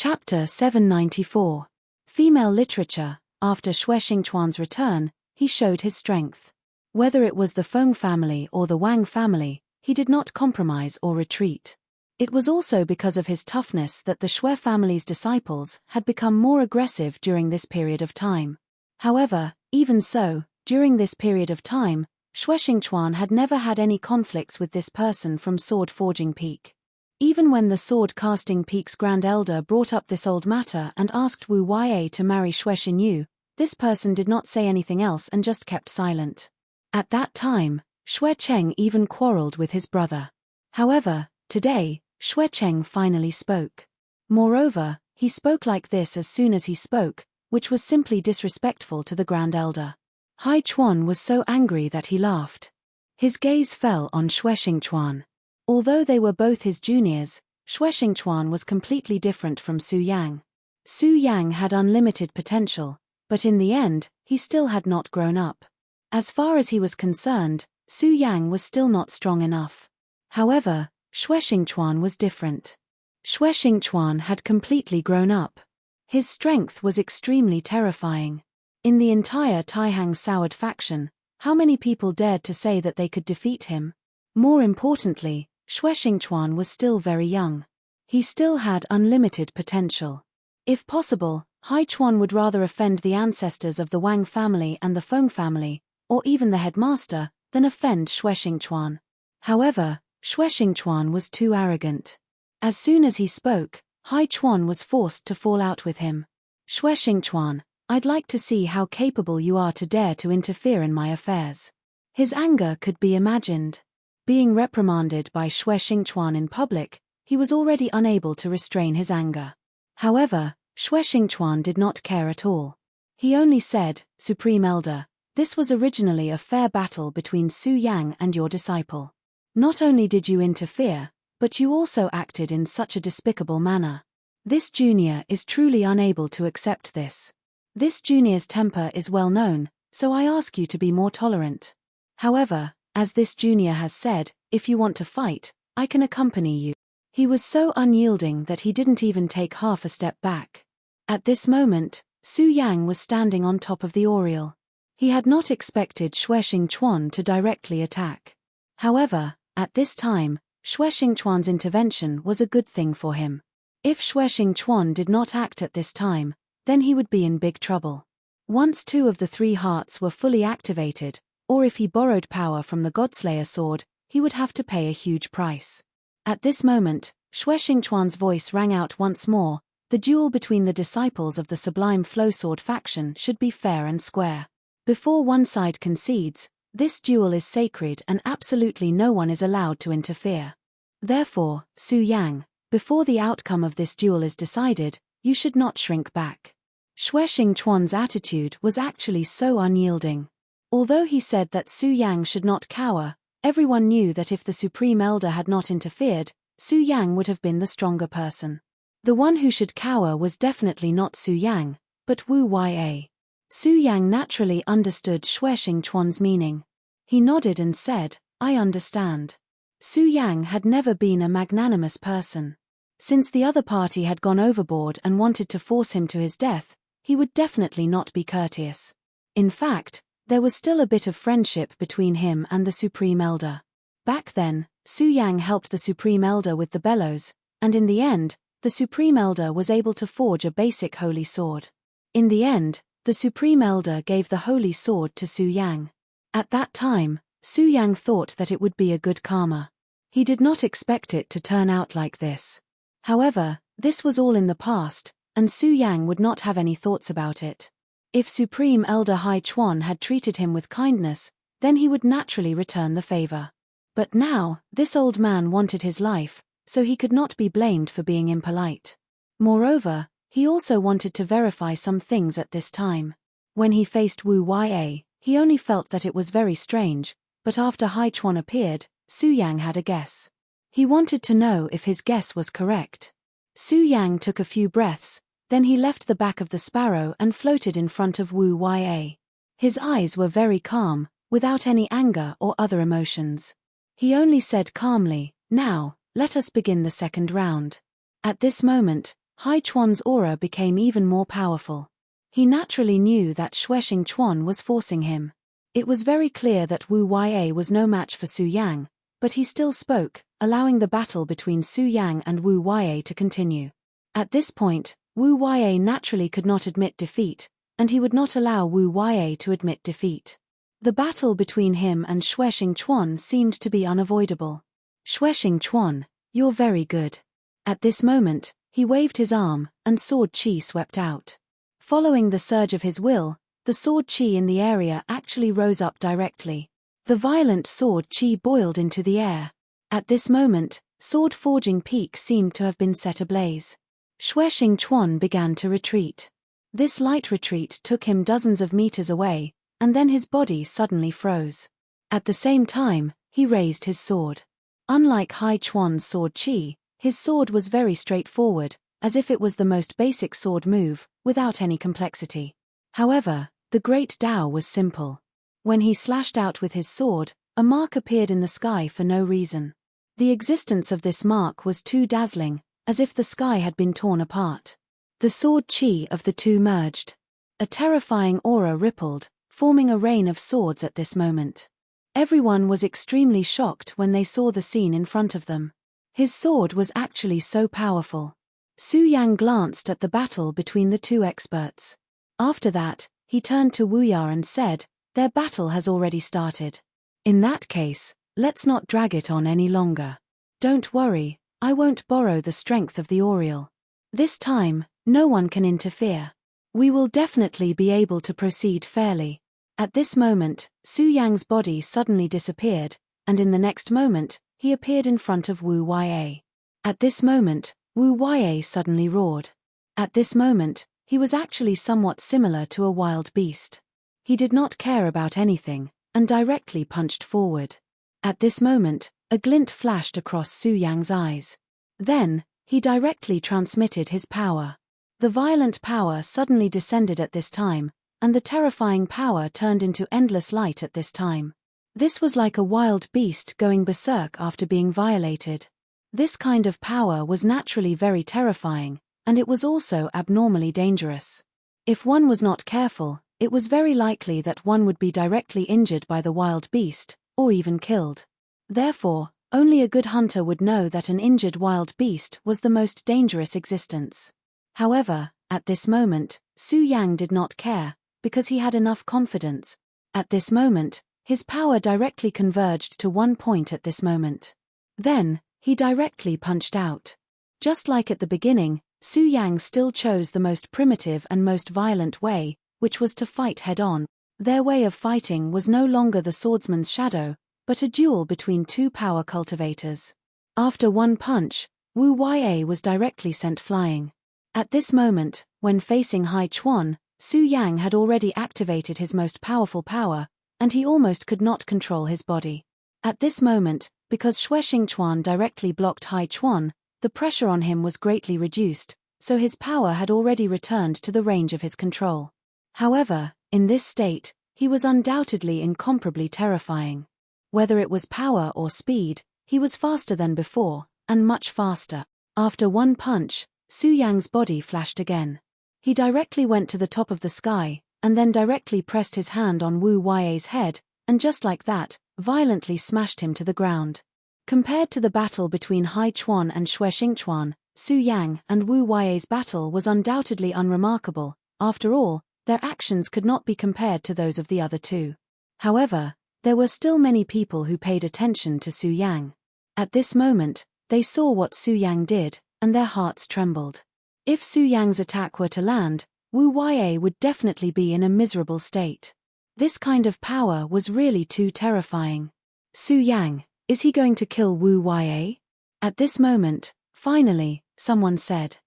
Chapter 794. Female Literature. After Xue Xingchuan's return, he showed his strength. Whether it was the Feng family or the Wang family, he did not compromise or retreat. It was also because of his toughness that the Xue family's disciples had become more aggressive during this period of time. However, even so, during this period of time, Xue Xingchuan had never had any conflicts with this person from Sword Forging Peak. Even when the Sword Casting Peak's Grand Elder brought up this old matter and asked Wu Yue to marry Xue Xinyu, this person did not say anything else and just kept silent. At that time, Xue Cheng even quarreled with his brother. However, today, Xue Cheng finally spoke. Moreover, he spoke like this as soon as he spoke, which was simply disrespectful to the Grand Elder. Hai Chuan was so angry that he laughed. His gaze fell on Xue Xingchuan. Although they were both his juniors, Xue Xingchuan was completely different from Su Yang. Su Yang had unlimited potential, but in the end, he still had not grown up. As far as he was concerned, Su Yang was still not strong enough. However, Xue Xingchuan was different. Xue Xingchuan had completely grown up. His strength was extremely terrifying. In the entire Taihang Soured faction, how many people dared to say that they could defeat him? More importantly, Xue Xingchuan was still very young. He still had unlimited potential. If possible, Hai Chuan would rather offend the ancestors of the Wang family and the Feng family, or even the headmaster, than offend Xue Xingchuan. However, Xue Xingchuan was too arrogant. As soon as he spoke, Hai Chuan was forced to fall out with him. Xue Xingchuan, I'd like to see how capable you are to dare to interfere in my affairs. His anger could be imagined. Being reprimanded by Xue Xingchuan in public, he was already unable to restrain his anger. However, Xue Xingchuan did not care at all. He only said, "Supreme Elder, this was originally a fair battle between Su Yang and your disciple. Not only did you interfere, but you also acted in such a despicable manner. This junior is truly unable to accept this. This junior's temper is well known, so I ask you to be more tolerant. However, as this junior has said, if you want to fight, I can accompany you." He was so unyielding that he didn't even take half a step back. At this moment, Su Yang was standing on top of the oriel. He had not expected Xue Xingchuan to directly attack. However, at this time, Xue Xingchuan's intervention was a good thing for him. If Xue Xingchuan did not act at this time, then he would be in big trouble. Once 2 of the 3 hearts were fully activated, or if he borrowed power from the Godslayer sword, he would have to pay a huge price. At this moment, Xue Xingchuan's voice rang out once more. The duel between the disciples of the Sublime Flow Sword faction should be fair and square. Before one side concedes, this duel is sacred and absolutely no one is allowed to interfere. Therefore, Su Yang, before the outcome of this duel is decided, you should not shrink back. Xue Xingchuan's attitude was actually so unyielding. Although he said that Su Yang should not cower, everyone knew that if the Supreme Elder had not interfered, Su Yang would have been the stronger person. The one who should cower was definitely not Su Yang, but Wu Yue. Su Yang naturally understood Xue Xingchuan's meaning. He nodded and said, "I understand." Su Yang had never been a magnanimous person. Since the other party had gone overboard and wanted to force him to his death, he would definitely not be courteous. In fact, there was still a bit of friendship between him and the Supreme Elder. Back then, Su Yang helped the Supreme Elder with the bellows, and in the end, the Supreme Elder was able to forge a basic holy sword. In the end, the Supreme Elder gave the holy sword to Su Yang. At that time, Su Yang thought that it would be a good karma. He did not expect it to turn out like this. However, this was all in the past, and Su Yang would not have any thoughts about it. If Supreme Elder Hai Chuan had treated him with kindness, then he would naturally return the favor. But now, this old man wanted his life, so he could not be blamed for being impolite. Moreover, he also wanted to verify some things at this time. When he faced Wu Yue, he only felt that it was very strange, but after Hai Chuan appeared, Su Yang had a guess. He wanted to know if his guess was correct. Su Yang took a few breaths, then he left the back of the sparrow and floated in front of Wu Yue. His eyes were very calm, without any anger or other emotions. He only said calmly, "Now, let us begin the second round." At this moment, Hai Chuan's aura became even more powerful. He naturally knew that Shueshing Chuan was forcing him. It was very clear that Wu Yue was no match for Su Yang, but he still spoke, allowing the battle between Su Yang and Wu Yue to continue. At this point, Wu Yue naturally could not admit defeat, and he would not allow Wu Yue to admit defeat. The battle between him and Shueshing Chuan seemed to be unavoidable. Shueshing Chuan, you're very good. At this moment, he waved his arm, and sword qi swept out. Following the surge of his will, the sword qi in the area actually rose up directly. The violent sword qi boiled into the air. At this moment, sword forging peak seemed to have been set ablaze. Shueshing Chuan began to retreat. This light retreat took him dozens of meters away, and then his body suddenly froze. At the same time, he raised his sword. Unlike Hai Chuan's sword qi, his sword was very straightforward, as if it was the most basic sword move, without any complexity. However, the great Dao was simple. When he slashed out with his sword, a mark appeared in the sky for no reason. The existence of this mark was too dazzling, as if the sky had been torn apart. The sword qi of the two merged. A terrifying aura rippled, forming a rain of swords at this moment. Everyone was extremely shocked when they saw the scene in front of them. His sword was actually so powerful. Su Yang glanced at the battle between the two experts. After that, he turned to Wu Ya and said, "Their battle has already started. In that case, let's not drag it on any longer. Don't worry, I won't borrow the strength of the Oriole. This time, no one can interfere. We will definitely be able to proceed fairly." At this moment, Su Yang's body suddenly disappeared, and in the next moment, he appeared in front of Wu Yue. At this moment, Wu Yue suddenly roared. At this moment, he was actually somewhat similar to a wild beast. He did not care about anything, and directly punched forward. At this moment, a glint flashed across Su Yang's eyes. Then, he directly transmitted his power. The violent power suddenly descended at this time, and the terrifying power turned into endless light at this time. This was like a wild beast going berserk after being violated. This kind of power was naturally very terrifying, and it was also abnormally dangerous. If one was not careful, it was very likely that one would be directly injured by the wild beast, or even killed. Therefore, only a good hunter would know that an injured wild beast was the most dangerous existence. However, at this moment, Su Yang did not care, because he had enough confidence. At this moment, his power directly converged to one point at this moment. Then, he directly punched out. Just like at the beginning, Su Yang still chose the most primitive and most violent way, which was to fight head-on. Their way of fighting was no longer the swordsman's shadow, but a duel between two power cultivators. After one punch, Wu Yue was directly sent flying. At this moment, when facing Hai Chuan, Su Yang had already activated his most powerful power, and he almost could not control his body. At this moment, because Shueshing Chuan directly blocked Hai Chuan, the pressure on him was greatly reduced, so his power had already returned to the range of his control. However, in this state, he was undoubtedly incomparably terrifying. Whether it was power or speed, he was faster than before, and much faster. After one punch, Su Yang's body flashed again. He directly went to the top of the sky, and then directly pressed his hand on Wu Yue's head, and just like that, violently smashed him to the ground. Compared to the battle between Hai Chuan and Shueshing Chuan, Su Yang and Wu Yue's battle was undoubtedly unremarkable. After all, their actions could not be compared to those of the other two. However, there were still many people who paid attention to Su Yang. At this moment, they saw what Su Yang did, and their hearts trembled. If Su Yang's attack were to land, Wu Yue would definitely be in a miserable state. This kind of power was really too terrifying. Su Yang, is he going to kill Wu Yue? At this moment, finally, someone said.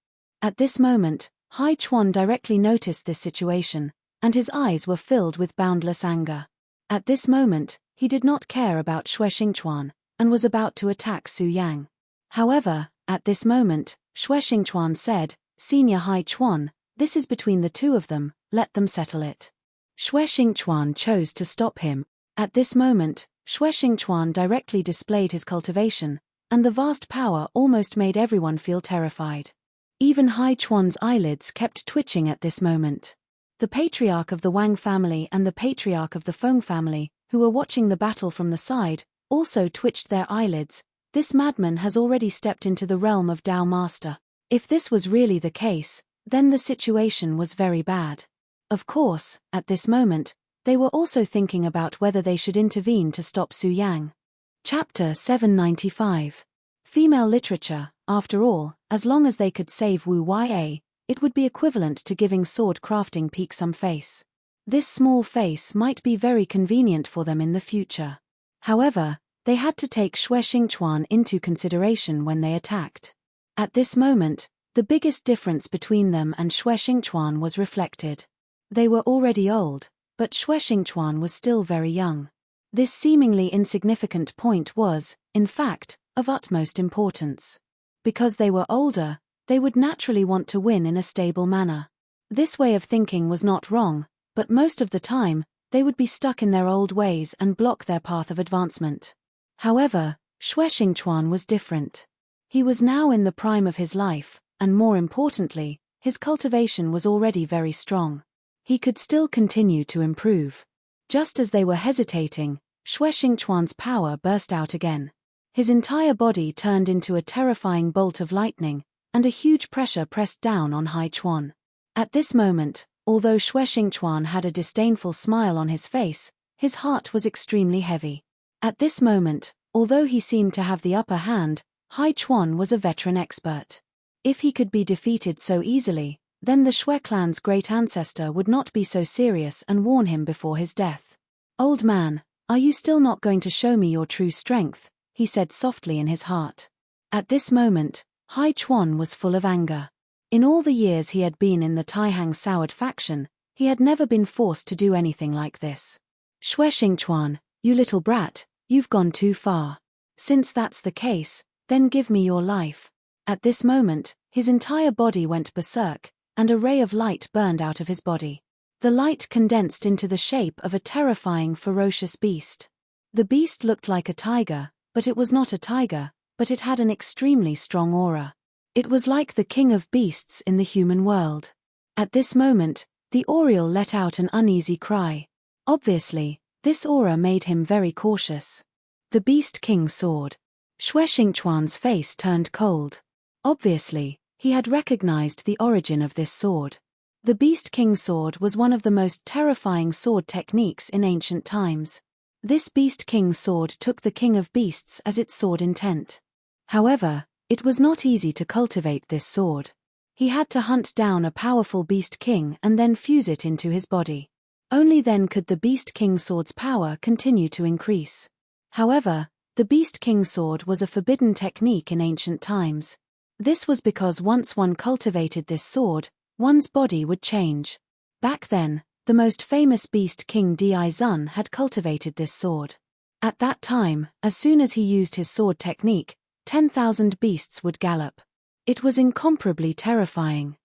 At this moment, Hai Chuan directly noticed this situation, and his eyes were filled with boundless anger. At this moment, he did not care about Shueshing Chuan, and was about to attack Su Yang. However, at this moment, Shueshing Chuan said, "Senior Hai Chuan, this is between the two of them, let them settle it." Shueshing Chuan chose to stop him. At this moment, Shueshing Chuan directly displayed his cultivation, and the vast power almost made everyone feel terrified. Even Hai Chuan's eyelids kept twitching at this moment. The patriarch of the Wang family and the patriarch of the Feng family, who were watching the battle from the side, also twitched their eyelids. This madman has already stepped into the realm of Tao Master. If this was really the case, then the situation was very bad. Of course, at this moment, they were also thinking about whether they should intervene to stop Su Yang. Chapter 795. Female literature. After all, as long as they could save Wu Ya, it would be equivalent to giving sword crafting Peek some face. This small face might be very convenient for them in the future. However, they had to take Xue Xingchuan into consideration when they attacked. At this moment, the biggest difference between them and Xue Xingchuan was reflected. They were already old, but Xue Xingchuan was still very young. This seemingly insignificant point was, in fact, of utmost importance. Because they were older, they would naturally want to win in a stable manner. This way of thinking was not wrong, but most of the time, they would be stuck in their old ways and block their path of advancement. However, Xue Xingchuan was different. He was now in the prime of his life, and more importantly, his cultivation was already very strong. He could still continue to improve. Just as they were hesitating, Xue Xingchuan's power burst out again. His entire body turned into a terrifying bolt of lightning, and a huge pressure pressed down on Hai Chuan. At this moment, although Xue Xingchuan had a disdainful smile on his face, his heart was extremely heavy. At this moment, although he seemed to have the upper hand, Hai Chuan was a veteran expert. If he could be defeated so easily, then the Xue clan's great ancestor would not be so serious and warn him before his death. "Old man, are you still not going to show me your true strength?" he said softly in his heart. At this moment, Hai Chuan was full of anger. In all the years he had been in the Taihang Soured faction, he had never been forced to do anything like this. "Xue Xingchuan, you little brat, you've gone too far. Since that's the case, then give me your life." At this moment, his entire body went berserk, and a ray of light burned out of his body. The light condensed into the shape of a terrifying, ferocious beast. The beast looked like a tiger, but it was not a tiger, but it had an extremely strong aura. It was like the king of beasts in the human world. At this moment, the Oriole let out an uneasy cry. Obviously, this aura made him very cautious. The Beast King's sword. Xue Xingchuan's face turned cold. Obviously, he had recognized the origin of this sword. The Beast King's sword was one of the most terrifying sword techniques in ancient times. This Beast King's sword took the King of Beasts as its sword intent. However, it was not easy to cultivate this sword. He had to hunt down a powerful Beast King and then fuse it into his body. Only then could the Beast King's sword's power continue to increase. However, the Beast King's sword was a forbidden technique in ancient times. This was because once one cultivated this sword, one's body would change. Back then, the most famous Beast King Di Zun had cultivated this sword. At that time, as soon as he used his sword technique, 10,000 beasts would gallop. It was incomparably terrifying.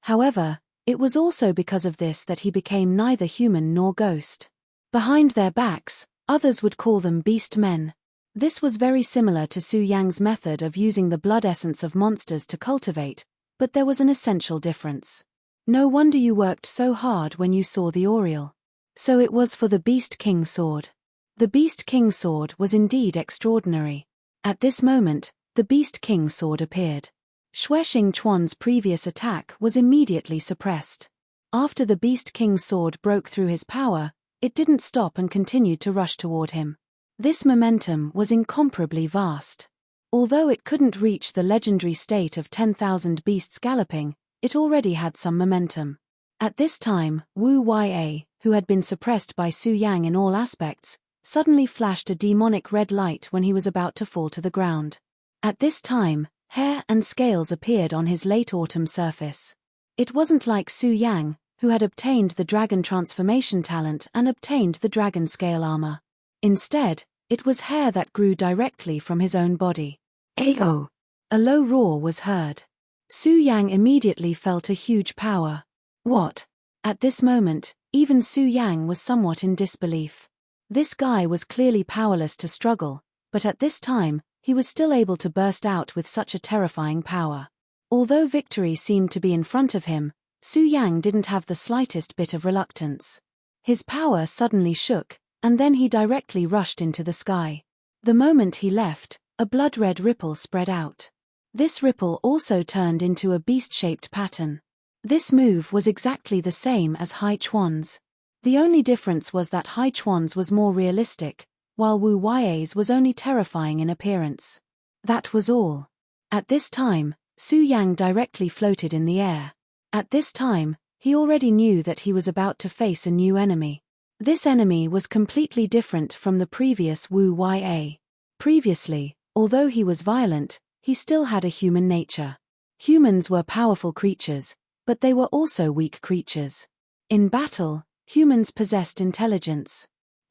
However, it was also because of this that he became neither human nor ghost. Behind their backs, others would call them beast men. This was very similar to Su Yang's method of using the blood essence of monsters to cultivate, but there was an essential difference. No wonder you worked so hard when you saw the Oriole. So it was for the Beast King's sword. The Beast King's sword was indeed extraordinary. At this moment, the Beast King's sword appeared. Xue Xingchuan's previous attack was immediately suppressed. After the Beast King's sword broke through his power, it didn't stop and continued to rush toward him. This momentum was incomparably vast. Although it couldn't reach the legendary state of 10,000 beasts galloping, it already had some momentum. At this time, Wu Ya, who had been suppressed by Su Yang in all aspects, suddenly flashed a demonic red light when he was about to fall to the ground. At this time, hair and scales appeared on his late autumn surface. It wasn't like Su Yang, who had obtained the dragon transformation talent and obtained the dragon scale armor. Instead, it was hair that grew directly from his own body. Ayo! A low roar was heard. Su Yang immediately felt a huge power. What? At this moment, even Su Yang was somewhat in disbelief. This guy was clearly powerless to struggle, but at this time, he was still able to burst out with such a terrifying power. Although victory seemed to be in front of him, Su Yang didn't have the slightest bit of reluctance. His power suddenly shook, and then he directly rushed into the sky. The moment he left, a blood-red ripple spread out. This ripple also turned into a beast-shaped pattern. This move was exactly the same as Hai Chuan's. The only difference was that Hai Chuan's was more realistic, while Wu Yue's was only terrifying in appearance. That was all. At this time, Su Yang directly floated in the air. At this time, he already knew that he was about to face a new enemy. This enemy was completely different from the previous Wu Yue. Previously, although he was violent, he still had a human nature. Humans were powerful creatures, but they were also weak creatures. In battle, humans possessed intelligence.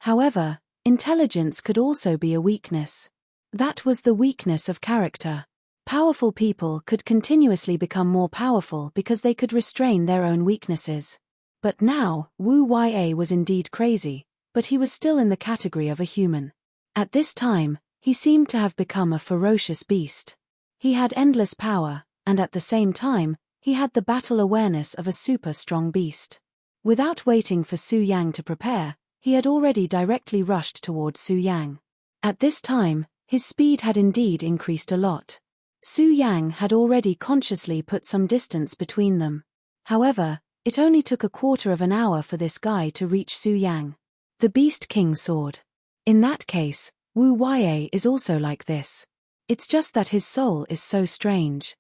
However, intelligence could also be a weakness. That was the weakness of character. Powerful people could continuously become more powerful because they could restrain their own weaknesses. But now, Wu Yue was indeed crazy, but he was still in the category of a human. At this time, he seemed to have become a ferocious beast. He had endless power, and at the same time, he had the battle awareness of a super strong beast. Without waiting for Su Yang to prepare, he had already directly rushed towards Su Yang. At this time, his speed had indeed increased a lot. Su Yang had already consciously put some distance between them. However, it only took a quarter of an hour for this guy to reach Su Yang. The Beast King sword. In that case, Wu Yue is also like this. It's just that his soul is so strange.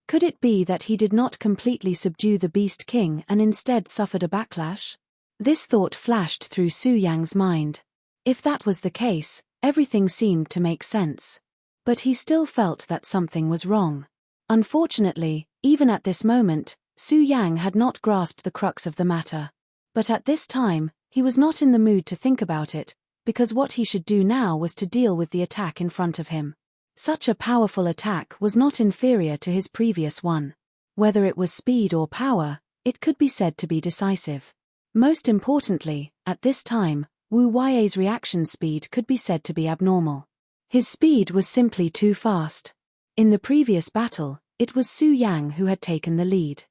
Could it be that he did not completely subdue the Beast King and instead suffered a backlash? This thought flashed through Su Yang's mind. If that was the case, everything seemed to make sense. But he still felt that something was wrong. Unfortunately, even at this moment, Su Yang had not grasped the crux of the matter. But at this time, he was not in the mood to think about it, because what he should do now was to deal with the attack in front of him. Such a powerful attack was not inferior to his previous one. Whether it was speed or power, it could be said to be decisive. Most importantly, at this time, Wu Yue's reaction speed could be said to be abnormal. His speed was simply too fast. In the previous battle, it was Su Yang who had taken the lead.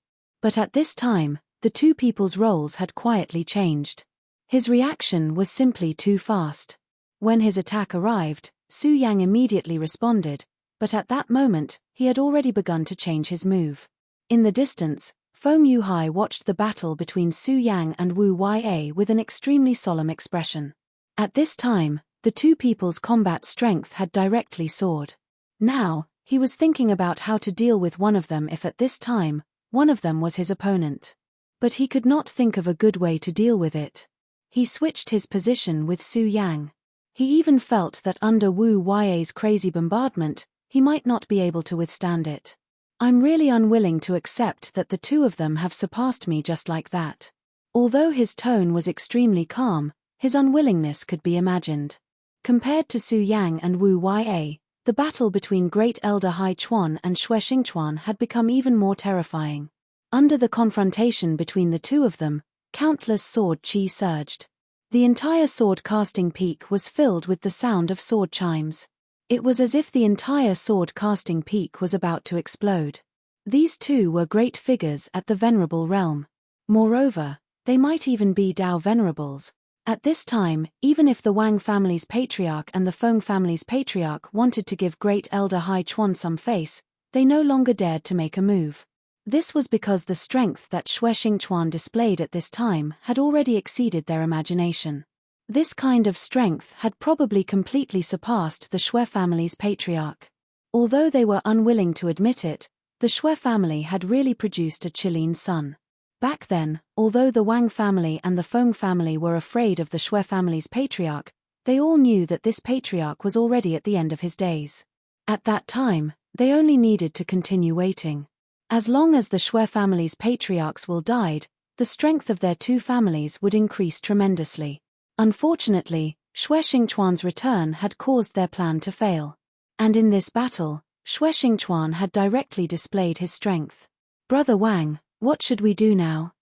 But at this time, the two people's roles had quietly changed. His reaction was simply too fast. When his attack arrived, Su Yang immediately responded, but at that moment, he had already begun to change his move. In the distance, Feng Yuhai watched the battle between Su Yang and Wu Yue with an extremely solemn expression. At this time, the two people's combat strength had directly soared. Now, he was thinking about how to deal with one of them if at this time, one of them was his opponent. But he could not think of a good way to deal with it. He switched his position with Su Yang. He even felt that under Wu Yue's crazy bombardment, he might not be able to withstand it. I'm really unwilling to accept that the two of them have surpassed me just like that. Although his tone was extremely calm, his unwillingness could be imagined. Compared to Su Yang and Wu Yue, the battle between Great Elder Hai Chuan and Xue Xingchuan had become even more terrifying. Under the confrontation between the two of them, countless sword chi surged. The entire sword-casting peak was filled with the sound of sword chimes. It was as if the entire sword-casting peak was about to explode. These two were great figures at the Venerable Realm. Moreover, they might even be Dao Venerables. At this time, even if the Wang family's patriarch and the Feng family's patriarch wanted to give Great Elder Hai Chuan some face, they no longer dared to make a move. This was because the strength that Xue Xingchuan displayed at this time had already exceeded their imagination. This kind of strength had probably completely surpassed the Xue family's patriarch. Although they were unwilling to admit it, the Xue family had really produced a Qilin son. Back then, although the Wang family and the Feng family were afraid of the Xue family's patriarch, they all knew that this patriarch was already at the end of his days. At that time, they only needed to continue waiting. As long as the Xue family's patriarchs will died, the strength of their two families would increase tremendously. Unfortunately, Xue Xingchuan's return had caused their plan to fail. And in this battle, Xue Xingchuan had directly displayed his strength. Brother Wang, what should we do now?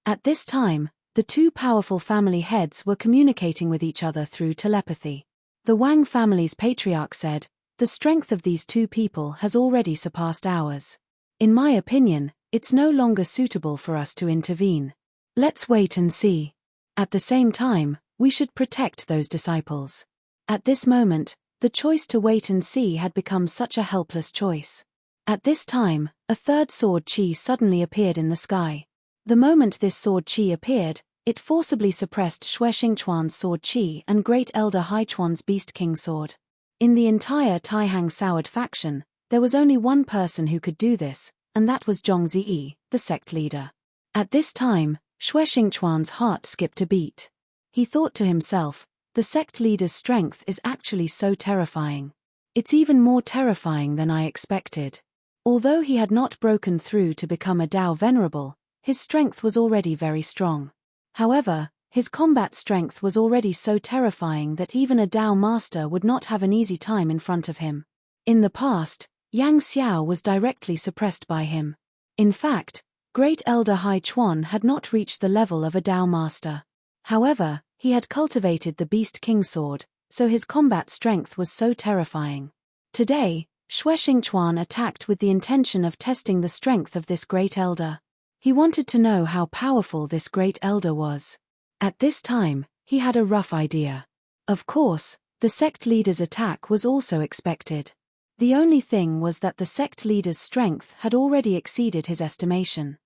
At this time, the two powerful family heads were communicating with each other through telepathy. The Wang family's patriarch said, "The strength of these two people has already surpassed ours. In my opinion, it's no longer suitable for us to intervene. Let's wait and see. At the same time, we should protect those disciples. At this moment, the choice to wait and see had become such a helpless choice. At this time, a third sword chi suddenly appeared in the sky. The moment this sword chi appeared, it forcibly suppressed Xue Xingchuan's sword chi and Great Elder Hai Chuan's Beast King sword. In the entire Taihang Soured faction, there was only one person who could do this, and that was Zhong Ziyi, the sect leader. At this time, Xue Xingchuan's heart skipped a beat. He thought to himself, the sect leader's strength is actually so terrifying. It's even more terrifying than I expected. Although he had not broken through to become a Dao Venerable, his strength was already very strong. However, his combat strength was already so terrifying that even a Dao Master would not have an easy time in front of him. In the past, Yang Xiao was directly suppressed by him. In fact, Great Elder Hai Chuan had not reached the level of a Dao Master. However, he had cultivated the Beast King sword, so his combat strength was so terrifying. Today, Xue Xingchuan attacked with the intention of testing the strength of this Great Elder. He wanted to know how powerful this Great Elder was. At this time, he had a rough idea. Of course, the sect leader's attack was also expected. The only thing was that the sect leader's strength had already exceeded his estimation.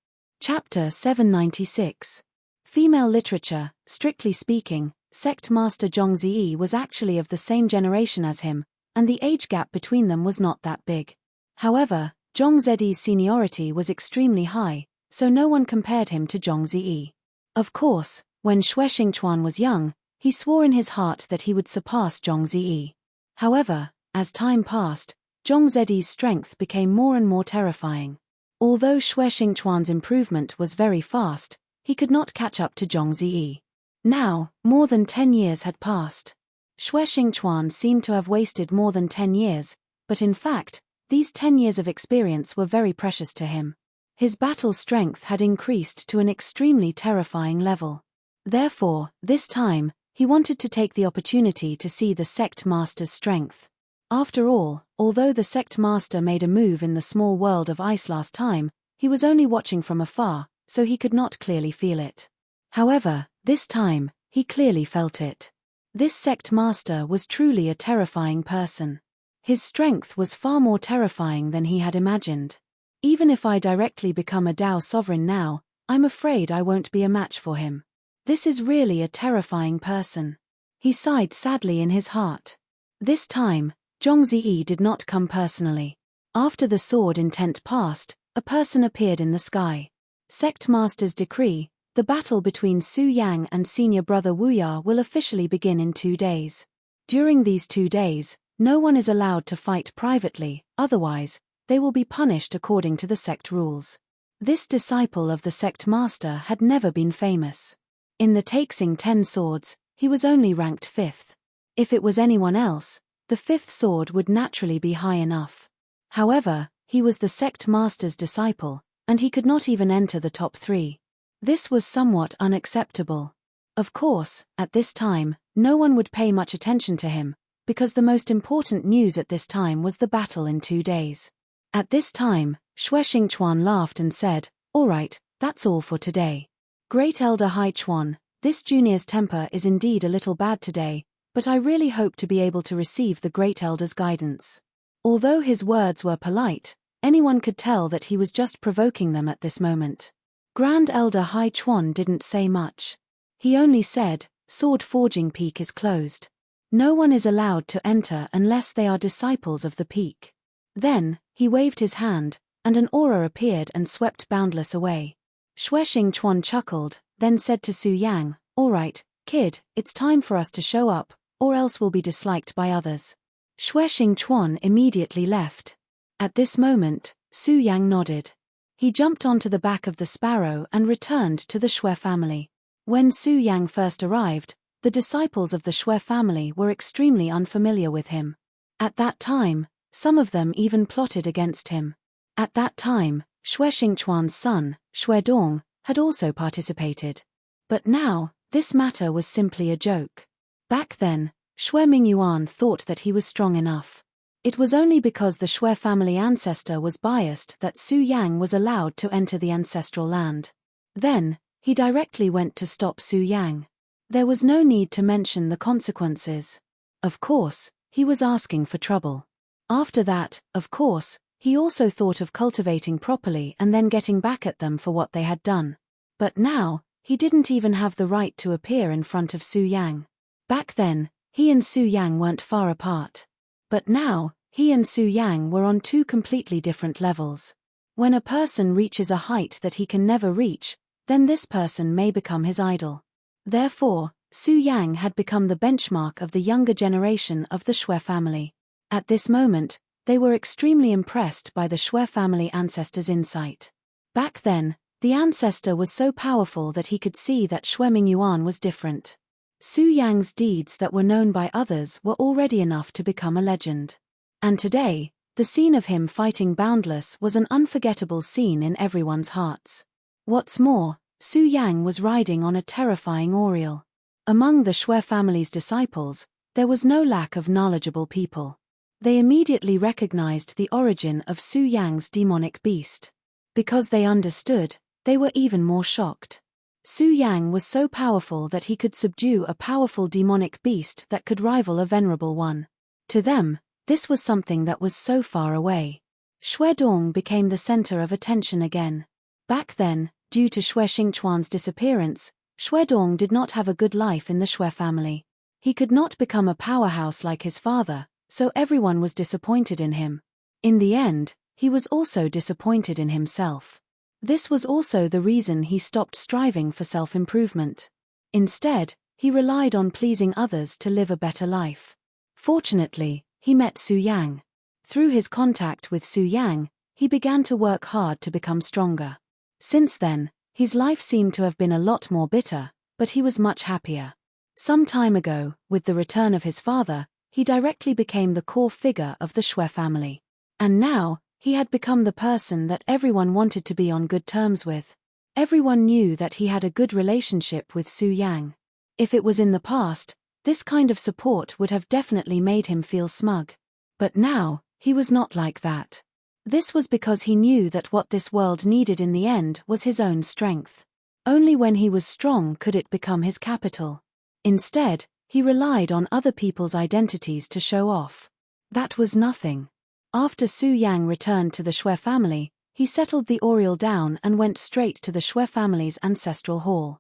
Chapter 796. Female literature. Strictly speaking, sect master Zhong Ziyi was actually of the same generation as him, and the age gap between them was not that big. However, Zhong Ziyi's seniority was extremely high, so no one compared him to Zhong Ziyi. Of course, when Xue Xingchuan was young, he swore in his heart that he would surpass Zhong Ziyi. However, as time passed, Zhong Ziyi's strength became more and more terrifying. Although Xue Xingchuan's improvement was very fast, he could not catch up to Zhong Ziyi. Now, more than 10 years had passed. Xue Xingchuan seemed to have wasted more than 10 years, but in fact, these 10 years of experience were very precious to him. His battle strength had increased to an extremely terrifying level. Therefore, this time, he wanted to take the opportunity to see the sect master's strength. After all, although the sect master made a move in the small world of ice last time, he was only watching from afar, so he could not clearly feel it. However, this time, he clearly felt it. This sect master was truly a terrifying person. His strength was far more terrifying than he had imagined. Even if I directly become a Dao sovereign now, I'm afraid I won't be a match for him. This is really a terrifying person. He sighed sadly in his heart. This time, Zhong Ziyi did not come personally. After the sword intent passed, a person appeared in the sky. Sect Master's decree, the battle between Su Yang and senior brother Wu Ya will officially begin in 2 days. During these 2 days, no one is allowed to fight privately, otherwise, they will be punished according to the sect rules. This disciple of the sect master had never been famous. In the Taixing 10 swords, he was only ranked 5th. If it was anyone else, the 5th sword would naturally be high enough. However, he was the sect master's disciple, and he could not even enter the top 3. This was somewhat unacceptable. Of course, at this time, no one would pay much attention to him, because the most important news at this time was the battle in 2 days. At this time, Xue Xingchuan laughed and said, "All right, that's all for today. Great Elder Hai Chuan, this junior's temper is indeed a little bad today, but I really hope to be able to receive the Great Elder's guidance." Although his words were polite, anyone could tell that he was just provoking them at this moment. Grand Elder Hai Chuan didn't say much. He only said, "Sword forging peak is closed. No one is allowed to enter unless they are disciples of the peak." Then, he waved his hand, and an aura appeared and swept Boundless away. Xue Xingchuan chuckled, then said to Su Yang, "All right, kid, it's time for us to show up, or else we'll be disliked by others." Xue Xingchuan immediately left. At this moment, Su Yang nodded. He jumped onto the back of the sparrow and returned to the Xue family. When Su Yang first arrived, the disciples of the Xue family were extremely unfamiliar with him. At that time, some of them even plotted against him. At that time, Xue Xingchuan's son, Xue Dong, had also participated. But now, this matter was simply a joke. Back then, Xue Mingyuan thought that he was strong enough. It was only because the Shui family ancestor was biased that Su Yang was allowed to enter the ancestral land. Then, he directly went to stop Su Yang. There was no need to mention the consequences. Of course, he was asking for trouble. After that, of course, he also thought of cultivating properly and then getting back at them for what they had done. But now, he didn't even have the right to appear in front of Su Yang. Back then, he and Su Yang weren't far apart. But now, he and Su Yang were on two completely different levels. When a person reaches a height that he can never reach, then this person may become his idol. Therefore, Su Yang had become the benchmark of the younger generation of the Shui family. At this moment, they were extremely impressed by the Shui family ancestor's insight. Back then, the ancestor was so powerful that he could see that Shui Mingyuan was different. Su Yang's deeds that were known by others were already enough to become a legend. And today, the scene of him fighting Boundless was an unforgettable scene in everyone's hearts. What's more, Su Yang was riding on a terrifying Oriole. Among the Shui family's disciples, there was no lack of knowledgeable people. They immediately recognized the origin of Su Yang's demonic beast. Because they understood, they were even more shocked. Su Yang was so powerful that he could subdue a powerful demonic beast that could rival a venerable one. To them, this was something that was so far away. Shui Dong became the center of attention again. Back then, due to Shui Xingchuan's disappearance, Shui Dong did not have a good life in the Shui family. He could not become a powerhouse like his father, so everyone was disappointed in him. In the end, he was also disappointed in himself. This was also the reason he stopped striving for self-improvement. Instead, he relied on pleasing others to live a better life. Fortunately, he met Su Yang. Through his contact with Su Yang, he began to work hard to become stronger. Since then, his life seemed to have been a lot more bitter, but he was much happier. Some time ago, with the return of his father, he directly became the core figure of the Shui family. And now, he had become the person that everyone wanted to be on good terms with. Everyone knew that he had a good relationship with Su Yang. If it was in the past, this kind of support would have definitely made him feel smug. But now, he was not like that. This was because he knew that what this world needed in the end was his own strength. Only when he was strong could it become his capital. Instead, he relied on other people's identities to show off. That was nothing. After Su Yang returned to the Shui family, he settled the Oriole down and went straight to the Shui family's ancestral hall.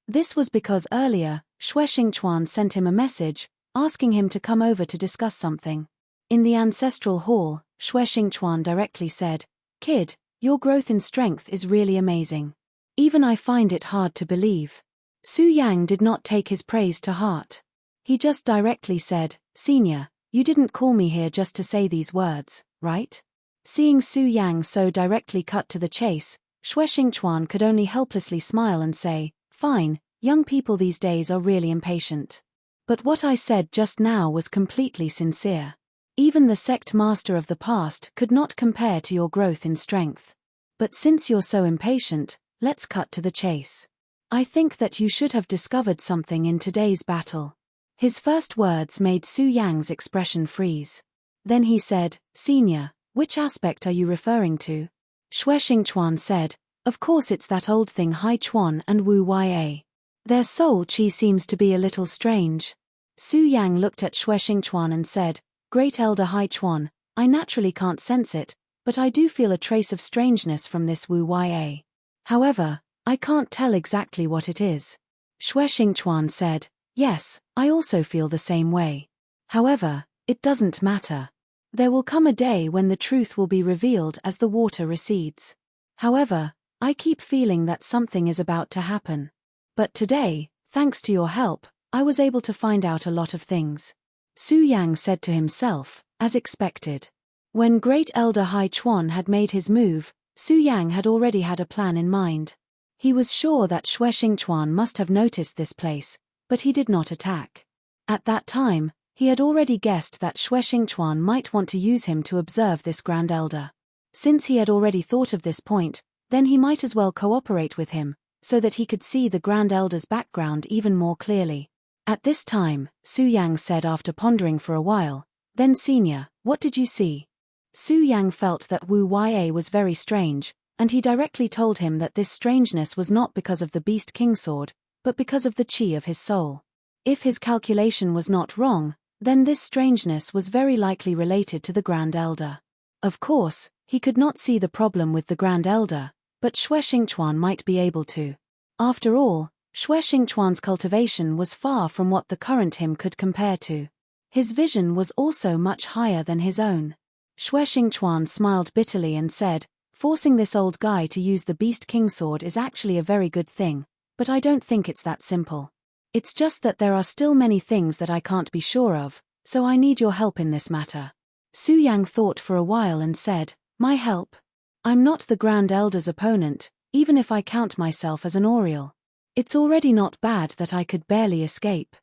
This was because earlier, Shui Xingchuan sent him a message, asking him to come over to discuss something. In the ancestral hall, Shui Xingchuan directly said, "Kid, your growth in strength is really amazing. Even I find it hard to believe." Su Yang did not take his praise to heart. He just directly said, "Senior, you didn't call me here just to say these words, right?" Seeing Su Yang so directly cut to the chase, Shui Xingchuan could only helplessly smile and say, "Fine, young people these days are really impatient. But what I said just now was completely sincere. Even the sect master of the past could not compare to your growth in strength. But since you're so impatient, let's cut to the chase. I think that you should have discovered something in today's battle." His first words made Su Yang's expression freeze. Then he said, "Senior, which aspect are you referring to?" Shui Xingchuan said, "Of course it's that old thing Hai Chuan and Wu Ya. Their soul chi seems to be a little strange." Su Yang looked at Shui Xingchuan and said, "Great Elder Hai Chuan, I naturally can't sense it, but I do feel a trace of strangeness from this Wu Ya. However, I can't tell exactly what it is." Shui Xingchuan said, "Yes, I also feel the same way. However, it doesn't matter. There will come a day when the truth will be revealed as the water recedes. However, I keep feeling that something is about to happen. But today, thanks to your help, I was able to find out a lot of things." Su Yang said to himself, as expected. When Great Elder Hai Chuan had made his move, Su Yang had already had a plan in mind. He was sure that Shui Xingchuan must have noticed this place, but he did not attack. At that time, he had already guessed that Shui Xingchuan might want to use him to observe this Grand Elder. Since he had already thought of this point, then he might as well cooperate with him, so that he could see the Grand Elder's background even more clearly. At this time, Su Yang said after pondering for a while, Then Senior, what did you see? Su Yang felt that Wu Ya was very strange, and he directly told him that this strangeness was not because of the Beast King sword, but because of the qi of his soul. If his calculation was not wrong, then this strangeness was very likely related to the Grand Elder. Of course, he could not see the problem with the Grand Elder, but Xue Xingchuan might be able to. After all, Xue Xingchuan's cultivation was far from what the current him could compare to. His vision was also much higher than his own. Xue Xingchuan smiled bitterly and said, forcing this old guy to use the Beast King sword is actually a very good thing, but I don't think it's that simple. It's just that there are still many things that I can't be sure of, so I need your help in this matter. Su Yang thought for a while and said, my help? I'm not the Grand Elder's opponent, even if I count myself as an Oriole. It's already not bad that I could barely escape.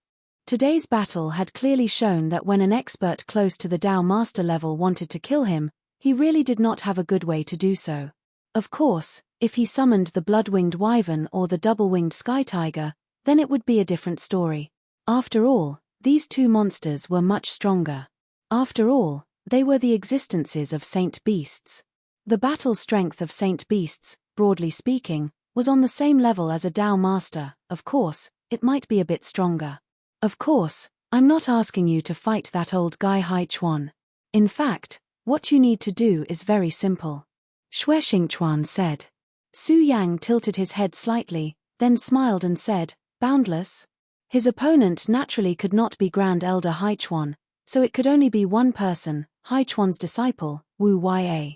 Today's battle had clearly shown that when an expert close to the Dao Master level wanted to kill him, he really did not have a good way to do so. Of course, if he summoned the blood-winged wyvern or the double-winged sky tiger, then it would be a different story. After all, these two monsters were much stronger. After all, they were the existences of saint beasts. The battle strength of saint beasts, broadly speaking, was on the same level as a Dao Master. Of course, it might be a bit stronger. Of course, I'm not asking you to fight that old guy Hai Chuan. In fact, what you need to do is very simple. Xue Xingchuan said. Su Yang tilted his head slightly, then smiled and said, boundless? His opponent naturally could not be Grand Elder Hai Chuan, so it could only be one person, Hai Chuan's disciple, Wu Ya.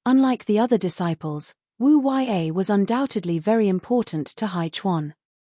Unlike the other disciples, Wu Ya was undoubtedly very important to Hai Chuan.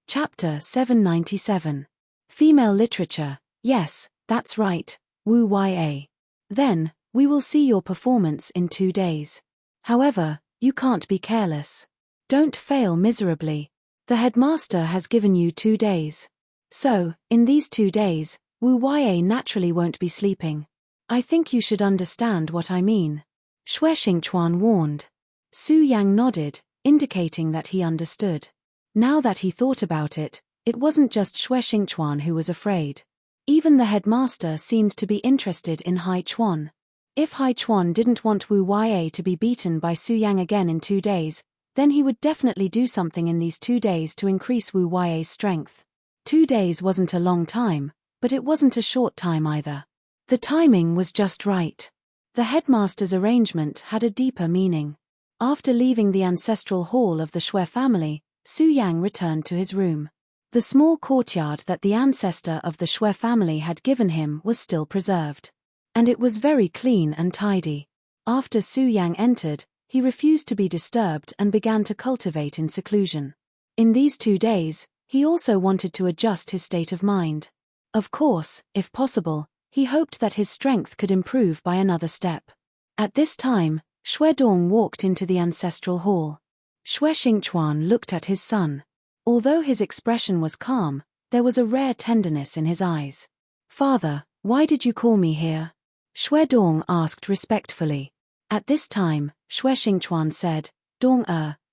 Chapter 797. Female Literature. Yes, that's right, Wu Ya. Then, we will see your performance in 2 days. However, you can't be careless. Don't fail miserably. The headmaster has given you 2 days. So, in these 2 days, Wu Ya naturally won't be sleeping. I think you should understand what I mean. Xue Xingchuan warned. Su Yang nodded, indicating that he understood. Now that he thought about it, it wasn't just Xue Xingchuan who was afraid. Even the headmaster seemed to be interested in Hai Chuan. If Hai Chuan didn't want Wu Ya to be beaten by Su Yang again in 2 days, then he would definitely do something in these 2 days to increase Wu Ya's strength. 2 days wasn't a long time, but it wasn't a short time either. The timing was just right. The headmaster's arrangement had a deeper meaning. After leaving the ancestral hall of the Xue family, Su Yang returned to his room. The small courtyard that the ancestor of the Xue family had given him was still preserved. And it was very clean and tidy. After Su Yang entered, he refused to be disturbed and began to cultivate in seclusion. In these 2 days, he also wanted to adjust his state of mind. Of course, if possible, he hoped that his strength could improve by another step. At this time, Xue Dong walked into the ancestral hall. Xue Xingchuan looked at his son. Although his expression was calm, there was a rare tenderness in his eyes. Father, why did you call me here? Xue Dong asked respectfully. At this time, Xue Xingchuan said, Dong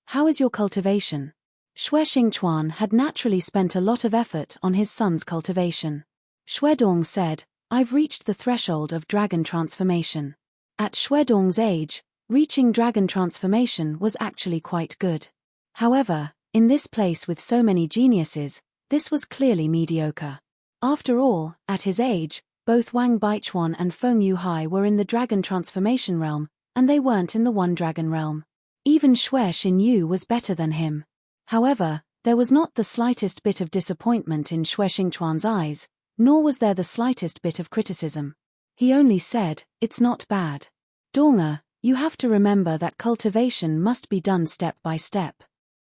how is your cultivation? Xue Xingchuan had naturally spent a lot of effort on his son's cultivation. Xue Dong said, I've reached the threshold of dragon transformation. At Xue Dong's age, reaching dragon transformation was actually quite good. However, in this place with so many geniuses, this was clearly mediocre. After all, at his age, both Wang Baichuan and Feng Yuhai were in the dragon transformation realm, and they weren't in the one dragon realm. Even Xue Xinyu was better than him. However, there was not the slightest bit of disappointment in Xue Xingchuan's eyes, nor was there the slightest bit of criticism. He only said, it's not bad. Dong, you have to remember that cultivation must be done step by step.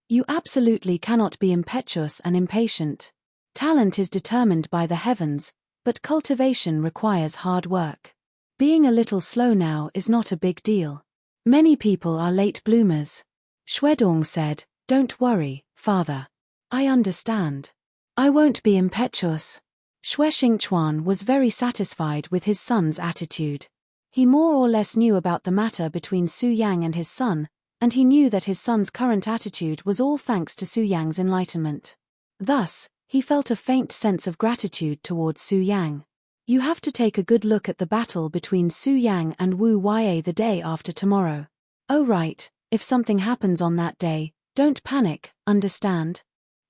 You absolutely cannot be impetuous and impatient. Talent is determined by the heavens, but cultivation requires hard work. Being a little slow now is not a big deal. Many people are late bloomers. Xue Dong said, don't worry, father. I understand. I won't be impetuous. Xue Xingchuan was very satisfied with his son's attitude. He more or less knew about the matter between Su Yang and his son, and he knew that his son's current attitude was all thanks to Su Yang's enlightenment. Thus, he felt a faint sense of gratitude towards Su Yang. You have to take a good look at the battle between Su Yang and Wu Yue the day after tomorrow. Oh right, if something happens on that day, don't panic, understand?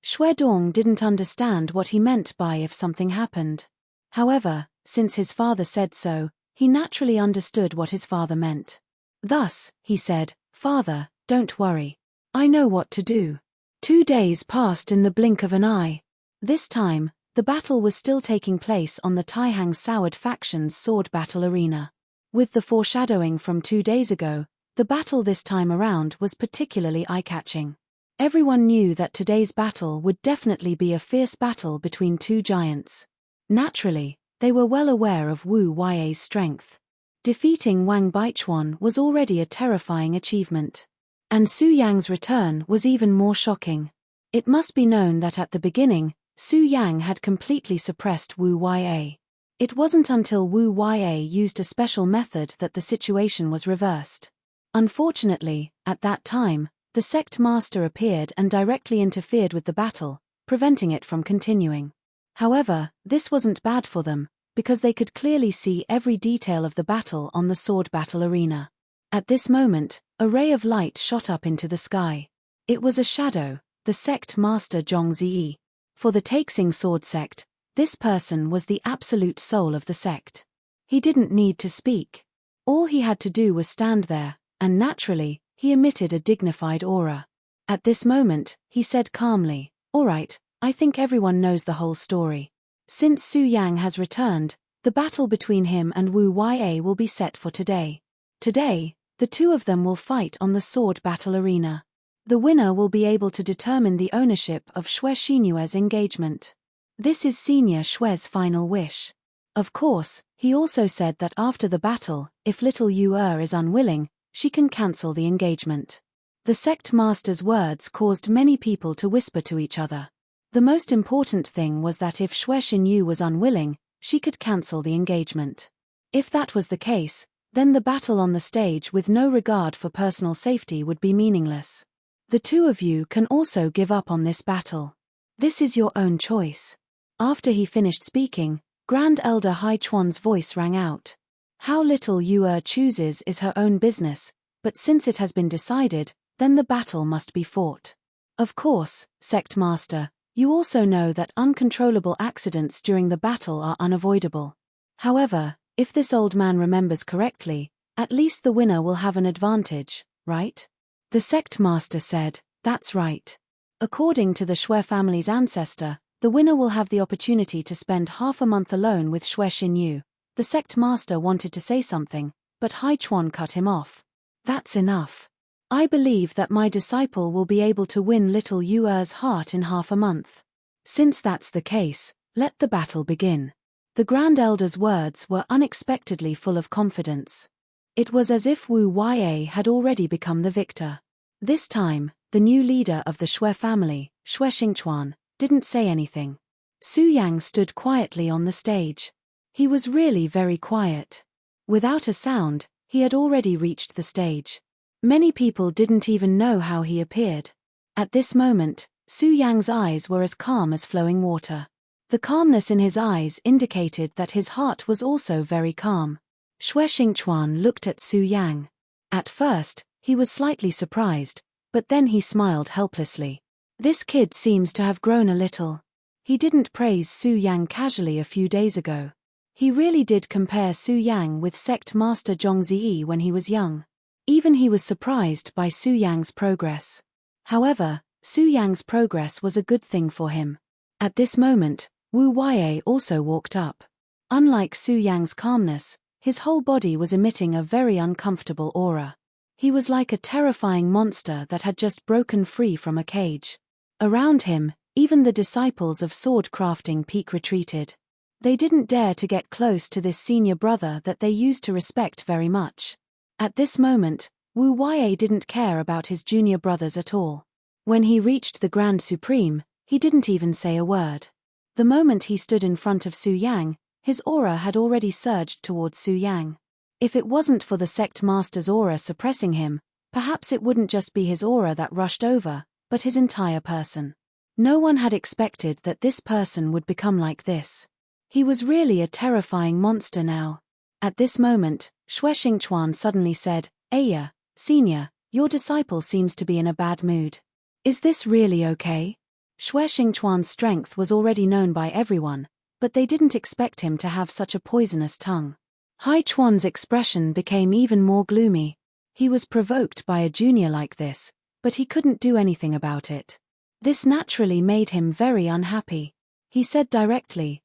Xue Dong didn't understand what he meant by if something happened. However, since his father said so, he naturally understood what his father meant. Thus, he said, "Father, don't worry. I know what to do." 2 days passed in the blink of an eye. This time, the battle was still taking place on the Taihang Soured faction's sword battle arena. With the foreshadowing from 2 days ago, the battle this time around was particularly eye-catching. Everyone knew that today's battle would definitely be a fierce battle between two giants. Naturally, they were well aware of Wu Yue's strength. Defeating Wang Baichuan was already a terrifying achievement. And Su Yang's return was even more shocking. It must be known that at the beginning, Su Yang had completely suppressed Wu Yue. It wasn't until Wu Yue used a special method that the situation was reversed. Unfortunately, at that time, the sect master appeared and directly interfered with the battle, preventing it from continuing. However, this wasn't bad for them, because they could clearly see every detail of the battle on the sword battle arena. At this moment, a ray of light shot up into the sky. It was a shadow, the sect master Zhongzi. For the Taixing sword sect, this person was the absolute soul of the sect. He didn't need to speak. All he had to do was stand there, and naturally, he emitted a dignified aura. At this moment, he said calmly, "All right, I think everyone knows the whole story. Since Su Yang has returned, the battle between him and Wu Yue will be set for today. Today, the two of them will fight on the sword battle arena. The winner will be able to determine the ownership of Xue Xinyue's engagement. This is Senior Xue's final wish." Of course, he also said that after the battle, if little Yu is unwilling, she can cancel the engagement. The sect master's words caused many people to whisper to each other. The most important thing was that if Xue Xinyu was unwilling, she could cancel the engagement. If that was the case, then the battle on the stage with no regard for personal safety would be meaningless. The two of you can also give up on this battle. This is your own choice. After he finished speaking, Grand Elder Hai Chuan's voice rang out. How little Yu chooses is her own business, but since it has been decided, then the battle must be fought. Of course, Sect Master, you also know that uncontrollable accidents during the battle are unavoidable. However, if this old man remembers correctly, at least the winner will have an advantage, right? The Sect Master said, "That's right. According to the Xue family's ancestor, the winner will have the opportunity to spend half a month alone with Xue Xinyu." The Sect Master wanted to say something, but Hai Chuan cut him off. "That's enough. I believe that my disciple will be able to win little Yu's heart in half a month. Since that's the case, let the battle begin." The Grand Elder's words were unexpectedly full of confidence. It was as if Wu Yue had already become the victor. This time, the new leader of the Xue family, Xue Xingchuan, didn't say anything. Su Yang stood quietly on the stage. He was really very quiet. Without a sound, he had already reached the stage. Many people didn't even know how he appeared. At this moment, Su Yang's eyes were as calm as flowing water. The calmness in his eyes indicated that his heart was also very calm. Xue Xingchuan looked at Su Yang. At first, he was slightly surprised, but then he smiled helplessly. This kid seems to have grown a little. He didn't praise Su Yang casually a few days ago. He really did compare Su Yang with Sect Master Zhongzi when he was young. Even he was surprised by Su Yang's progress. However, Su Yang's progress was a good thing for him. At this moment, Wu Yue also walked up. Unlike Su Yang's calmness, his whole body was emitting a very uncomfortable aura. He was like a terrifying monster that had just broken free from a cage. Around him, even the disciples of sword crafting peak retreated. They didn't dare to get close to this senior brother that they used to respect very much. At this moment, Wu Yue didn't care about his junior brothers at all. When he reached the Grand Supreme, he didn't even say a word. The moment he stood in front of Su Yang, his aura had already surged towards Su Yang. If it wasn't for the Sect Master's aura suppressing him, perhaps it wouldn't just be his aura that rushed over, but his entire person. No one had expected that this person would become like this. He was really a terrifying monster now. At this moment, Xuexingchuan suddenly said, "Aya, Senior, your disciple seems to be in a bad mood. Is this really okay?" Xuexingchuan's strength was already known by everyone, but they didn't expect him to have such a poisonous tongue. Haichuan's expression became even more gloomy. He was provoked by a junior like this, but he couldn't do anything about it. This naturally made him very unhappy. He said directly,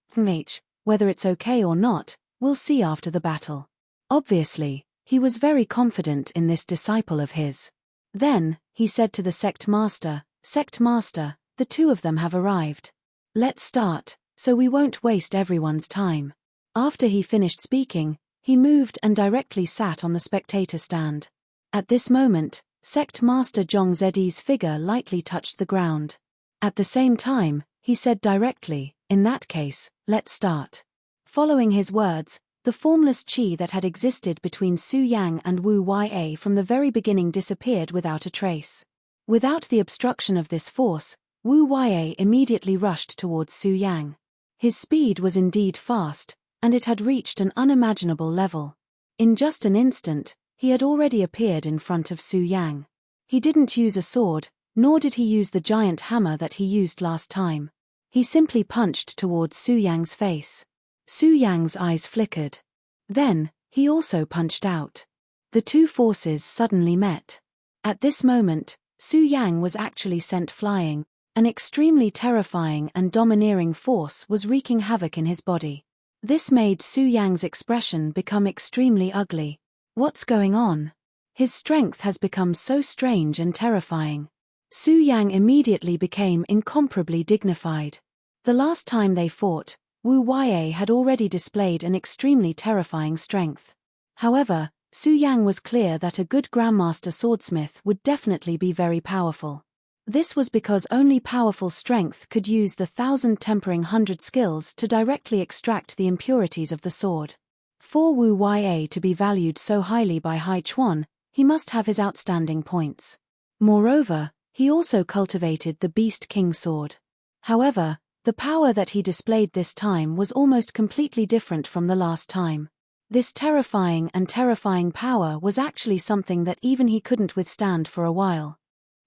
"Whether it's okay or not, we'll see after the battle." Obviously, he was very confident in this disciple of his. Then, he said to the sect master, "Sect master, the two of them have arrived. Let's start, so we won't waste everyone's time." After he finished speaking, he moved and directly sat on the spectator stand. At this moment, sect master Zhong Zedi's figure lightly touched the ground. At the same time, he said directly, "In that case, let's start." Following his words, the formless qi that had existed between Su Yang and Wu Ya from the very beginning disappeared without a trace. Without the obstruction of this force, Wu Ya immediately rushed towards Su Yang. His speed was indeed fast, and it had reached an unimaginable level. In just an instant, he had already appeared in front of Su Yang. He didn't use a sword, nor did he use the giant hammer that he used last time. He simply punched towards Su Yang's face. Su Yang's eyes flickered. Then, he also punched out. The two forces suddenly met. At this moment, Su Yang was actually sent flying. An extremely terrifying and domineering force was wreaking havoc in his body. This made Su Yang's expression become extremely ugly. What's going on? His strength has become so strange and terrifying. Su Yang immediately became incomparably dignified. The last time they fought, Wu Ya had already displayed an extremely terrifying strength. However, Su Yang was clear that a good Grandmaster swordsmith would definitely be very powerful. This was because only powerful strength could use the 1,000 tempering 100 skills to directly extract the impurities of the sword. For Wu Ya to be valued so highly by Haichuan, he must have his outstanding points. Moreover, he also cultivated the Beast King sword. However, the power that he displayed this time was almost completely different from the last time. This terrifying power was actually something that even he couldn't withstand for a while.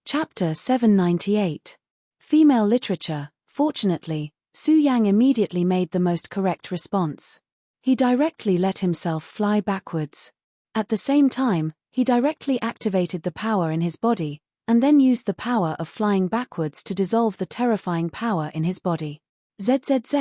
Chapter 798. Female Literature. Fortunately, Su Yang immediately made the most correct response. He directly let himself fly backwards. At the same time, he directly activated the power in his body, and then used the power of flying backwards to dissolve the terrifying power in his body. ZZZ.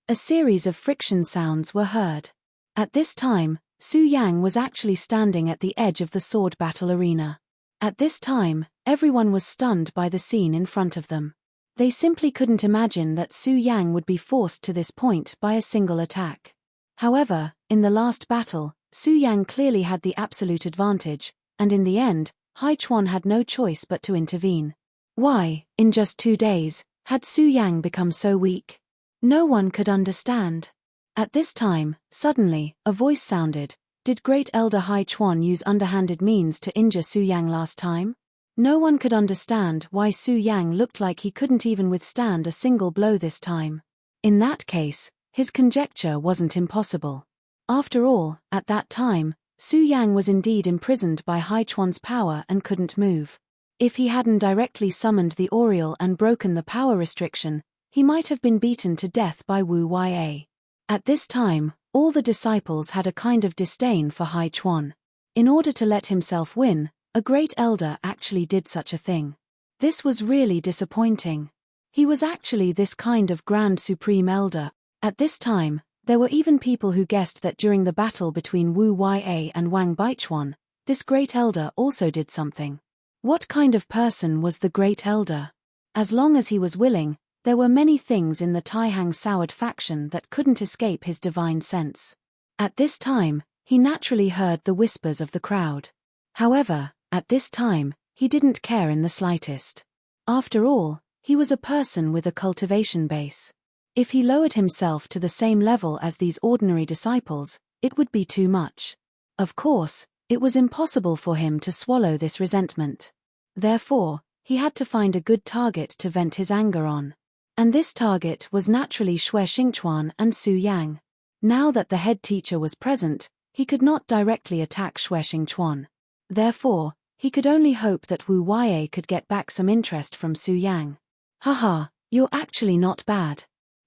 A series of friction sounds were heard. At this time, Su Yang was actually standing at the edge of the sword battle arena. At this time, everyone was stunned by the scene in front of them. They simply couldn't imagine that Su Yang would be forced to this point by a single attack. However, in the last battle, Su Yang clearly had the absolute advantage, and in the end, Haichuan had no choice but to intervene. Why, in just 2 days, had Su Yang become so weak? No one could understand. At this time, suddenly, a voice sounded. Did Great Elder Haichuan use underhanded means to injure Su Yang last time? No one could understand why Su Yang looked like he couldn't even withstand a single blow this time. In that case, his conjecture wasn't impossible. After all, at that time, Su Yang was indeed imprisoned by Haichuan's power and couldn't move. If he hadn't directly summoned the Oriole and broken the power restriction, he might have been beaten to death by Wu Ya. At this time, all the disciples had a kind of disdain for Haichuan. In order to let himself win, a great elder actually did such a thing. This was really disappointing. He was actually this kind of grand supreme elder. At this time, there were even people who guessed that during the battle between Wu Ya and Wang Baichuan, this great elder also did something. What kind of person was the great elder? As long as he was willing, there were many things in the Taihang Soured faction that couldn't escape his divine sense. At this time, he naturally heard the whispers of the crowd. However, at this time, he didn't care in the slightest. After all, he was a person with a cultivation base. If he lowered himself to the same level as these ordinary disciples, it would be too much. Of course, it was impossible for him to swallow this resentment. Therefore, he had to find a good target to vent his anger on. And this target was naturally Xue Xingchuan and Su Yang. Now that the head teacher was present, he could not directly attack Xue Xingchuan. Therefore, he could only hope that Wu Huaiye could get back some interest from Su Yang. Haha, you're actually not bad.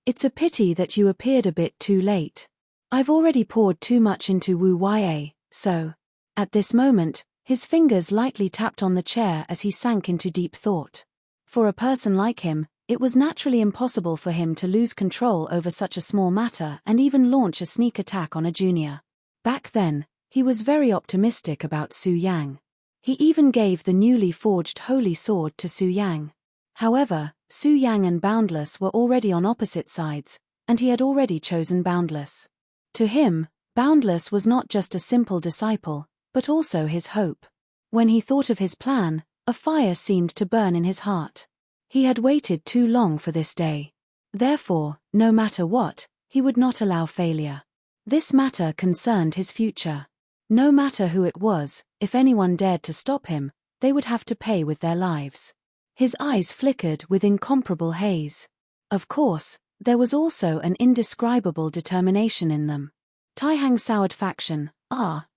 It's a pity that you appeared a bit too late. I've already poured too much into Wu Huaiye, so. At this moment, his fingers lightly tapped on the chair as he sank into deep thought. For a person like him, it was naturally impossible for him to lose control over such a small matter and even launch a sneak attack on a junior. Back then, he was very optimistic about Su Yang. He even gave the newly forged holy sword to Su Yang. However, Su Yang and Boundless were already on opposite sides, and he had already chosen Boundless. To him, Boundless was not just a simple disciple, but also his hope. When he thought of his plan, a fire seemed to burn in his heart. He had waited too long for this day. Therefore, no matter what, he would not allow failure. This matter concerned his future. No matter who it was, if anyone dared to stop him, they would have to pay with their lives. His eyes flickered with incomparable haze. Of course, there was also an indescribable determination in them. Taihang Soured Faction,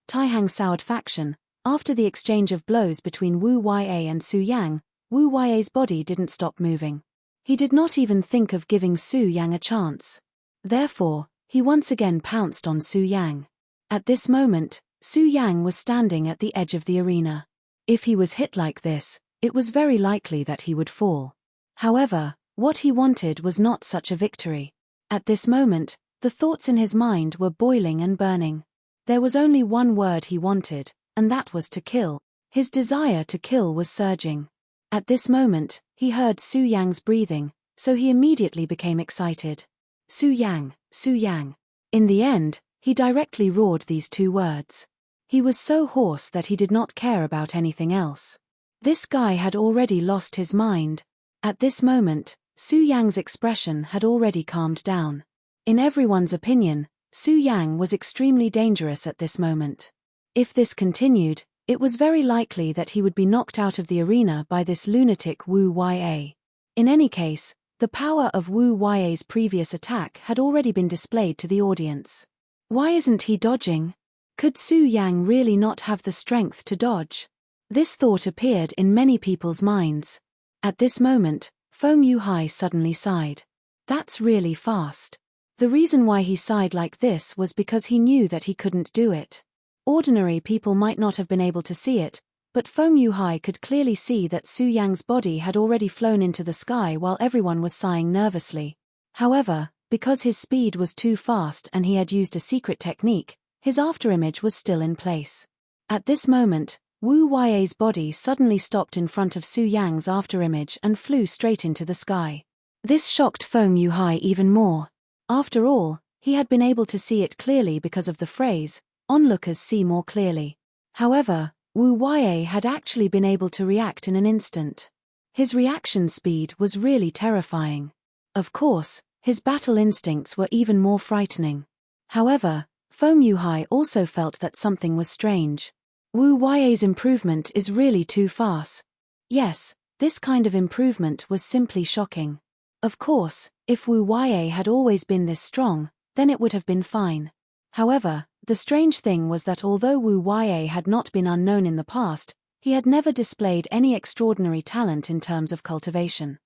Taihang Soured Faction. After the exchange of blows between Wu Huaiye and Su Yang, Wu Huaiye's body didn't stop moving. He did not even think of giving Su Yang a chance. Therefore, he once again pounced on Su Yang. At this moment, Su Yang was standing at the edge of the arena. If he was hit like this, it was very likely that he would fall. However, what he wanted was not such a victory. At this moment, the thoughts in his mind were boiling and burning. There was only one word he wanted, and that was to kill. His desire to kill was surging. At this moment, he heard Su Yang's breathing, so he immediately became excited. Su Yang, Su Yang. In the end, he directly roared these two words. He was so hoarse that he did not care about anything else. This guy had already lost his mind. At this moment, Su Yang's expression had already calmed down. In everyone's opinion, Su Yang was extremely dangerous at this moment. If this continued, it was very likely that he would be knocked out of the arena by this lunatic Wu Huaiye. In any case, the power of Wu Huaiye's previous attack had already been displayed to the audience. Why isn't he dodging? Could Su Yang really not have the strength to dodge? This thought appeared in many people's minds. At this moment, Feng Yuhai suddenly sighed. That's really fast. The reason why he sighed like this was because he knew that he couldn't do it. Ordinary people might not have been able to see it, but Feng Yuhai could clearly see that Su Yang's body had already flown into the sky while everyone was sighing nervously. However, because his speed was too fast and he had used a secret technique, his afterimage was still in place. At this moment, Wu Huaiye's body suddenly stopped in front of Su Yang's afterimage and flew straight into the sky. This shocked Feng Yuhai even more. After all, he had been able to see it clearly because of the phrase, onlookers see more clearly. However, Wu Huaiye had actually been able to react in an instant. His reaction speed was really terrifying. Of course, his battle instincts were even more frightening. However, Feng Yuhai also felt that something was strange. Wu Huaiye's improvement is really too fast. Yes, this kind of improvement was simply shocking. Of course, if Wu Huaiye had always been this strong, then it would have been fine. However, the strange thing was that although Wu Huaiye had not been unknown in the past, he had never displayed any extraordinary talent in terms of cultivation.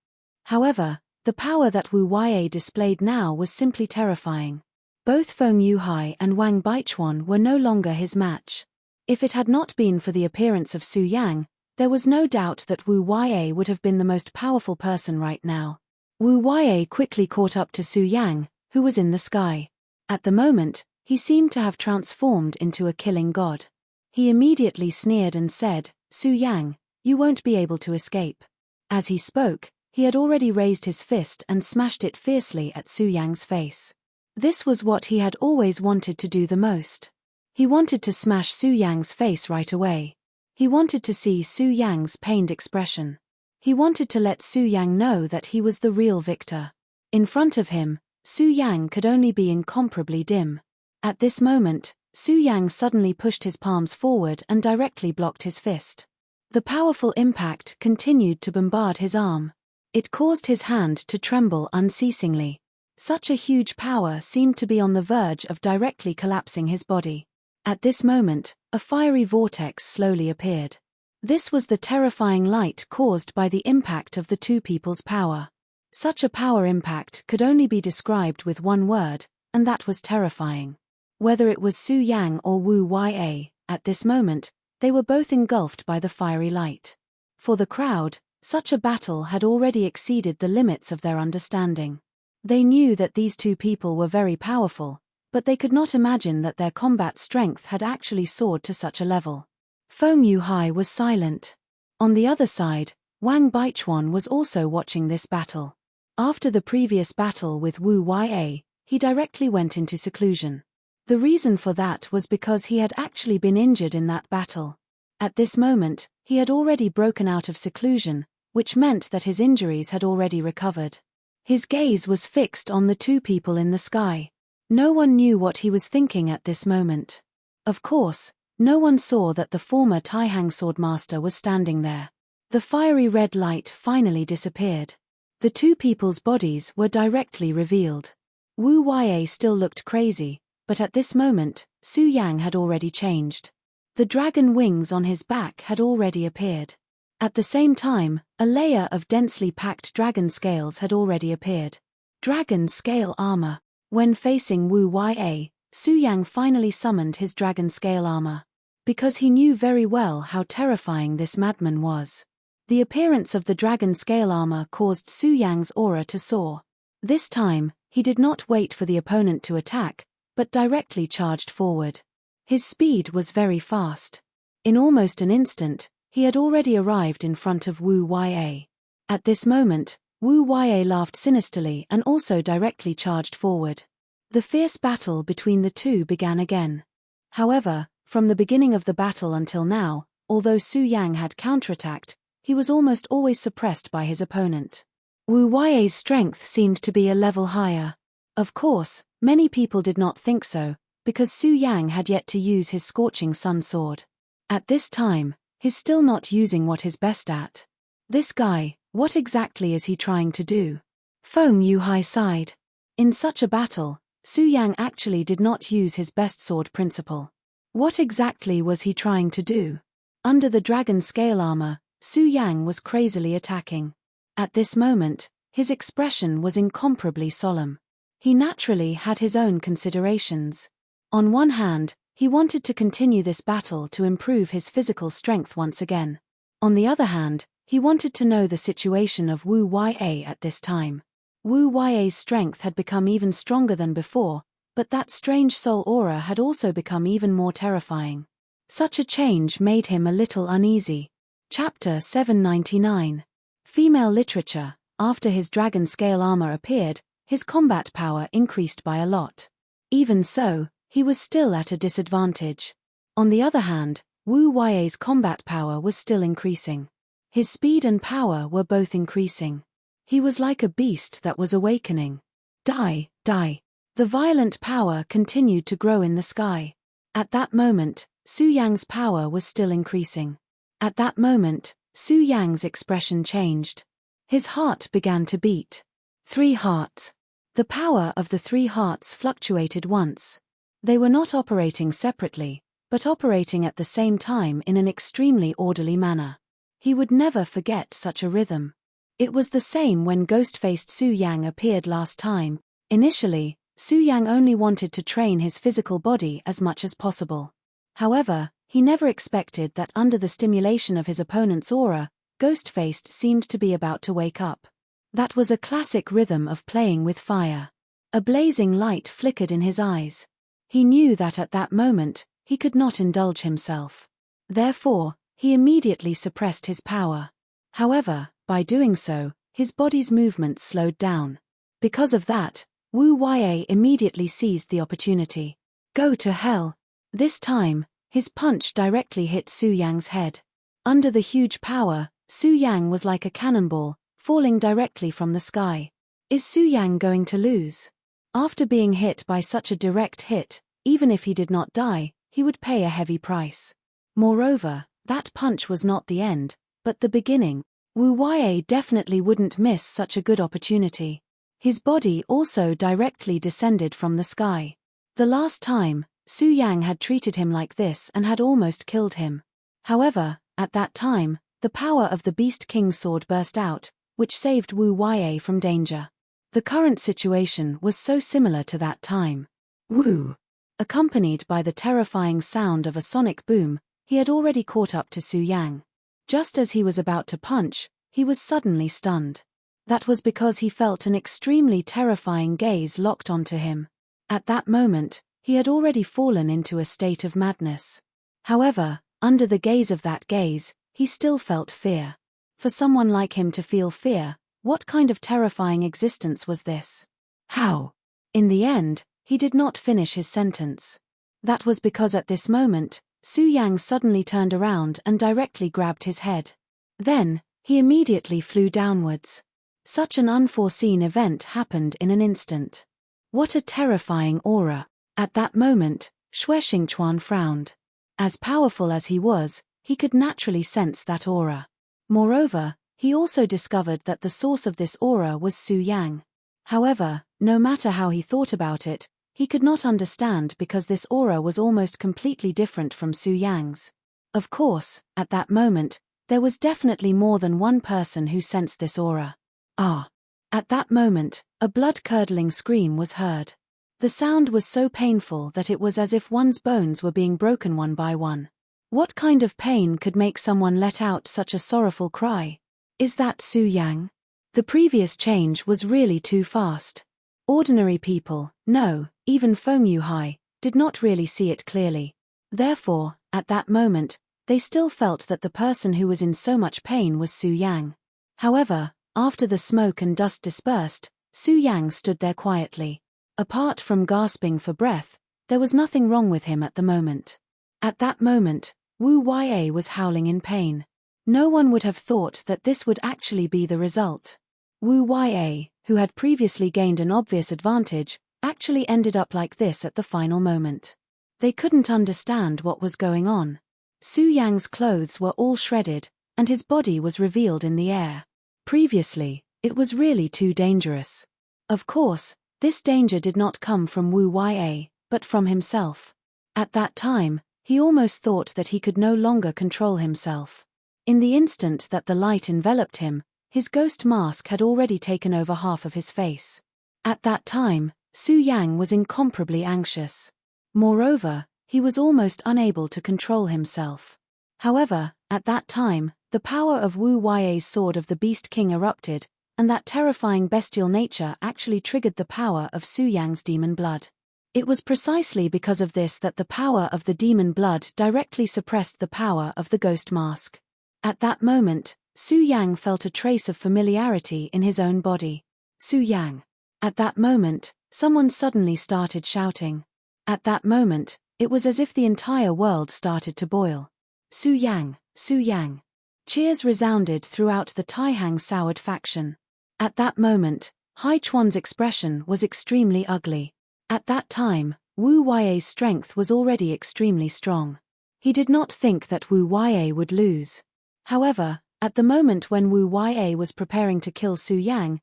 However, the power that Wu Huaiye displayed now was simply terrifying. Both Feng Yuhai and Wang Baichuan were no longer his match. If it had not been for the appearance of Su Yang, there was no doubt that Wu Huaiye would have been the most powerful person right now. Wu Huaiye quickly caught up to Su Yang, who was in the sky. At the moment, he seemed to have transformed into a killing god. He immediately sneered and said, Su Yang, you won't be able to escape. As he spoke, he had already raised his fist and smashed it fiercely at Su Yang's face. This was what he had always wanted to do the most. He wanted to smash Su Yang's face right away. He wanted to see Su Yang's pained expression. He wanted to let Su Yang know that he was the real victor. In front of him, Su Yang could only be incomparably dim. At this moment, Su Yang suddenly pushed his palms forward and directly blocked his fist. The powerful impact continued to bombard his arm. It caused his hand to tremble unceasingly. Such a huge power seemed to be on the verge of directly collapsing his body. At this moment, a fiery vortex slowly appeared. This was the terrifying light caused by the impact of the two people's power. Such a power impact could only be described with one word, and that was terrifying. Whether it was Su Yang or Wu Ya, at this moment, they were both engulfed by the fiery light. For the crowd, such a battle had already exceeded the limits of their understanding. They knew that these two people were very powerful, but they could not imagine that their combat strength had actually soared to such a level. Feng Yuhai was silent. On the other side, Wang Baichuan was also watching this battle. After the previous battle with Wu Ya, he directly went into seclusion. The reason for that was because he had actually been injured in that battle. At this moment, he had already broken out of seclusion, which meant that his injuries had already recovered. His gaze was fixed on the two people in the sky. No one knew what he was thinking at this moment. Of course, no one saw that the former Taihang Swordmaster was standing there. The fiery red light finally disappeared. The two people's bodies were directly revealed. Wu Ya still looked crazy, but at this moment, Su Yang had already changed. The dragon wings on his back had already appeared. At the same time, a layer of densely packed dragon scales had already appeared. Dragon scale armor. When facing Wu Ya, Su Yang finally summoned his dragon scale armor. Because he knew very well how terrifying this madman was. The appearance of the dragon scale armor caused Su Yang's aura to soar. This time, he did not wait for the opponent to attack, but directly charged forward. His speed was very fast. In almost an instant, he had already arrived in front of Wu Ya. At this moment, Wu Ya laughed sinisterly and also directly charged forward. The fierce battle between the two began again. However, from the beginning of the battle until now, although Su Yang had counterattacked, he was almost always suppressed by his opponent. Wu Ya's strength seemed to be a level higher. Of course, many people did not think so, because Su Yang had yet to use his scorching sun sword. At this time, he's still not using what he's best at. This guy, what exactly is he trying to do? Feng Yuhai sighed. In such a battle, Su Yang actually did not use his best sword principle. What exactly was he trying to do? Under the dragon scale armor, Su Yang was crazily attacking. At this moment, his expression was incomparably solemn. He naturally had his own considerations. On one hand, he wanted to continue this battle to improve his physical strength once again. On the other hand, he wanted to know the situation of Wu Ya at this time. Wu Ya's strength had become even stronger than before, but that strange soul aura had also become even more terrifying. Such a change made him a little uneasy. Chapter 799. Female literature. After his dragon scale armor appeared, his combat power increased by a lot. Even so, he was still at a disadvantage. On the other hand, Wu Ya's combat power was still increasing. His speed and power were both increasing. He was like a beast that was awakening. Die, die. The violent power continued to grow in the sky. At that moment, Su Yang's power was still increasing. At that moment, Su Yang's expression changed. His heart began to beat. 3 hearts. The power of the 3 hearts fluctuated once. They were not operating separately, but operating at the same time in an extremely orderly manner. He would never forget such a rhythm. It was the same when ghost-faced Su Yang appeared last time. Initially, Su Yang only wanted to train his physical body as much as possible. However, he never expected that under the stimulation of his opponent's aura, Ghost-faced seemed to be about to wake up. That was a classic rhythm of playing with fire. A blazing light flickered in his eyes. He knew that at that moment, he could not indulge himself. Therefore, he immediately suppressed his power. However, by doing so, his body's movements slowed down. Because of that, Wu Ya immediately seized the opportunity. Go to hell. This time, his punch directly hit Su Yang's head. Under the huge power, Su Yang was like a cannonball, falling directly from the sky. Is Su Yang going to lose? After being hit by such a direct hit, even if he did not die, he would pay a heavy price. Moreover, that punch was not the end, but the beginning. Wu Wai'e definitely wouldn't miss such a good opportunity. His body also directly descended from the sky. The last time, Su Yang had treated him like this and had almost killed him. However, at that time, the power of the Beast King's sword burst out, which saved Wu Wai'e from danger. The current situation was so similar to that time. Woo! Accompanied by the terrifying sound of a sonic boom, he had already caught up to Su Yang. Just as he was about to punch, he was suddenly stunned. That was because he felt an extremely terrifying gaze locked onto him. At that moment, he had already fallen into a state of madness. However, under the gaze of that gaze, he still felt fear. For someone like him to feel fear, what kind of terrifying existence was this? How? In the end, he did not finish his sentence. That was because at this moment, Su Yang suddenly turned around and directly grabbed his head. Then, he immediately flew downwards. Such an unforeseen event happened in an instant. What a terrifying aura! At that moment, Xue Xingchuan frowned. As powerful as he was, he could naturally sense that aura. Moreover, he also discovered that the source of this aura was Su Yang. However, no matter how he thought about it, he could not understand because this aura was almost completely different from Su Yang's. Of course, at that moment, there was definitely more than one person who sensed this aura. Ah! At that moment, a blood-curdling scream was heard. The sound was so painful that it was as if one's bones were being broken one by one. What kind of pain could make someone let out such a sorrowful cry? Is that Su Yang? The previous change was really too fast. Ordinary people, no, even Feng Yuhai, did not really see it clearly. Therefore, at that moment, they still felt that the person who was in so much pain was Su Yang. However, after the smoke and dust dispersed, Su Yang stood there quietly. Apart from gasping for breath, there was nothing wrong with him at the moment. At that moment, Wu Wai'e was howling in pain. No one would have thought that this would actually be the result. Wu Wai'e, who had previously gained an obvious advantage, actually ended up like this at the final moment. They couldn't understand what was going on. Su Yang's clothes were all shredded, and his body was revealed in the air. Previously, it was really too dangerous. Of course, this danger did not come from Wu Wai'e, but from himself. At that time, he almost thought that he could no longer control himself. In the instant that the light enveloped him, his ghost mask had already taken over half of his face. At that time, Su Yang was incomparably anxious. Moreover, he was almost unable to control himself. However, at that time, the power of Wu Wai'e's sword of the Beast King erupted, and that terrifying bestial nature actually triggered the power of Su Yang's demon blood. It was precisely because of this that the power of the demon blood directly suppressed the power of the ghost mask. At that moment, Su Yang felt a trace of familiarity in his own body. Su Yang. At that moment, someone suddenly started shouting. At that moment, it was as if the entire world started to boil. Su Yang, Su Yang. Cheers resounded throughout the Taihang soured faction. At that moment, Hai Chuan's expression was extremely ugly. At that time, Wu Wai'e's strength was already extremely strong. He did not think that Wu Wai'e would lose. However, at the moment when Wu Wai'e was preparing to kill Su Yang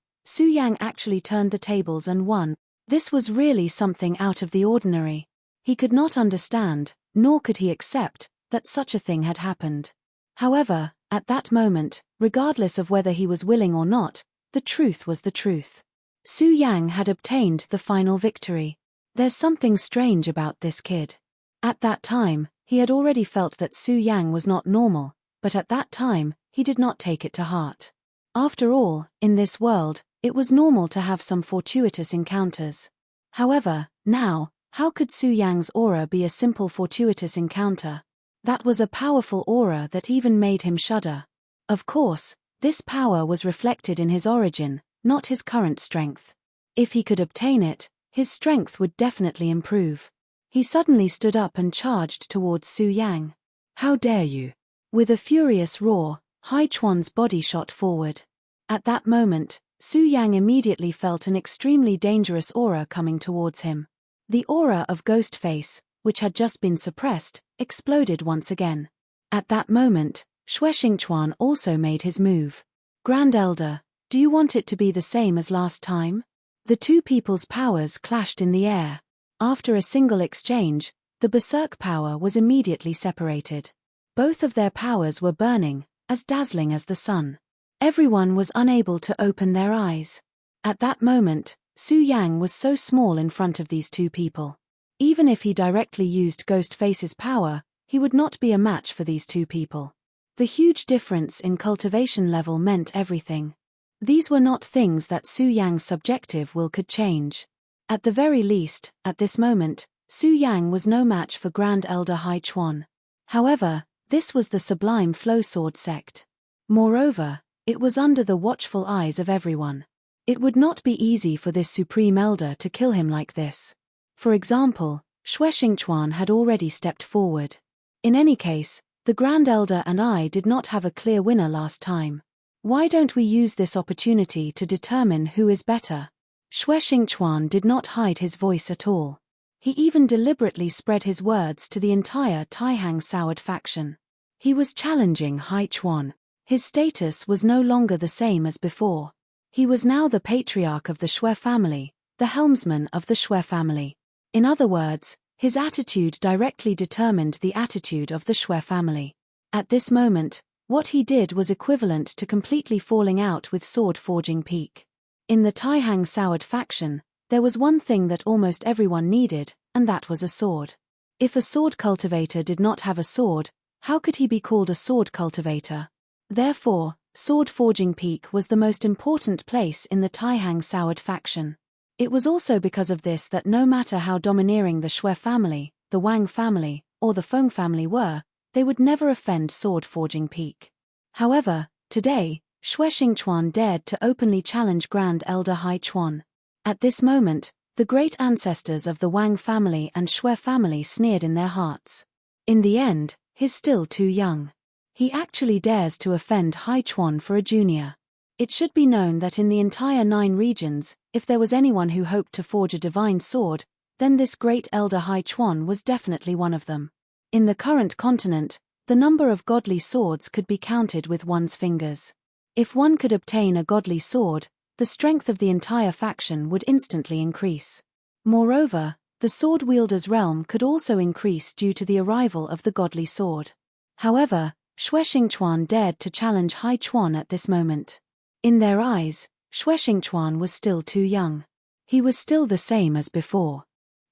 actually turned the tables and won. This was really something out of the ordinary. He could not understand, nor could he accept, that such a thing had happened. However, at that moment, regardless of whether he was willing or not, the truth was the truth. Su Yang had obtained the final victory. There's something strange about this kid. At that time, he had already felt that Su Yang was not normal, but at that time, he did not take it to heart. After all, in this world, it was normal to have some fortuitous encounters. However, now, how could Su Yang's aura be a simple fortuitous encounter? That was a powerful aura that even made him shudder. Of course, this power was reflected in his origin, not his current strength. If he could obtain it, his strength would definitely improve. He suddenly stood up and charged towards Su Yang. How dare you! With a furious roar, Hai Chuan's body shot forward. At that moment, Su Yang immediately felt an extremely dangerous aura coming towards him. The aura of Ghostface, which had just been suppressed, exploded once again. At that moment, Xue Xingchuan also made his move. Grand Elder, do you want it to be the same as last time? The two people's powers clashed in the air. After a single exchange, the berserk power was immediately separated. Both of their powers were burning, as dazzling as the sun. Everyone was unable to open their eyes. At that moment, Su Yang was so small in front of these two people. Even if he directly used Ghostface's power, he would not be a match for these two people. The huge difference in cultivation level meant everything. These were not things that Su Yang's subjective will could change. At the very least, at this moment, Su Yang was no match for Grand Elder Hai Chuan. However, this was the Sublime Flow Sword sect. Moreover, it was under the watchful eyes of everyone. It would not be easy for this Supreme Elder to kill him like this. For example, Xue Xingchuan had already stepped forward. In any case, the Grand Elder and I did not have a clear winner last time. Why don't we use this opportunity to determine who is better? Xue Xingchuan did not hide his voice at all. He even deliberately spread his words to the entire Taihang Soured faction. He was challenging Hai Chuan. His status was no longer the same as before. He was now the patriarch of the Xue family, the helmsman of the Xue family. In other words, his attitude directly determined the attitude of the Xue family. At this moment, what he did was equivalent to completely falling out with sword forging peak. In the Taihang Soured faction, there was one thing that almost everyone needed, and that was a sword. If a sword cultivator did not have a sword, how could he be called a sword cultivator? Therefore, sword forging peak was the most important place in the Taihang Soured faction. It was also because of this that no matter how domineering the Xue family, the Wang family, or the Feng family were, they would never offend sword forging peak. However, today, Xue Xingchuan dared to openly challenge Grand Elder Hai Chuan. At this moment, the great ancestors of the Wang family and Xue family sneered in their hearts. In the end, he's still too young. He actually dares to offend Hai Chuan for a junior. It should be known that in the entire 9 regions, if there was anyone who hoped to forge a divine sword, then this great Elder Hai Chuan was definitely one of them. In the current continent, the number of godly swords could be counted with one's fingers. If one could obtain a godly sword, the strength of the entire faction would instantly increase. Moreover, the sword wielder's realm could also increase due to the arrival of the godly sword. However, Xue Xingchuan dared to challenge Hai Chuan at this moment. In their eyes, Xue Xingchuan was still too young. He was still the same as before.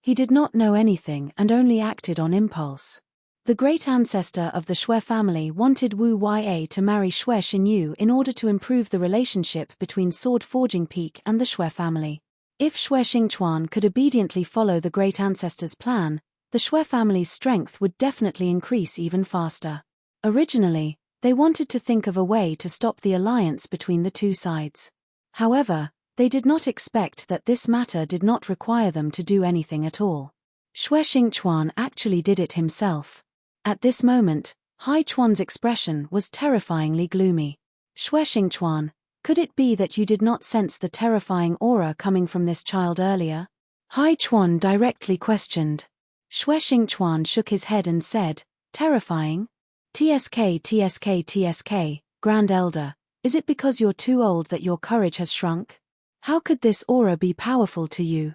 He did not know anything and only acted on impulse. The great ancestor of the Xue family wanted Wu Ya to marry Xue Xinyu in order to improve the relationship between Sword Forging Peak and the Xue family. If Xue Xingchuan could obediently follow the great ancestor's plan, the Xue family's strength would definitely increase even faster. Originally, they wanted to think of a way to stop the alliance between the two sides. However, they did not expect that this matter did not require them to do anything at all. Xue Xingchuan actually did it himself. At this moment, Hai Chuan's expression was terrifyingly gloomy. Xue Xingchuan, could it be that you did not sense the terrifying aura coming from this child earlier? Hai Chuan directly questioned. Xue Xingchuan shook his head and said, terrifying? TSK, Grand Elder, is it because you're too old that your courage has shrunk? How could this aura be powerful to you?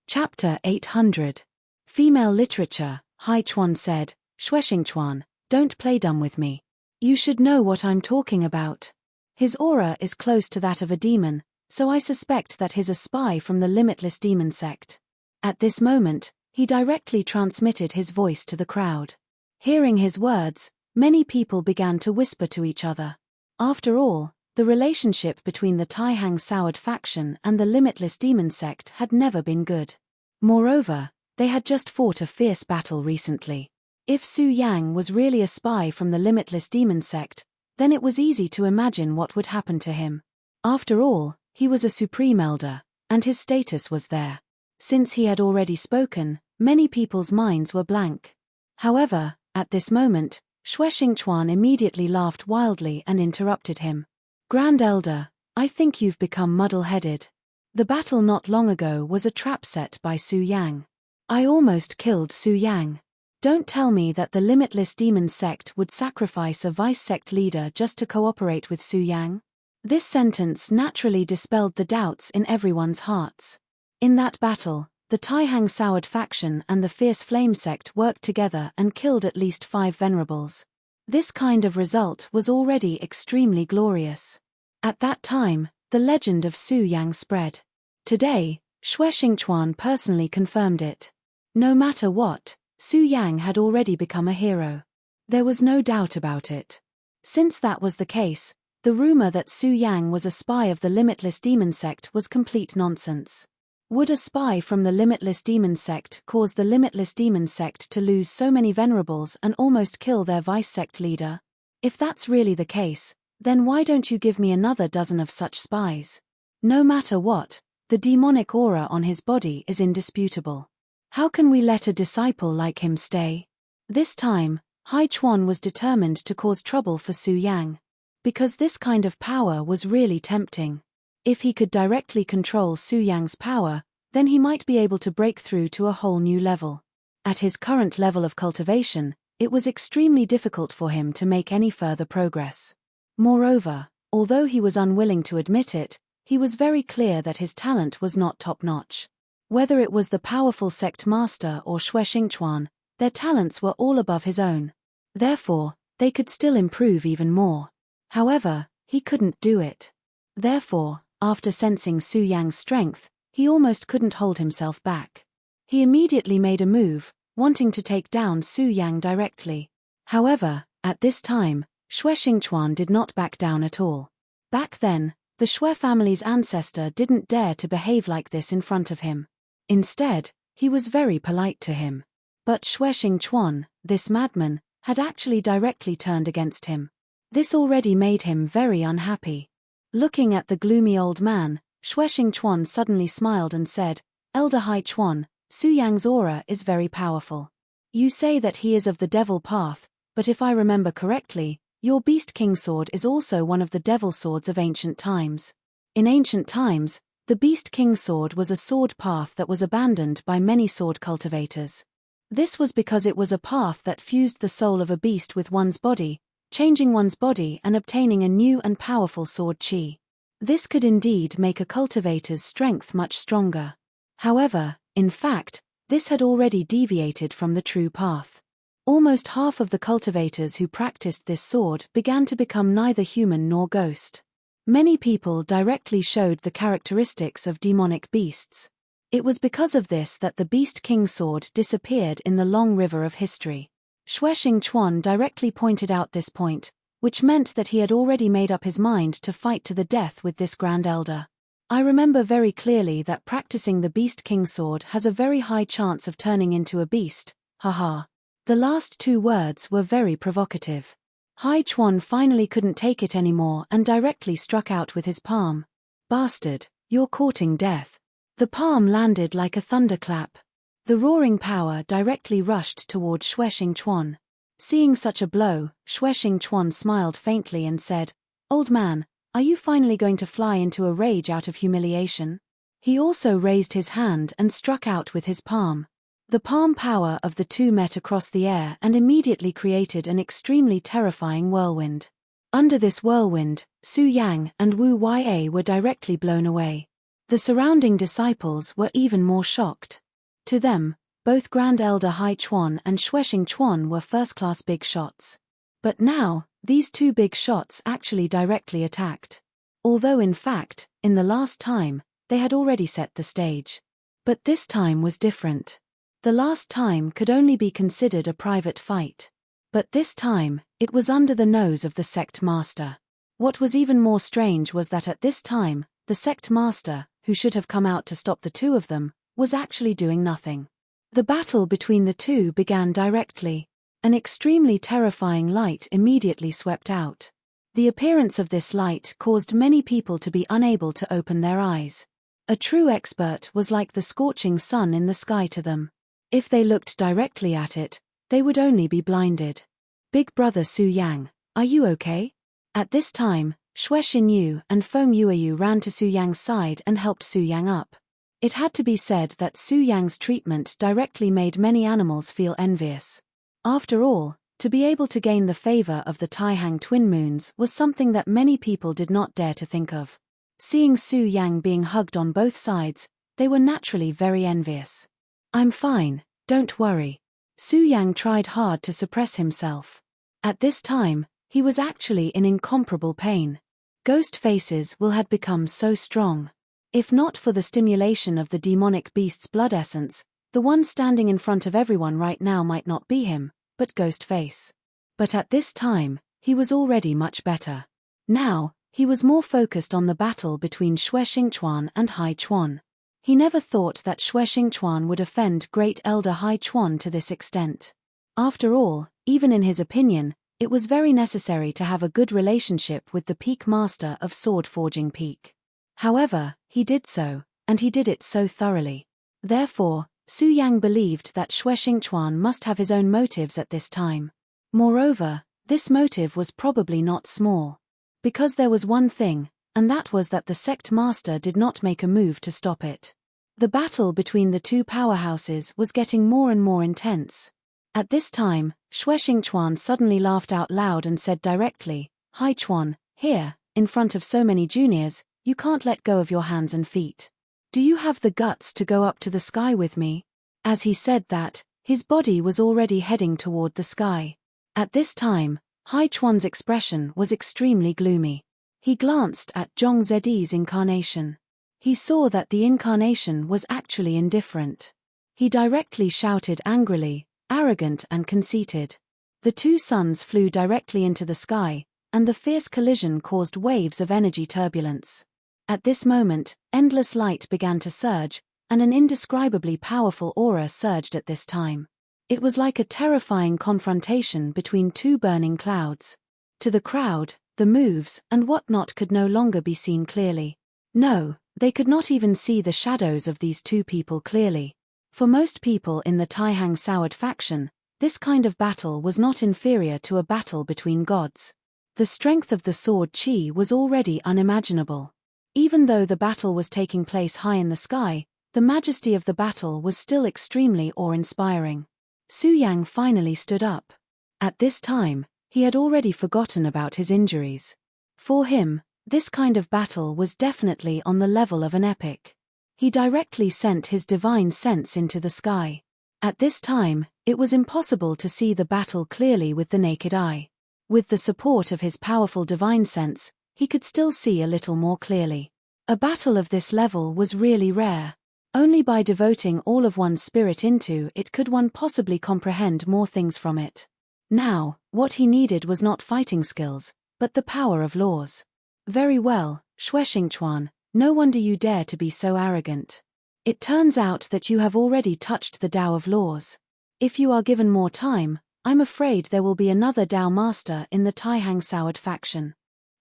Chapter 800. Female Literature, Hai Chuan said, Xue Xingchuan, don't play dumb with me. You should know what I'm talking about. His aura is close to that of a demon, so I suspect that he's a spy from the Limitless Demon sect. At this moment, he directly transmitted his voice to the crowd. Hearing his words, many people began to whisper to each other. After all, the relationship between the Taihang Soured faction and the Limitless Demon sect had never been good. Moreover, they had just fought a fierce battle recently. If Su Yang was really a spy from the Limitless Demon sect, then it was easy to imagine what would happen to him. After all, he was a supreme elder, and his status was there. Since he had already spoken, many people's minds were blank. However, at this moment, Xue Xingchuan immediately laughed wildly and interrupted him. Grand Elder, I think you've become muddle-headed. The battle not long ago was a trap set by Su Yang. I almost killed Su Yang. Don't tell me that the Limitless Demon sect would sacrifice a vice sect leader just to cooperate with Su Yang. This sentence naturally dispelled the doubts in everyone's hearts. In that battle, the Taihang Soured faction and the Fierce Flame sect worked together and killed at least 5 venerables. This kind of result was already extremely glorious. At that time, the legend of Su Yang spread. Today, Xue Xingchuan personally confirmed it. No matter what, Su Yang had already become a hero. There was no doubt about it. Since that was the case, the rumor that Su Yang was a spy of the Limitless Demon sect was complete nonsense. Would a spy from the Limitless Demon sect cause the Limitless Demon sect to lose so many venerables and almost kill their vice-sect leader? If that's really the case, then why don't you give me another dozen of such spies? No matter what, the demonic aura on his body is indisputable. How can we let a disciple like him stay? This time, Hai Chuan was determined to cause trouble for Su Yang. Because this kind of power was really tempting. If he could directly control Su Yang's power, then he might be able to break through to a whole new level. At his current level of cultivation, it was extremely difficult for him to make any further progress. Moreover, although he was unwilling to admit it, he was very clear that his talent was not top-notch. Whether it was the powerful sect master or Xue Xingchuan, their talents were all above his own. Therefore, they could still improve even more. However, he couldn't do it. Therefore, after sensing Su Yang's strength, he almost couldn't hold himself back. He immediately made a move, wanting to take down Su Yang directly. However, at this time, Xue Xingchuan did not back down at all. Back then, the Xue family's ancestor didn't dare to behave like this in front of him. Instead, he was very polite to him. But Xue Xingchuan, this madman, had actually directly turned against him. This already made him very unhappy. Looking at the gloomy old man, Xue Xingchuan suddenly smiled and said, "Elder Hai Chuan, Su Yang's aura is very powerful. You say that he is of the devil path, but if I remember correctly, your Beast King sword is also one of the devil swords of ancient times. In ancient times, the Beast King sword was a sword path that was abandoned by many sword cultivators. This was because it was a path that fused the soul of a beast with one's body, changing one's body and obtaining a new and powerful sword chi. This could indeed make a cultivator's strength much stronger. However, in fact, this had already deviated from the true path. Almost half of the cultivators who practiced this sword began to become neither human nor ghost. Many people directly showed the characteristics of demonic beasts. It was because of this that the Beast King sword disappeared in the long river of history. Xue Xingchuan directly pointed out this point, which meant that he had already made up his mind to fight to the death with this Grand Elder. I remember very clearly that practicing the Beast King sword has a very high chance of turning into a beast, haha. The last 2 words were very provocative. Hai Chuan finally couldn't take it anymore and directly struck out with his palm. Bastard, you're courting death. The palm landed like a thunderclap. The roaring power directly rushed toward Xue Xingchuan. Seeing such a blow, Xue Xingchuan smiled faintly and said, "Old man, are you finally going to fly into a rage out of humiliation?" He also raised his hand and struck out with his palm. The palm power of the two met across the air and immediately created an extremely terrifying whirlwind. Under this whirlwind, Su Yang and Wu Ya were directly blown away. The surrounding disciples were even more shocked. To them, both Grand Elder Hai Chuan and Xue Xingchuan were first-class big shots. But now, these 2 big shots actually directly attacked. Although in fact, in the last time, they had already set the stage. But this time was different. The last time could only be considered a private fight. But this time, it was under the nose of the sect master. What was even more strange was that at this time, the sect master, who should have come out to stop the 2 of them, was actually doing nothing. The battle between the 2 began directly. An extremely terrifying light immediately swept out. The appearance of this light caused many people to be unable to open their eyes. A true expert was like the scorching sun in the sky to them. If they looked directly at it, they would only be blinded. Big brother Su Yang, are you okay? At this time, Xue Xinyu and Feng Yueyu ran to Su Yang's side and helped Su Yang up. It had to be said that Su Yang's treatment directly made many animals feel envious. After all, To be able to gain the favor of the Taihang twin moons was something that many people did not dare to think of. Seeing Su Yang being hugged on both sides, they were naturally very envious. "I'm fine, don't worry." Su Yang tried hard to suppress himself. At this time, he was actually in incomparable pain. Ghost faces will had become so strong. If not for the stimulation of the demonic beast's blood essence, the one standing in front of everyone right now might not be him, but Ghost Face. But at this time, he was already much better. Now, he was more focused on the battle between Xue Xingchuan and Hai Chuan. He never thought that Xue Xingchuan would offend Great Elder Hai Chuan to this extent. After all, even in his opinion, it was very necessary to have a good relationship with the peak master of sword forging peak. However, he did so, and he did it so thoroughly. Therefore, Su Yang believed that Xue Xingchuan must have his own motives at this time. Moreover, this motive was probably not small. Because there was one thing, and that was that the sect master did not make a move to stop it. The battle between the two powerhouses was getting more and more intense. At this time, Xue Xingchuan suddenly laughed out loud and said directly, "Hai Chuan, here, in front of so many juniors, you can't let go of your hands and feet. Do you have the guts to go up to the sky with me?" As he said that, his body was already heading toward the sky. At this time, Hai Chuan's expression was extremely gloomy. He glanced at Zhong Zi's incarnation. He saw that the incarnation was actually indifferent. He directly shouted angrily, arrogant and conceited. The two suns flew directly into the sky, and the fierce collision caused waves of energy turbulence. At this moment, endless light began to surge, and an indescribably powerful aura surged at this time. It was like a terrifying confrontation between two burning clouds. To the crowd, the moves and whatnot could no longer be seen clearly. No, they could not even see the shadows of these two people clearly. For most people in the Taihang Soured faction, this kind of battle was not inferior to a battle between gods. The strength of the sword qi was already unimaginable. Even though the battle was taking place high in the sky, the majesty of the battle was still extremely awe-inspiring. Su Yang finally stood up. At this time, he had already forgotten about his injuries. For him, this kind of battle was definitely on the level of an epic. He directly sent his divine sense into the sky. At this time, it was impossible to see the battle clearly with the naked eye. With the support of his powerful divine sense, he could still see a little more clearly. A battle of this level was really rare. Only by devoting all of one's spirit into it could one possibly comprehend more things from it. Now, what he needed was not fighting skills, but the power of laws. Very well, Xue Xingchuan, no wonder you dare to be so arrogant. It turns out that you have already touched the Tao of laws. If you are given more time, I'm afraid there will be another Tao master in the Taihang Soured faction.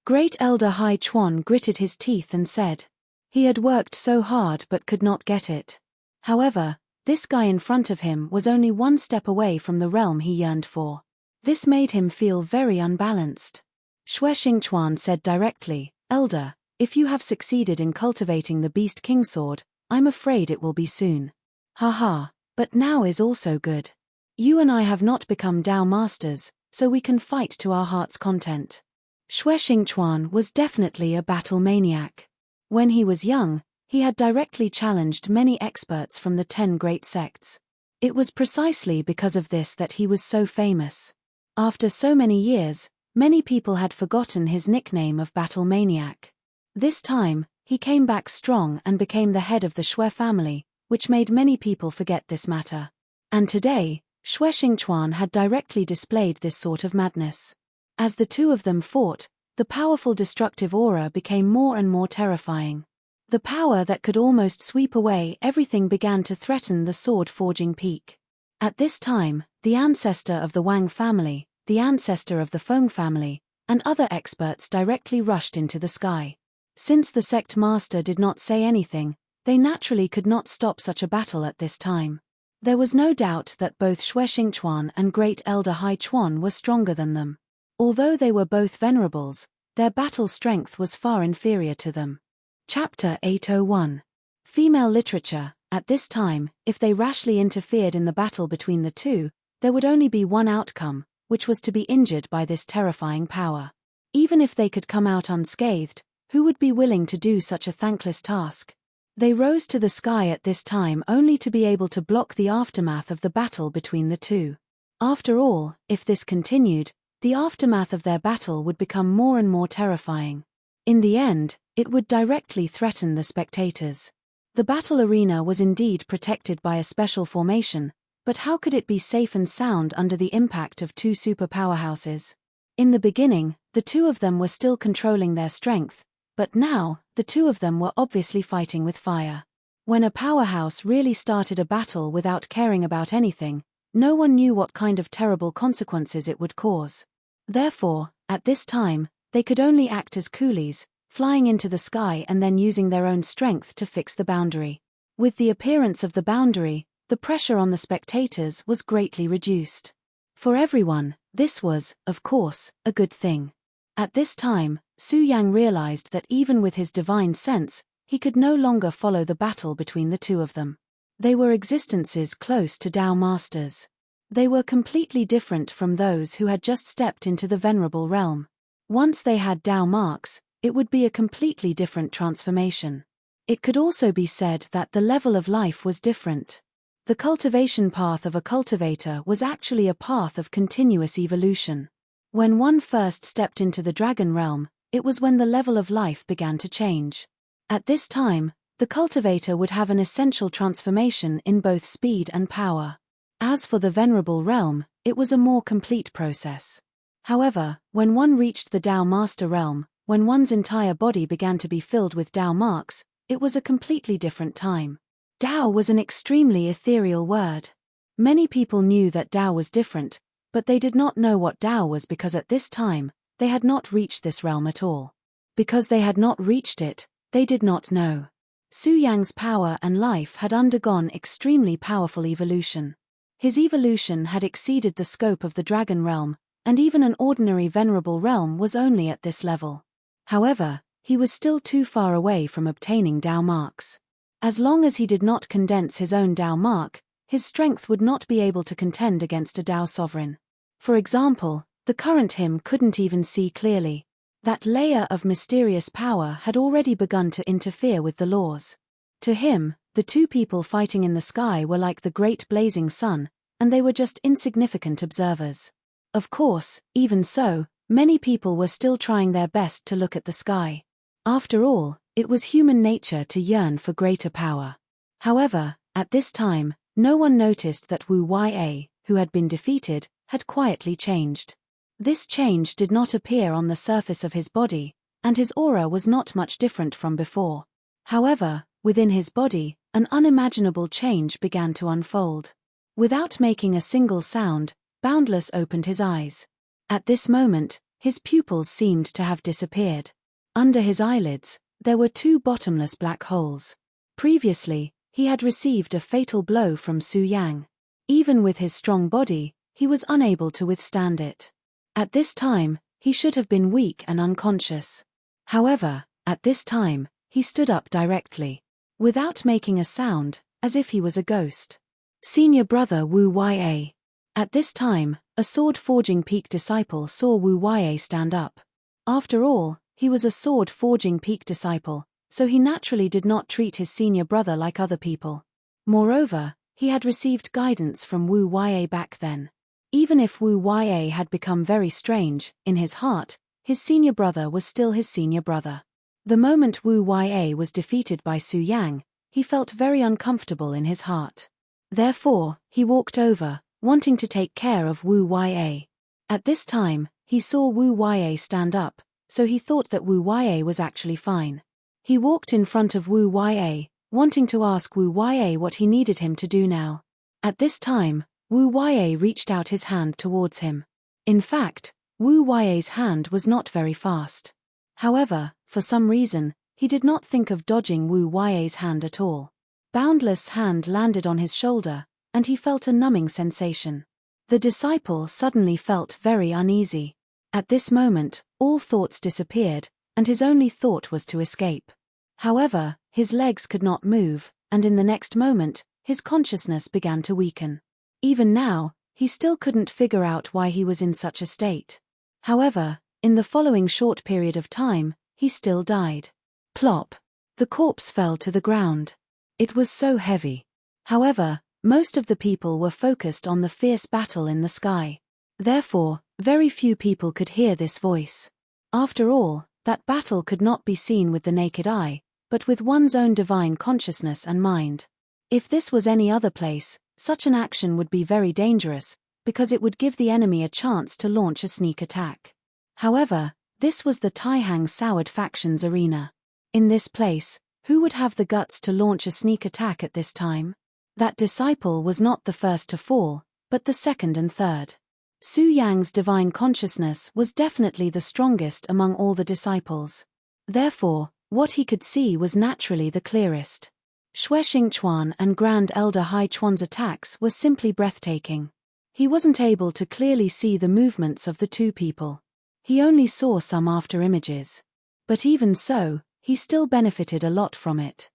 Great Elder Hai Chuan gritted his teeth and said. He had worked so hard but could not get it. However, this guy in front of him was only one step away from the realm he yearned for. This made him feel very unbalanced. Xue Xingchuan said directly, "Elder, if you have succeeded in cultivating the Beast King Sword, I'm afraid it will be soon." Haha, but now is also good. You and I have not become Tao Masters, so we can fight to our heart's content. Xue Xingchuan was definitely a battle maniac. When he was young, he had directly challenged many experts from the 10 great sects. It was precisely because of this that he was so famous. After so many years, many people had forgotten his nickname of Battle Maniac. This time, he came back strong and became the head of the Xue family, which made many people forget this matter. And today, Xue Xingchuan had directly displayed this sort of madness. As the two of them fought, the powerful destructive aura became more and more terrifying. The power that could almost sweep away everything began to threaten the sword-forging peak. At this time, the ancestor of the Wang family, the ancestor of the Feng family, and other experts directly rushed into the sky. Since the sect master did not say anything, they naturally could not stop such a battle at this time. There was no doubt that both Xue Xingchuan and Great Elder Hai Chuan were stronger than them. Although they were both venerables, their battle strength was far inferior to them. Chapter 801. Female literature. At this time, if they rashly interfered in the battle between the two, there would only be one outcome, which was to be injured by this terrifying power. Even if they could come out unscathed, who would be willing to do such a thankless task? They rose to the sky at this time only to be able to block the aftermath of the battle between the two. After all, if this continued, the aftermath of their battle would become more and more terrifying. In the end, it would directly threaten the spectators. The battle arena was indeed protected by a special formation, but how could it be safe and sound under the impact of two super powerhouses? In the beginning, the two of them were still controlling their strength, but now, the two of them were obviously fighting with fire. When a powerhouse really started a battle without caring about anything, no one knew what kind of terrible consequences it would cause. Therefore, at this time, they could only act as coolies, flying into the sky and then using their own strength to fix the boundary. With the appearance of the boundary, the pressure on the spectators was greatly reduced. For everyone, this was, of course, a good thing. At this time, Su Yang realized that even with his divine sense, he could no longer follow the battle between the two of them. They were existences close to Tao masters. They were completely different from those who had just stepped into the venerable realm. Once they had Tao marks, it would be a completely different transformation. It could also be said that the level of life was different. The cultivation path of a cultivator was actually a path of continuous evolution. When one first stepped into the dragon realm, it was when the level of life began to change. At this time, the cultivator would have an essential transformation in both speed and power. As for the venerable realm, it was a more complete process. However, when one reached the Tao Master realm, when one's entire body began to be filled with Tao marks, it was a completely different time. Tao was an extremely ethereal word. Many people knew that Tao was different, but they did not know what Tao was because at this time, they had not reached this realm at all. Because they had not reached it, they did not know. Su Yang's power and life had undergone extremely powerful evolution. His evolution had exceeded the scope of the dragon realm, and even an ordinary venerable realm was only at this level. However, he was still too far away from obtaining Tao marks. As long as he did not condense his own Tao mark, his strength would not be able to contend against a Tao sovereign. For example, the current him couldn't even see clearly. That layer of mysterious power had already begun to interfere with the laws. To him, the two people fighting in the sky were like the great blazing sun, and they were just insignificant observers. Of course, even so, many people were still trying their best to look at the sky. After all, it was human nature to yearn for greater power. However, at this time, no one noticed that Wu Ya, who had been defeated, had quietly changed. This change did not appear on the surface of his body, and his aura was not much different from before. However, within his body, an unimaginable change began to unfold. Without making a single sound, Boundless opened his eyes. At this moment, his pupils seemed to have disappeared. Under his eyelids, there were two bottomless black holes. Previously, he had received a fatal blow from Su Yang. Even with his strong body, he was unable to withstand it. At this time, he should have been weak and unconscious. However, at this time, he stood up directly, without making a sound, as if he was a ghost. Senior brother Wu Ya. At this time, a sword-forging peak disciple saw Wu Ya stand up. After all, he was a sword-forging peak disciple, so he naturally did not treat his senior brother like other people. Moreover, he had received guidance from Wu Ya back then. Even if Wu Ya had become very strange, in his heart, his senior brother was still his senior brother. The moment Wu Ya was defeated by Su Yang, he felt very uncomfortable in his heart. Therefore, he walked over, wanting to take care of Wu Ya. At this time, he saw Wu Ya stand up, so he thought that Wu Ya was actually fine. He walked in front of Wu Ya, wanting to ask Wu Ya what he needed him to do now. At this time, Wu Ya reached out his hand towards him. In fact, Wu Ya's hand was not very fast. However, for some reason, he did not think of dodging Wu Ya's hand at all. Boundless' hand landed on his shoulder, and he felt a numbing sensation. The disciple suddenly felt very uneasy. At this moment, all thoughts disappeared, and his only thought was to escape. However, his legs could not move, and in the next moment, his consciousness began to weaken. Even now, he still couldn't figure out why he was in such a state. However, in the following short period of time, he still died. Plop! The corpse fell to the ground. It was so heavy. However, most of the people were focused on the fierce battle in the sky. Therefore, very few people could hear this voice. After all, that battle could not be seen with the naked eye, but with one's own divine consciousness and mind. If this was any other place, such an action would be very dangerous, because it would give the enemy a chance to launch a sneak attack. However, this was the Taihang Soured faction's arena. In this place, who would have the guts to launch a sneak attack at this time? That disciple was not the first to fall, but the second and third. Su Yang's divine consciousness was definitely the strongest among all the disciples. Therefore, what he could see was naturally the clearest. Shueshing Chuan and Grand Elder Hai Chuan's attacks were simply breathtaking. He wasn't able to clearly see the movements of the two people. He only saw some after images. But even so, he still benefited a lot from it.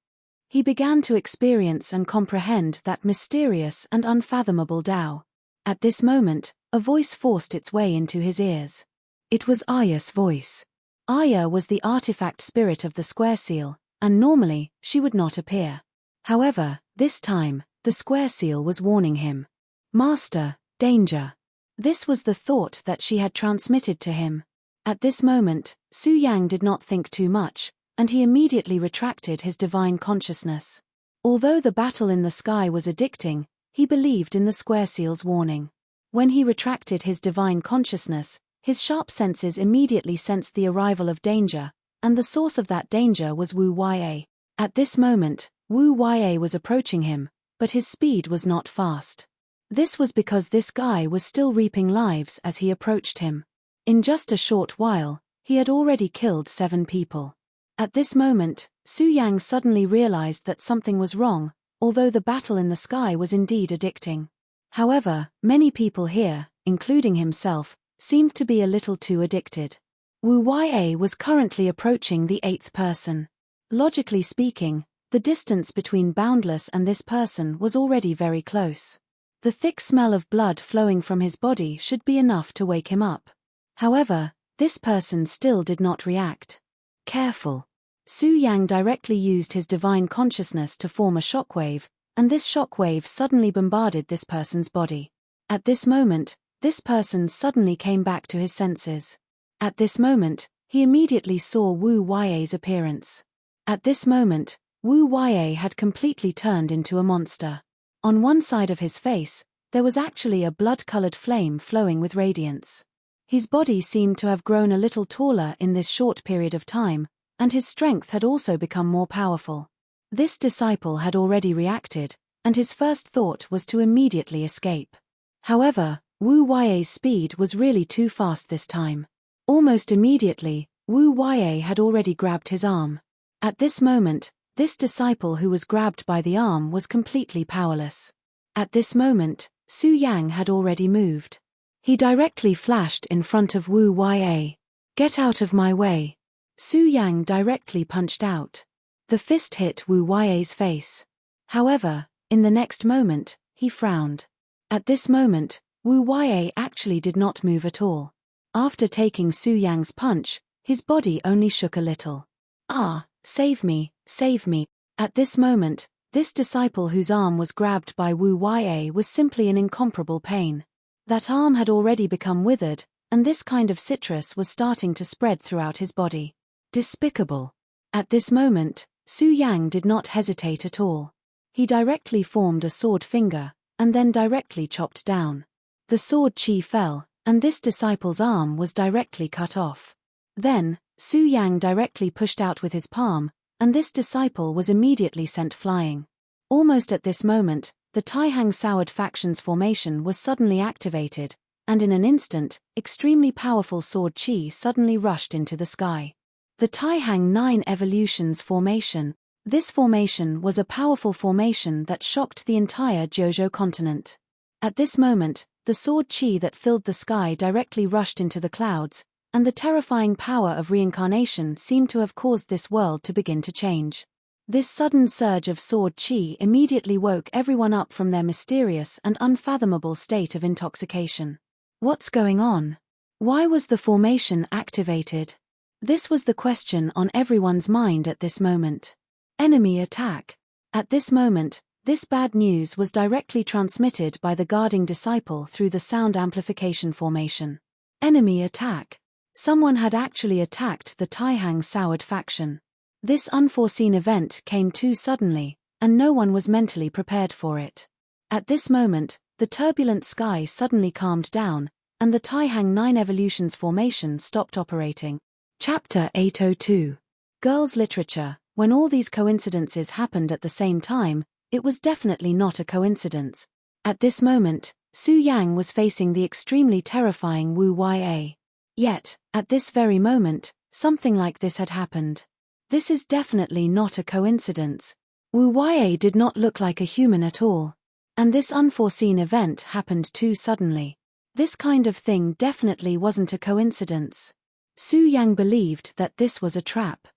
He began to experience and comprehend that mysterious and unfathomable Tao. At this moment, a voice forced its way into his ears. It was Aya's voice. Aya was the artifact spirit of the square seal, and normally, she would not appear. However, this time, the square seal was warning him. Master, danger. This was the thought that she had transmitted to him. At this moment, Su Yang did not think too much, and he immediately retracted his divine consciousness. Although the battle in the sky was addicting, he believed in the square seal's warning. When he retracted his divine consciousness, his sharp senses immediately sensed the arrival of danger, and the source of that danger was Wu Ya. At this moment, Wu Ya was approaching him, but his speed was not fast. This was because this guy was still reaping lives as he approached him. In just a short while, he had already killed 7 people. At this moment, Su Yang suddenly realized that something was wrong, although the battle in the sky was indeed addicting. However, many people here, including himself, seemed to be a little too addicted. Wu Ya was currently approaching the 8th person. Logically speaking, the distance between Boundless and this person was already very close. The thick smell of blood flowing from his body should be enough to wake him up. However, this person still did not react. Careful. Su Yang directly used his divine consciousness to form a shockwave, and this shockwave suddenly bombarded this person's body. At this moment, this person suddenly came back to his senses. At this moment, he immediately saw Wu Ya's appearance. At this moment, Wu Ya had completely turned into a monster. On one side of his face, there was actually a blood-colored flame flowing with radiance. His body seemed to have grown a little taller in this short period of time, and his strength had also become more powerful. This disciple had already reacted, and his first thought was to immediately escape. However, Wu Ya's speed was really too fast this time. Almost immediately, Wu Ya had already grabbed his arm. At this moment, this disciple who was grabbed by the arm was completely powerless. At this moment, Su Yang had already moved. He directly flashed in front of Wu Ya. Get out of my way. Su Yang directly punched out. The fist hit Wu Ya's face. However, in the next moment, he frowned. At this moment, Wu Ya actually did not move at all. After taking Su Yang's punch, his body only shook a little. Ah, save me, save me. At this moment, this disciple whose arm was grabbed by Wu Ya was simply in incomparable pain. That arm had already become withered, and this kind of citrus was starting to spread throughout his body. Despicable. At this moment, Su Yang did not hesitate at all. He directly formed a sword finger, and then directly chopped down. The sword chi fell, and this disciple's arm was directly cut off. Then, Su Yang directly pushed out with his palm, and this disciple was immediately sent flying. Almost at this moment, the Taihang Soured faction's formation was suddenly activated, and in an instant, extremely powerful sword chi suddenly rushed into the sky. The Taihang 9 Evolutions formation. This formation was a powerful formation that shocked the entire Jojo continent. At this moment, the sword chi that filled the sky directly rushed into the clouds, and the terrifying power of reincarnation seemed to have caused this world to begin to change. This sudden surge of sword chi immediately woke everyone up from their mysterious and unfathomable state of intoxication. What's going on? Why was the formation activated? This was the question on everyone's mind at this moment. Enemy attack. At this moment, this bad news was directly transmitted by the guarding disciple through the sound amplification formation. Enemy attack. Someone had actually attacked the Taihang Soured faction. This unforeseen event came too suddenly, and no one was mentally prepared for it. At this moment, the turbulent sky suddenly calmed down, and the Taihang 9 Evolutions formation stopped operating. Chapter 802. Girls' Literature. When all these coincidences happened at the same time, it was definitely not a coincidence. At this moment, Su Yang was facing the extremely terrifying Wu Ya. Yet, at this very moment, something like this had happened. This is definitely not a coincidence. Wu Ya did not look like a human at all. And this unforeseen event happened too suddenly. This kind of thing definitely wasn't a coincidence. Su Yang believed that this was a trap.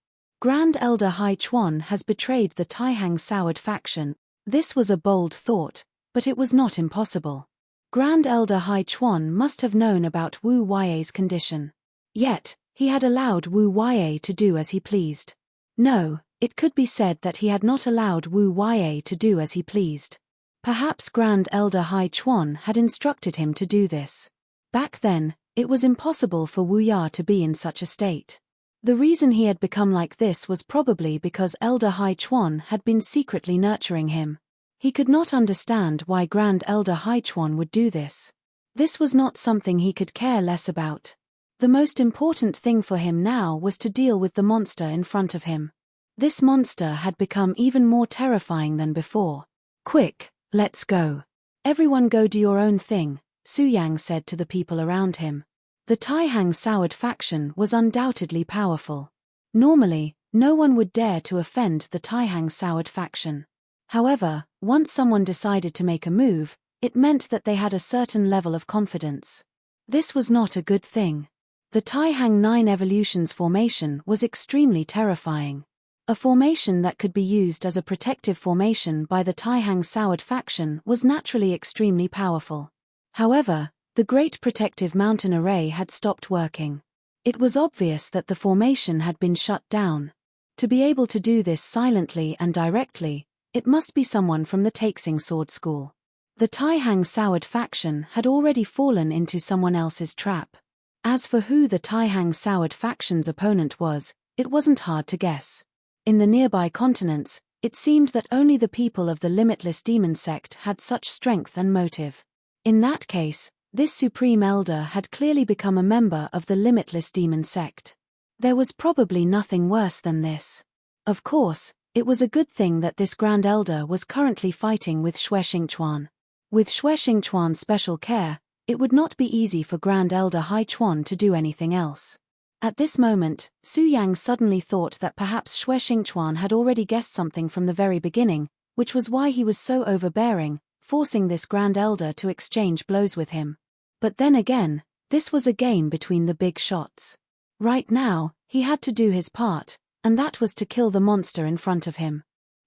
Grand Elder Hai Chuan has betrayed the Taihang Soured faction. This was a bold thought, but it was not impossible. Grand Elder Hai Chuan must have known about Wu Ya's condition. Yet, he had allowed Wu Ya to do as he pleased. No, it could be said that he had not allowed Wu Ya to do as he pleased. Perhaps Grand Elder Hai Chuan had instructed him to do this. Back then, it was impossible for Wu Ya to be in such a state. The reason he had become like this was probably because Elder Hai Chuan had been secretly nurturing him. He could not understand why Grand Elder Hai Chuan would do this. This was not something he could care less about. The most important thing for him now was to deal with the monster in front of him. This monster had become even more terrifying than before. Quick, let's go. Everyone go do your own thing, Su Yang said to the people around him. The Taihang Soured faction was undoubtedly powerful. Normally, no one would dare to offend the Taihang Soured faction. However, once someone decided to make a move, it meant that they had a certain level of confidence. This was not a good thing. The Taihang 9 Evolutions formation was extremely terrifying. A formation that could be used as a protective formation by the Taihang Soured faction was naturally extremely powerful. However, the Great Protective Mountain Array had stopped working. It was obvious that the formation had been shut down. To be able to do this silently and directly, it must be someone from the Taixing Sword School. The Taihang Soured faction had already fallen into someone else's trap. As for who the Taihang Soured faction's opponent was, it wasn't hard to guess. In the nearby continents, it seemed that only the people of the Limitless Demon sect had such strength and motive. In that case, this Supreme Elder had clearly become a member of the Limitless Demon sect. There was probably nothing worse than this. Of course, it was a good thing that this Grand Elder was currently fighting with Xue Xingchuan. With Xue Xingchuan's special care, it would not be easy for Grand Elder Hai Chuan to do anything else. At this moment, Su Yang suddenly thought that perhaps Xue Xingchuan had already guessed something from the very beginning, which was why he was so overbearing, forcing this Grand Elder to exchange blows with him. But then again, this was a game between the big shots. Right now, he had to do his part, and that was to kill the monster in front of him.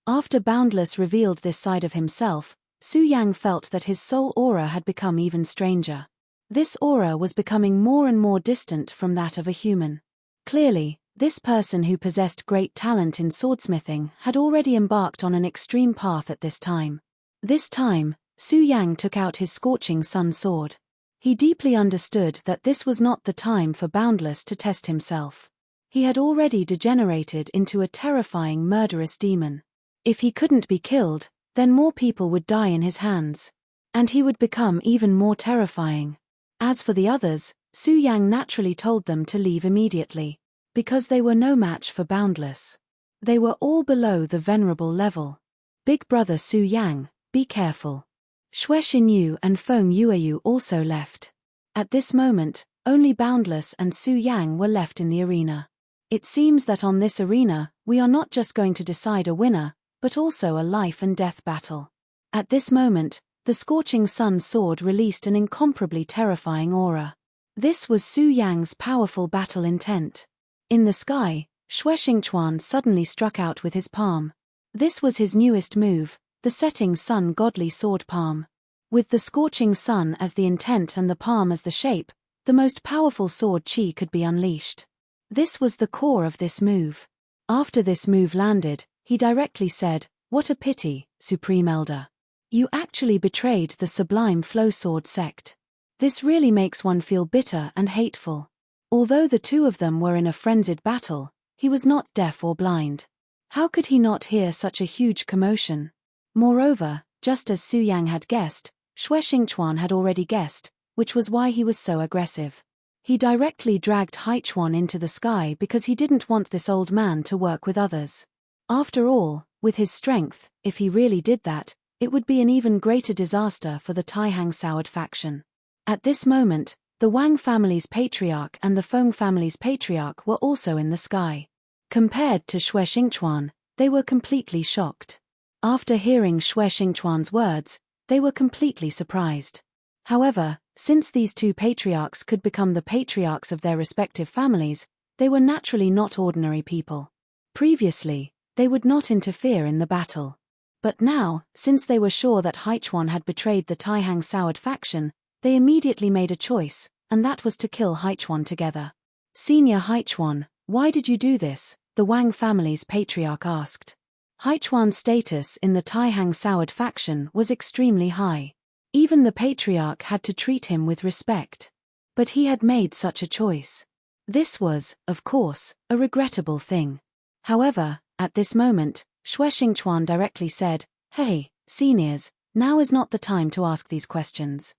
After Boundless revealed this side of himself, Su Yang felt that his soul aura had become even stranger. This aura was becoming more and more distant from that of a human. Clearly, this person who possessed great talent in swordsmithing had already embarked on an extreme path at this time. This time, Su Yang took out his Scorching Sun sword. He deeply understood that this was not the time for Boundless to test himself. He had already degenerated into a terrifying murderous demon. If he couldn't be killed, then more people would die in his hands. And he would become even more terrifying. As for the others, Su Yang naturally told them to leave immediately, because they were no match for Boundless. They were all below the venerable level. Big brother Su Yang, be careful. Xue Xinyu and Feng Yueyu also left. At this moment, only Boundless and Su Yang were left in the arena. It seems that on this arena, we are not just going to decide a winner, but also a life and death battle. At this moment, the Scorching Sun sword released an incomparably terrifying aura. This was Su Yang's powerful battle intent. In the sky, Xue Xingchuan suddenly struck out with his palm. This was his newest move, the setting sun godly sword palm. With the scorching sun as the intent and the palm as the shape, the most powerful sword chi could be unleashed. This was the core of this move. After this move landed, he directly said, "What a pity, Supreme Elder. You actually betrayed the sublime flow sword sect. This really makes one feel bitter and hateful." Although the two of them were in a frenzied battle, he was not deaf or blind. How could he not hear such a huge commotion? Moreover, just as Su Yang had guessed, Xue Xingchuan had already guessed, which was why he was so aggressive. He directly dragged Haichuan into the sky because he didn't want this old man to work with others. After all, with his strength, if he really did that, it would be an even greater disaster for the Taihang Soured faction. At this moment, the Wang family's patriarch and the Feng family's patriarch were also in the sky. Compared to Xue Xingchuan, they were completely shocked. After hearing Xue Xingchuan's words, they were completely surprised. However, since these two patriarchs could become the patriarchs of their respective families, they were naturally not ordinary people. Previously, they would not interfere in the battle. But now, since they were sure that Haichuan had betrayed the Taihang Soured faction, they immediately made a choice, and that was to kill Haichuan together. "Senior Haichuan, why did you do this?" the Wang family's patriarch asked. Haichuan's status in the Taihang Soured faction was extremely high. Even the patriarch had to treat him with respect. But he had made such a choice. This was, of course, a regrettable thing. However, at this moment, Xue Xingchuan directly said, "Hey, seniors, now is not the time to ask these questions.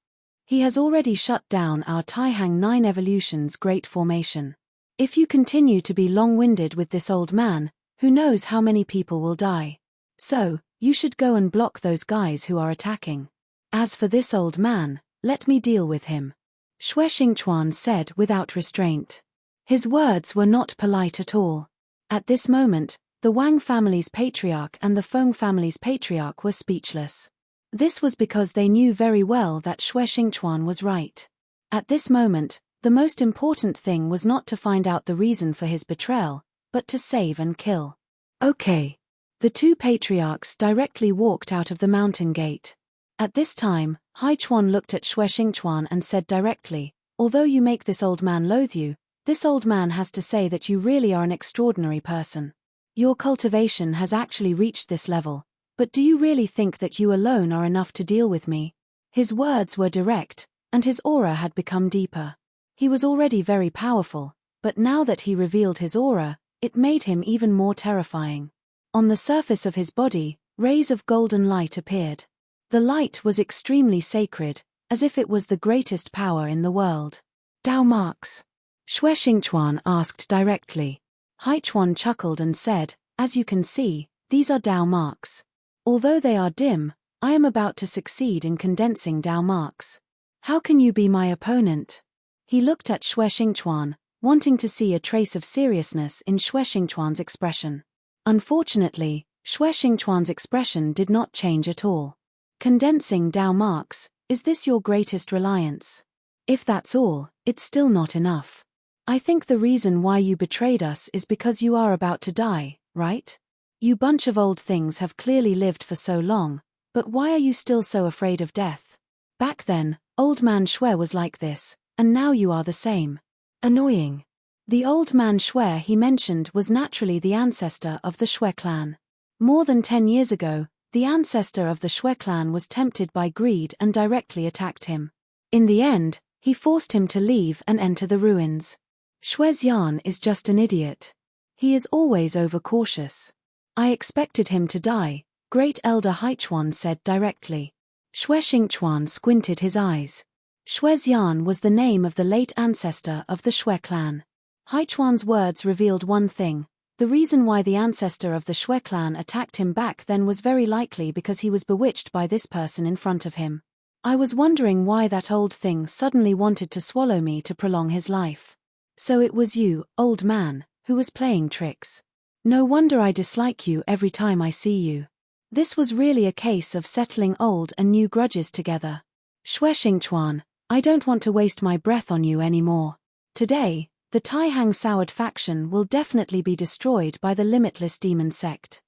He has already shut down our Taihang 9 Evolution's great formation. If you continue to be long-winded with this old man, who knows how many people will die. So, you should go and block those guys who are attacking. As for this old man, let me deal with him," Xue Xingchuan said without restraint. His words were not polite at all. At this moment, the Wang family's patriarch and the Feng family's patriarch were speechless. This was because they knew very well that Xue Xingchuan was right. At this moment, the most important thing was not to find out the reason for his betrayal, but to save and kill. Okay. The two patriarchs directly walked out of the mountain gate. At this time, Haichuan looked at Xue Xingchuan and said directly, "Although you make this old man loathe you, this old man has to say that you really are an extraordinary person. Your cultivation has actually reached this level, but do you really think that you alone are enough to deal with me?" His words were direct, and his aura had become deeper. He was already very powerful, but now that he revealed his aura, it made him even more terrifying. On the surface of his body, rays of golden light appeared. The light was extremely sacred, as if it was the greatest power in the world. "Dao marks?" Xue Xingchuan asked directly. Haichuan chuckled and said, "As you can see, these are Dao marks. Although they are dim, I am about to succeed in condensing Dao marks. How can you be my opponent?" He looked at Xue Xingchuan, wanting to see a trace of seriousness in Xue Xingchuan's expression. Unfortunately, Xue Xingchuan's expression did not change at all. "Condensing Dao marks, is this your greatest reliance? If that's all, it's still not enough. I think the reason why you betrayed us is because you are about to die, right? You bunch of old things have clearly lived for so long, but why are you still so afraid of death? Back then, old man Xue was like this, and now you are the same. Annoying." The old man Xue he mentioned was naturally the ancestor of the Xue clan. More than 10 years ago, the ancestor of the Xue clan was tempted by greed and directly attacked him. In the end, he forced him to leave and enter the ruins. Xue Xian is just an idiot. He is always overcautious. I expected him to die, Great Elder Haichuan said directly. Xue Xingchuan squinted his eyes. Xue Xian was the name of the late ancestor of the Xue clan. Haichuan's words revealed one thing. The reason why the ancestor of the Xue clan attacked him back then was very likely because he was bewitched by this person in front of him. I was wondering why that old thing suddenly wanted to swallow me to prolong his life. So it was you, old man, who was playing tricks. No wonder I dislike you every time I see you. This was really a case of settling old and new grudges together. Xue Xingchuan, I don't want to waste my breath on you anymore. Today, the Taihang Soured faction will definitely be destroyed by the limitless demon sect.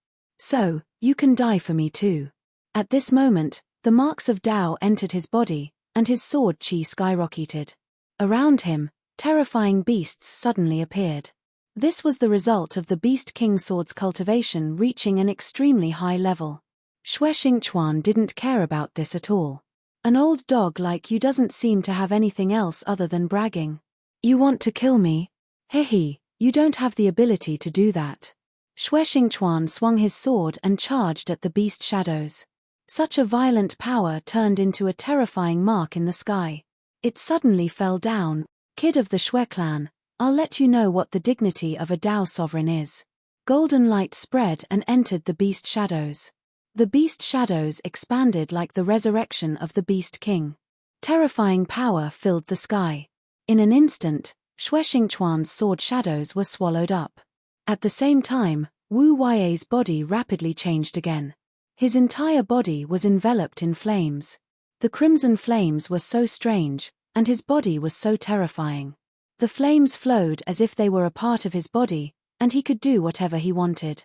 So, you can die for me too. At this moment, the marks of Tao entered his body, and his sword chi skyrocketed. Around him, terrifying beasts suddenly appeared. This was the result of the Beast King Sword's cultivation reaching an extremely high level. Xue Xingchuan didn't care about this at all. An old dog like you doesn't seem to have anything else other than bragging. You want to kill me? Hehe, you don't have the ability to do that. Xue Xingchuan swung his sword and charged at the beast shadows. Such a violent power turned into a terrifying mark in the sky. It suddenly fell down. Kid of the Xue clan, I'll let you know what the dignity of a Tao sovereign is. Golden light spread and entered the beast shadows. The beast shadows expanded like the resurrection of the Beast King. Terrifying power filled the sky. In an instant, Xue Xingchuan's sword shadows were swallowed up. At the same time, Wu Yue's body rapidly changed again. His entire body was enveloped in flames. The crimson flames were so strange, and his body was so terrifying. The flames flowed as if they were a part of his body, and he could do whatever he wanted.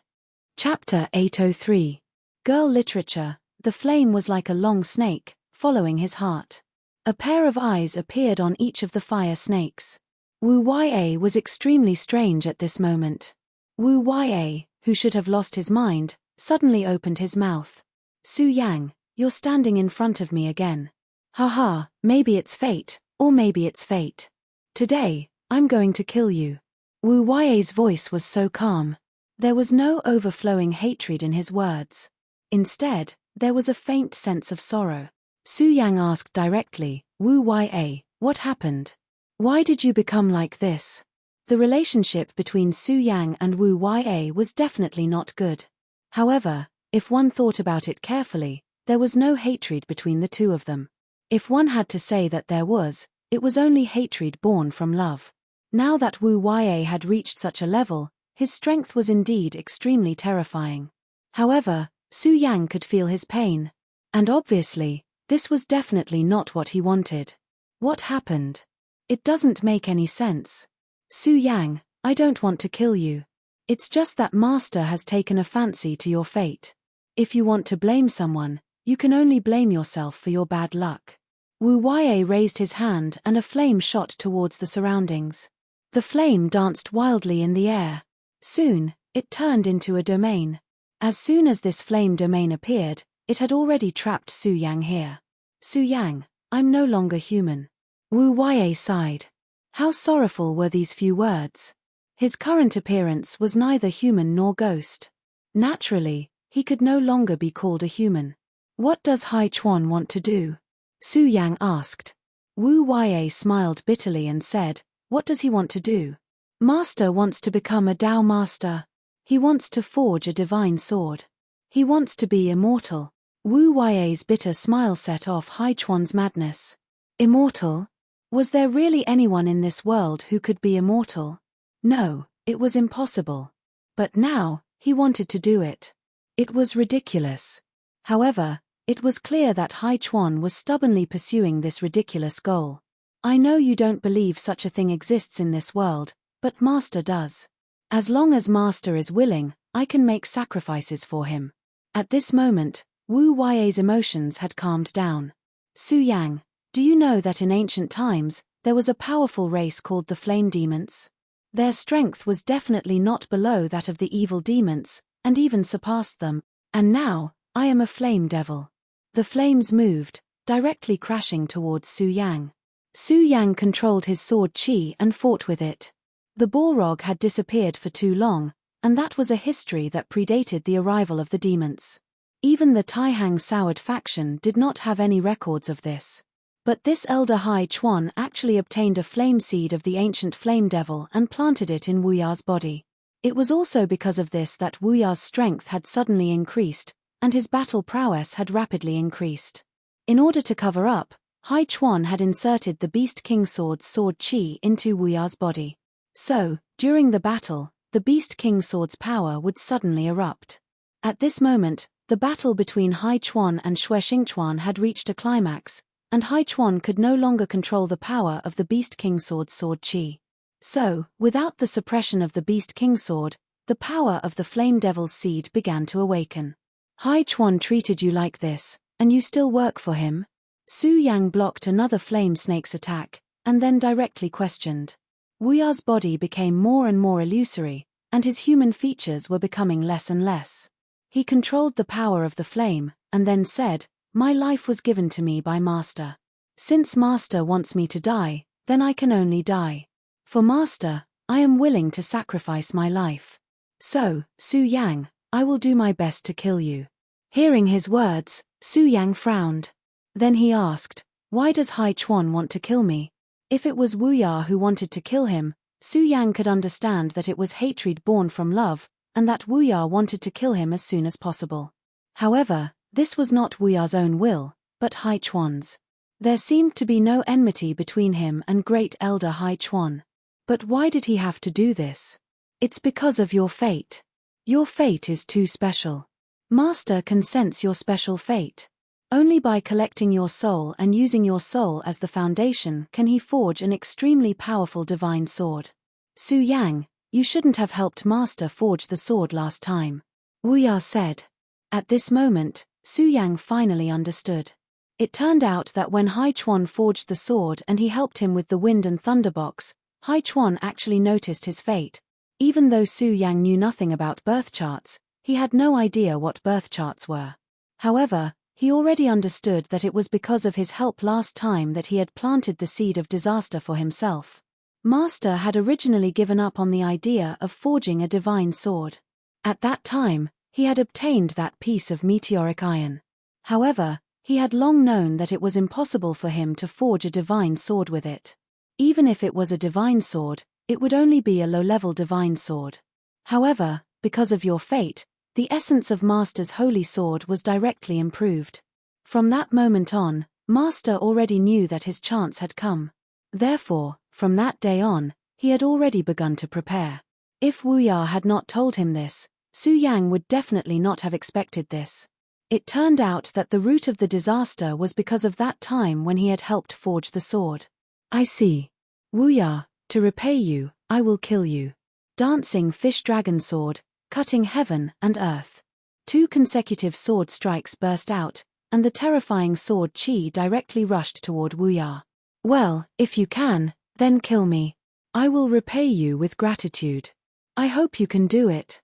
Chapter 803. Girl Literature. The flame was like a long snake, following his heart. A pair of eyes appeared on each of the fire snakes. Wu Yue was extremely strange at this moment. Wu Yue, who should have lost his mind, suddenly opened his mouth. Su Yang, you're standing in front of me again. Haha, maybe it's fate, or maybe it's fate. Today, I'm going to kill you. Wu Yue's voice was so calm. There was no overflowing hatred in his words. Instead, there was a faint sense of sorrow. Su Yang asked directly, Wu Yue, what happened? Why did you become like this? The relationship between Su Yang and Wu Yue was definitely not good. However, if one thought about it carefully, there was no hatred between the two of them. If one had to say that there was, it was only hatred born from love. Now that Wu Yue had reached such a level, his strength was indeed extremely terrifying. However, Su Yang could feel his pain. And obviously, this was definitely not what he wanted. What happened? It doesn't make any sense. Su Yang, I don't want to kill you. It's just that Master has taken a fancy to your fate. If you want to blame someone, you can only blame yourself for your bad luck. Wu Yue raised his hand and a flame shot towards the surroundings. The flame danced wildly in the air. Soon, it turned into a domain. As soon as this flame domain appeared, it had already trapped Su Yang here. Su Yang, I'm no longer human. Wu Yue sighed. How sorrowful were these few words. His current appearance was neither human nor ghost. Naturally, he could no longer be called a human. What does Hai Chuan want to do? Su Yang asked. Wu Yue smiled bitterly and said, what does he want to do? Master wants to become a Tao master. He wants to forge a divine sword. He wants to be immortal. Wu Yue's bitter smile set off Hai Chuan's madness. Immortal? Was there really anyone in this world who could be immortal? No, it was impossible. But now, he wanted to do it. It was ridiculous. However, it was clear that Hai Chuan was stubbornly pursuing this ridiculous goal. I know you don't believe such a thing exists in this world, but Master does. As long as Master is willing, I can make sacrifices for him. At this moment, Wu Yue's emotions had calmed down. Su Yang, do you know that in ancient times, there was a powerful race called the Flame Demons? Their strength was definitely not below that of the evil demons, and even surpassed them. And now, I am a flame devil. The flames moved, directly crashing towards Su Yang. Su Yang controlled his sword chi and fought with it. The Balrog had disappeared for too long, and that was a history that predated the arrival of the demons. Even the Taihang Soured faction did not have any records of this. But this elder Hai Chuan actually obtained a flame seed of the ancient flame devil and planted it in Wu Ya's body. It was also because of this that Wu Ya's strength had suddenly increased, and his battle prowess had rapidly increased. In order to cover up, Hai Chuan had inserted the Beast King Sword's sword chi into Wu Ya's body. So, during the battle, the Beast King Sword's power would suddenly erupt. At this moment, the battle between Hai Chuan and Xue Xingchuan had reached a climax, and Hai Chuan could no longer control the power of the Beast King Sword's sword chi. So, without the suppression of the Beast King Sword, the power of the Flame Devil's seed began to awaken. Hai Chuan treated you like this, and you still work for him? Su Yang blocked another flame snake's attack, and then directly questioned. Wu Ya's body became more and more illusory, and his human features were becoming less and less. He controlled the power of the flame, and then said, "My life was given to me by Master. Since Master wants me to die, then I can only die. For Master, I am willing to sacrifice my life. So, Su Yang, I will do my best to kill you." Hearing his words, Su Yang frowned. Then he asked, "Why does Hai Chuan want to kill me?" If it was Wu Ya who wanted to kill him, Su Yang could understand that it was hatred born from love, and that Wu Ya wanted to kill him as soon as possible. However, this was not Wu Ya's own will, but Hai Chuan's. There seemed to be no enmity between him and Great Elder Hai Chuan. But why did he have to do this? It's because of your fate. Your fate is too special. Master can sense your special fate. Only by collecting your soul and using your soul as the foundation can he forge an extremely powerful divine sword. Su Yang, you shouldn't have helped Master forge the sword last time, Wu Ya said. At this moment, Su Yang finally understood. It turned out that when Hai Chuan forged the sword and he helped him with the wind and thunder box, Hai Chuan actually noticed his fate. Even though Su Yang knew nothing about birth charts, he had no idea what birth charts were. However, he already understood that it was because of his help last time that he had planted the seed of disaster for himself. Master had originally given up on the idea of forging a divine sword. At that time, he had obtained that piece of meteoric iron. However, he had long known that it was impossible for him to forge a divine sword with it. Even if it was a divine sword, it would only be a low-level divine sword. However, because of your fate, the essence of Master's holy sword was directly improved. From that moment on, Master already knew that his chance had come. Therefore, from that day on, he had already begun to prepare. If Wu Ya had not told him this, Su Yang would definitely not have expected this. It turned out that the root of the disaster was because of that time when he had helped forge the sword. I see. Wu Ya, to repay you, I will kill you. Dancing fish dragon sword, cutting heaven and earth. 2 consecutive sword strikes burst out, and the terrifying sword chi directly rushed toward Wu Ya. Well, if you can, then kill me. I will repay you with gratitude. I hope you can do it.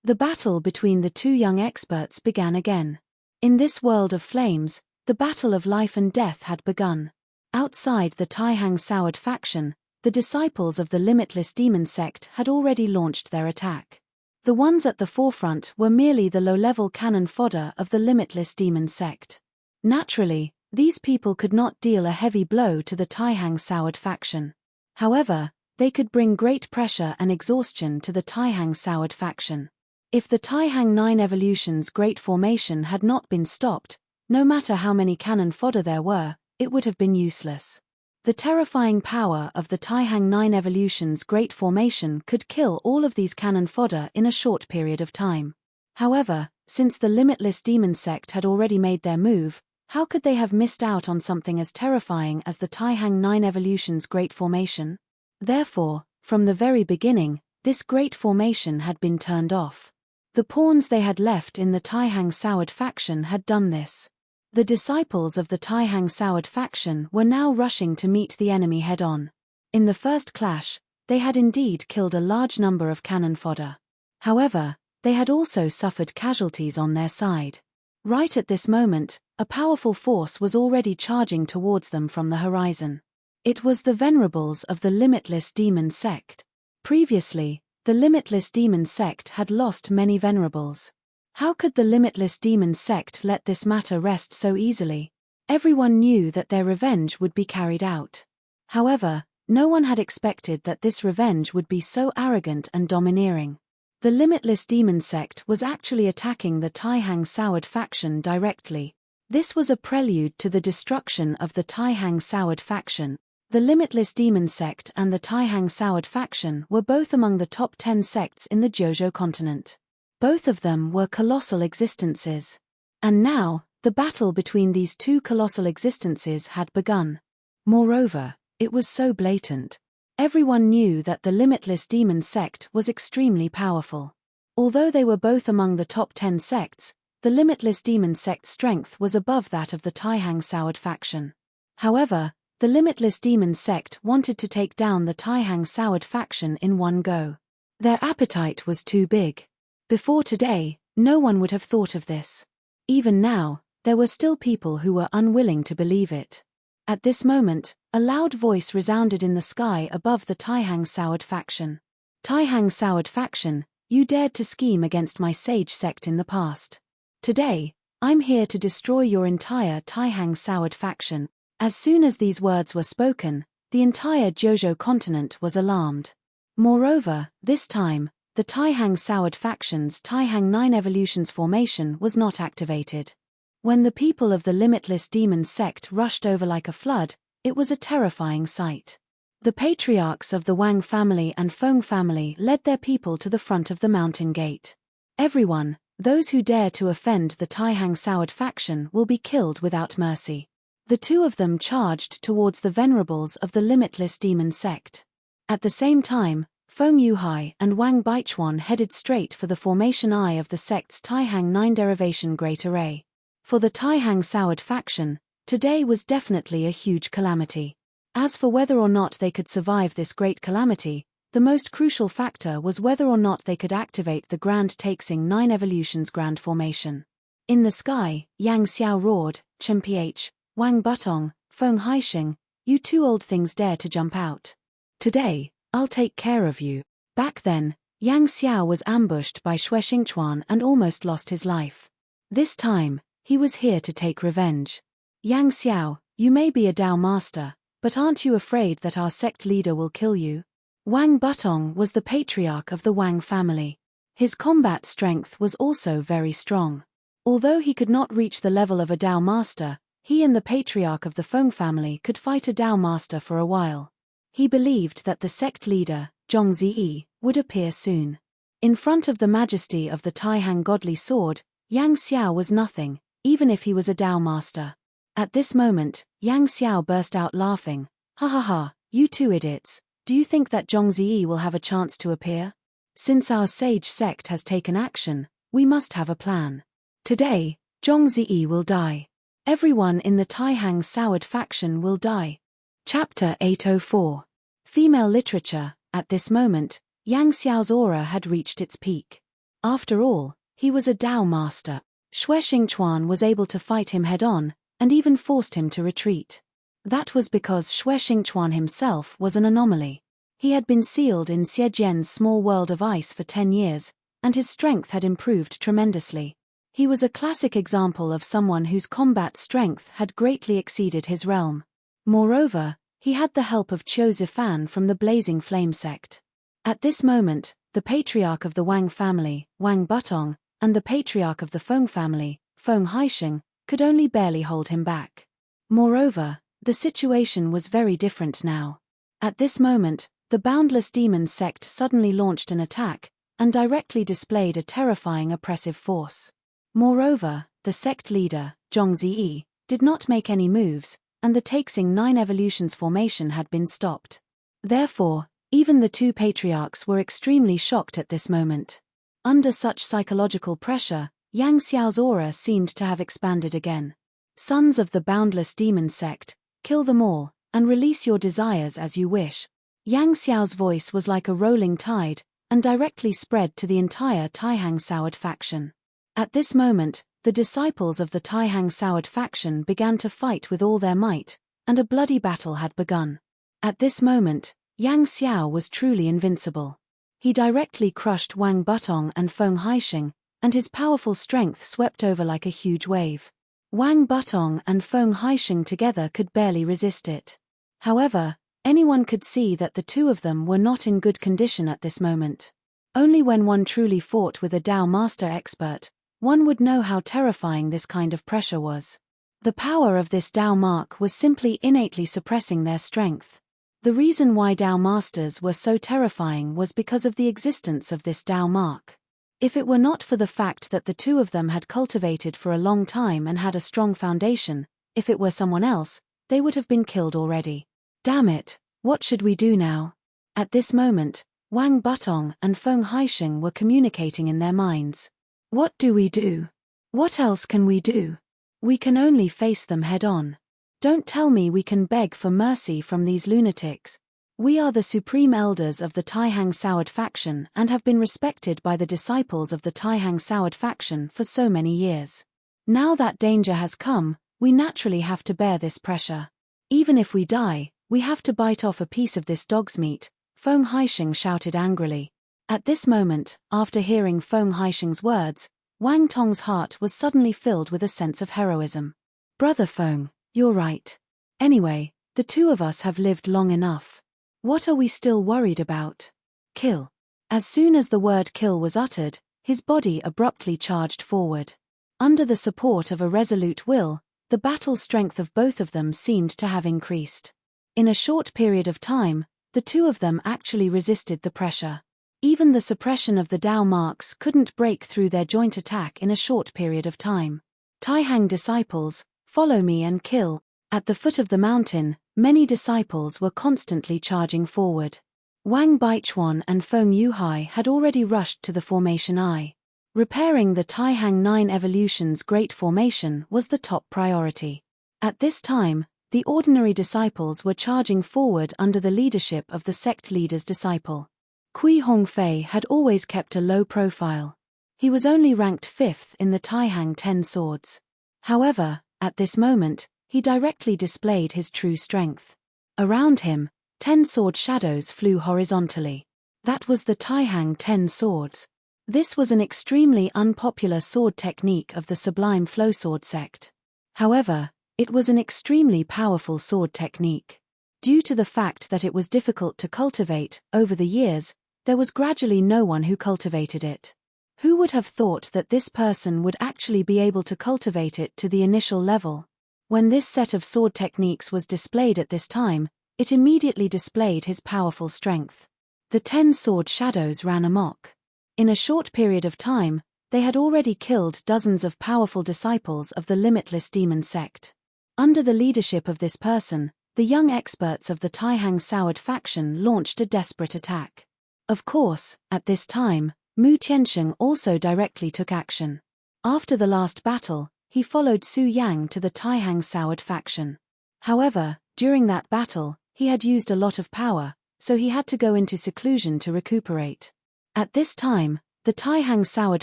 The battle between the 2 young experts began again. In this world of flames, the battle of life and death had begun. Outside the Taihang Soured faction, the disciples of the Limitless Demon sect had already launched their attack. The ones at the forefront were merely the low-level cannon fodder of the Limitless Demon sect. Naturally, these people could not deal a heavy blow to the Taihang Soured faction. However, they could bring great pressure and exhaustion to the Taihang Soured faction. If the Taihang 9 Evolution's Great Formation had not been stopped, no matter how many cannon fodder there were, it would have been useless. The terrifying power of the Taihang 9 Evolution's Great Formation could kill all of these cannon fodder in a short period of time. However, since the Limitless Demon sect had already made their move, how could they have missed out on something as terrifying as the Taihang 9 Evolution's Great Formation? Therefore, from the very beginning, this Great Formation had been turned off. The pawns they had left in the Taihang Soured faction had done this. The disciples of the Taihang Soured faction were now rushing to meet the enemy head-on. In the first clash, they had indeed killed a large number of cannon fodder. However, they had also suffered casualties on their side. Right at this moment, a powerful force was already charging towards them from the horizon. It was the venerables of the Limitless Demon sect. Previously, the Limitless Demon sect had lost many venerables. How could the Limitless Demon sect let this matter rest so easily? Everyone knew that their revenge would be carried out. However, no one had expected that this revenge would be so arrogant and domineering. The Limitless Demon sect was actually attacking the Taihang Soured faction directly. This was a prelude to the destruction of the Taihang Soured faction. The Limitless Demon sect and the Taihang Soured faction were both among the top 10 sects in the Jojo continent. Both of them were colossal existences. And now, the battle between these 2 colossal existences had begun. Moreover, it was so blatant. Everyone knew that the Limitless Demon sect was extremely powerful. Although they were both among the top 10 sects, the Limitless Demon sect's strength was above that of the Taihang Soured faction. However, the Limitless Demon sect wanted to take down the Taihang Soured faction in one go. Their appetite was too big. Before today, no one would have thought of this. Even now, there were still people who were unwilling to believe it. At this moment, a loud voice resounded in the sky above the Taihang Soured faction. Taihang Soured faction, you dared to scheme against my sage sect in the past. Today, I'm here to destroy your entire Taihang Soured faction. As soon as these words were spoken, the entire Jojo continent was alarmed. Moreover, this time, the Taihang Soured faction's Taihang 9 Evolutions formation was not activated. When the people of the Limitless Demon sect rushed over like a flood, it was a terrifying sight. The patriarchs of the Wang family and Feng family led their people to the front of the mountain gate. Everyone, those who dare to offend the Taihang Soured faction will be killed without mercy. The two of them charged towards the venerables of the Limitless Demon sect. At the same time, Feng Yuhai and Wang Baichuan headed straight for the formation eye of the sect's Taihang 9 derivation Great Array. For the Taihang Soured faction, today was definitely a huge calamity. As for whether or not they could survive this great calamity, the most crucial factor was whether or not they could activate the Grand Taixing 9 Evolutions Grand Formation. In the sky, Yang Xiao roared, "Chen-ph, Wang Butong, Feng Haixing, you two old things dare to jump out. Today, I'll take care of you." Back then, Yang Xiao was ambushed by Xue Xingchuan and almost lost his life. This time, he was here to take revenge. "Yang Xiao, you may be a Dao master, but aren't you afraid that our sect leader will kill you?" Wang Butong was the patriarch of the Wang family. His combat strength was also very strong. Although he could not reach the level of a Dao master, he and the patriarch of the Feng family could fight a Dao master for a while. He believed that the sect leader, Zhong Ziyi, would appear soon. In front of the majesty of the Taihang godly sword, Yang Xiao was nothing, even if he was a Dao master. At this moment, Yang Xiao burst out laughing. "Ha ha ha, you two idiots, do you think that Zhong Ziyi will have a chance to appear? Since our sage sect has taken action, we must have a plan. Today, Zhong Ziyi will die. Everyone in the Taihang Soured faction will die." Chapter 804. Female Literature. At this moment, Yang Xiao's aura had reached its peak. After all, he was a Dao master. Xue Xingchuan was able to fight him head-on, and even forced him to retreat. That was because Xue Xingchuan himself was an anomaly. He had been sealed in Xiejian's small world of ice for 10 years, and his strength had improved tremendously. He was a classic example of someone whose combat strength had greatly exceeded his realm. Moreover, he had the help of Qiu Zifan from the Blazing Flame sect. At this moment, the patriarch of the Wang family, Wang Butong, and the patriarch of the Feng family, Feng Haixing, could only barely hold him back. Moreover, the situation was very different now. At this moment, the Boundless Demon sect suddenly launched an attack, and directly displayed a terrifying oppressive force. Moreover, the sect leader, Zhong Ziyi, did not make any moves, and the Taixing 9 Evolutions formation had been stopped. Therefore, even the two patriarchs were extremely shocked at this moment. Under such psychological pressure, Yang Xiao's aura seemed to have expanded again. "Sons of the Boundless Demon sect, kill them all, and release your desires as you wish." Yang Xiao's voice was like a rolling tide, and directly spread to the entire Taihang Soured faction. At this moment, the disciples of the Taihang Soured faction began to fight with all their might, and a bloody battle had begun. At this moment, Yang Xiao was truly invincible. He directly crushed Wang Butong and Feng Haixing, and his powerful strength swept over like a huge wave. Wang Butong and Feng Haixing together could barely resist it. However, anyone could see that the two of them were not in good condition at this moment. Only when one truly fought with a Dao master expert, one would know how terrifying this kind of pressure was. The power of this Dao mark was simply innately suppressing their strength. The reason why Dao masters were so terrifying was because of the existence of this Dao mark. If it were not for the fact that the two of them had cultivated for a long time and had a strong foundation, if it were someone else, they would have been killed already. "Damn it, what should we do now?" At this moment, Wang Butong and Feng Haisheng were communicating in their minds. What do we do? What else can we do? We can only face them head-on. Don't tell me we can beg for mercy from these lunatics. We are the supreme elders of the Taihang Soured faction and have been respected by the disciples of the Taihang Soured faction for so many years. Now that danger has come, we naturally have to bear this pressure. Even if we die, we have to bite off a piece of this dog's meat, Feng Haisheng shouted angrily. At this moment, after hearing Feng Haisheng's words, Wang Tong's heart was suddenly filled with a sense of heroism. Brother Feng, you're right. Anyway, the two of us have lived long enough. What are we still worried about? Kill. As soon as the word kill was uttered, his body abruptly charged forward. Under the support of a resolute will, the battle strength of both of them seemed to have increased. In a short period of time, the two of them actually resisted the pressure. Even the suppression of the Dao marks couldn't break through their joint attack in a short period of time. Taihang disciples, follow me and kill. At the foot of the mountain, many disciples were constantly charging forward. Wang Baichuan and Feng Yuhai had already rushed to the formation I. Repairing the Taihang 9 Evolution's Great Formation was the top priority. At this time, the ordinary disciples were charging forward under the leadership of the sect leader's disciple. Kui Hongfei had always kept a low profile. He was only ranked 5th in the Taihang 10 Swords. However, at this moment, he directly displayed his true strength. Around him, 10 sword shadows flew horizontally. That was the Taihang 10 Swords. This was an extremely unpopular sword technique of the Sublime Flowsword sect. However, it was an extremely powerful sword technique. Due to the fact that it was difficult to cultivate, over the years, there was gradually no one who cultivated it. Who would have thought that this person would actually be able to cultivate it to the initial level? When this set of sword techniques was displayed at this time, it immediately displayed his powerful strength. The 10 sword shadows ran amok. In a short period of time, they had already killed dozens of powerful disciples of the Limitless Demon sect. Under the leadership of this person, the young experts of the Taihang Soured faction launched a desperate attack. Of course, at this time, Mu Tiansheng also directly took action. After the last battle, he followed Su Yang to the Taihang Soured faction. However, during that battle, he had used a lot of power, so he had to go into seclusion to recuperate. At this time, the Taihang Soured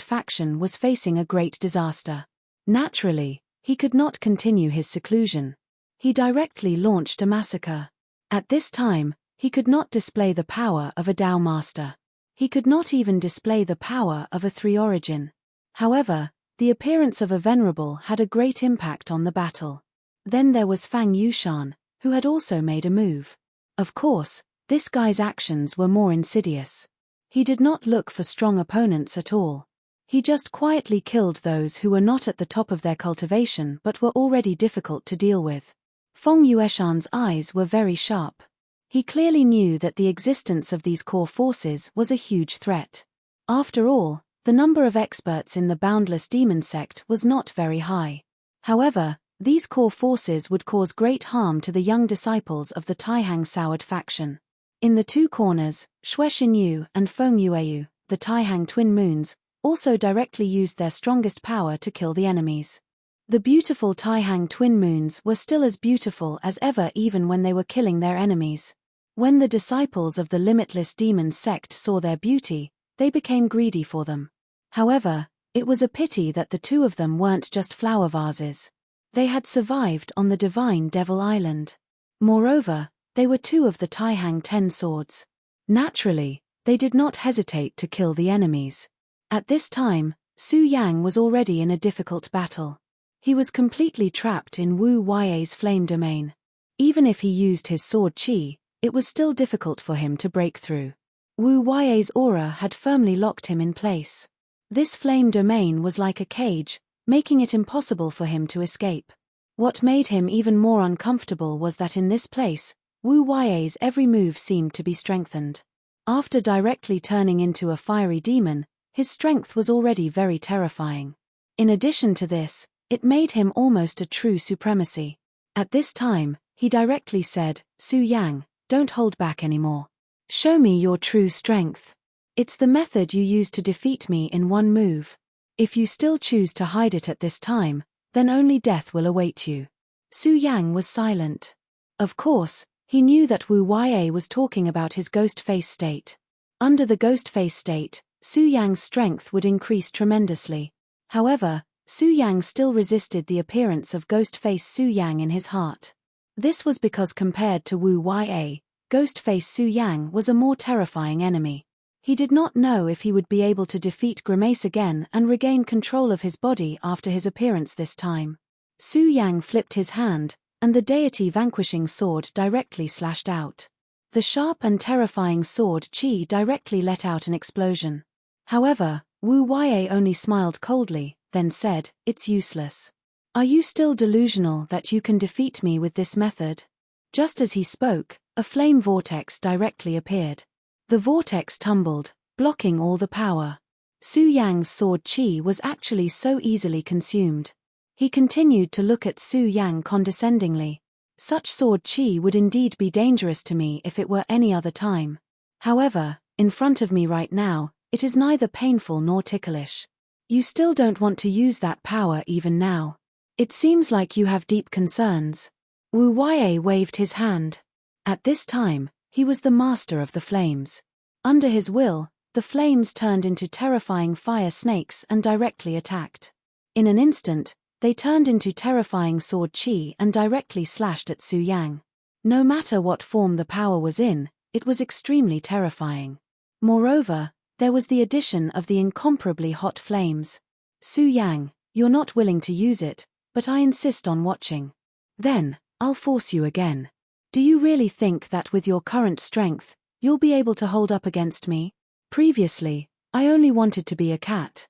faction was facing a great disaster. Naturally, he could not continue his seclusion. He directly launched a massacre. At this time, he could not display the power of a Dao master. He could not even display the power of a 3 origin. However, the appearance of a venerable had a great impact on the battle. Then there was Fang Yushan, who had also made a move. Of course, this guy's actions were more insidious. He did not look for strong opponents at all. He just quietly killed those who were not at the top of their cultivation but were already difficult to deal with. Feng Yueshan's eyes were very sharp. He clearly knew that the existence of these core forces was a huge threat. After all, the number of experts in the Boundless Demon sect was not very high. However, these core forces would cause great harm to the young disciples of the Taihang Soured faction. In the two corners, Xue Xinyu and Feng Yueyu, the Taihang twin moons, also directly used their strongest power to kill the enemies. The beautiful Taihang twin moons were still as beautiful as ever even when they were killing their enemies. When the disciples of the Limitless Demon sect saw their beauty, they became greedy for them. However, it was a pity that the two of them weren't just flower vases. They had survived on the Divine Devil Island. Moreover, they were two of the Taihang 10 Swords. Naturally, they did not hesitate to kill the enemies. At this time, Su Yang was already in a difficult battle. He was completely trapped in Wu Yai's flame domain. Even if he used his sword qi, it was still difficult for him to break through. Wu Yai's aura had firmly locked him in place. This flame domain was like a cage, making it impossible for him to escape. What made him even more uncomfortable was that in this place, Wu Yai's every move seemed to be strengthened. After directly turning into a fiery demon, his strength was already very terrifying. In addition to this, it made him almost a true supremacy. At this time, he directly said, "Su Yang, don't hold back anymore. Show me your true strength. It's the method you used to defeat me in one move. If you still choose to hide it at this time, then only death will await you. Su Yang was silent. Of course, he knew that Wu Yue was talking about his ghost face state. Under the ghost face state, Su Yang's strength would increase tremendously. However, Su Yang still resisted the appearance of ghost face Su Yang in his heart. This was because compared to Wu Yue, ghost face Su Yang was a more terrifying enemy. He did not know if he would be able to defeat Grimace again and regain control of his body after his appearance this time. Su Yang flipped his hand, and the deity vanquishing sword directly slashed out. The sharp and terrifying sword Qi directly let out an explosion. However, Wu Yue only smiled coldly, then said, "It's useless. Are you still delusional that you can defeat me with this method?" Just as he spoke, a flame vortex directly appeared. The vortex tumbled, blocking all the power. Su Yang's sword Qi was actually so easily consumed. He continued to look at Su Yang condescendingly. Such sword Qi would indeed be dangerous to me if it were any other time. However, in front of me right now, it is neither painful nor ticklish. You still don't want to use that power even now. It seems like you have deep concerns. Wu Yue waved his hand. At this time, he was the master of the flames. Under his will, the flames turned into terrifying fire snakes and directly attacked. In an instant, they turned into terrifying sword Qi and directly slashed at Su Yang. No matter what form the power was in, it was extremely terrifying. Moreover, there was the addition of the incomparably hot flames. Su Yang, you're not willing to use it, but I insist on watching. Then, I'll force you again. Do you really think that with your current strength, you'll be able to hold up against me? Previously, I only wanted to be a cat.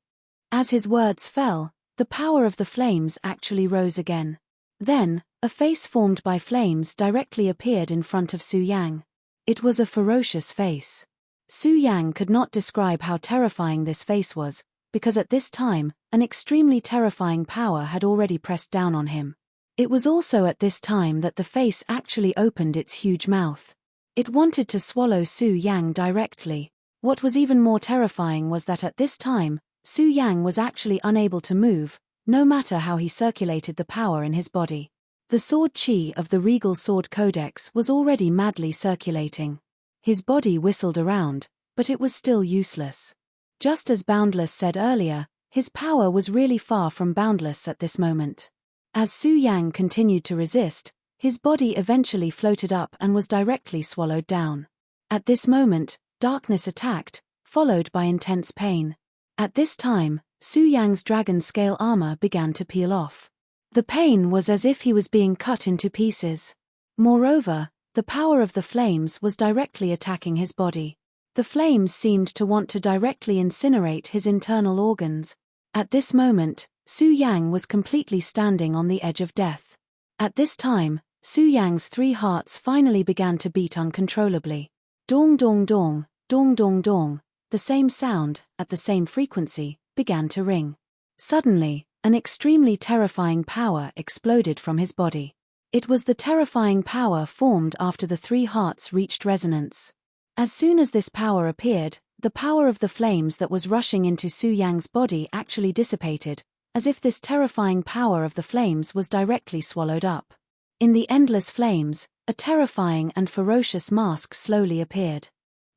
As his words fell, the power of the flames actually rose again. Then, a face formed by flames directly appeared in front of Su Yang. It was a ferocious face. Su Yang could not describe how terrifying this face was, because at this time, an extremely terrifying power had already pressed down on him. It was also at this time that the face actually opened its huge mouth. It wanted to swallow Su Yang directly. What was even more terrifying was that at this time, Su Yang was actually unable to move, no matter how he circulated the power in his body. The sword Qi of the Regal Sword Codex was already madly circulating. His body whistled around, but it was still useless. Just as Boundless said earlier, his power was really far from boundless at this moment. As Su Yang continued to resist, his body eventually floated up and was directly swallowed down. At this moment, darkness attacked, followed by intense pain. At this time, Su Yang's dragon scale armor began to peel off. The pain was as if he was being cut into pieces. Moreover, the power of the flames was directly attacking his body. The flames seemed to want to directly incinerate his internal organs. At this moment, Su Yang was completely standing on the edge of death. At this time, Su Yang's 3 hearts finally began to beat uncontrollably. Dong dong dong, dong dong dong, the same sound, at the same frequency, began to ring. Suddenly, an extremely terrifying power exploded from his body. It was the terrifying power formed after the 3 hearts reached resonance. As soon as this power appeared, the power of the flames that was rushing into Su Yang's body actually dissipated, as if this terrifying power of the flames was directly swallowed up. In the endless flames, a terrifying and ferocious mask slowly appeared.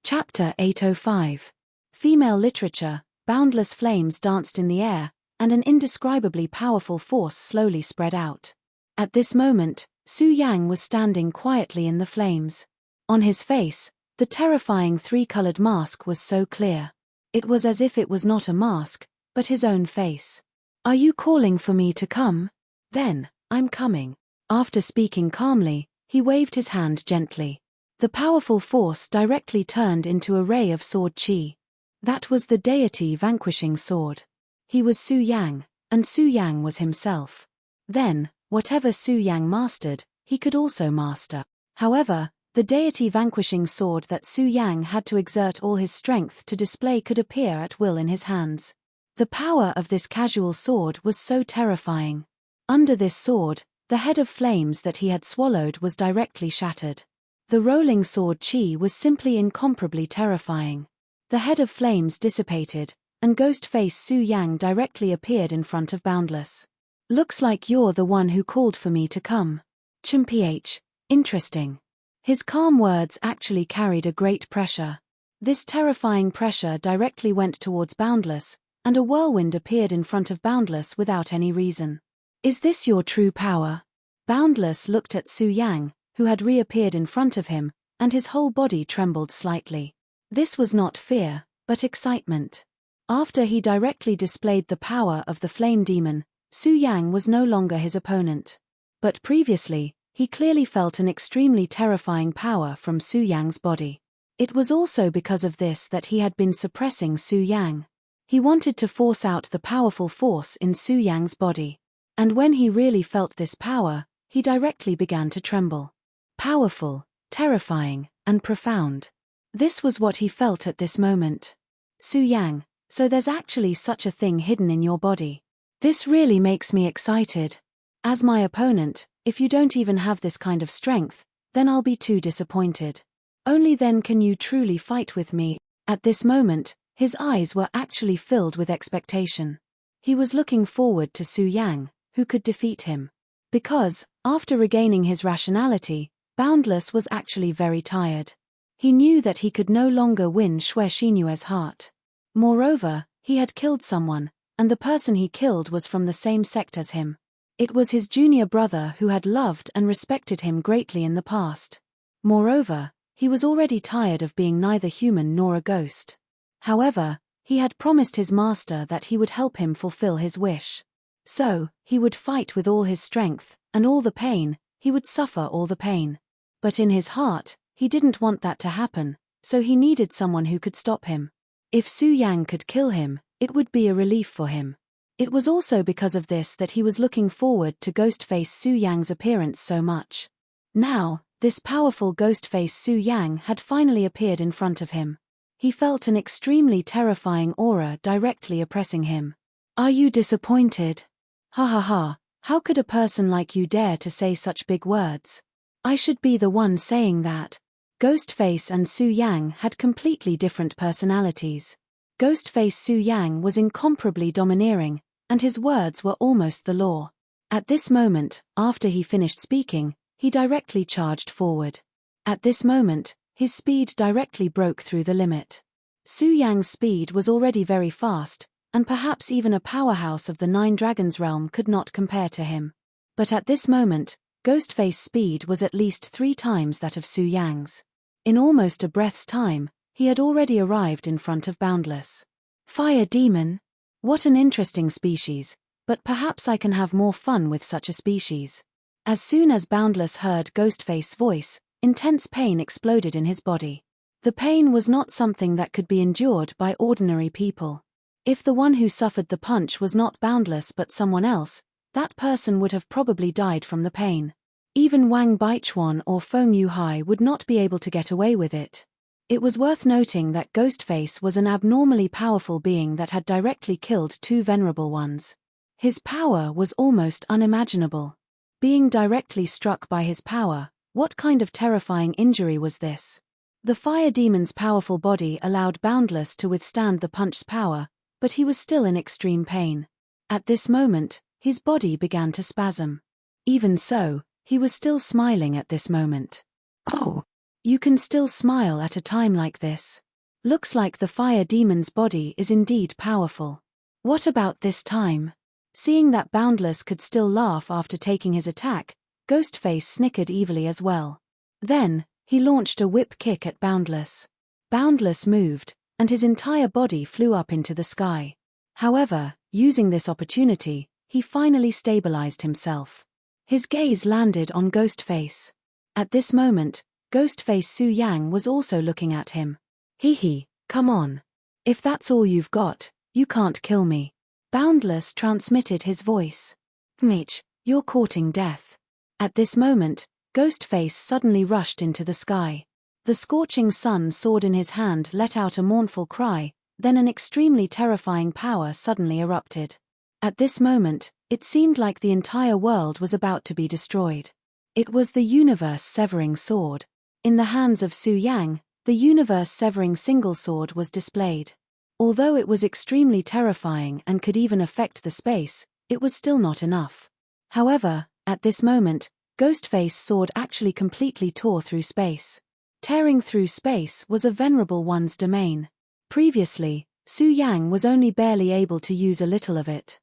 Chapter 805. Female Literature. Boundless flames danced in the air, and an indescribably powerful force slowly spread out. At this moment, Su Yang was standing quietly in the flames. On his face, the terrifying 3-colored mask was so clear. It was as if it was not a mask, but his own face. "Are you calling for me to come? Then, I'm coming." After speaking calmly, he waved his hand gently. The powerful force directly turned into a ray of sword Qi. That was the deity vanquishing sword. He was Su Yang, and Su Yang was himself. Then, whatever Su Yang mastered, he could also master. However, the deity vanquishing sword that Su Yang had to exert all his strength to display could appear at will in his hands. The power of this casual sword was so terrifying. Under this sword, the head of flames that he had swallowed was directly shattered. The rolling sword chi was simply incomparably terrifying. The head of flames dissipated, and ghost face Su Yang directly appeared in front of Boundless. "Looks like you're the one who called for me to come. Ch. Interesting." His calm words actually carried a great pressure. This terrifying pressure directly went towards Boundless, and a whirlwind appeared in front of Boundless without any reason. "Is this your true power?" Boundless looked at Su Yang, who had reappeared in front of him, and his whole body trembled slightly. This was not fear, but excitement. After he directly displayed the power of the flame demon, Su Yang was no longer his opponent. But previously, he clearly felt an extremely terrifying power from Su Yang's body. It was also because of this that he had been suppressing Su Yang. He wanted to force out the powerful force in Su Yang's body. And when he really felt this power, he directly began to tremble. Powerful, terrifying, and profound. This was what he felt at this moment. "Su Yang, so there's actually such a thing hidden in your body. This really makes me excited. As my opponent, if you don't even have this kind of strength, then I'll be too disappointed. Only then can you truly fight with me." At this moment, his eyes were actually filled with expectation. He was looking forward to Su Yang, who could defeat him. Because, after regaining his rationality, Boundless was actually very tired. He knew that he could no longer win Xue Xinyue's heart. Moreover, he had killed someone, and the person he killed was from the same sect as him. It was his junior brother who had loved and respected him greatly in the past. Moreover, he was already tired of being neither human nor a ghost. However, he had promised his master that he would help him fulfill his wish. So, he would fight with all his strength, and all the pain, he would suffer all the pain. But in his heart, he didn't want that to happen, so he needed someone who could stop him. If Su Yang could kill him, it would be a relief for him. It was also because of this that he was looking forward to Ghostface Su Yang's appearance so much. Now, this powerful Ghostface Su Yang had finally appeared in front of him. He felt an extremely terrifying aura directly oppressing him. "Are you disappointed? Ha ha ha, how could a person like you dare to say such big words? I should be the one saying that." Ghostface and Su Yang had completely different personalities. Ghostface Su Yang was incomparably domineering, and his words were almost the law. At this moment, after he finished speaking, he directly charged forward. At this moment, his speed directly broke through the limit. Su Yang's speed was already very fast, and perhaps even a powerhouse of the Nine Dragons realm could not compare to him. But at this moment, Ghostface's speed was at least 3 times that of Su Yang's. In almost a breath's time, he had already arrived in front of Boundless. "Fire demon? What an interesting species, but perhaps I can have more fun with such a species." As soon as Boundless heard Ghostface's voice, intense pain exploded in his body. The pain was not something that could be endured by ordinary people. If the one who suffered the punch was not Boundless but someone else, that person would have probably died from the pain. Even Wang Baichuan or Feng Yuhai would not be able to get away with it. It was worth noting that Ghostface was an abnormally powerful being that had directly killed 2 venerable ones. His power was almost unimaginable. Being directly struck by his power, what kind of terrifying injury was this? The fire demon's powerful body allowed Boundless to withstand the punch's power, but he was still in extreme pain. At this moment, his body began to spasm. Even so, he was still smiling at this moment. "Oh, you can still smile at a time like this. Looks like the fire demon's body is indeed powerful. What about this time?" Seeing that Boundless could still laugh after taking his attack, Ghostface snickered evilly as well. Then, he launched a whip kick at Boundless. Boundless moved, and his entire body flew up into the sky. However, using this opportunity, he finally stabilized himself. His gaze landed on Ghostface. At this moment, Ghostface Su Yang was also looking at him. "Hee, come on. If that's all you've got, you can't kill me." Boundless transmitted his voice. "Mitch, you're courting death." At this moment, Ghostface suddenly rushed into the sky. The scorching sun sword in his hand let out a mournful cry, then an extremely terrifying power suddenly erupted. At this moment, it seemed like the entire world was about to be destroyed. It was the universe-severing sword. In the hands of Su Yang, the universe-severing single sword was displayed. Although it was extremely terrifying and could even affect the space, it was still not enough. However, at this moment, Ghostface's sword actually completely tore through space. Tearing through space was a venerable one's domain. Previously, Su Yang was only barely able to use a little of it.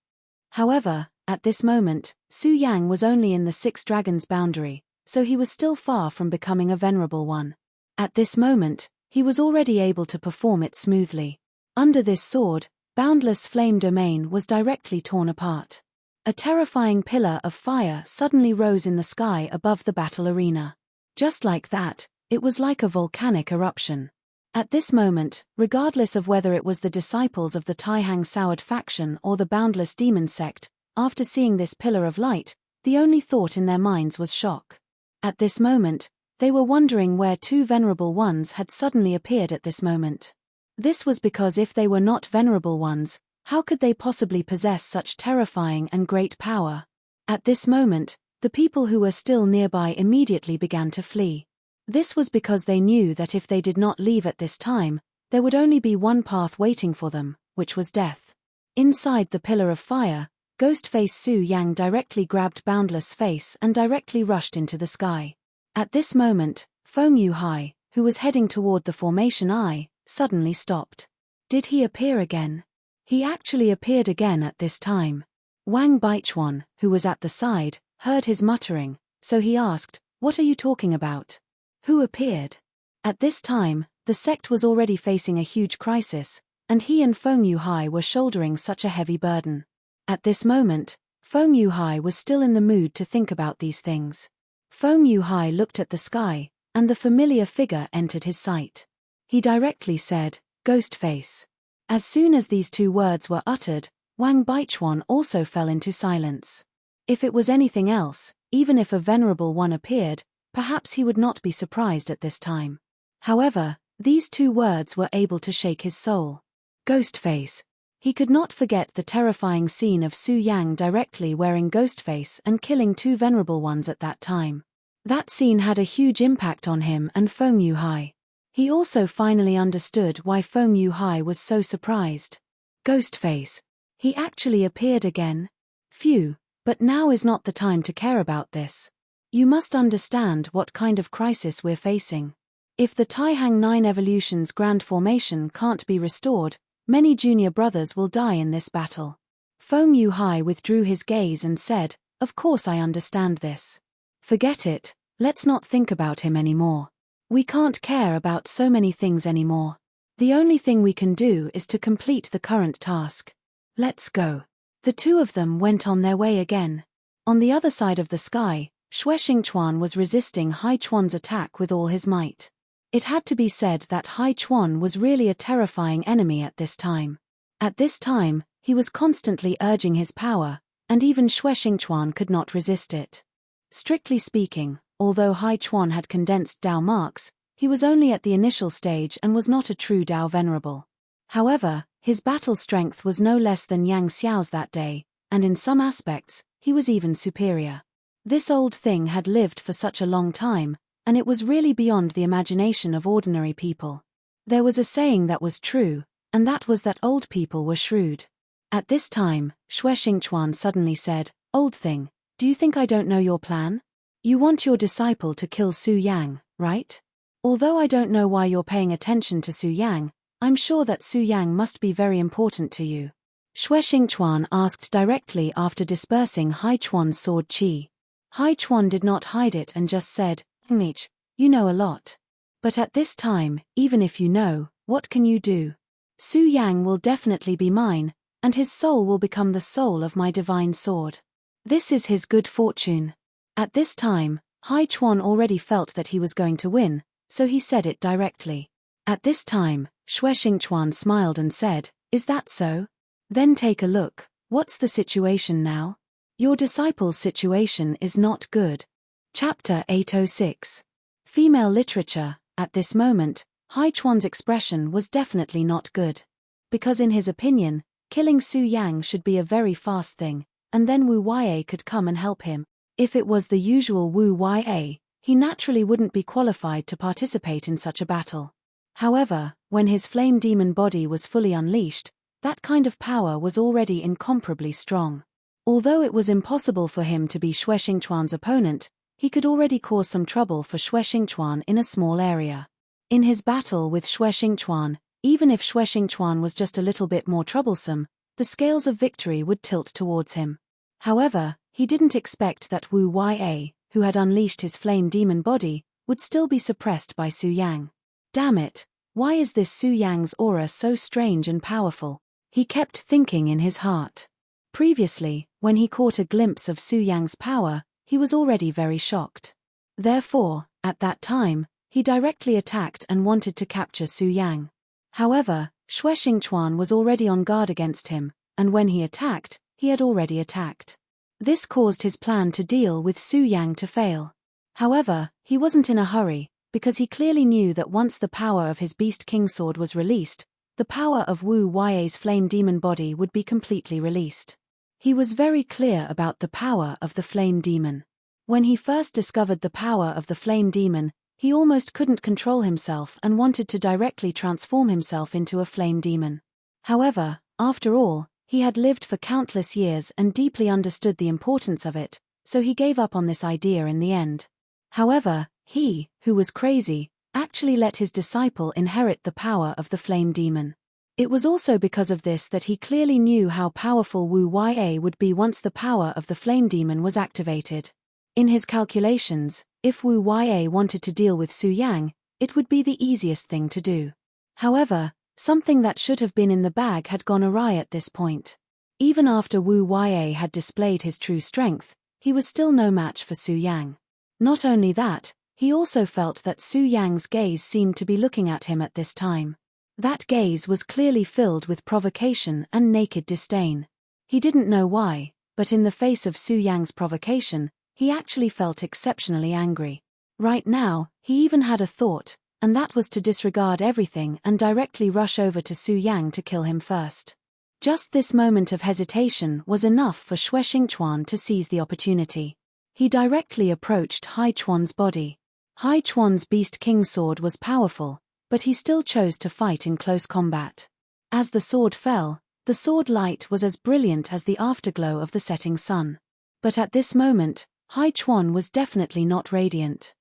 However, at this moment, Su Yang was only in the Six Dragons boundary, so he was still far from becoming a venerable one. At this moment, he was already able to perform it smoothly. Under this sword, boundless flame domain was directly torn apart. A terrifying pillar of fire suddenly rose in the sky above the battle arena. Just like that, it was like a volcanic eruption. At this moment, regardless of whether it was the disciples of the Taihang Soured faction or the Boundless Demon sect, after seeing this pillar of light, the only thought in their minds was shock. At this moment, they were wondering where two venerable ones had suddenly appeared at this moment. This was because if they were not venerable ones, how could they possibly possess such terrifying and great power? At this moment, the people who were still nearby immediately began to flee. This was because they knew that if they did not leave at this time, there would only be one path waiting for them, which was death. Inside the pillar of fire, Ghostface Su Yang directly grabbed Boundless Face and directly rushed into the sky. At this moment, Feng Yuhai, who was heading toward the formation Eye, suddenly stopped. Did he appear again? He actually appeared again at this time. Wang Baichuan, who was at the side, heard his muttering, so he asked, "What are you talking about? Who appeared?" At this time, the sect was already facing a huge crisis, and he and Feng Yuhai were shouldering such a heavy burden. At this moment, Feng Yuhai was still in the mood to think about these things. Feng Yuhai looked at the sky, and the familiar figure entered his sight. He directly said, "Ghostface." As soon as these two words were uttered, Wang Baichuan also fell into silence. If it was anything else, even if a venerable one appeared, perhaps he would not be surprised at this time. However, these two words were able to shake his soul. Ghostface. He could not forget the terrifying scene of Su Yang directly wearing Ghostface and killing two venerable ones at that time. That scene had a huge impact on him and Feng Yuhai. He also finally understood why Feng Yuhai was so surprised. Ghostface. He actually appeared again? Phew, but now is not the time to care about this. You must understand what kind of crisis we're facing. If the Taihang 9 Evolution's Grand Formation can't be restored, many junior brothers will die in this battle. Feng Yuhai withdrew his gaze and said, "Of course I understand this. Forget it, let's not think about him anymore. We can't care about so many things anymore. The only thing we can do is to complete the current task. Let's go." The two of them went on their way again. On the other side of the sky, Xingchuan was resisting Hai Chuan's attack with all his might. It had to be said that Hai Chuan was really a terrifying enemy at this time. At this time, he was constantly urging his power, and even Xingchuan could not resist it. Strictly speaking, although Hai Chuan had condensed Dao marks, he was only at the initial stage and was not a true Dao venerable. However, his battle strength was no less than Yang Xiao's that day, and in some aspects, he was even superior. This old thing had lived for such a long time, and it was really beyond the imagination of ordinary people. There was a saying that was true, and that was that old people were shrewd. At this time, Xingchuan suddenly said, "Old thing, do you think I don't know your plan? You want your disciple to kill Su Yang, right? Although I don't know why you're paying attention to Su Yang, I'm sure that Su Yang must be very important to you." Xingchuan asked directly after dispersing Hai Chuan's sword qi. Hai Chuan did not hide it and just said, "Enrich, you know a lot. But at this time, even if you know, what can you do? Su Yang will definitely be mine, and his soul will become the soul of my divine sword. This is his good fortune." At this time, Hai Chuan already felt that he was going to win, so he said it directly. At this time, Xingchuan smiled and said, "Is that so? Then take a look, what's the situation now? Your disciple's situation is not good." Chapter 806. Female Literature. At this moment, Hai Chuan's expression was definitely not good. Because in his opinion, killing Su Yang should be a very fast thing, and then Wu Yue could come and help him. If it was the usual Wu Yue, he naturally wouldn't be qualified to participate in such a battle. However, when his flame demon body was fully unleashed, that kind of power was already incomparably strong. Although it was impossible for him to be Xue Xingchuan's opponent, he could already cause some trouble for Xue Xingchuan in a small area. In his battle with Xue Xingchuan, even if Xue Xingchuan was just a little bit more troublesome, the scales of victory would tilt towards him. However, he didn't expect that Wu Ya, who had unleashed his flame demon body, would still be suppressed by Su Yang. Damn it, why is this Su Yang's aura so strange and powerful? He kept thinking in his heart. Previously, when he caught a glimpse of Su Yang's power, he was already very shocked. Therefore, at that time, he directly attacked and wanted to capture Su Yang. However, Xue Xingchuan was already on guard against him, and when he attacked, he had already attacked. This caused his plan to deal with Su Yang to fail. However, he wasn't in a hurry, because he clearly knew that once the power of his Beast King sword was released, the power of Wu Ya's flame demon body would be completely released. He was very clear about the power of the flame demon. When he first discovered the power of the flame demon, he almost couldn't control himself and wanted to directly transform himself into a flame demon. However, after all, he had lived for countless years and deeply understood the importance of it, so he gave up on this idea in the end. However, he, who was crazy, actually let his disciple inherit the power of the flame demon. It was also because of this that he clearly knew how powerful Wu Ya would be once the power of the flame demon was activated. In his calculations, if Wu Ya wanted to deal with Su Yang, it would be the easiest thing to do. However, something that should have been in the bag had gone awry at this point. Even after Wu Ya had displayed his true strength, he was still no match for Su Yang. Not only that, he also felt that Su Yang's gaze seemed to be looking at him at this time. That gaze was clearly filled with provocation and naked disdain. He didn't know why, but in the face of Su Yang's provocation, he actually felt exceptionally angry. Right now, he even had a thought, and that was to disregard everything and directly rush over to Su Yang to kill him first. Just this moment of hesitation was enough for Xue Xingchuan to seize the opportunity. He directly approached Hai Chuan's body. Hai Chuan's Beast King sword was powerful, but he still chose to fight in close combat. As the sword fell, the sword light was as brilliant as the afterglow of the setting sun. But at this moment, Hai Chuan was definitely not radiant.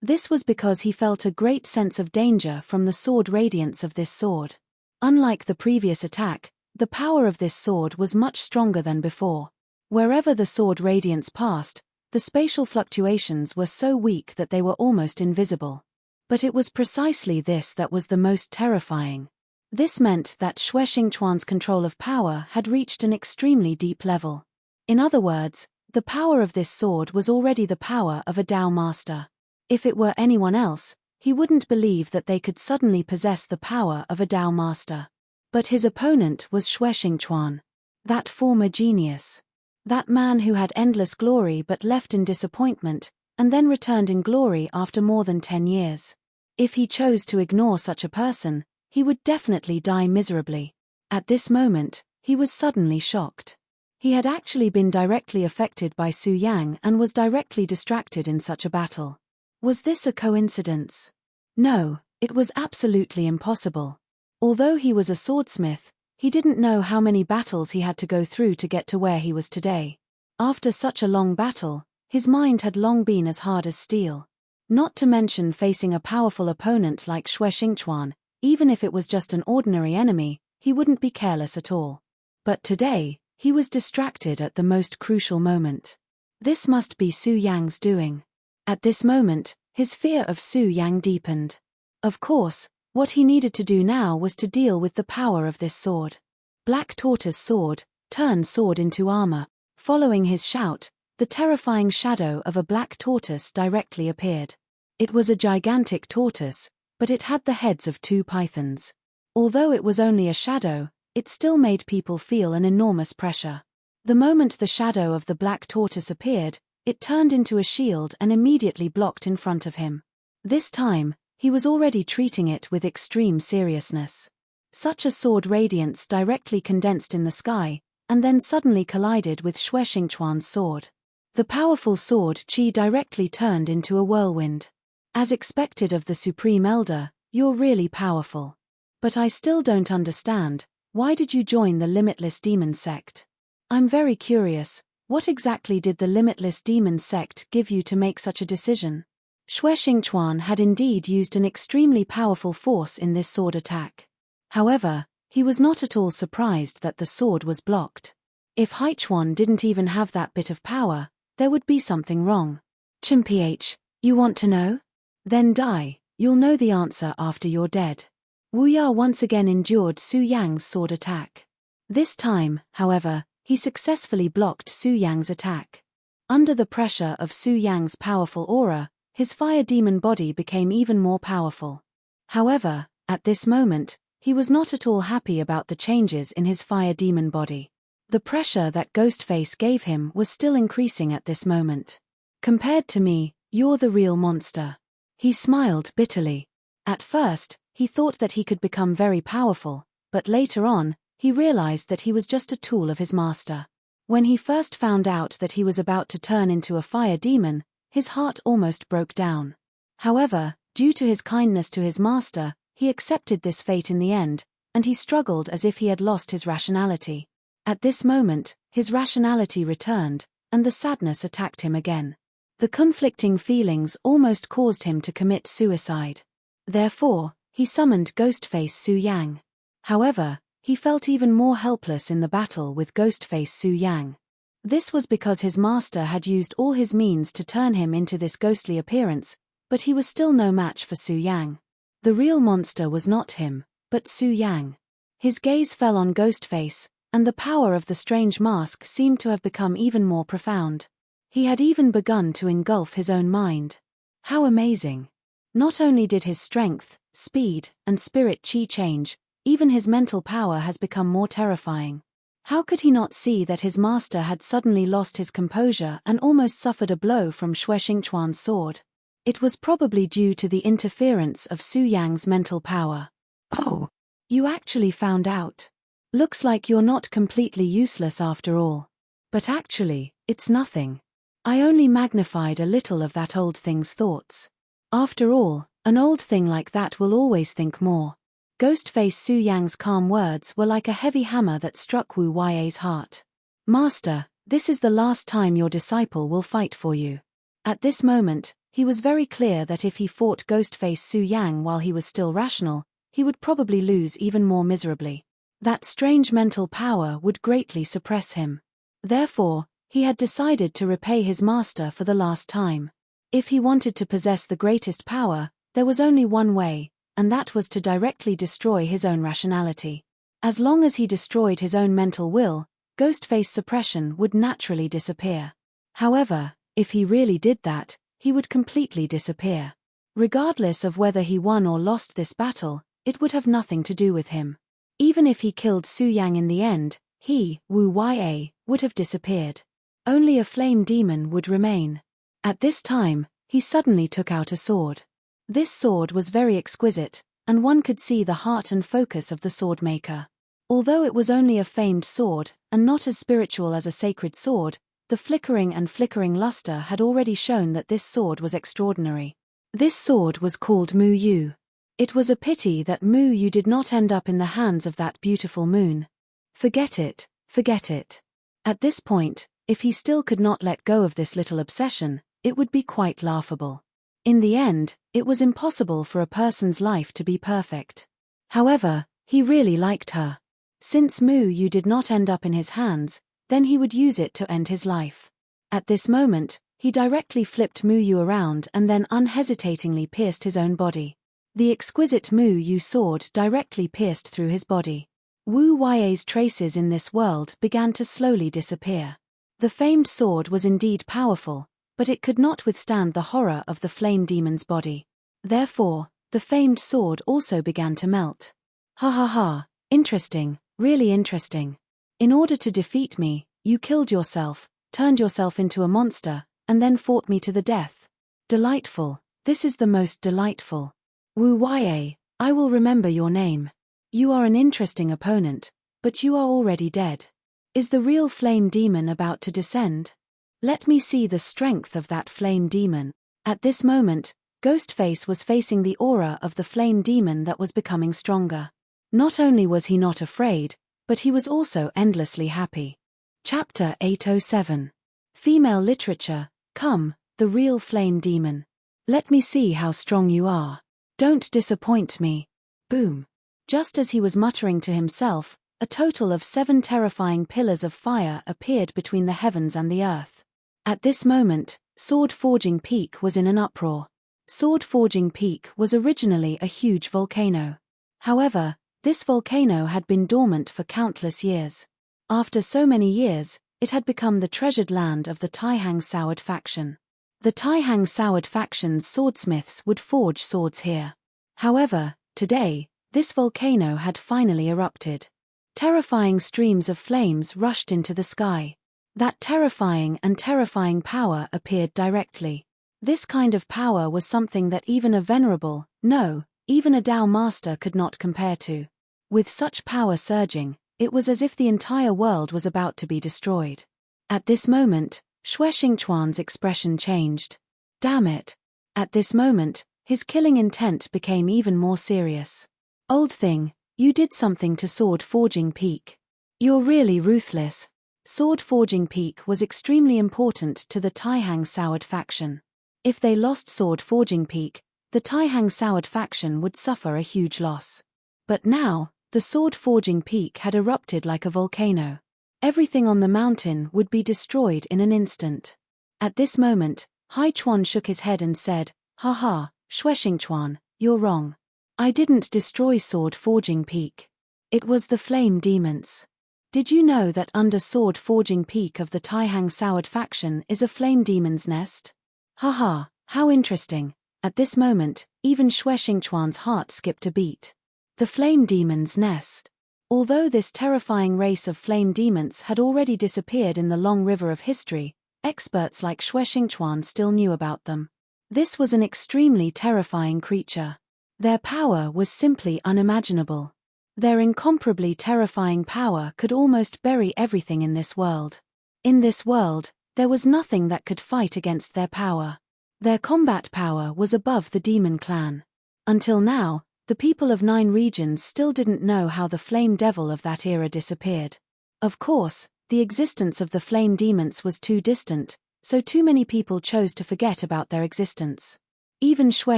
This was because he felt a great sense of danger from the sword radiance of this sword. Unlike the previous attack, the power of this sword was much stronger than before. Wherever the sword radiance passed, the spatial fluctuations were so weak that they were almost invisible. But it was precisely this that was the most terrifying. This meant that Xue Xingchuan's control of power had reached an extremely deep level. In other words, the power of this sword was already the power of a Dao master. If it were anyone else, he wouldn't believe that they could suddenly possess the power of a Dao master. But his opponent was Xue Xingchuan. That former genius. That man who had endless glory but left in disappointment, and then returned in glory after more than 10 years. If he chose to ignore such a person, he would definitely die miserably. At this moment, he was suddenly shocked. He had actually been directly affected by Su Yang and was directly distracted in such a battle. Was this a coincidence? No, it was absolutely impossible. Although he was a swordsmith, he didn't know how many battles he had to go through to get to where he was today. After such a long battle, his mind had long been as hard as steel. Not to mention facing a powerful opponent like Xue Xingchuan, even if it was just an ordinary enemy, he wouldn't be careless at all. But today, he was distracted at the most crucial moment. This must be Su Yang's doing. At this moment, his fear of Su Yang deepened. Of course, what he needed to do now was to deal with the power of this sword. Black Tortoise sword, turned sword into armor. Following his shout, the terrifying shadow of a black tortoise directly appeared. It was a gigantic tortoise, but it had the heads of 2 pythons. Although it was only a shadow, it still made people feel an enormous pressure. The moment the shadow of the black tortoise appeared, it turned into a shield and immediately blocked in front of him. This time, he was already treating it with extreme seriousness. Such a sword radiance directly condensed in the sky, and then suddenly collided with Xue Xingchuan's sword. The powerful sword Qi directly turned into a whirlwind. As expected of the Supreme Elder, you're really powerful. But I still don't understand, why did you join the Limitless Demon Sect? I'm very curious, what exactly did the Limitless Demon Sect give you to make such a decision? Xue Xingchuan had indeed used an extremely powerful force in this sword attack. However, he was not at all surprised that the sword was blocked. If Haichuan didn't even have that bit of power, there would be something wrong. Chimph, you want to know? Then die, you'll know the answer after you're dead. Wu Ya once again endured Su Yang's sword attack. This time, however, he successfully blocked Su Yang's attack. Under the pressure of Su Yang's powerful aura, his fire demon body became even more powerful. However, at this moment, he was not at all happy about the changes in his fire demon body. The pressure that Ghostface gave him was still increasing at this moment. Compared to me, you're the real monster. He smiled bitterly. At first, he thought that he could become very powerful, but later on, he realized that he was just a tool of his master. When he first found out that he was about to turn into a fire demon, his heart almost broke down. However, due to his kindness to his master, he accepted this fate in the end, and he struggled as if he had lost his rationality. At this moment, his rationality returned, and the sadness attacked him again. The conflicting feelings almost caused him to commit suicide. Therefore, he summoned Ghostface Su Yang. However, he felt even more helpless in the battle with Ghostface Su Yang. This was because his master had used all his means to turn him into this ghostly appearance, but he was still no match for Su Yang. The real monster was not him, but Su Yang. His gaze fell on Ghostface, and the power of the strange mask seemed to have become even more profound. He had even begun to engulf his own mind. How amazing! Not only did his strength, speed, and spirit chi change, even his mental power has become more terrifying. How could he not see that his master had suddenly lost his composure and almost suffered a blow from Xue Xingchuan's sword? It was probably due to the interference of Su Yang's mental power. Oh, you actually found out. Looks like you're not completely useless after all. But actually, it's nothing. I only magnified a little of that old thing's thoughts. After all, an old thing like that will always think more. Ghostface Su Yang's calm words were like a heavy hammer that struck Wu Ya's heart. Master, this is the last time your disciple will fight for you. At this moment, he was very clear that if he fought Ghostface Su Yang while he was still rational, he would probably lose even more miserably. That strange mental power would greatly suppress him. Therefore, he had decided to repay his master for the last time. If he wanted to possess the greatest power, there was only one way, and that was to directly destroy his own rationality. As long as he destroyed his own mental will, Ghostface suppression would naturally disappear. However, if he really did that, he would completely disappear. Regardless of whether he won or lost this battle, it would have nothing to do with him. Even if he killed Su Yang in the end, he, Wu Ya, would have disappeared. Only a flame demon would remain. At this time, he suddenly took out a sword. This sword was very exquisite, and one could see the heart and focus of the sword maker. Although it was only a famed sword, and not as spiritual as a sacred sword, the flickering luster had already shown that this sword was extraordinary. This sword was called Mu Yu. It was a pity that Mu Yu did not end up in the hands of that beautiful moon. Forget it, forget it. At this point, if he still could not let go of this little obsession, it would be quite laughable. In the end, it was impossible for a person's life to be perfect. However, he really liked her. Since Mu Yu did not end up in his hands, then he would use it to end his life. At this moment, he directly flipped Mu Yu around and then unhesitatingly pierced his own body. The exquisite Mu Yu sword directly pierced through his body. Wu Ya's traces in this world began to slowly disappear. The famed sword was indeed powerful, but it could not withstand the horror of the flame demon's body. Therefore, the famed sword also began to melt. Ha ha ha, interesting, really interesting. In order to defeat me, you killed yourself, turned yourself into a monster, and then fought me to the death. Delightful, this is the most delightful. Wu Ya, I will remember your name. You are an interesting opponent, but you are already dead. Is the real flame demon about to descend? Let me see the strength of that flame demon. At this moment, Ghostface was facing the aura of the flame demon that was becoming stronger. Not only was he not afraid, but he was also endlessly happy. Chapter 807. Female Literature. Come, the real flame demon. Let me see how strong you are. Don't disappoint me. Boom. Just as he was muttering to himself, a total of 7 terrifying pillars of fire appeared between the heavens and the earth. At this moment, Sword Forging Peak was in an uproar. Sword Forging Peak was originally a huge volcano. However, this volcano had been dormant for countless years. After so many years, it had become the treasured land of the Taihang Soured faction. The Taihang Soured faction's swordsmiths would forge swords here. However, today, this volcano had finally erupted. Terrifying streams of flames rushed into the sky. That terrifying power appeared directly. This kind of power was something that even a venerable, no, even a Tao master could not compare to. With such power surging, it was as if the entire world was about to be destroyed. At this moment, Xue Xingchuan's expression changed. Damn it. At this moment, his killing intent became even more serious. Old thing, you did something to Sword Forging Peak. You're really ruthless. Sword Forging Peak was extremely important to the Taihang Soured faction. If they lost Sword Forging Peak, the Taihang Soured faction would suffer a huge loss. But now, the Sword Forging Peak had erupted like a volcano. Everything on the mountain would be destroyed in an instant. At this moment, Hai Chuan shook his head and said, "Haha, Xue Xingchuan, you're wrong. I didn't destroy Sword Forging Peak. It was the flame demons. Did you know that under Sword Forging Peak of the Taihang Soured faction is a flame demon's nest? Haha, how interesting." At this moment, even Xue Xingchuan's heart skipped a beat. The flame demon's nest. Although this terrifying race of flame demons had already disappeared in the long river of history, experts like Xue Xingchuan still knew about them. This was an extremely terrifying creature. Their power was simply unimaginable. Their incomparably terrifying power could almost bury everything in this world. In this world, there was nothing that could fight against their power. Their combat power was above the demon clan. Until now, the people of 9 regions still didn't know how the flame devil of that era disappeared. Of course, the existence of the flame demons was too distant, so too many people chose to forget about their existence. Even Xue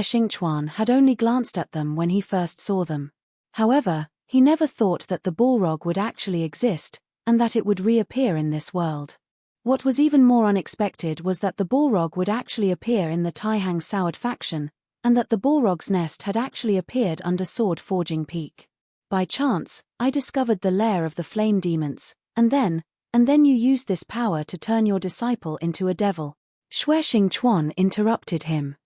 Xingchuan had only glanced at them when he first saw them. However, he never thought that the Balrog would actually exist, and that it would reappear in this world. What was even more unexpected was that the Balrog would actually appear in the Taihang Soured faction, and that the Balrog's nest had actually appeared under Sword Forging Peak. By chance, I discovered the lair of the flame demons, and then you used this power to turn your disciple into a devil. Xue Xingchuan interrupted him.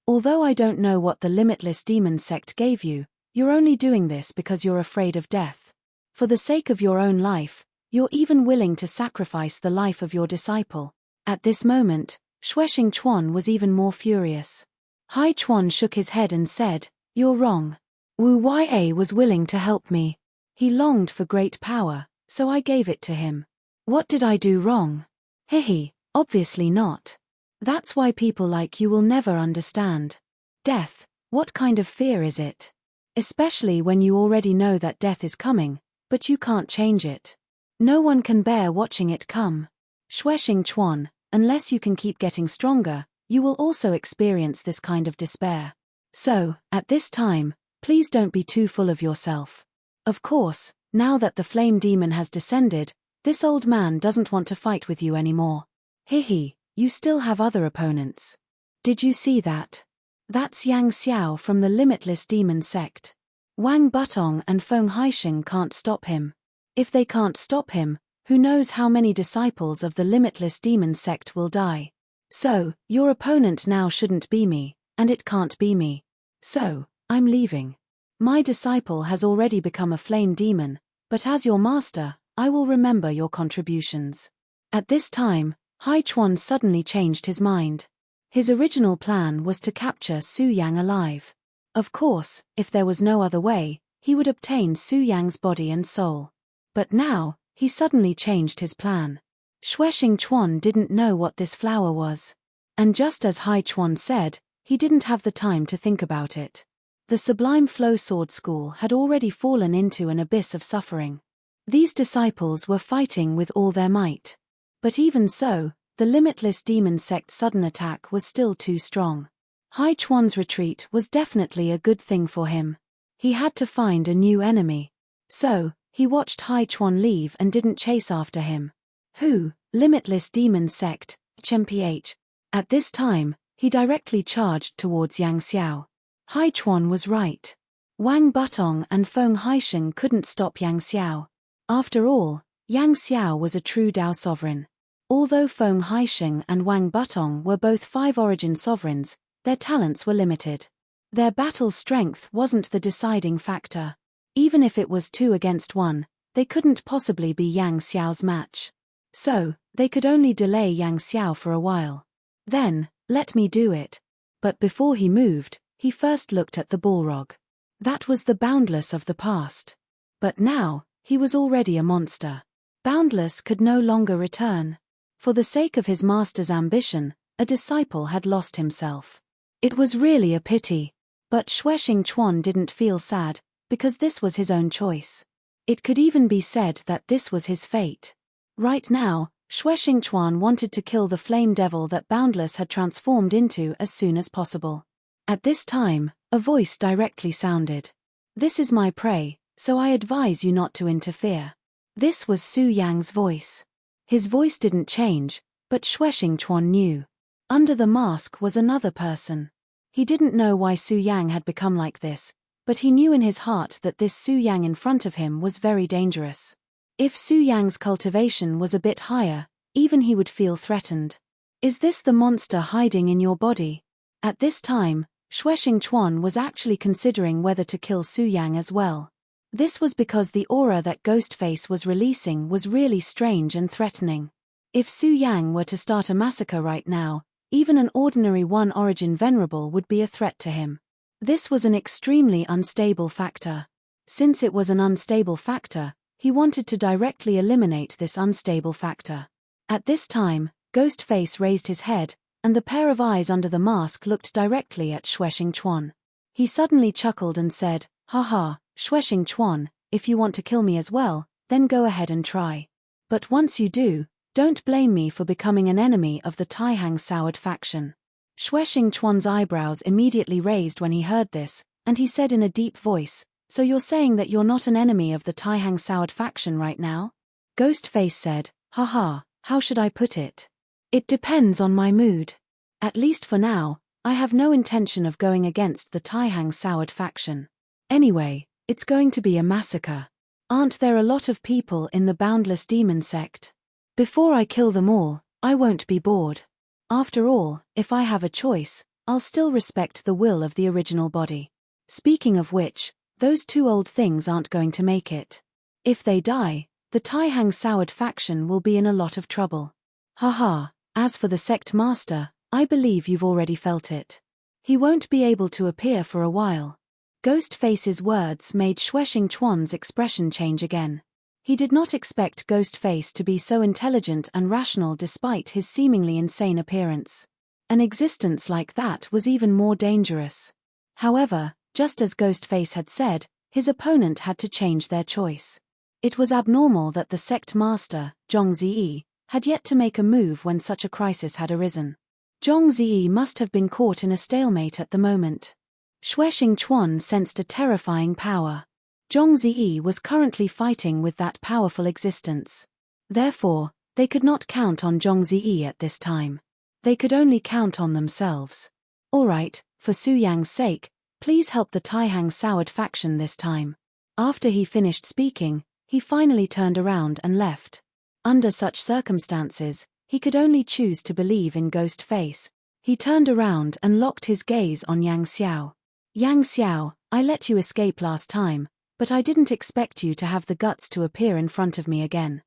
Although I don't know what the Limitless Demon sect gave you, you're only doing this because you're afraid of death. For the sake of your own life, you're even willing to sacrifice the life of your disciple. At this moment, Xue Xingchuan was even more furious. Hai Chuan shook his head and said, "You're wrong. Wu Ya was willing to help me. He longed for great power, so I gave it to him. What did I do wrong? Hehe, obviously not. That's why people like you will never understand. Death, what kind of fear is it? Especially when you already know that death is coming, but you can't change it. No one can bear watching it come. Xue Xingchuan, unless you can keep getting stronger, you will also experience this kind of despair. So, at this time, please don't be too full of yourself. Of course, now that the flame demon has descended, this old man doesn't want to fight with you anymore. Hehe, you still have other opponents. Did you see that? That's Yang Xiao from the Limitless Demon sect. Wang Butong and Feng Haisheng can't stop him. If they can't stop him, who knows how many disciples of the Limitless Demon sect will die. So, your opponent now shouldn't be me, and it can't be me. So, I'm leaving. My disciple has already become a flame demon, but as your master, I will remember your contributions. At this time, Hai Chuan suddenly changed his mind. His original plan was to capture Su Yang alive. Of course, if there was no other way, he would obtain Su Yang's body and soul. But now, he suddenly changed his plan. Shueshing Chuan didn't know what this flower was. And just as Hai Chuan said, he didn't have the time to think about it. The Sublime Flow Sword School had already fallen into an abyss of suffering. These disciples were fighting with all their might. But even so, the Limitless Demon Sect's sudden attack was still too strong. Hai Chuan's retreat was definitely a good thing for him. He had to find a new enemy. So, he watched Hai Chuan leave and didn't chase after him. Who? Limitless Demon Sect, CHMPH. At this time, he directly charged towards Yang Xiao. Hai Chuan was right. Wang Butong and Feng Haisheng couldn't stop Yang Xiao. After all, Yang Xiao was a true Dao sovereign. Although Feng Haisheng and Wang Butong were both 5 origin sovereigns, their talents were limited. Their battle strength wasn't the deciding factor. Even if it was 2 against 1, they couldn't possibly be Yang Xiao's match. So, they could only delay Yang Xiao for a while. Then, let me do it. But before he moved, he first looked at the Balrog. That was the Boundless of the past. But now, he was already a monster. Boundless could no longer return. For the sake of his master's ambition, a disciple had lost himself. It was really a pity. But Shueshing Chuan didn't feel sad, because this was his own choice. It could even be said that this was his fate. Right now, Shueshing Chuan wanted to kill the flame devil that Boundless had transformed into as soon as possible. At this time, a voice directly sounded. This is my prey, so I advise you not to interfere. This was Su Yang's voice. His voice didn't change, but Shueshing Chuan knew. Under the mask was another person. He didn't know why Su Yang had become like this, but he knew in his heart that this Su Yang in front of him was very dangerous. If Su Yang's cultivation was a bit higher, even he would feel threatened. Is this the monster hiding in your body? At this time, Shueshing Chuan was actually considering whether to kill Su Yang as well. This was because the aura that Ghostface was releasing was really strange and threatening. If Su Yang were to start a massacre right now, even an ordinary 1 origin venerable would be a threat to him. This was an extremely unstable factor. Since it was an unstable factor, he wanted to directly eliminate this unstable factor. At this time, Ghostface raised his head, and the pair of eyes under the mask looked directly at Shueshing Chuan. He suddenly chuckled and said, "Haha, Shueshing Chuan, if you want to kill me as well, then go ahead and try. But once you do, don't blame me for becoming an enemy of the Taihang Soured faction." Shueshing Chuan's eyebrows immediately raised when he heard this, and he said in a deep voice, "So you're saying that you're not an enemy of the Taihang Soured faction right now?" Ghostface said, "Haha, how should I put it? It depends on my mood. At least for now, I have no intention of going against the Taihang Soured faction. Anyway, it's going to be a massacre. Aren't there a lot of people in the Boundless Demon Sect? Before I kill them all, I won't be bored. After all, if I have a choice, I'll still respect the will of the original body. Speaking of which, those 2 old things aren't going to make it. If they die, the Taihang Soured faction will be in a lot of trouble. Haha, as for the sect master, I believe you've already felt it. He won't be able to appear for a while." Ghostface's words made Shueshing Chuan's expression change again. He did not expect Ghostface to be so intelligent and rational despite his seemingly insane appearance. An existence like that was even more dangerous. However, just as Ghostface had said, his opponent had to change their choice. It was abnormal that the sect master, Zhong Ziyi, had yet to make a move when such a crisis had arisen. Zhong Ziyi must have been caught in a stalemate at the moment. Shueshing Chuan sensed a terrifying power. Zhong Ziyi was currently fighting with that powerful existence. Therefore, they could not count on Zhong Ziyi at this time. They could only count on themselves. Alright, for Su Yang's sake, please help the Taihang Soured faction this time. After he finished speaking, he finally turned around and left. Under such circumstances, he could only choose to believe in Ghostface. He turned around and locked his gaze on Yang Xiao. "Yang Xiao, I let you escape last time, but I didn't expect you to have the guts to appear in front of me again.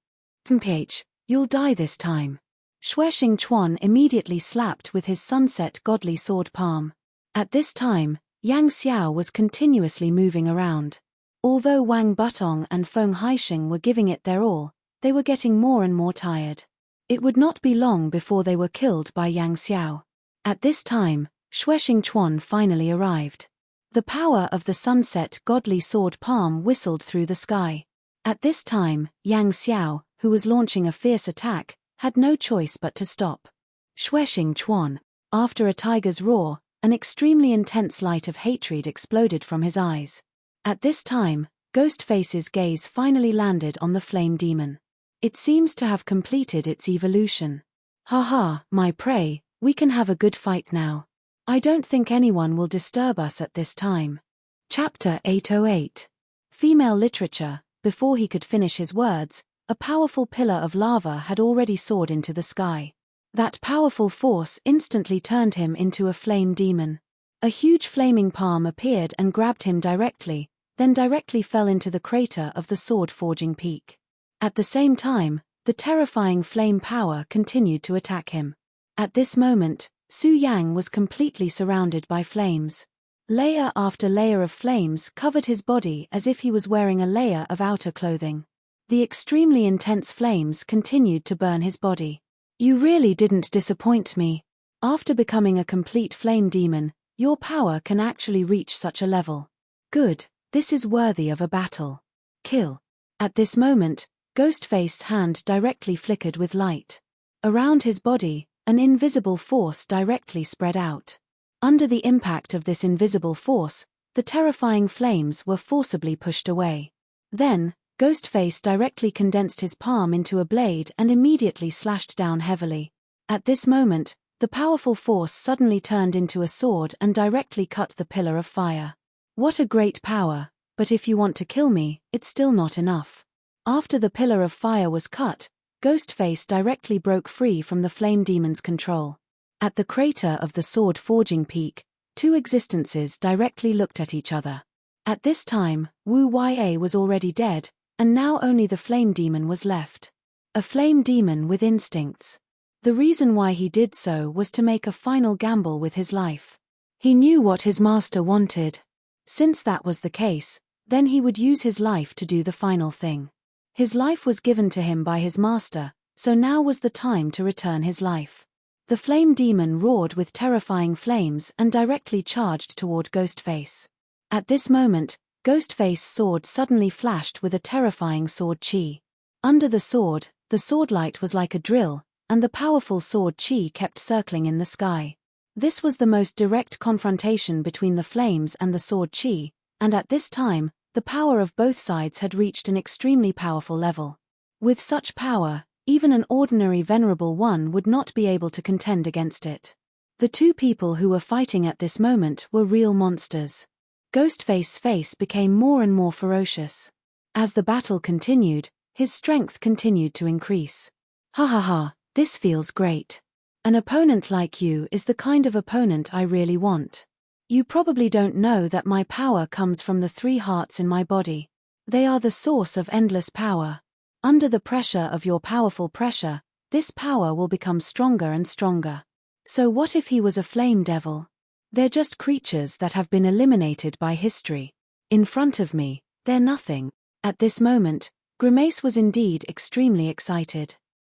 PH, you'll die this time." Shueshing Chuan immediately slapped with his sunset godly sword palm. At this time, Yang Xiao was continuously moving around. Although Wang Butong and Feng Haisheng were giving it their all, they were getting more and more tired. It would not be long before they were killed by Yang Xiao. At this time, Shueshing Chuan finally arrived. The power of the sunset godly sword palm whistled through the sky. At this time, Yang Xiao, who was launching a fierce attack, had no choice but to stop. Shueshing Chuan. After a tiger's roar, an extremely intense light of hatred exploded from his eyes. At this time, Ghostface's gaze finally landed on the flame demon. It seems to have completed its evolution. Haha, my prey, we can have a good fight now. I don't think anyone will disturb us at this time. Chapter 808. Female literature. Before he could finish his words, a powerful pillar of lava had already soared into the sky. That powerful force instantly turned him into a flame demon. A huge flaming palm appeared and grabbed him directly, then directly fell into the crater of the sword-forging peak. At the same time, the terrifying flame power continued to attack him. At this moment, Su Yang was completely surrounded by flames. Layer after layer of flames covered his body as if he was wearing a layer of outer clothing. The extremely intense flames continued to burn his body. You really didn't disappoint me. After becoming a complete flame demon, your power can actually reach such a level. Good, this is worthy of a battle. Kill. At this moment, Ghostface's hand directly flickered with light. Around his body, an invisible force directly spread out. Under the impact of this invisible force, the terrifying flames were forcibly pushed away. Then, Ghostface directly condensed his palm into a blade and immediately slashed down heavily. At this moment, the powerful force suddenly turned into a sword and directly cut the pillar of fire. What a great power, but if you want to kill me, it's still not enough. After the pillar of fire was cut, Ghostface directly broke free from the flame demon's control. At the crater of the sword-forging peak, two existences directly looked at each other. At this time, Wu Ya was already dead, and now only the flame demon was left. A flame demon with instincts. The reason why he did so was to make a final gamble with his life. He knew what his master wanted. Since that was the case, then he would use his life to do the final thing. His life was given to him by his master, so now was the time to return his life. The flame demon roared with terrifying flames and directly charged toward Ghostface. At this moment, Ghostface's sword suddenly flashed with a terrifying sword chi. Under the sword light was like a drill, and the powerful sword chi kept circling in the sky. This was the most direct confrontation between the flames and the sword chi, and at this time, the power of both sides had reached an extremely powerful level. With such power, even an ordinary venerable one would not be able to contend against it. The two people who were fighting at this moment were real monsters. Ghostface's face became more and more ferocious. As the battle continued, his strength continued to increase. Ha ha ha, this feels great. An opponent like you is the kind of opponent I really want. You probably don't know that my power comes from the three hearts in my body. They are the source of endless power. Under the pressure of your powerful pressure, this power will become stronger and stronger. So what if he was a flame devil? They're just creatures that have been eliminated by history. In front of me, they're nothing. At this moment, Grimace was indeed extremely excited.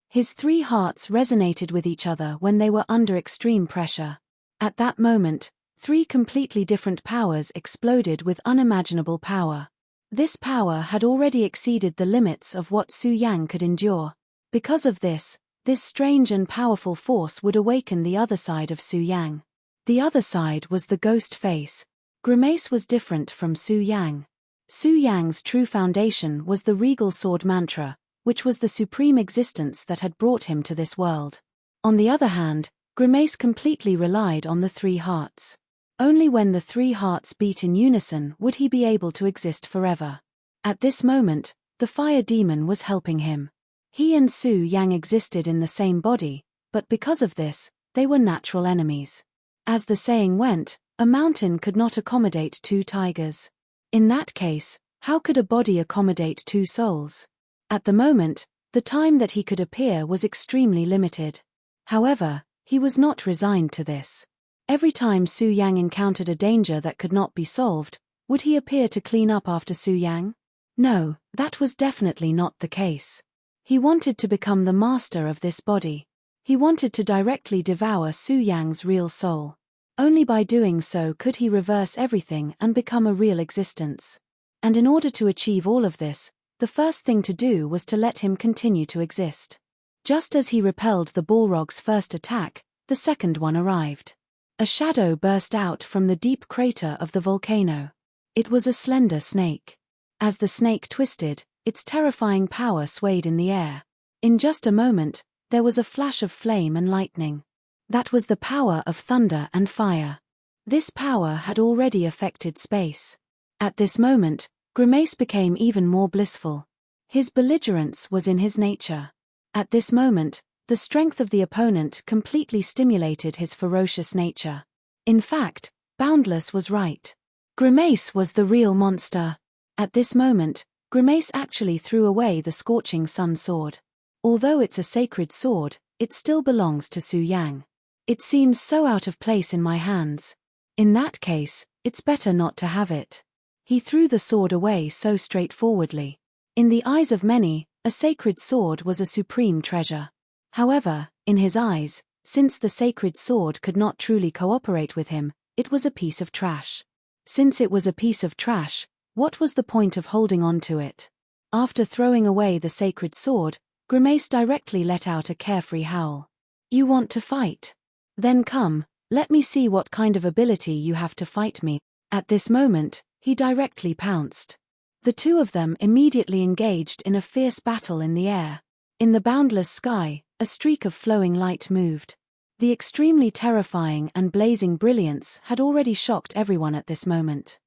His three hearts resonated with each other when they were under extreme pressure. At that moment, three completely different powers exploded with unimaginable power. This power had already exceeded the limits of what Su Yang could endure. Because of this strange and powerful force would awaken the other side of Su Yang. The other side was the ghost face. Grimace was different from Su Yang. Su Yang's true foundation was the regal sword mantra, which was the supreme existence that had brought him to this world. On the other hand, Grimace completely relied on the three hearts. Only when the three hearts beat in unison would he be able to exist forever. At this moment, the fire demon was helping him. He and Su Yang existed in the same body, but because of this, they were natural enemies. As the saying went, a mountain could not accommodate two tigers. In that case, how could a body accommodate two souls? At the moment, the time that he could appear was extremely limited. However, he was not resigned to this. Every time Su Yang encountered a danger that could not be solved, would he appear to clean up after Su Yang? No, that was definitely not the case. He wanted to become the master of this body. He wanted to directly devour Su Yang's real soul. Only by doing so could he reverse everything and become a real existence. And in order to achieve all of this, the first thing to do was to let him continue to exist. Just as he repelled the Balrog's first attack, the second one arrived. A shadow burst out from the deep crater of the volcano. It was a slender snake. As the snake twisted, its terrifying power swayed in the air. In just a moment, there was a flash of flame and lightning. That was the power of thunder and fire. This power had already affected space. At this moment, Grimace became even more blissful. His belligerence was in his nature. At this moment, the strength of the opponent completely stimulated his ferocious nature. In fact, Boundless was right. Grimace was the real monster. At this moment, Grimace actually threw away the Scorching Sun sword. Although it's a sacred sword, it still belongs to Su Yang. It seems so out of place in my hands. In that case, it's better not to have it. He threw the sword away so straightforwardly. In the eyes of many, a sacred sword was a supreme treasure. However, in his eyes, since the sacred sword could not truly cooperate with him, it was a piece of trash. Since it was a piece of trash, what was the point of holding on to it? After throwing away the sacred sword, Grimace directly let out a carefree howl. You want to fight? Then come, let me see what kind of ability you have to fight me. At this moment, he directly pounced. The two of them immediately engaged in a fierce battle in the air. In the boundless sky, a streak of flowing light moved. The extremely terrifying and blazing brilliance had already shocked everyone at this moment.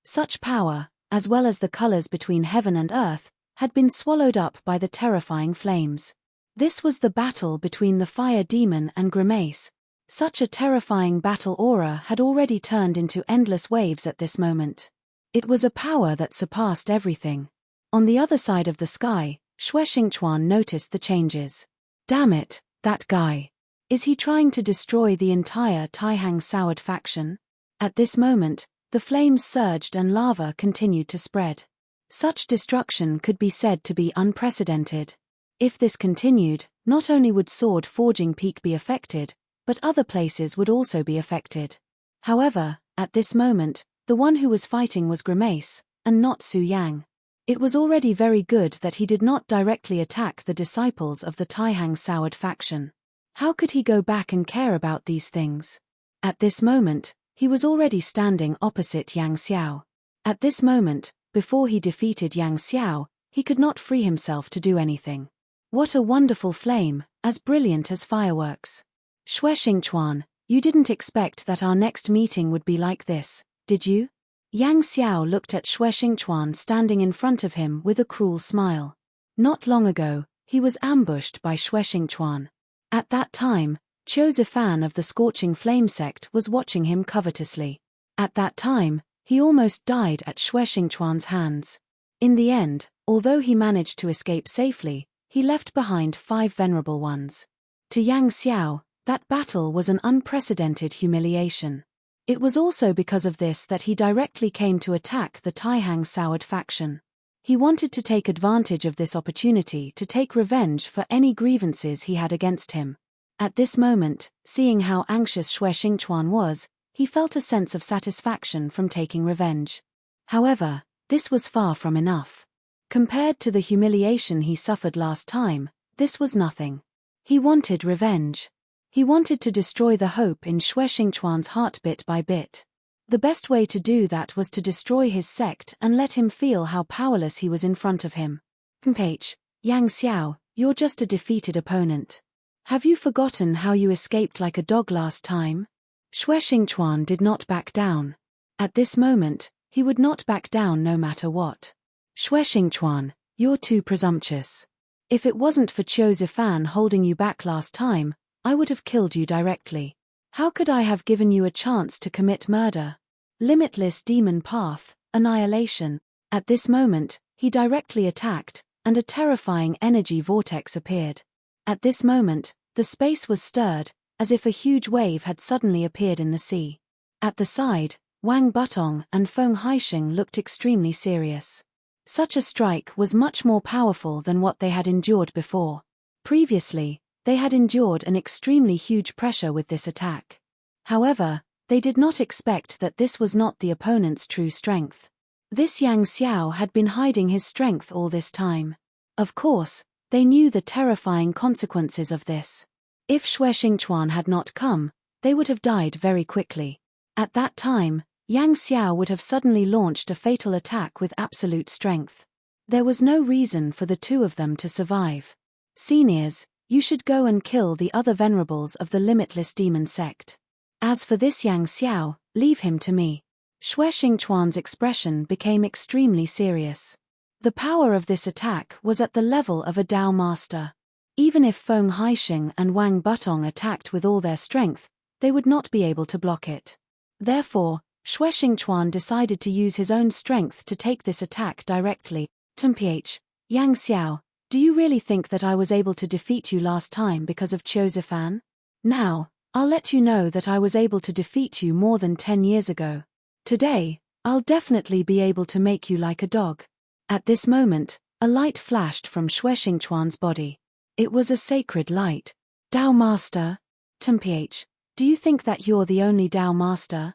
Such power, as well as the colors between heaven and earth, had been swallowed up by the terrifying flames. This was the battle between the fire demon and Grimace. Such a terrifying battle aura had already turned into endless waves at this moment. It was a power that surpassed everything. On the other side of the sky, Xue Xingchuan noticed the changes. Damn it, that guy. Is he trying to destroy the entire Taihang Soured faction? At this moment, the flames surged and lava continued to spread. Such destruction could be said to be unprecedented. If this continued, not only would Sword Forging Peak be affected, but other places would also be affected. However, at this moment, the one who was fighting was Grimace, and not Su Yang. It was already very good that he did not directly attack the disciples of the Taihang Soured faction. How could he go back and care about these things? At this moment, he was already standing opposite Yang Xiao. At this moment, before he defeated Yang Xiao, he could not free himself to do anything. What a wonderful flame, as brilliant as fireworks. Xue Xingchuan, you didn't expect that our next meeting would be like this, did you? Yang Xiao looked at Xue Xingchuan standing in front of him with a cruel smile. Not long ago, he was ambushed by Xue Xingchuan. At that time, Qiu Zifan of the Scorching Flame sect was watching him covetously. At that time, he almost died at Xue Xingchuan's hands. In the end, although he managed to escape safely, he left behind 5 venerable ones. To Yang Xiao, that battle was an unprecedented humiliation. It was also because of this that he directly came to attack the Taihang Soured faction. He wanted to take advantage of this opportunity to take revenge for any grievances he had against him. At this moment, seeing how anxious Xue Xingchuan was, he felt a sense of satisfaction from taking revenge. However, this was far from enough. Compared to the humiliation he suffered last time, this was nothing. He wanted revenge. He wanted to destroy the hope in Xue Xingchuan's heart bit by bit. The best way to do that was to destroy his sect and let him feel how powerless he was in front of him. Yang Xiao, you're just a defeated opponent. Have you forgotten how you escaped like a dog last time? Xue Xingchuan did not back down. At this moment, he would not back down no matter what. Xue Xingchuan, you're too presumptuous. If it wasn't for Qiu Zifan holding you back last time, I would have killed you directly. How could I have given you a chance to commit murder? Limitless demon path, annihilation. At this moment, he directly attacked, and a terrifying energy vortex appeared. At this moment, the space was stirred, as if a huge wave had suddenly appeared in the sea. At the side, Wang Butong and Feng Haixing looked extremely serious. Such a strike was much more powerful than what they had endured before. Previously, they had endured an extremely huge pressure with this attack. However, they did not expect that this was not the opponent's true strength. This Yang Xiao had been hiding his strength all this time. Of course, they knew the terrifying consequences of this. If Xue Xingchuan had not come, they would have died very quickly. At that time, Yang Xiao would have suddenly launched a fatal attack with absolute strength. There was no reason for the two of them to survive. Seniors, you should go and kill the other venerables of the limitless demon sect. As for this Yang Xiao, leave him to me. Xue Xingchuan's expression became extremely serious. The power of this attack was at the level of a Dao master. Even if Feng Haixing and Wang Butong attacked with all their strength, they would not be able to block it. Therefore, Xue Xingchuan decided to use his own strength to take this attack directly. Mph, Yang Xiao, do you really think that I was able to defeat you last time because of Qiu Zifan? Now, I'll let you know that I was able to defeat you more than 10 years ago. Today, I'll definitely be able to make you like a dog. At this moment, a light flashed from Xue Xingchuan's body. It was a sacred light. Dao Master? Mph, do you think that you're the only Dao Master?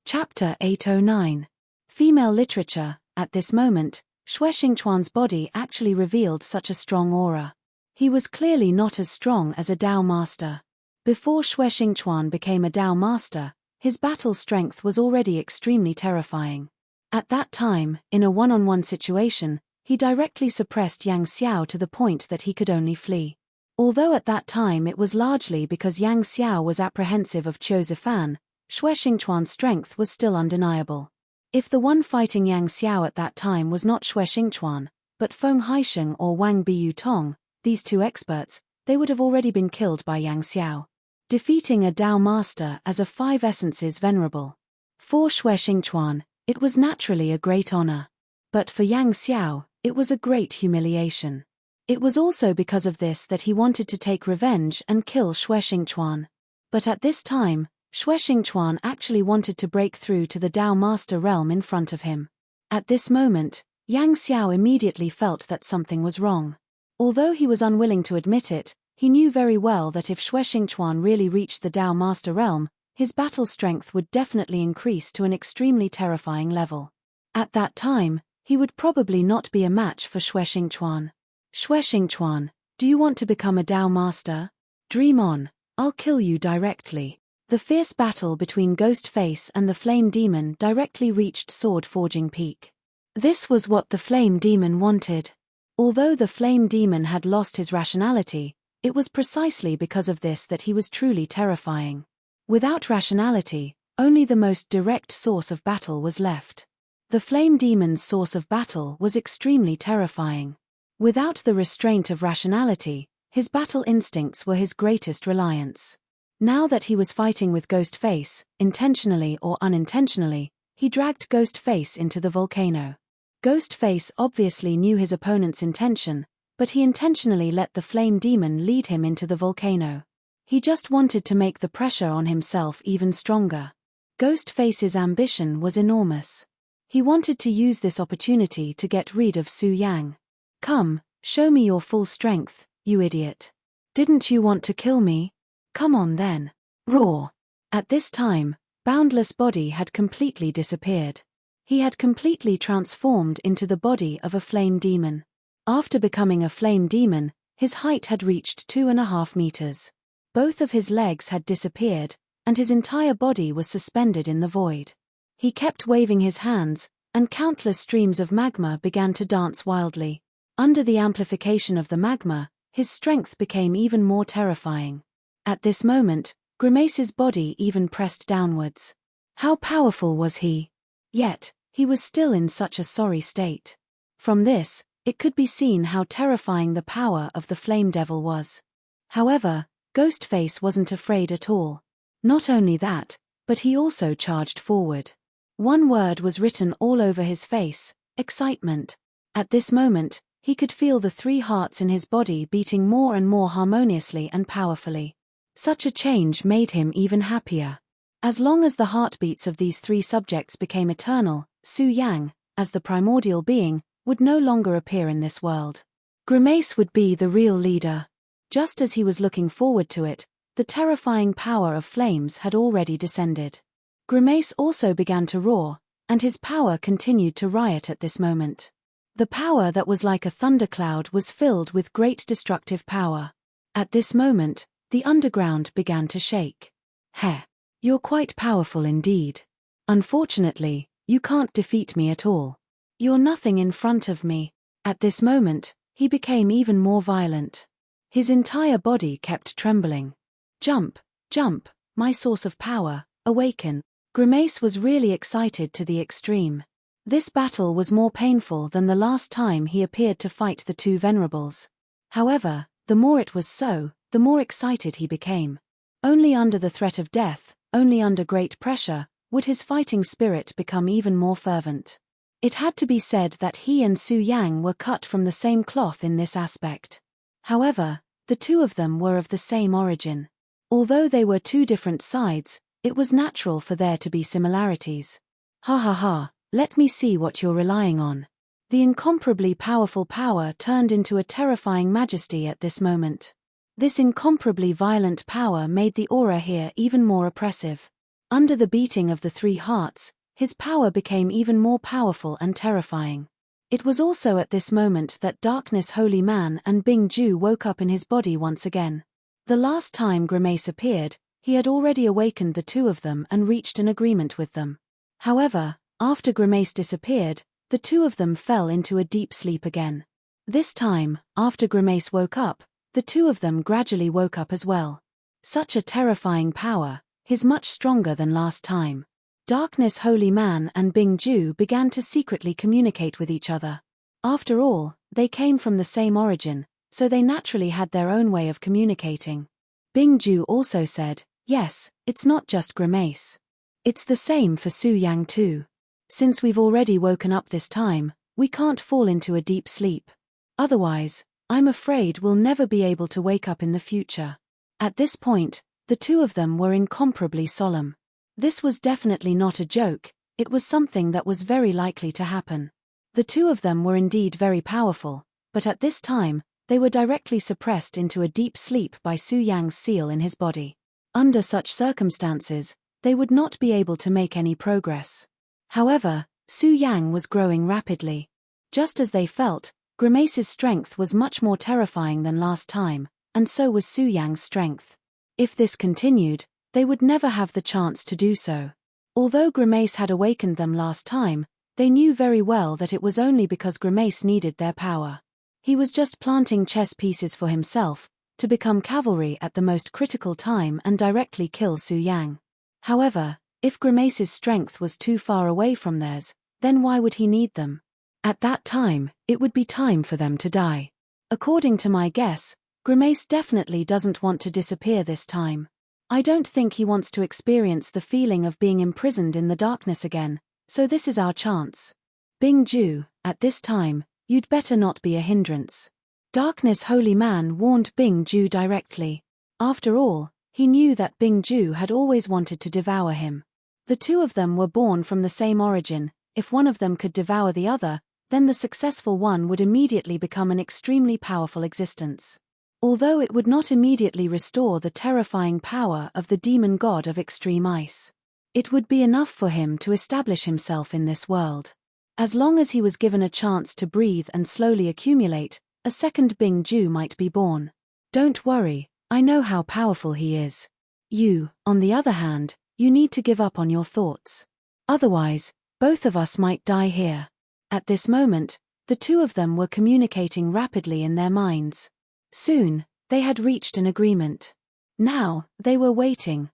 Chapter 809. Female Literature. At this moment, Xue Xingchuan's body actually revealed such a strong aura. He was clearly not as strong as a Dao Master. Before Xue Xingchuan became a Dao Master, his battle strength was already extremely terrifying. At that time, in a one-on-one situation, he directly suppressed Yang Xiao to the point that he could only flee. Although at that time it was largely because Yang Xiao was apprehensive of Qiu Zifan, Xue Xingchuan's strength was still undeniable. If the one fighting Yang Xiao at that time was not Xue Xingchuan, but Feng Haixing or Wang Biyutong, these two experts, they would have already been killed by Yang Xiao. Defeating a Dao Master as a 5 Essences Venerable. For Xue Xingchuan, it was naturally a great honor. But for Yang Xiao, it was a great humiliation. It was also because of this that he wanted to take revenge and kill Xue Xingchuan. But at this time, Xue Xingchuan actually wanted to break through to the Dao Master realm in front of him. At this moment, Yang Xiao immediately felt that something was wrong. Although he was unwilling to admit it, he knew very well that if Xue Xingchuan really reached the Dao Master realm, his battle strength would definitely increase to an extremely terrifying level. At that time, he would probably not be a match for Xue Xingchuan. Xue Xingchuan, do you want to become a Dao Master? Dream on, I'll kill you directly. The fierce battle between Ghostface and the Flame Demon directly reached Sword Forging Peak. This was what the Flame Demon wanted. Although the Flame Demon had lost his rationality, it was precisely because of this that he was truly terrifying. Without rationality, only the most direct source of battle was left. The Flame Demon's source of battle was extremely terrifying. Without the restraint of rationality, his battle instincts were his greatest reliance. Now that he was fighting with Ghostface, intentionally or unintentionally, he dragged Ghostface into the volcano. Ghostface obviously knew his opponent's intention, but he intentionally let the Flame Demon lead him into the volcano. He just wanted to make the pressure on himself even stronger. Ghostface's ambition was enormous. He wanted to use this opportunity to get rid of Su Yang. Come, show me your full strength, you idiot. Didn't you want to kill me? Come on then. Roar. At this time, Boundless Body had completely disappeared. He had completely transformed into the body of a flame demon. After becoming a flame demon, his height had reached 2.5 meters. Both of his legs had disappeared, and his entire body was suspended in the void. He kept waving his hands, and countless streams of magma began to dance wildly. Under the amplification of the magma, his strength became even more terrifying. At this moment, Grimace's body even pressed downwards. How powerful was he? Yet, he was still in such a sorry state. From this, it could be seen how terrifying the power of the Flame Devil was. However, Ghostface wasn't afraid at all. Not only that, but he also charged forward. One word was written all over his face: excitement. At this moment, he could feel the 3 hearts in his body beating more and more harmoniously and powerfully. Such a change made him even happier. As long as the heartbeats of these 3 subjects became eternal, Su Yang, as the primordial being, would no longer appear in this world. Grimace would be the real leader. Just as he was looking forward to it, the terrifying power of flames had already descended. Grimace also began to roar, and his power continued to riot at this moment. The power that was like a thundercloud was filled with great destructive power. At this moment, the underground began to shake. Heh! You're quite powerful indeed. Unfortunately, you can't defeat me at all. You're nothing in front of me. At this moment, he became even more violent. His entire body kept trembling. Jump, jump, my source of power, awaken. Grimace was really excited to the extreme. This battle was more painful than the last time he appeared to fight the two venerables. However, the more it was so, the more excited he became. Only under the threat of death, only under great pressure, would his fighting spirit become even more fervent. It had to be said that he and Su Yang were cut from the same cloth in this aspect. However, the two of them were of the same origin. Although they were two different sides, it was natural for there to be similarities. Ha ha ha, let me see what you're relying on. The incomparably powerful power turned into a terrifying majesty at this moment. This incomparably violent power made the aura here even more oppressive. Under the beating of the three hearts, his power became even more powerful and terrifying. It was also at this moment that Darkness Holy Man and Bing Ju woke up in his body once again. The last time Grimace appeared, he had already awakened the two of them and reached an agreement with them. However, after Grimace disappeared, the two of them fell into a deep sleep again. This time, after Grimace woke up, the two of them gradually woke up as well. Such a terrifying power, his much stronger than last time. Darkness Holy Man and Bing Ju began to secretly communicate with each other. After all, they came from the same origin, so they naturally had their own way of communicating. Bing Ju also said, "Yes, it's not just Grimace. It's the same for Su Yang too. Since we've already woken up this time, we can't fall into a deep sleep. Otherwise, I'm afraid we'll never be able to wake up in the future." At this point, the two of them were incomparably solemn. This was definitely not a joke, it was something that was very likely to happen. The two of them were indeed very powerful, but at this time, they were directly suppressed into a deep sleep by Su Yang's seal in his body. Under such circumstances, they would not be able to make any progress. However, Su Yang was growing rapidly. Just as they felt, Grimace's strength was much more terrifying than last time, and so was Su Yang's strength. If this continued, they would never have the chance to do so. Although Grimace had awakened them last time, they knew very well that it was only because Grimace needed their power. He was just planting chess pieces for himself, to become cavalry at the most critical time and directly kill Su Yang. However, if Grimace's strength was too far away from theirs, then why would he need them? At that time, it would be time for them to die. According to my guess, Grimace definitely doesn't want to disappear this time. I don't think he wants to experience the feeling of being imprisoned in the darkness again, so this is our chance. Bing Ju, at this time, you'd better not be a hindrance. Darkness Holy Man warned Bing Ju directly. After all, he knew that Bing Ju had always wanted to devour him. The two of them were born from the same origin. If one of them could devour the other, then the successful one would immediately become an extremely powerful existence. Although it would not immediately restore the terrifying power of the demon god of extreme ice. It would be enough for him to establish himself in this world. As long as he was given a chance to breathe and slowly accumulate, a second Bing Ju might be born. Don't worry, I know how powerful he is. You, on the other hand, you need to give up on your thoughts. Otherwise, both of us might die here. At this moment, the two of them were communicating rapidly in their minds. Soon, they had reached an agreement. Now, they were waiting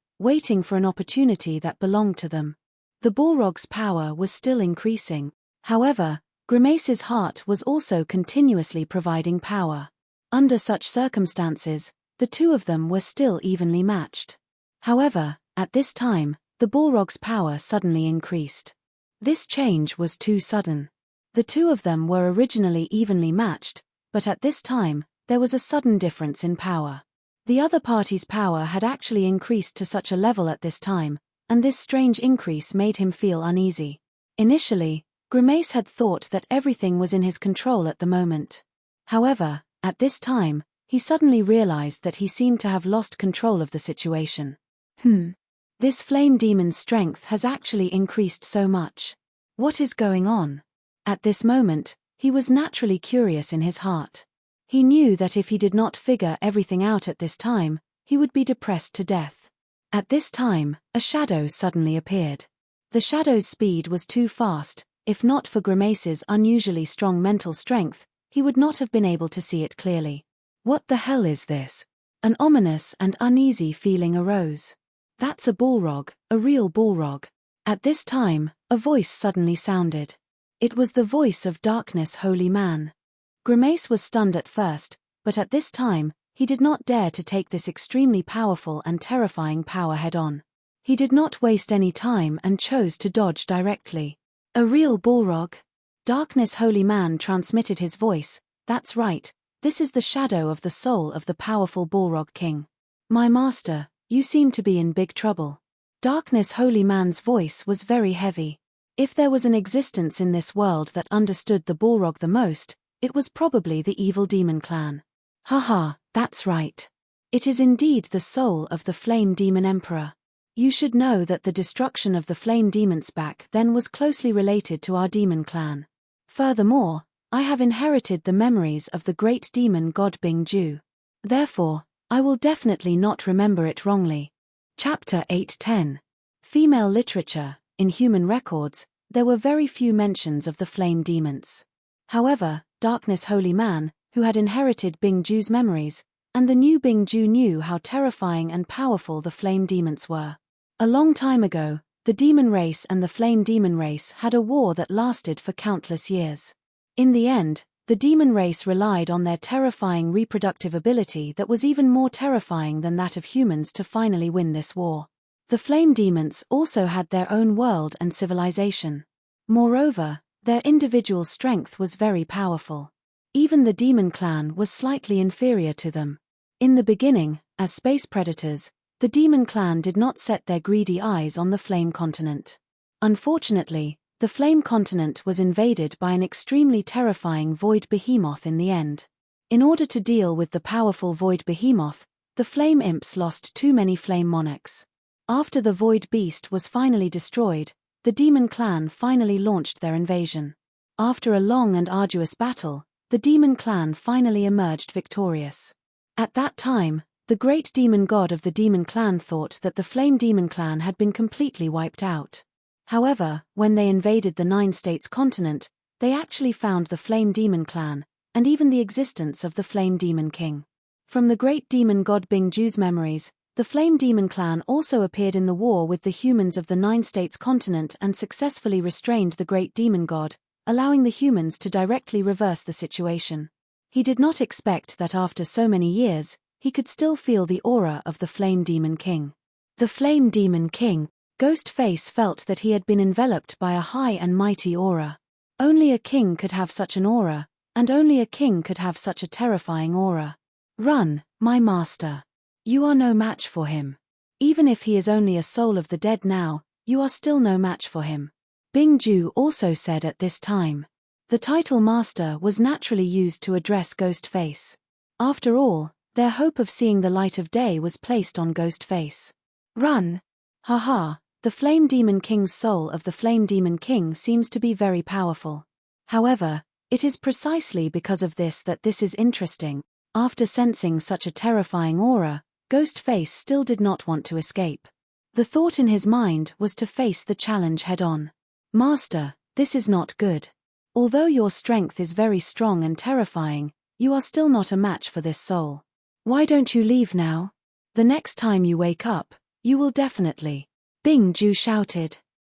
for an opportunity that belonged to them. The Balrog's power was still increasing. However, Grimace's heart was also continuously providing power. Under such circumstances, the two of them were still evenly matched. However, at this time, the Balrog's power suddenly increased. This change was too sudden. The two of them were originally evenly matched, but at this time, there was a sudden difference in power. The other party's power had actually increased to such a level at this time, and this strange increase made him feel uneasy. Initially, Grimace had thought that everything was in his control at the moment. However, at this time, he suddenly realized that he seemed to have lost control of the situation. This flame demon's strength has actually increased so much. What is going on? At this moment, he was naturally curious in his heart. He knew that if he did not figure everything out at this time, he would be depressed to death. At this time, a shadow suddenly appeared. The shadow's speed was too fast. If not for Grimace's unusually strong mental strength, he would not have been able to see it clearly. What the hell is this? An ominous and uneasy feeling arose. That's a bullrog, a real bullrog. At this time, a voice suddenly sounded. It was the voice of Darkness Holy Man. Grimace was stunned at first, but at this time, he did not dare to take this extremely powerful and terrifying power head-on. He did not waste any time and chose to dodge directly. A real bullrog? Darkness Holy Man transmitted his voice. That's right, this is the shadow of the soul of the powerful bullrog king. My master, you seem to be in big trouble. Darkness Holy Man's voice was very heavy. If there was an existence in this world that understood the bullrog the most, it was probably the evil demon clan. Haha, that's right. It is indeed the soul of the flame demon emperor. You should know that the destruction of the flame demons back then was closely related to our demon clan. Furthermore, I have inherited the memories of the great demon god Bing-Ju. Therefore, I will definitely not remember it wrongly. Chapter 8:10. Female literature. In human records, there were very few mentions of the flame demons. However, Darkness Holy Man, who had inherited Bing-Ju's memories, and the new Bing-Ju knew how terrifying and powerful the flame demons were. A long time ago, the demon race and the flame demon race had a war that lasted for countless years. In the end, the demon race relied on their terrifying reproductive ability that was even more terrifying than that of humans to finally win this war. The flame demons also had their own world and civilization. Moreover, their individual strength was very powerful. Even the demon clan was slightly inferior to them. In the beginning, as space predators, the demon clan did not set their greedy eyes on the flame continent. Unfortunately, the flame continent was invaded by an extremely terrifying void behemoth in the end. In order to deal with the powerful void behemoth, the flame imps lost too many flame monarchs. After the void beast was finally destroyed, the demon clan finally launched their invasion. After a long and arduous battle, the demon clan finally emerged victorious. At that time, the great demon god of the demon clan thought that the flame demon clan had been completely wiped out. However, when they invaded the Nine States continent, they actually found the flame demon clan, and even the existence of the flame demon king. From the great demon god Bing-Ju's memories, the flame demon clan also appeared in the war with the humans of the Nine States continent and successfully restrained the great demon god, allowing the humans to directly reverse the situation. He did not expect that after so many years, he could still feel the aura of the flame demon king. The flame demon king, Ghostface, felt that he had been enveloped by a high and mighty aura. Only a king could have such an aura, and only a king could have such a terrifying aura. Run, my master. You are no match for him. Even if he is only a soul of the dead now, you are still no match for him. Bing-Ju also said at this time. The title master was naturally used to address Ghostface. After all, their hope of seeing the light of day was placed on Ghostface. Run! Haha, the Flame Demon King's soul of the Flame Demon King seems to be very powerful. However, it is precisely because of this that this is interesting. After sensing such a terrifying aura, Ghostface still did not want to escape. The thought in his mind was to face the challenge head-on. Master, this is not good. Although your strength is very strong and terrifying, you are still not a match for this soul. Why don't you leave now? The next time you wake up, you will definitely. Bing-Ju shouted.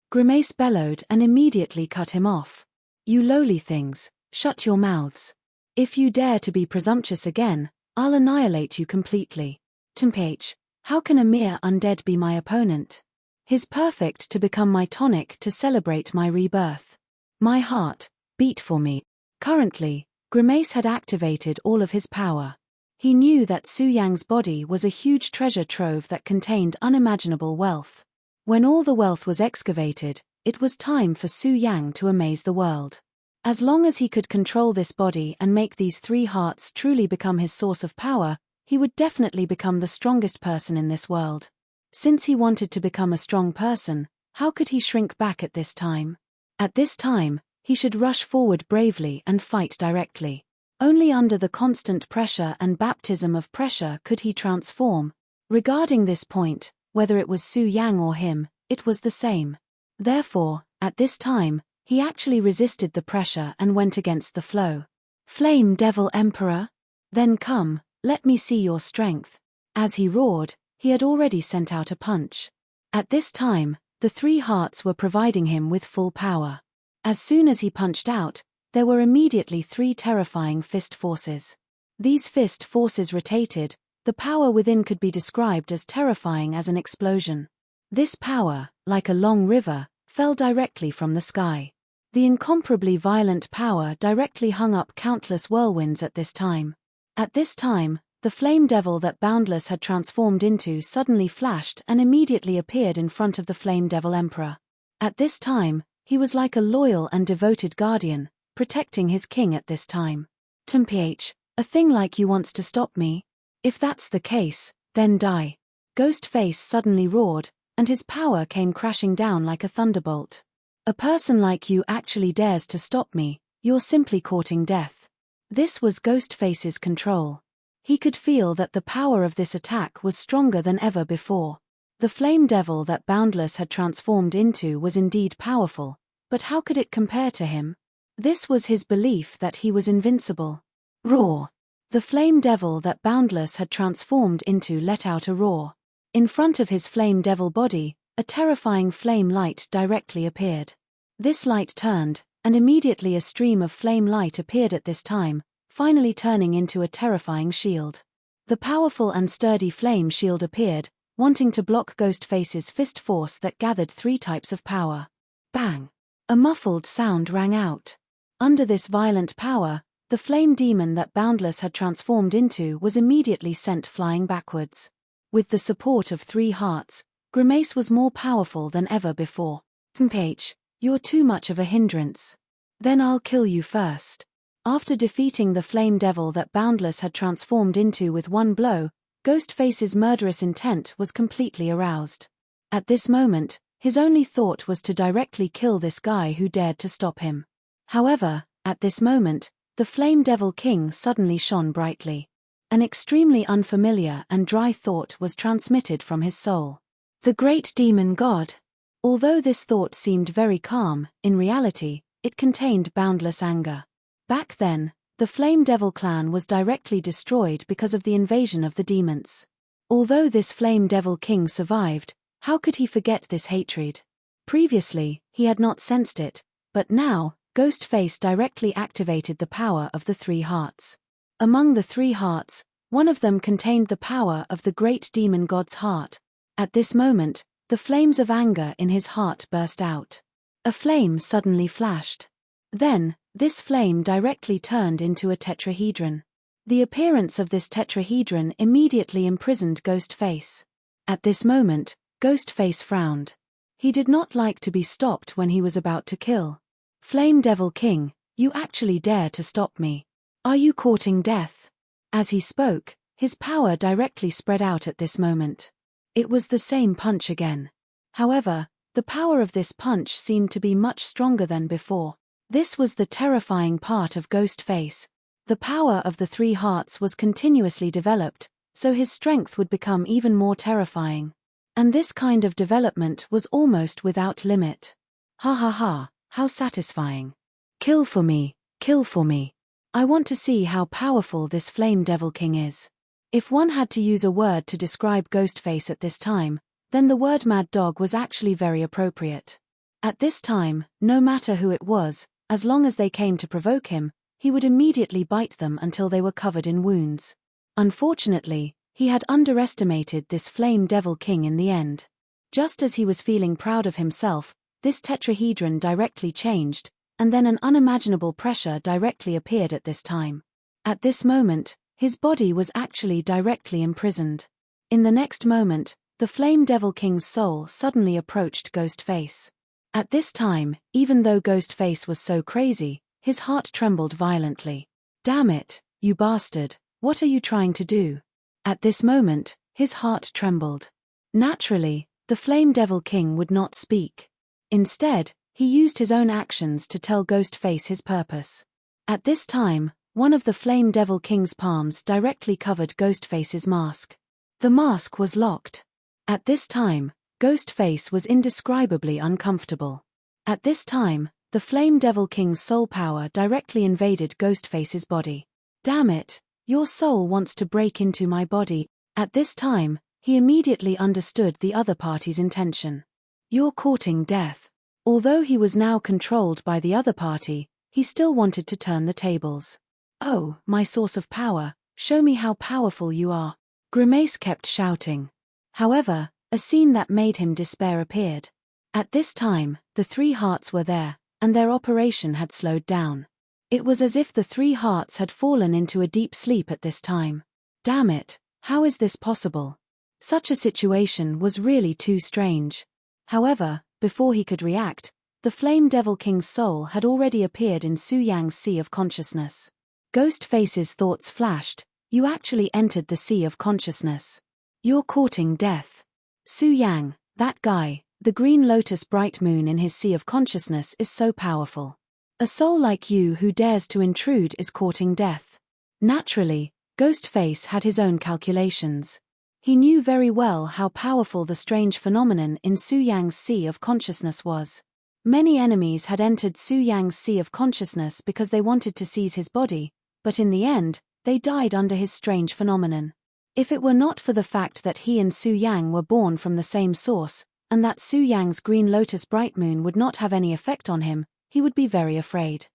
Grimace bellowed and immediately cut him off. You lowly things, shut your mouths. If you dare to be presumptuous again, I'll annihilate you completely. Temph, how can a mere undead be my opponent? He's perfect to become my tonic to celebrate my rebirth. My heart, beat for me. Currently, Grimace had activated all of his power. He knew that Su Yang's body was a huge treasure trove that contained unimaginable wealth. When all the wealth was excavated, it was time for Su Yang to amaze the world. As long as he could control this body and make these three hearts truly become his source of power, he would definitely become the strongest person in this world. Since he wanted to become a strong person, how could he shrink back at this time? At this time, he should rush forward bravely and fight directly. Only under the constant pressure and baptism of pressure could he transform. Regarding this point, whether it was Su Yang or him, it was the same. Therefore, at this time, he actually resisted the pressure and went against the flow. Flame Devil Emperor? Then come, let me see your strength. As he roared, he had already sent out a punch. At this time, the three hearts were providing him with full power. As soon as he punched out, there were immediately three terrifying fist forces. These fist forces rotated, the power within could be described as terrifying as an explosion. This power, like a long river, fell directly from the sky. The incomparably violent power directly hung up countless whirlwinds at this time. At this time, the flame devil that Boundless had transformed into suddenly flashed and immediately appeared in front of the Flame Devil Emperor. At this time, he was like a loyal and devoted guardian, protecting his king at this time. "Temph, a thing like you wants to stop me? If that's the case, then die." Ghostface suddenly roared, and his power came crashing down like a thunderbolt. "A person like you actually dares to stop me, you're simply courting death." This was Ghostface's control. He could feel that the power of this attack was stronger than ever before. The flame devil that Boundless had transformed into was indeed powerful, but how could it compare to him? This was his belief that he was invincible. Roar! The flame devil that Boundless had transformed into let out a roar. In front of his flame devil body, a terrifying flame light directly appeared. This light turned, and immediately a stream of flame light appeared at this time, finally turning into a terrifying shield. The powerful and sturdy flame shield appeared, wanting to block Ghostface's fist force that gathered three types of power. Bang! A muffled sound rang out. Under this violent power, the flame demon that Boundless had transformed into was immediately sent flying backwards. With the support of three hearts, Grimace was more powerful than ever before. "Temph, you're too much of a hindrance. Then I'll kill you first." After defeating the flame devil that Boundless had transformed into with one blow, Ghostface's murderous intent was completely aroused. At this moment, his only thought was to directly kill this guy who dared to stop him. However, at this moment, the Flame Devil King suddenly shone brightly. An extremely unfamiliar and dry thought was transmitted from his soul. The great demon god. Although this thought seemed very calm, in reality, it contained boundless anger. Back then, the Flame Devil clan was directly destroyed because of the invasion of the demons. Although this Flame Devil King survived, how could he forget this hatred? Previously, he had not sensed it, but now, Ghostface directly activated the power of the three hearts. Among the three hearts, one of them contained the power of the great demon god's heart. At this moment, the flames of anger in his heart burst out. A flame suddenly flashed. Then, this flame directly turned into a tetrahedron. The appearance of this tetrahedron immediately imprisoned Ghostface. At this moment, Ghostface frowned. He did not like to be stopped when he was about to kill. "Flame Devil King, you actually dare to stop me. Are you courting death?" As he spoke, his power directly spread out at this moment. It was the same punch again. However, the power of this punch seemed to be much stronger than before. This was the terrifying part of Ghostface. The power of the three hearts was continuously developed, so his strength would become even more terrifying. And this kind of development was almost without limit. Ha ha ha, how satisfying. Kill for me, kill for me. I want to see how powerful this Flame Devil King is. If one had to use a word to describe Ghostface at this time, then the word Mad Dog was actually very appropriate. At this time, no matter who it was, as long as they came to provoke him, he would immediately bite them until they were covered in wounds. Unfortunately, he had underestimated this Flame Devil King in the end. Just as he was feeling proud of himself, this tetrahedron directly changed, and then an unimaginable pressure directly appeared at this time. At this moment, his body was actually directly imprisoned. In the next moment, the Flame Devil King's soul suddenly approached Ghostface. At this time, even though Ghostface was so crazy, his heart trembled violently. "Damn it, you bastard, what are you trying to do?" At this moment, his heart trembled. Naturally, the Flame Devil King would not speak. Instead, he used his own actions to tell Ghostface his purpose. At this time, one of the Flame Devil King's palms directly covered Ghostface's mask. The mask was locked. At this time, Ghostface was indescribably uncomfortable. At this time, the Flame Devil King's soul power directly invaded Ghostface's body. "Damn it, your soul wants to break into my body." At this time, he immediately understood the other party's intention. "You're courting death." Although he was now controlled by the other party, he still wanted to turn the tables. "Oh, my source of power, show me how powerful you are," Grimace kept shouting. However, a scene that made him despair appeared. At this time, the three hearts were there, and their operation had slowed down. It was as if the three hearts had fallen into a deep sleep at this time. Damn it, how is this possible? Such a situation was really too strange. However, before he could react, the Flame Devil King's soul had already appeared in Su Yang's sea of consciousness. Ghostface's thoughts flashed, "You actually entered the sea of consciousness. You're courting death." Su Yang, that guy, the Green Lotus Bright Moon in his sea of consciousness is so powerful. A soul like you who dares to intrude is courting death. Naturally, Ghostface had his own calculations. He knew very well how powerful the strange phenomenon in Su Yang's sea of consciousness was. Many enemies had entered Su Yang's sea of consciousness because they wanted to seize his body, but in the end, they died under his strange phenomenon. If it were not for the fact that he and Su Yang were born from the same source, and that Su Yang's Green Lotus Bright Moon would not have any effect on him, he would be very afraid.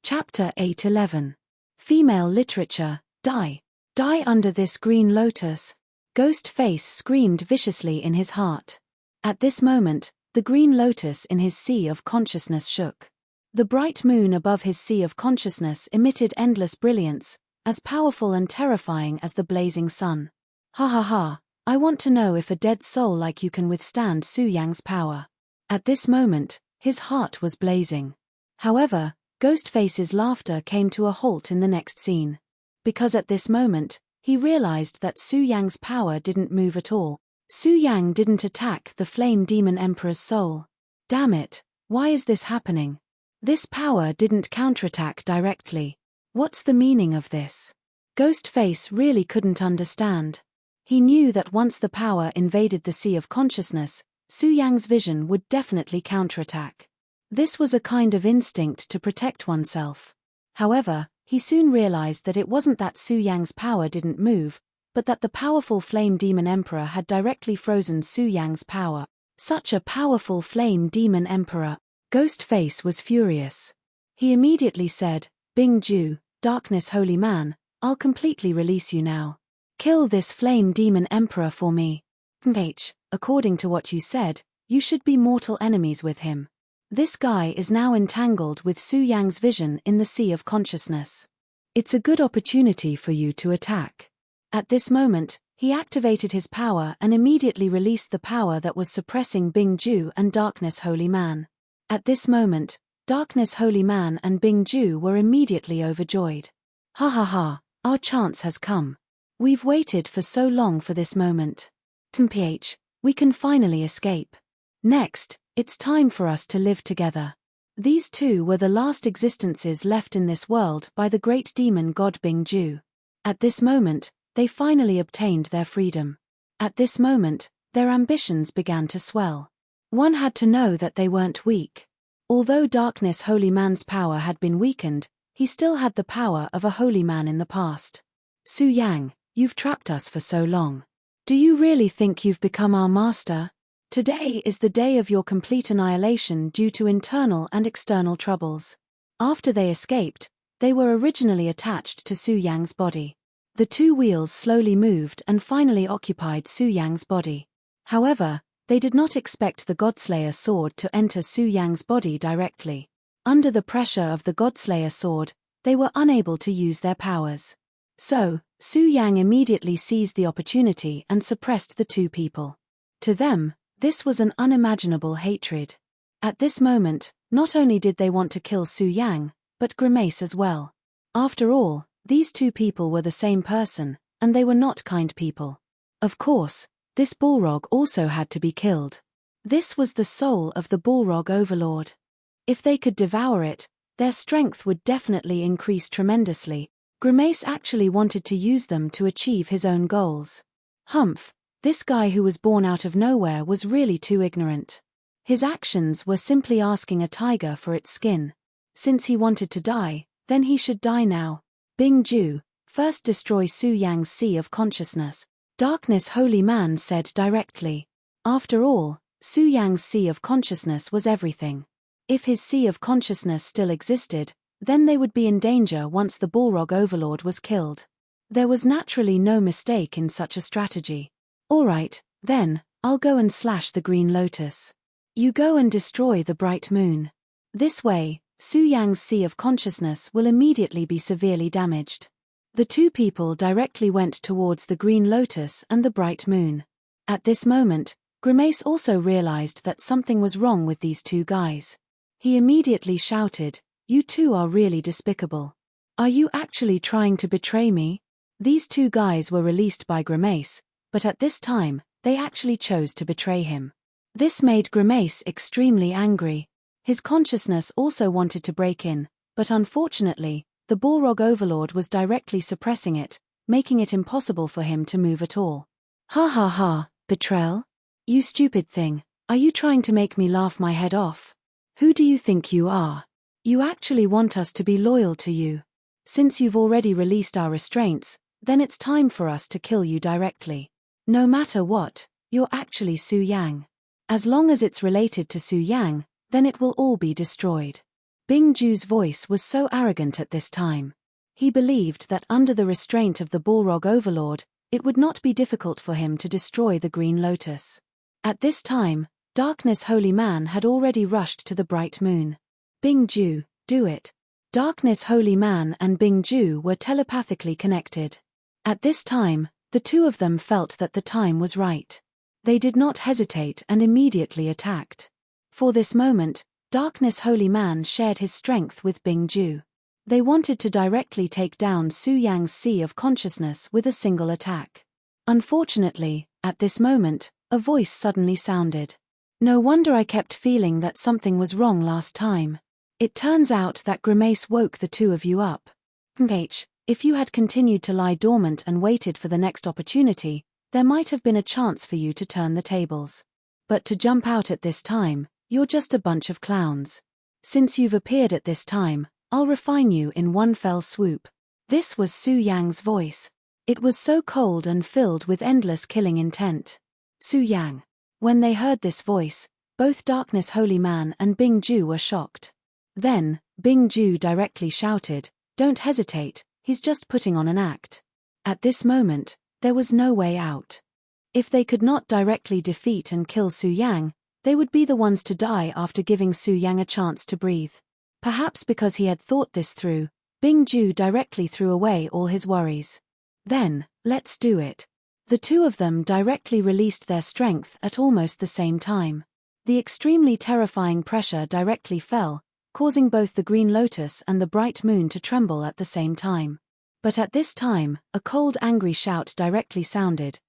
Chapter 8:11. Female Literature, Die. Die under this Green Lotus. Ghostface screamed viciously in his heart. At this moment, the Green Lotus in his sea of consciousness shook. The bright moon above his sea of consciousness emitted endless brilliance, as powerful and terrifying as the blazing sun. "Ha ha ha, I want to know if a dead soul like you can withstand Su Yang's power." At this moment, his heart was blazing. However, Ghostface's laughter came to a halt in the next scene. Because at this moment, he realized that Su Yang's power didn't move at all. Su Yang didn't attack the Flame Demon Emperor's soul. Damn it, why is this happening? This power didn't counterattack directly. What's the meaning of this? Ghostface really couldn't understand. He knew that once the power invaded the sea of consciousness, Su Yang's vision would definitely counterattack. This was a kind of instinct to protect oneself. However, he soon realized that it wasn't that Su Yang's power didn't move, but that the powerful Flame Demon Emperor had directly frozen Su Yang's power. Such a powerful Flame Demon Emperor. Ghostface was furious. He immediately said, "Bing Ju, Darkness Holy Man, I'll completely release you now. Kill this Flame Demon Emperor for me. According to what you said, you should be mortal enemies with him. This guy is now entangled with Su Yang's vision in the sea of consciousness. It's a good opportunity for you to attack." At this moment, he activated his power and immediately released the power that was suppressing Bing Ju and Darkness Holy Man. At this moment, Darkness Holy Man and Bing Ju were immediately overjoyed. "Ha ha ha, our chance has come. We've waited for so long for this moment. We can finally escape. Next, it's time for us to live together." These two were the last existences left in this world by the great demon god Bing Ju. At this moment, they finally obtained their freedom. At this moment, their ambitions began to swell. One had to know that they weren't weak. Although Darkness Holy Man's power had been weakened, he still had the power of a holy man in the past. "Su Yang, you've trapped us for so long. Do you really think you've become our master? Today is the day of your complete annihilation due to internal and external troubles." After they escaped, they were originally attached to Su Yang's body. The two wheels slowly moved and finally occupied Su Yang's body. However, they did not expect the Godslayer sword to enter Su Yang's body directly. Under the pressure of the Godslayer sword, they were unable to use their powers. So, Su Yang immediately seized the opportunity and suppressed the two people. To them, this was an unimaginable hatred. At this moment, not only did they want to kill Su Yang, but Grimace as well. After all, these two people were the same person, and they were not kind people. Of course, this Balrog also had to be killed. This was the soul of the Balrog overlord. If they could devour it, their strength would definitely increase tremendously. Grimace actually wanted to use them to achieve his own goals. Humph, this guy who was born out of nowhere was really too ignorant. His actions were simply asking a tiger for its skin. Since he wanted to die, then he should die now. Bing Ju, first destroy Su Yang's Sea of Consciousness, Darkness Holy Man said directly. After all, Su Yang's Sea of Consciousness was everything. If his Sea of Consciousness still existed, then they would be in danger once the Balrog overlord was killed. There was naturally no mistake in such a strategy. Alright, then, I'll go and slash the Green Lotus. You go and destroy the bright moon. This way, Su Yang's Sea of Consciousness will immediately be severely damaged. The two people directly went towards the Green Lotus and the bright moon. At this moment, Grimace also realized that something was wrong with these two guys. He immediately shouted, "You two are really despicable. Are you actually trying to betray me?" These two guys were released by Grimace, but at this time, they actually chose to betray him. This made Grimace extremely angry. His consciousness also wanted to break in, but unfortunately, the Balrog overlord was directly suppressing it, making it impossible for him to move at all. Ha ha ha, betrayal? You stupid thing, are you trying to make me laugh my head off? Who do you think you are? You actually want us to be loyal to you. Since you've already released our restraints, then it's time for us to kill you directly. No matter what, you're actually Su Yang. As long as it's related to Su Yang, then it will all be destroyed. Bing Ju's voice was so arrogant at this time. He believed that under the restraint of the Balrog overlord, it would not be difficult for him to destroy the Green Lotus. At this time, Darkness Holy Man had already rushed to the bright moon. Bing Ju, do it. Darkness Holy Man and Bing Ju were telepathically connected. At this time, the two of them felt that the time was right. They did not hesitate and immediately attacked. For this moment, Darkness Holy Man shared his strength with Bing Ju. They wanted to directly take down Su Yang's Sea of Consciousness with a single attack. Unfortunately, at this moment, a voice suddenly sounded. No wonder I kept feeling that something was wrong last time. It turns out that Grimace woke the two of you up. If you had continued to lie dormant and waited for the next opportunity, there might have been a chance for you to turn the tables. But to jump out at this time, you're just a bunch of clowns. Since you've appeared at this time, I'll refine you in one fell swoop. This was Su Yang's voice. It was so cold and filled with endless killing intent. Su Yang. When they heard this voice, both Darkness Holy Man and Bing Ju were shocked. Then, Bing Ju directly shouted, "Don't hesitate, he's just putting on an act." At this moment, there was no way out. If they could not directly defeat and kill Su Yang, they would be the ones to die after giving Su Yang a chance to breathe. Perhaps because he had thought this through, Bing Ju directly threw away all his worries. Then, let's do it. The two of them directly released their strength at almost the same time. The extremely terrifying pressure directly fell, causing both the Green Lotus and the bright moon to tremble at the same time. But at this time, a cold angry shout directly sounded,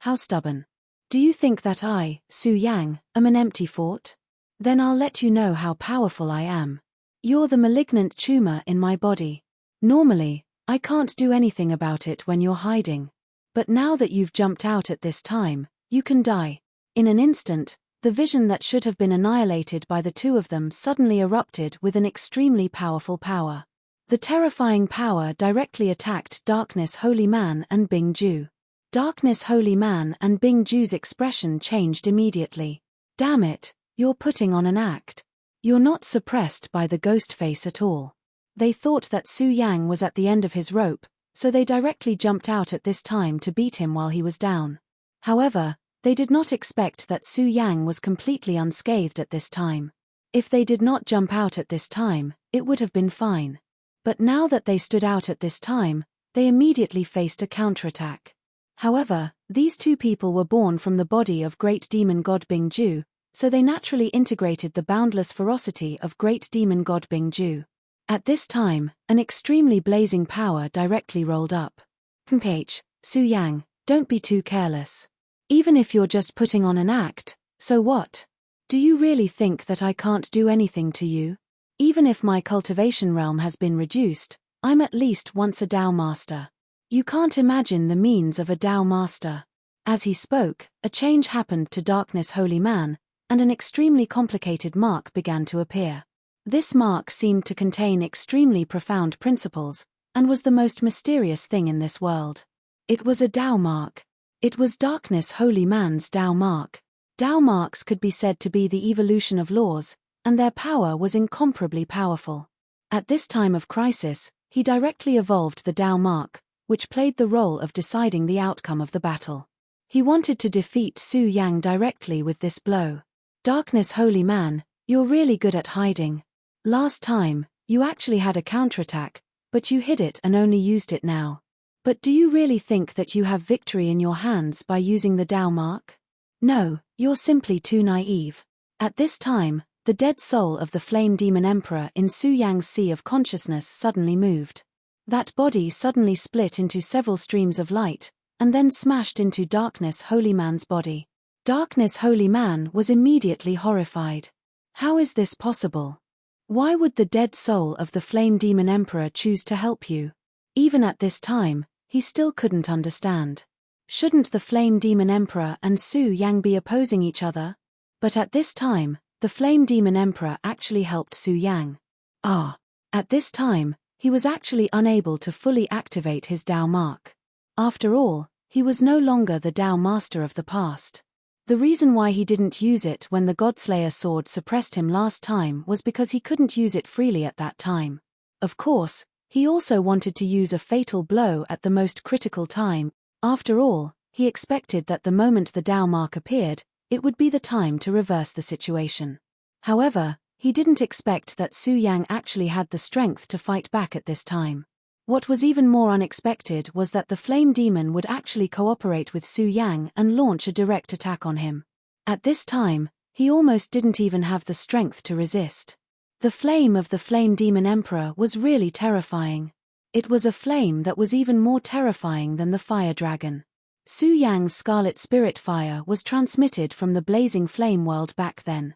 how stubborn. Do you think that I, Su Yang, am an empty fort? Then I'll let you know how powerful I am. You're the malignant tumor in my body. Normally, I can't do anything about it when you're hiding. But now that you've jumped out at this time, you can die. In an instant, the vision that should have been annihilated by the two of them suddenly erupted with an extremely powerful power. The terrifying power directly attacked Darkness Holy Man and Bing Ju. Darkness Holy Man and Bing Ju's expression changed immediately. Damn it, you're putting on an act. You're not suppressed by the ghost face at all. They thought that Su Yang was at the end of his rope, so they directly jumped out at this time to beat him while he was down. However, they did not expect that Su Yang was completely unscathed at this time. If they did not jump out at this time, it would have been fine. But now that they stood out at this time, they immediately faced a counterattack. However, these two people were born from the body of great demon god Bing Ju, so they naturally integrated the boundless ferocity of great demon god Bingju. At this time, an extremely blazing power directly rolled up. Su Yang, don't be too careless. Even if you're just putting on an act, so what? Do you really think that I can't do anything to you? Even if my cultivation realm has been reduced, I'm at least once a Dao master. You can't imagine the means of a Dao master. As he spoke, a change happened to Darkness Holy Man, and an extremely complicated mark began to appear. This mark seemed to contain extremely profound principles, and was the most mysterious thing in this world. It was a Dao mark. It was Darkness Holy Man's Dao mark. Dao marks could be said to be the evolution of laws, and their power was incomparably powerful. At this time of crisis, he directly evolved the Dao mark, which played the role of deciding the outcome of the battle. He wanted to defeat Su Yang directly with this blow. Darkness Holy Man, you're really good at hiding. Last time, you actually had a counterattack, but you hid it and only used it now. But do you really think that you have victory in your hands by using the Dao mark? No, you're simply too naive. At this time, the dead soul of the Flame Demon Emperor in Su Yang's Sea of Consciousness suddenly moved. That body suddenly split into several streams of light, and then smashed into Darkness Holy Man's body. Darkness Holy Man was immediately horrified. How is this possible? Why would the dead soul of the Flame Demon Emperor choose to help you? Even at this time, he still couldn't understand. Shouldn't the Flame Demon Emperor and Su Yang be opposing each other? But at this time, the Flame Demon Emperor actually helped Su Yang. At this time, he was actually unable to fully activate his Dao mark. After all, he was no longer the Dao master of the past. The reason why he didn't use it when the Godslayer sword suppressed him last time was because he couldn't use it freely at that time. Of course, he also wanted to use a fatal blow at the most critical time. After all, he expected that the moment the Dao mark appeared, it would be the time to reverse the situation. However, he didn't expect that Su Yang actually had the strength to fight back at this time. What was even more unexpected was that the Flame Demon would actually cooperate with Su Yang and launch a direct attack on him. At this time, he almost didn't even have the strength to resist. The flame of the Flame Demon Emperor was really terrifying. It was a flame that was even more terrifying than the fire dragon. Su Yang's scarlet spirit fire was transmitted from the blazing flame world back then.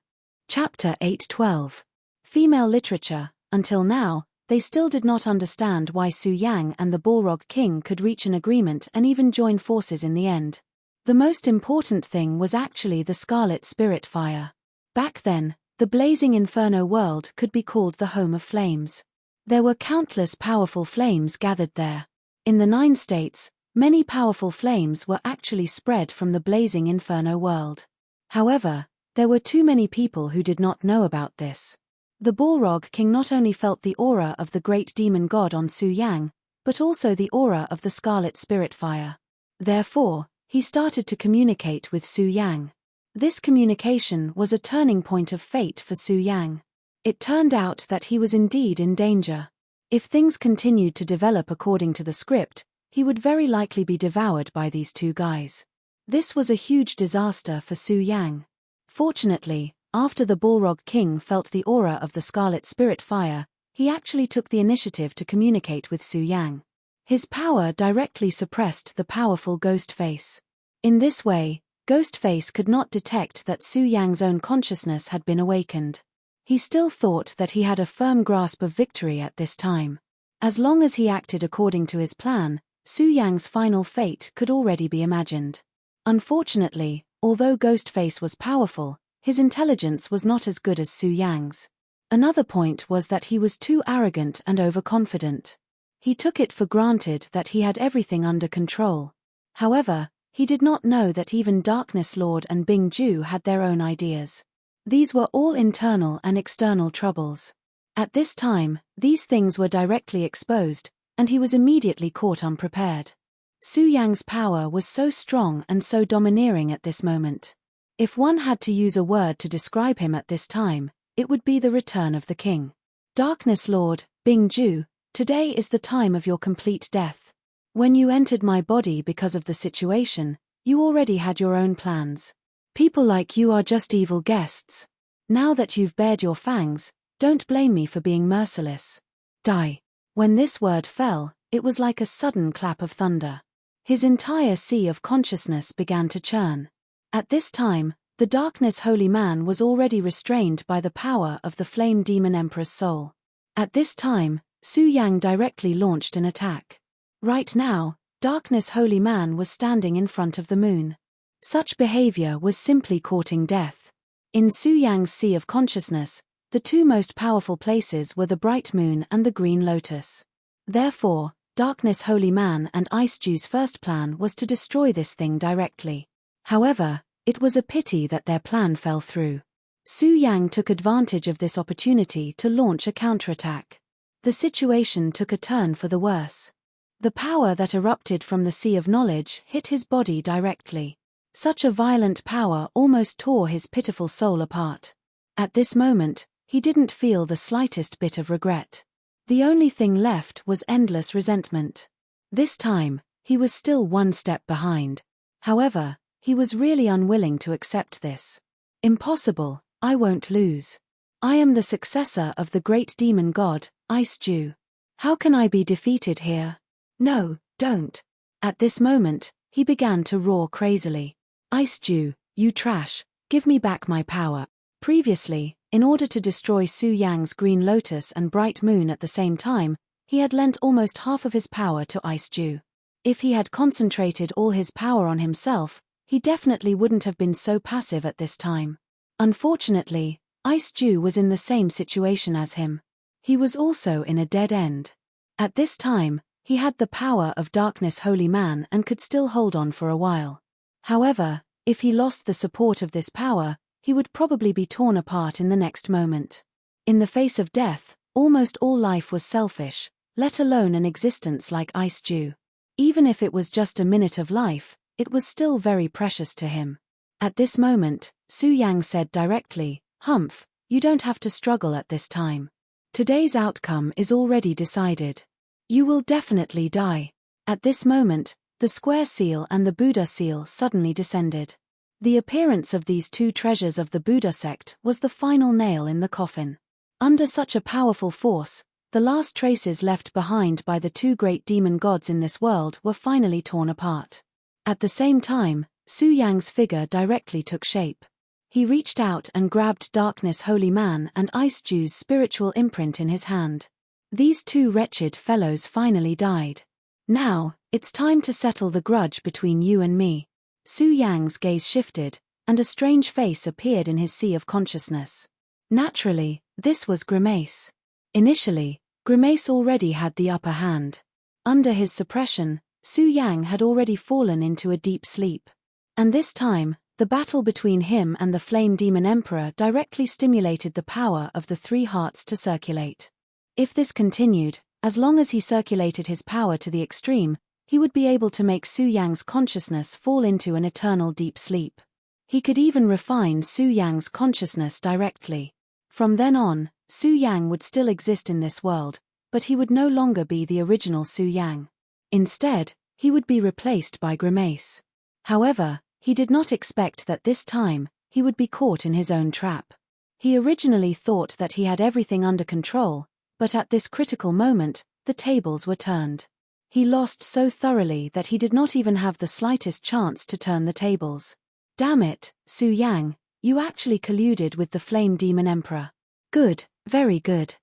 Chapter 8:12. Female literature. Until now, they still did not understand why Su Yang and the Balrog King could reach an agreement and even join forces in the end. The most important thing was actually the scarlet spirit fire. Back then, the blazing inferno world could be called the home of flames. There were countless powerful flames gathered there. In the 9 states, many powerful flames were actually spread from the blazing inferno world. However, there were too many people who did not know about this. The Balrog King not only felt the aura of the great demon god on Su Yang, but also the aura of the scarlet spirit fire. Therefore, he started to communicate with Su Yang. This communication was a turning point of fate for Su Yang. It turned out that he was indeed in danger. If things continued to develop according to the script, he would very likely be devoured by these two guys. This was a huge disaster for Su Yang. Fortunately, after the Balrog King felt the aura of the scarlet spirit fire, he actually took the initiative to communicate with Su Yang. His power directly suppressed the powerful Ghostface. In this way, Ghostface could not detect that Su Yang's own consciousness had been awakened. He still thought that he had a firm grasp of victory at this time. As long as he acted according to his plan, Su Yang's final fate could already be imagined. Unfortunately, although Ghostface was powerful, his intelligence was not as good as Su Yang's. Another point was that he was too arrogant and overconfident. He took it for granted that he had everything under control. However, he did not know that even Darkness Lord and Bingju had their own ideas. These were all internal and external troubles. At this time, these things were directly exposed, and he was immediately caught unprepared. Su Yang's power was so strong and so domineering at this moment. If one had to use a word to describe him at this time, it would be the return of the king. Darkness Lord, Bingju, today is the time of your complete death. When you entered my body because of the situation, you already had your own plans. People like you are just evil guests. Now that you've bared your fangs, don't blame me for being merciless. Die. When this word fell, it was like a sudden clap of thunder. His entire sea of consciousness began to churn. At this time, the darkness holy man was already restrained by the power of the flame demon emperor's soul. At this time, Su Yang directly launched an attack. Right now, darkness holy man was standing in front of the moon. Such behavior was simply courting death. In Su Yang's sea of consciousness, the two most powerful places were the bright moon and the green lotus. Therefore, darkness holy man and Ice Dew's first plan was to destroy this thing directly. However, it was a pity that their plan fell through. Su Yang took advantage of this opportunity to launch a counterattack. The situation took a turn for the worse. The power that erupted from the sea of knowledge hit his body directly. Such a violent power almost tore his pitiful soul apart. At this moment, he didn't feel the slightest bit of regret. The only thing left was endless resentment. This time, he was still one step behind. However, he was really unwilling to accept this. Impossible, I won't lose. I am the successor of the great demon god, Ice Dew. How can I be defeated here? No, don't. At this moment, he began to roar crazily. Ice Dew, you trash, give me back my power. Previously, in order to destroy Su Yang's green lotus and bright moon at the same time, he had lent almost half of his power to Ice Dew. If he had concentrated all his power on himself, he definitely wouldn't have been so passive at this time. Unfortunately, Ice Dew was in the same situation as him. He was also in a dead end. At this time, he had the power of darkness holy man and could still hold on for a while. However, if he lost the support of this power, he would probably be torn apart in the next moment. In the face of death, almost all life was selfish, let alone an existence like Ice Dew. Even if it was just a minute of life, it was still very precious to him. At this moment, Su Yang said directly, "Humph, you don't have to struggle at this time. Today's outcome is already decided. You will definitely die." At this moment, the square seal and the Buddha seal suddenly descended. The appearance of these two treasures of the Buddha sect was the final nail in the coffin. Under such a powerful force, the last traces left behind by the two great demon gods in this world were finally torn apart. At the same time, Su Yang's figure directly took shape. He reached out and grabbed Darkness Holy Man and Ice Dew's spiritual imprint in his hand. These two wretched fellows finally died. Now, it's time to settle the grudge between you and me. Su Yang's gaze shifted, and a strange face appeared in his sea of consciousness. Naturally, this was Grimace. Initially, Grimace already had the upper hand. Under his suppression, Su Yang had already fallen into a deep sleep. And this time, the battle between him and the Flame Demon Emperor directly stimulated the power of the three hearts to circulate. If this continued, as long as he circulated his power to the extreme, he would be able to make Su Yang's consciousness fall into an eternal deep sleep. He could even refine Su Yang's consciousness directly. From then on, Su Yang would still exist in this world, but he would no longer be the original Su Yang. Instead, he would be replaced by Grimace. However, he did not expect that this time, he would be caught in his own trap. He originally thought that he had everything under control, but at this critical moment, the tables were turned. He lost so thoroughly that he did not even have the slightest chance to turn the tables. Damn it, Su Yang, you actually colluded with the Flame Demon Emperor. Good, very good.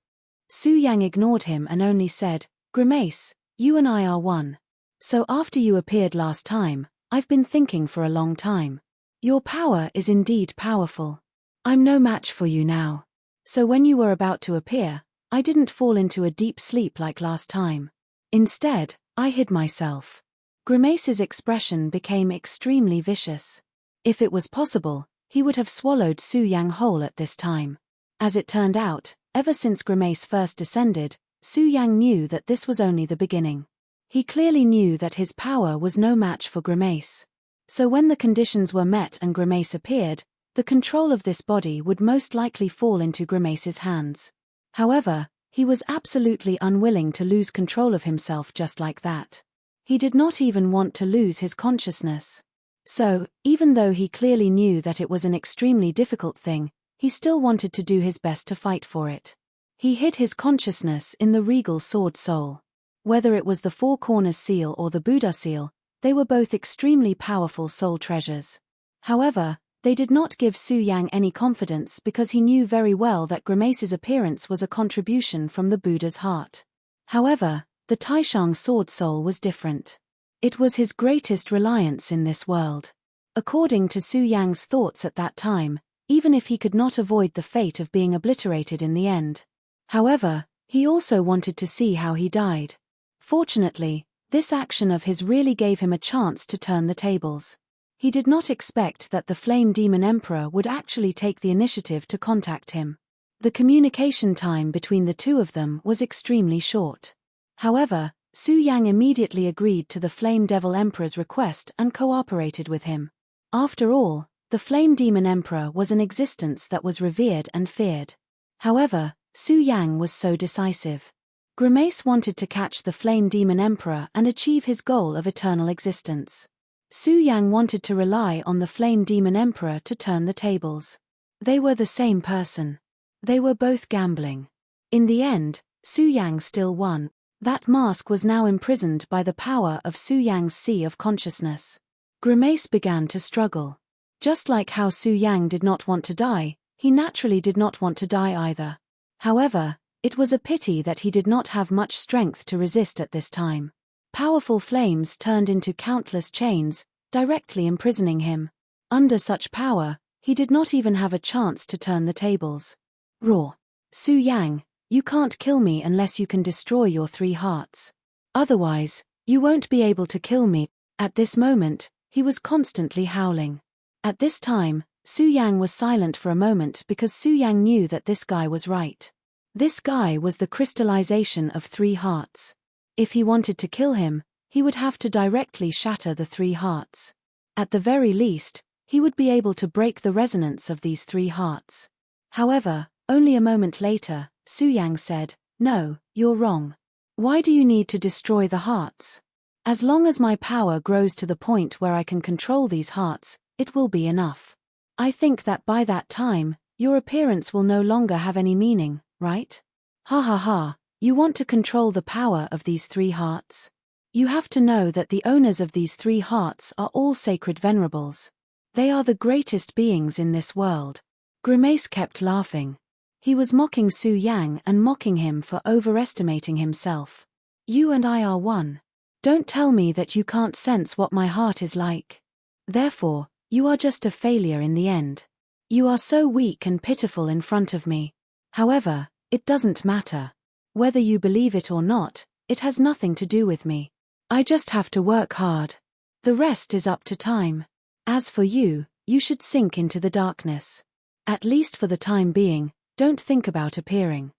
Su Yang ignored him and only said, Grimace, you and I are one. So after you appeared last time, I've been thinking for a long time. Your power is indeed powerful. I'm no match for you now. So when you were about to appear, I didn't fall into a deep sleep like last time. Instead, I hid myself. Grimace's expression became extremely vicious. If it was possible, he would have swallowed Su Yang whole at this time. As it turned out, ever since Grimace first descended, Su Yang knew that this was only the beginning. He clearly knew that his power was no match for Grimace. So when the conditions were met and Grimace appeared, the control of this body would most likely fall into Grimace's hands. However, he was absolutely unwilling to lose control of himself just like that. He did not even want to lose his consciousness. So, even though he clearly knew that it was an extremely difficult thing, he still wanted to do his best to fight for it. He hid his consciousness in the regal sword soul. Whether it was the Four Corners seal or the Buddha seal, they were both extremely powerful soul treasures. However, they did not give Su Yang any confidence because he knew very well that Grimace's appearance was a contribution from the Buddha's heart. However, the Taishang sword soul was different. It was his greatest reliance in this world. According to Su Yang's thoughts at that time, even if he could not avoid the fate of being obliterated in the end. However, he also wanted to see how he died. Fortunately, this action of his really gave him a chance to turn the tables. He did not expect that the Flame Demon Emperor would actually take the initiative to contact him. The communication time between the two of them was extremely short. However, Su Yang immediately agreed to the Flame Devil Emperor's request and cooperated with him. After all, the Flame Demon Emperor was an existence that was revered and feared. However, Su Yang was so decisive. Grimace wanted to catch the Flame Demon Emperor and achieve his goal of eternal existence. Su Yang wanted to rely on the Flame Demon Emperor to turn the tables. They were the same person. They were both gambling. In the end, Su Yang still won. That mask was now imprisoned by the power of Su Yang's sea of consciousness. Grimace began to struggle. Just like how Su Yang did not want to die, he naturally did not want to die either. However, it was a pity that he did not have much strength to resist at this time. Powerful flames turned into countless chains, directly imprisoning him. Under such power, he did not even have a chance to turn the tables. Roar. Su Yang, you can't kill me unless you can destroy your 3 hearts. Otherwise, you won't be able to kill me. At this moment, he was constantly howling. At this time, Su Yang was silent for a moment because Su Yang knew that this guy was right. This guy was the crystallization of 3 hearts. If he wanted to kill him, he would have to directly shatter the 3 hearts. At the very least, he would be able to break the resonance of these 3 hearts. However, only a moment later, Su Yang said, "No, you're wrong. Why do you need to destroy the hearts? As long as my power grows to the point where I can control these hearts, it will be enough. I think that by that time, your appearance will no longer have any meaning, right? Ha ha ha, you want to control the power of these 3 hearts? You have to know that the owners of these 3 hearts are all sacred venerables. They are the greatest beings in this world." Grimace kept laughing. He was mocking Su Yang and mocking him for overestimating himself. "You and I are one. Don't tell me that you can't sense what my heart is like. Therefore, you are just a failure in the end. You are so weak and pitiful in front of me. However, it doesn't matter. Whether you believe it or not, it has nothing to do with me. I just have to work hard. The rest is up to time. As for you, you should sink into the darkness. At least for the time being, don't think about appearing."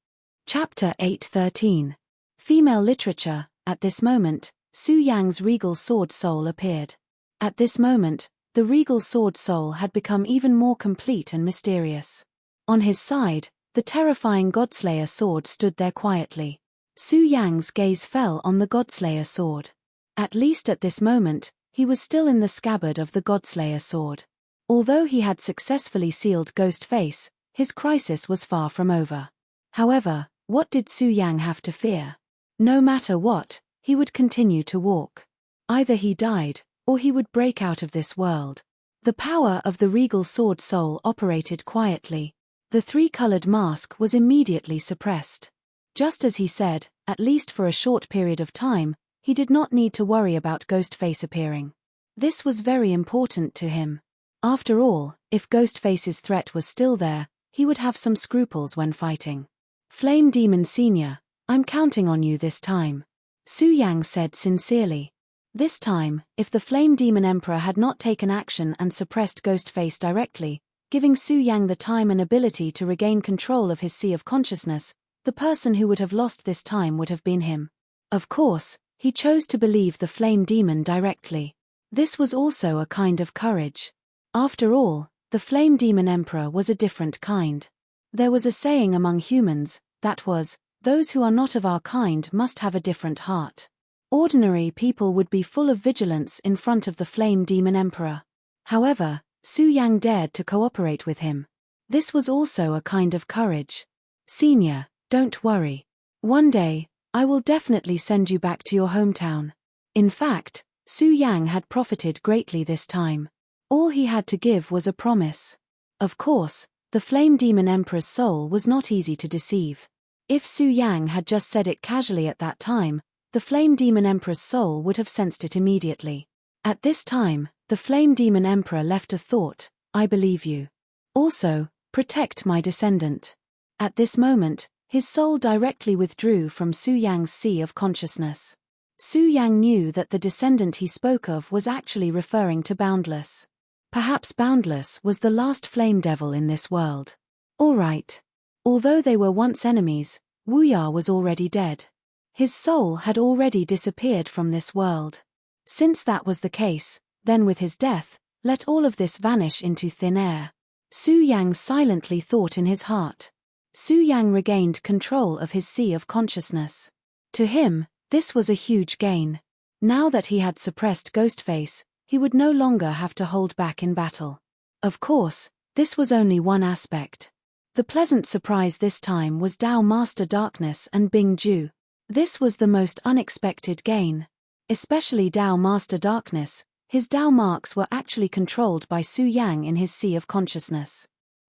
Chapter 8:13. Female Literature. At this moment, Su Yang's regal sword soul appeared. At this moment, the regal sword soul had become even more complete and mysterious. On his side, the terrifying Godslayer sword stood there quietly. Su Yang's gaze fell on the Godslayer sword. At least at this moment, he was still in the scabbard of the Godslayer sword. Although he had successfully sealed Ghostface, his crisis was far from over. However, what did Su Yang have to fear? No matter what, he would continue to walk. Either he died, or he would break out of this world. The power of the regal sword soul operated quietly. The 3-colored mask was immediately suppressed. Just as he said, at least for a short period of time, he did not need to worry about Ghostface appearing. This was very important to him. After all, if Ghostface's threat was still there, he would have some scruples when fighting. "Flame Demon Senior, I'm counting on you this time," Su Yang said sincerely. This time, if the Flame Demon Emperor had not taken action and suppressed Ghostface directly, giving Su Yang the time and ability to regain control of his sea of consciousness, the person who would have lost this time would have been him. Of course, he chose to believe the Flame Demon directly. This was also a kind of courage. After all, the Flame Demon Emperor was a different kind. There was a saying among humans, that was, "Those who are not of our kind must have a different heart." Ordinary people would be full of vigilance in front of the Flame Demon Emperor. However, Su Yang dared to cooperate with him. This was also a kind of courage. "Senior, don't worry. One day, I will definitely send you back to your hometown." In fact, Su Yang had profited greatly this time. All he had to give was a promise. Of course, the Flame Demon Emperor's soul was not easy to deceive. If Su Yang had just said it casually at that time, the Flame Demon Emperor's soul would have sensed it immediately. At this time, the Flame Demon Emperor left a thought: "I believe you. Also, protect my descendant." At this moment, his soul directly withdrew from Su Yang's sea of consciousness. Su Yang knew that the descendant he spoke of was actually referring to Boundless. Perhaps Boundless was the last flame devil in this world. Alright. Although they were once enemies, Wu Ya was already dead. His soul had already disappeared from this world. Since that was the case, then with his death, let all of this vanish into thin air. Su Yang silently thought in his heart. Su Yang regained control of his sea of consciousness. To him, this was a huge gain. Now that he had suppressed Ghostface, he would no longer have to hold back in battle. Of course, this was only one aspect. The pleasant surprise this time was Dao Master Darkness and Bing Ju. This was the most unexpected gain. Especially Dao Master Darkness, his Dao marks were actually controlled by Su Yang in his sea of consciousness.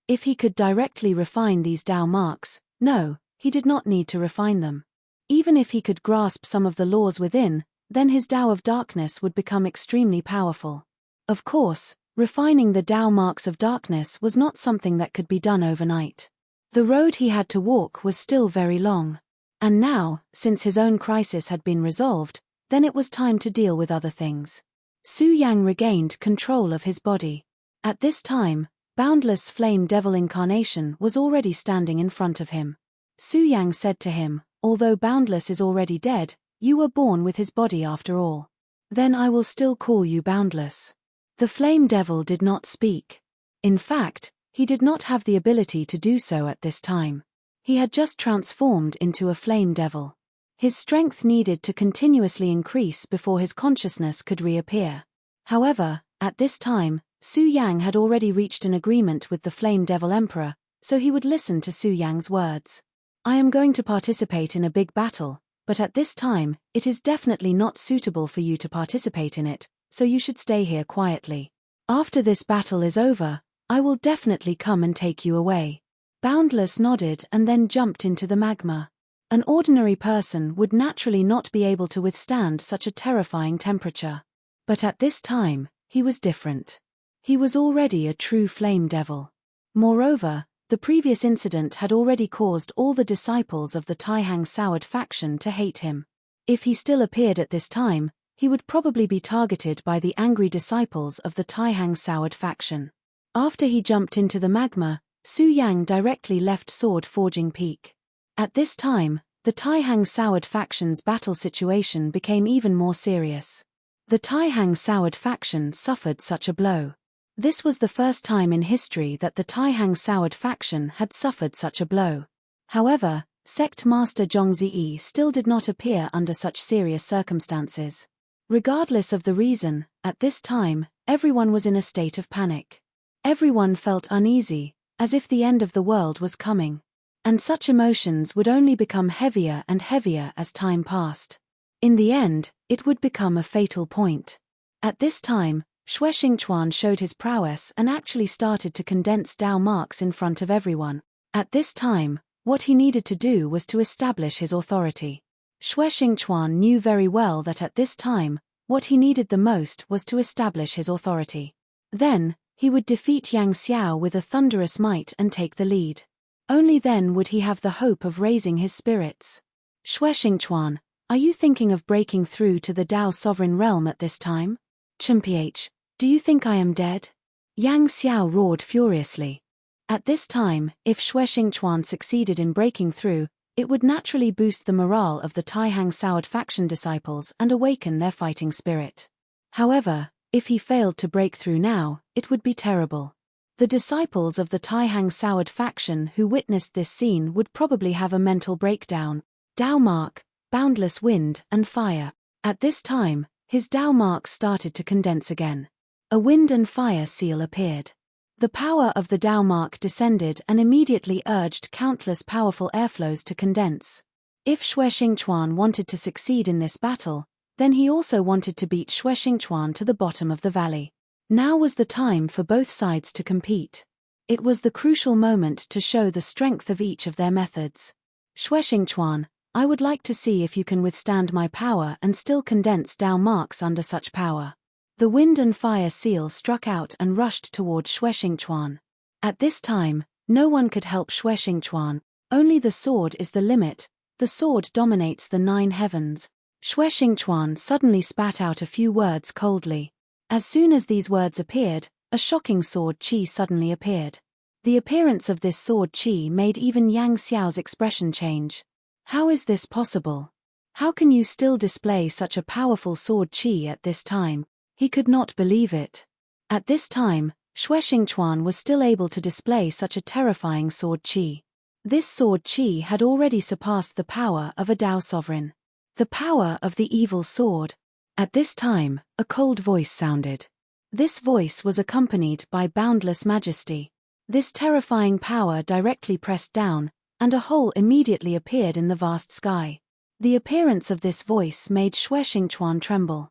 If he could directly refine these Dao marks, no, he did not need to refine them. Even if he could grasp some of the laws within, then his Dao of Darkness would become extremely powerful. Of course, refining the Dao marks of darkness was not something that could be done overnight. The road he had to walk was still very long. And now, since his own crisis had been resolved, then it was time to deal with other things. Su Yang regained control of his body. At this time, Boundless Flame Devil Incarnation was already standing in front of him. Su Yang said to him, "Although Boundless is already dead, you were born with his body after all. Then I will still call you Boundless." The Flame Devil did not speak. In fact, he did not have the ability to do so at this time. He had just transformed into a Flame Devil. His strength needed to continuously increase before his consciousness could reappear. However, at this time, Su Yang had already reached an agreement with the Flame Devil Emperor, so he would listen to Su Yang's words. "I am going to participate in a big battle, but at this time, it is definitely not suitable for you to participate in it, so you should stay here quietly. After this battle is over, I will definitely come and take you away." Boundless nodded and then jumped into the magma. An ordinary person would naturally not be able to withstand such a terrifying temperature. But at this time, he was different. He was already a true flame devil. Moreover, the previous incident had already caused all the disciples of the Taihang Soured faction to hate him. If he still appeared at this time, he would probably be targeted by the angry disciples of the Taihang Soured faction. After he jumped into the magma, Su Yang directly left Sword Forging Peak. At this time, the Taihang Soured faction's battle situation became even more serious. The Taihang Soured faction suffered such a blow. This was the first time in history that the Taihang Soured faction had suffered such a blow. However, Sect Master Zhong Ziyi still did not appear under such serious circumstances. Regardless of the reason, at this time, everyone was in a state of panic. Everyone felt uneasy, as if the end of the world was coming. And such emotions would only become heavier and heavier as time passed. In the end, it would become a fatal point. At this time, Xue Xingchuan showed his prowess and actually started to condense Dao marks in front of everyone. At this time, what he needed to do was to establish his authority. Xue Xingchuan knew very well that at this time, what he needed the most was to establish his authority. Then, he would defeat Yang Xiao with a thunderous might and take the lead. Only then would he have the hope of raising his spirits. "Xue Xingchuan, are you thinking of breaking through to the Dao Sovereign Realm at this time? Chunph, do you think I am dead?" Yang Xiao roared furiously. At this time, if Xue Xingchuan succeeded in breaking through, it would naturally boost the morale of the Taihang Soured faction disciples and awaken their fighting spirit. However, if he failed to break through now, it would be terrible. The disciples of the Taihang Soured faction who witnessed this scene would probably have a mental breakdown. Dao Mark, Boundless Wind and Fire. At this time, his Dao marks started to condense again. A wind and fire seal appeared. The power of the Tao mark descended and immediately urged countless powerful airflows to condense. If Xue Xingchuan wanted to succeed in this battle, then he also wanted to beat Xue Xingchuan to the bottom of the valley. Now was the time for both sides to compete. It was the crucial moment to show the strength of each of their methods. Xue Xingchuan, I would like to see if you can withstand my power and still condense Tao marks under such power. The wind and fire seal struck out and rushed toward Xue Xingchuan. At this time, no one could help Xue Xingchuan. Only the sword is the limit. The sword dominates the 9 heavens. Xue Xingchuan suddenly spat out a few words coldly. As soon as these words appeared, a shocking sword qi suddenly appeared. The appearance of this sword qi made even Yang Xiao's expression change. How is this possible? How can you still display such a powerful sword qi at this time? He could not believe it. At this time, Xue Xingchuan was still able to display such a terrifying sword qi. This sword qi had already surpassed the power of a Tao sovereign. The power of the evil sword. At this time, a cold voice sounded. This voice was accompanied by boundless majesty. This terrifying power directly pressed down, and a hole immediately appeared in the vast sky. The appearance of this voice made Xue Xingchuan tremble.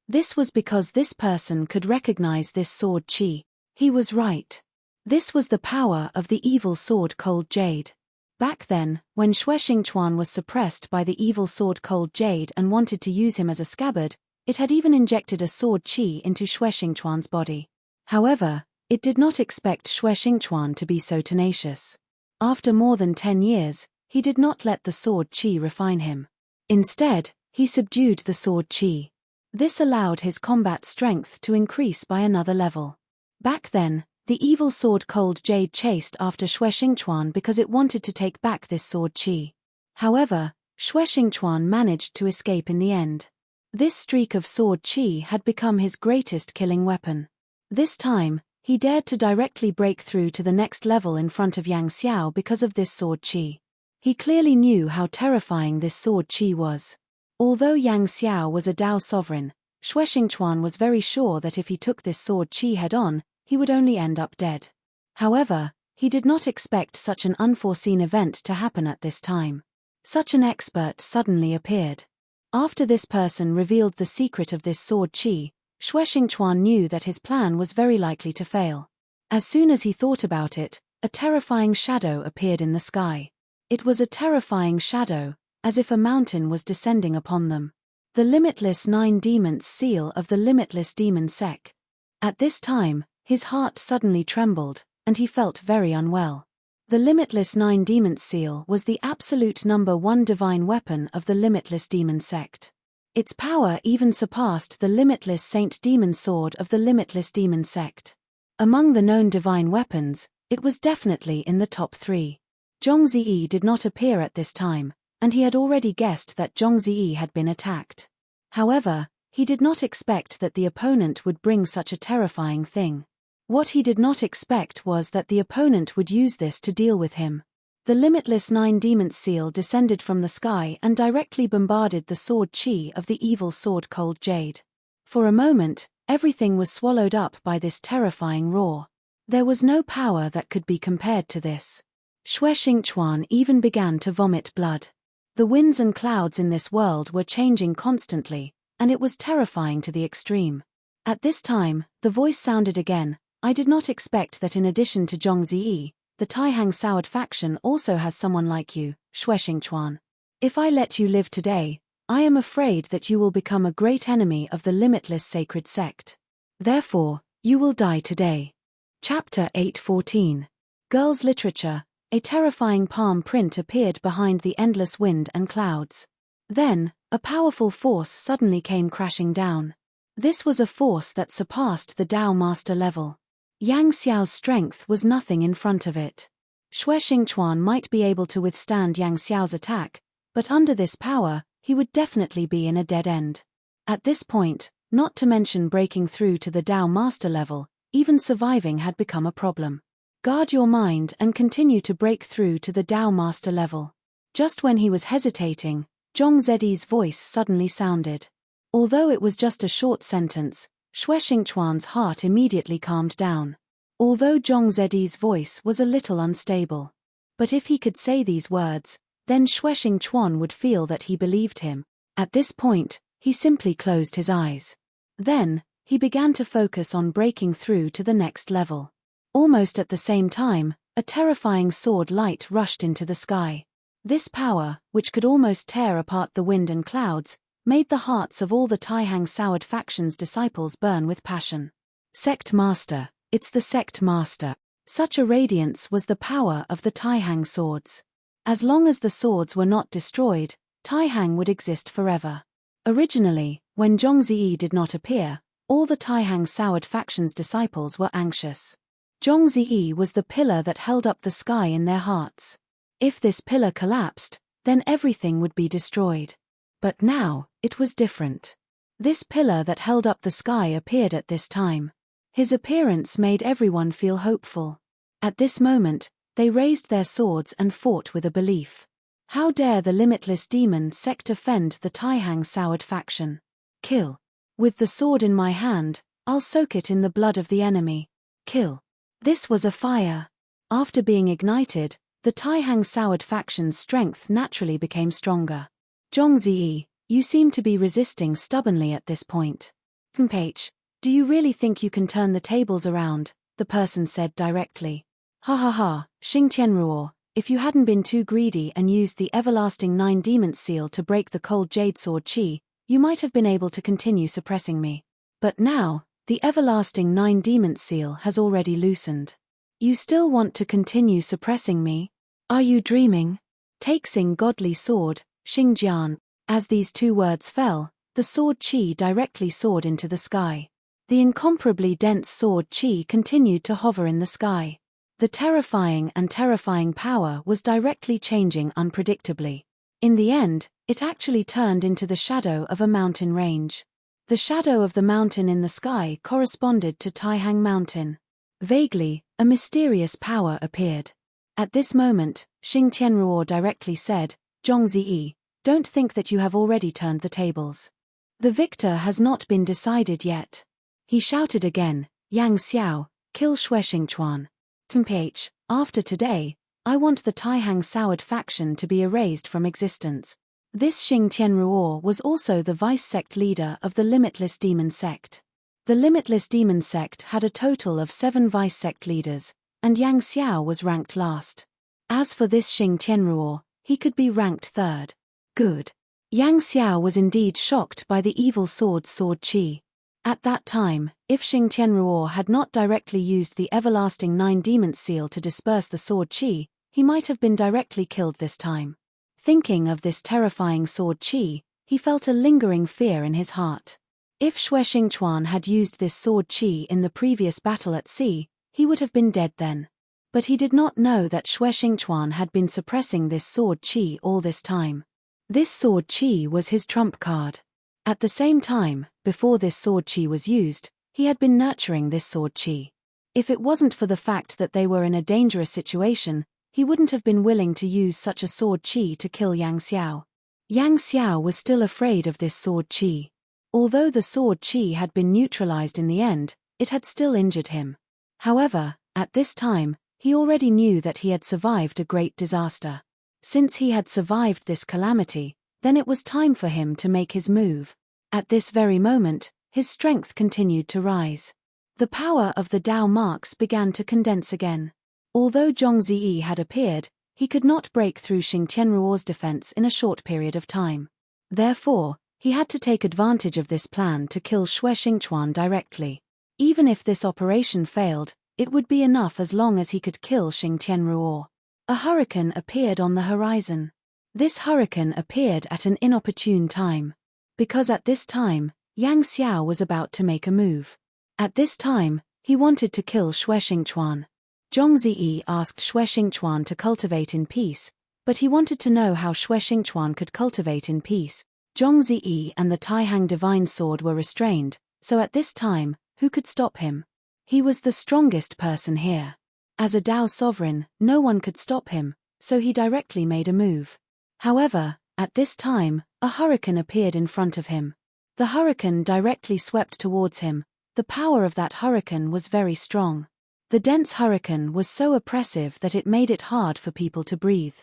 This was because this person could recognize this sword qi. He was right. This was the power of the evil sword Cold Jade. Back then, when Xue Xingchuan was suppressed by the evil sword Cold Jade and wanted to use him as a scabbard, it had even injected a sword qi into Xue Xingchuan's body. However, it did not expect Xue Xingchuan to be so tenacious. After more than 10 years, he did not let the sword qi refine him. Instead, he subdued the sword qi. This allowed his combat strength to increase by another level. Back then, the evil sword Cold Jade chased after Xue Xingchuan because it wanted to take back this sword qi. However, Xue Xingchuan managed to escape in the end. This streak of sword qi had become his greatest killing weapon. This time, he dared to directly break through to the next level in front of Yang Xiao because of this sword qi. He clearly knew how terrifying this sword qi was. Although Yang Xiao was a Tao sovereign, Xue Xingchuan was very sure that if he took this sword qi head-on, he would only end up dead. However, he did not expect such an unforeseen event to happen at this time. Such an expert suddenly appeared. After this person revealed the secret of this sword qi, Xue Xingchuan knew that his plan was very likely to fail. As soon as he thought about it, a terrifying shadow appeared in the sky. It was a terrifying shadow, as if a mountain was descending upon them. The limitless 9 demons seal of the limitless demon sect. At this time, his heart suddenly trembled, and he felt very unwell. The limitless 9 demons seal was the absolute number 1 divine weapon of the limitless demon sect. Its power even surpassed the limitless saint demon sword of the limitless demon sect. Among the known divine weapons, it was definitely in the top 3. Zhong Ziyi did not appear at this time, and he had already guessed that Zhong Ziyi had been attacked. However, he did not expect that the opponent would bring such a terrifying thing. What he did not expect was that the opponent would use this to deal with him. The limitless 9 demons seal descended from the sky and directly bombarded the sword qi of the evil sword Cold Jade. For a moment, everything was swallowed up by this terrifying roar. There was no power that could be compared to this. Xue Xingchuan even began to vomit blood. The winds and clouds in this world were changing constantly, and it was terrifying to the extreme. At this time, the voice sounded again. I did not expect that in addition to Zhong Ziyi, the Taihang Soured faction also has someone like you, Xue Xingchuan. If I let you live today, I am afraid that you will become a great enemy of the limitless sacred sect. Therefore, you will die today. Chapter 8:14. Girls' Literature. A terrifying palm print appeared behind the endless wind and clouds. Then, a powerful force suddenly came crashing down. This was a force that surpassed the Tao Master level. Yang Xiao's strength was nothing in front of it. Xue Xingchuan might be able to withstand Yang Xiao's attack, but under this power, he would definitely be in a dead end. At this point, not to mention breaking through to the Tao Master level, even surviving had become a problem. Guard your mind and continue to break through to the Tao Master level. Just when he was hesitating, Zhong Ziyi's voice suddenly sounded. Although it was just a short sentence, Xue Xingchuan's heart immediately calmed down. Although Zhong Zidi's voice was a little unstable. But if he could say these words, then Xue Xingchuan would feel that he believed him. At this point, he simply closed his eyes. Then, he began to focus on breaking through to the next level. Almost at the same time, a terrifying sword light rushed into the sky. This power, which could almost tear apart the wind and clouds, made the hearts of all the Taihang Soured faction's disciples burn with passion. Sect Master, it's the Sect Master. Such a radiance was the power of the Taihang swords. As long as the swords were not destroyed, Taihang would exist forever. Originally, when Zhong Ziyi did not appear, all the Taihang Soured faction's disciples were anxious. Zhong Ziyi was the pillar that held up the sky in their hearts. If this pillar collapsed, then everything would be destroyed. But now, it was different. This pillar that held up the sky appeared at this time. His appearance made everyone feel hopeful. At this moment, they raised their swords and fought with a belief. How dare the limitless demon sect offend the Taihang Soured faction? Kill. With the sword in my hand, I'll soak it in the blood of the enemy. Kill. This was a fire. After being ignited, the Taihang Soured faction's strength naturally became stronger. Zhong Ziyi, you seem to be resisting stubbornly at this point. H, do you really think you can turn the tables around? The person said directly. Ha ha ha, Xing Tianruo, if you hadn't been too greedy and used the everlasting 9 demons seal to break the cold jade sword chi, you might have been able to continue suppressing me. But now, the everlasting 9 demons seal has already loosened. You still want to continue suppressing me? Are you dreaming? Take Xing godly sword, Xingjian. As these 2 words fell, the sword chi directly soared into the sky. The incomparably dense sword chi continued to hover in the sky. The terrifying power was directly changing unpredictably. In the end, it actually turned into the shadow of a mountain range. The shadow of the mountain in the sky corresponded to Taihang Mountain. Vaguely, a mysterious power appeared. At this moment, Xing Tianruo directly said, Zhong Ziyi, don't think that you have already turned the tables. The victor has not been decided yet. He shouted again, Yang Xiao, kill Xue Xingchuan. Temph, after today, I want the Taihang Soured faction to be erased from existence. This Xing Tianruo was also the vice-sect leader of the Limitless Demon Sect. The Limitless Demon Sect had a total of 7 vice-sect leaders, and Yang Xiao was ranked last. As for this Xing Tianruo, he could be ranked 3rd. Good. Yang Xiao was indeed shocked by the evil sword chi. At that time, if Xing Tianruo had not directly used the everlasting 9 demons seal to disperse the sword chi, he might have been directly killed this time. Thinking of this terrifying sword chi, he felt a lingering fear in his heart. If Xue Xingchuan had used this sword chi in the previous battle at sea, he would have been dead then. But he did not know that Xue Xingchuan had been suppressing this sword chi all this time. This sword chi was his trump card. At the same time, before this sword chi was used, he had been nurturing this sword chi. If it wasn't for the fact that they were in a dangerous situation, he wouldn't have been willing to use such a sword chi to kill Yang Xiao. Yang Xiao was still afraid of this sword chi. Although the sword chi had been neutralized in the end, it had still injured him. However, at this time, he already knew that he had survived a great disaster. Since he had survived this calamity, then it was time for him to make his move. At this very moment, his strength continued to rise. The power of the Dao marks began to condense again. Although Zhong Ziyi had appeared, he could not break through Xing Tianruo's defense in a short period of time. Therefore, he had to take advantage of this plan to kill Xue Xingchuan directly. Even if this operation failed, it would be enough as long as he could kill Xing Tianruo. A hurricane appeared on the horizon. This hurricane appeared at an inopportune time. Because at this time, Yang Xiao was about to make a move. At this time, he wanted to kill Xue Xingchuan. Zhong Ziyi asked Xue Xingchuan to cultivate in peace, but he wanted to know how Xue Xingchuan could cultivate in peace. Zhong Ziyi and the Taihang Divine Sword were restrained, so at this time, who could stop him? He was the strongest person here. As a Dao sovereign, no one could stop him, so he directly made a move. However, at this time, a hurricane appeared in front of him. The hurricane directly swept towards him, The power of that hurricane was very strong. The dense hurricane was so oppressive that it made it hard for people to breathe.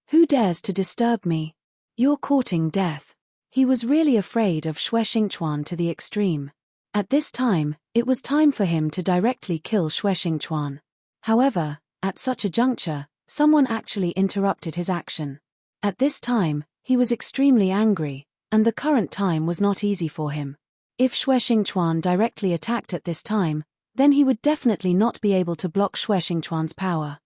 Who dares to disturb me? You're courting death. He was really afraid of Xue Xingchuan to the extreme. At this time, it was time for him to directly kill Xue Xingchuan. However, at such a juncture, someone actually interrupted his action. At this time, he was extremely angry, and the current time was not easy for him. If Xue Xingchuan directly attacked at this time, then he would definitely not be able to block Xue Xingchuan's power.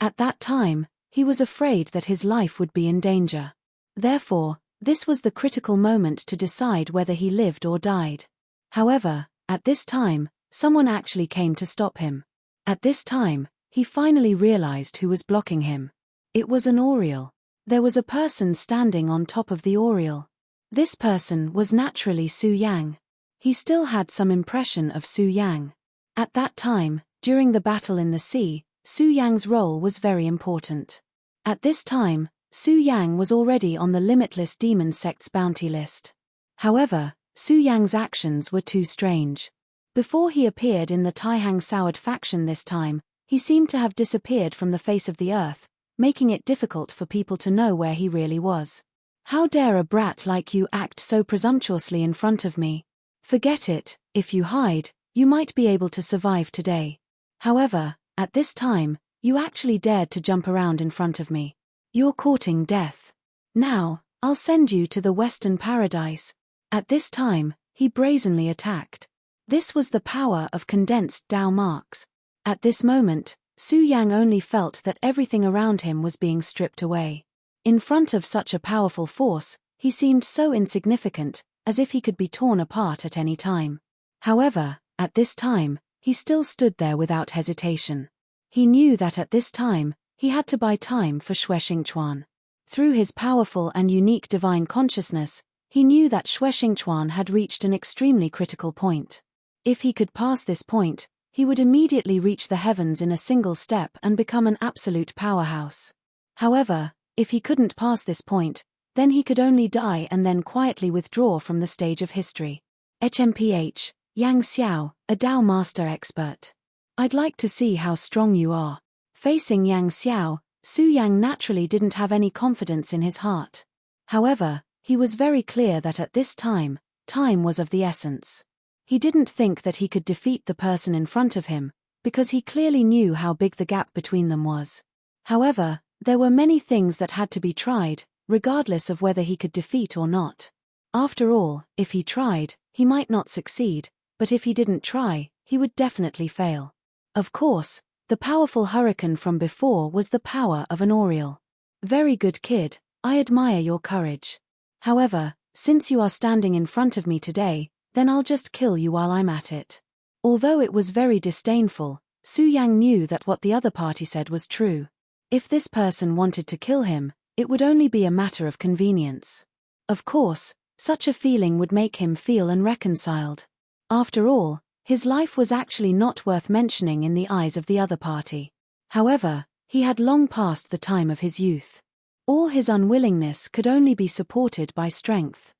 At that time, he was afraid that his life would be in danger. Therefore, this was the critical moment to decide whether he lived or died. However, at this time, someone actually came to stop him. At this time, he finally realized who was blocking him. It was an Oriole. There was a person standing on top of the Oriole. This person was naturally Su Yang. He still had some impression of Su Yang. At that time, during the battle in the sea, Su Yang's role was very important. At this time, Su Yang was already on the Limitless Demon Sect's bounty list. However, Su Yang's actions were too strange. Before he appeared in the Taihang Soured faction this time, he seemed to have disappeared from the face of the earth, making it difficult for people to know where he really was. How dare a brat like you act so presumptuously in front of me? Forget it, if you hide, you might be able to survive today. However, at this time, you actually dared to jump around in front of me. You're courting death. Now, I'll send you to the Western Paradise. At this time, he brazenly attacked. This was the power of condensed Dao marks. At this moment, Su Yang only felt that everything around him was being stripped away. In front of such a powerful force, he seemed so insignificant, as if he could be torn apart at any time. However, at this time, he still stood there without hesitation. He knew that at this time, he had to buy time for Xue Xingchuan. Through his powerful and unique divine consciousness, he knew that Xue Xingchuan had reached an extremely critical point. If he could pass this point, he would immediately reach the heavens in a single step and become an absolute powerhouse. However, if he couldn't pass this point, then he could only die and then quietly withdraw from the stage of history. HMPH, Yang Xiao, a Dao Master expert. I'd like to see how strong you are. Facing Yang Xiao, Su Yang naturally didn't have any confidence in his heart. However, he was very clear that at this time, time was of the essence. He didn't think that he could defeat the person in front of him, because he clearly knew how big the gap between them was. However, there were many things that had to be tried, regardless of whether he could defeat or not. After all, if he tried, he might not succeed, but if he didn't try, he would definitely fail. Of course, the powerful hurricane from before was the power of an Oriole. Very good kid, I admire your courage. However, since you are standing in front of me today, then I'll just kill you while I'm at it. Although it was very disdainful, Su Yang knew that what the other party said was true. If this person wanted to kill him, it would only be a matter of convenience. Of course, such a feeling would make him feel unreconciled. After all, his life was actually not worth mentioning in the eyes of the other party. However, he had long passed the time of his youth. All his unwillingness could only be supported by strength.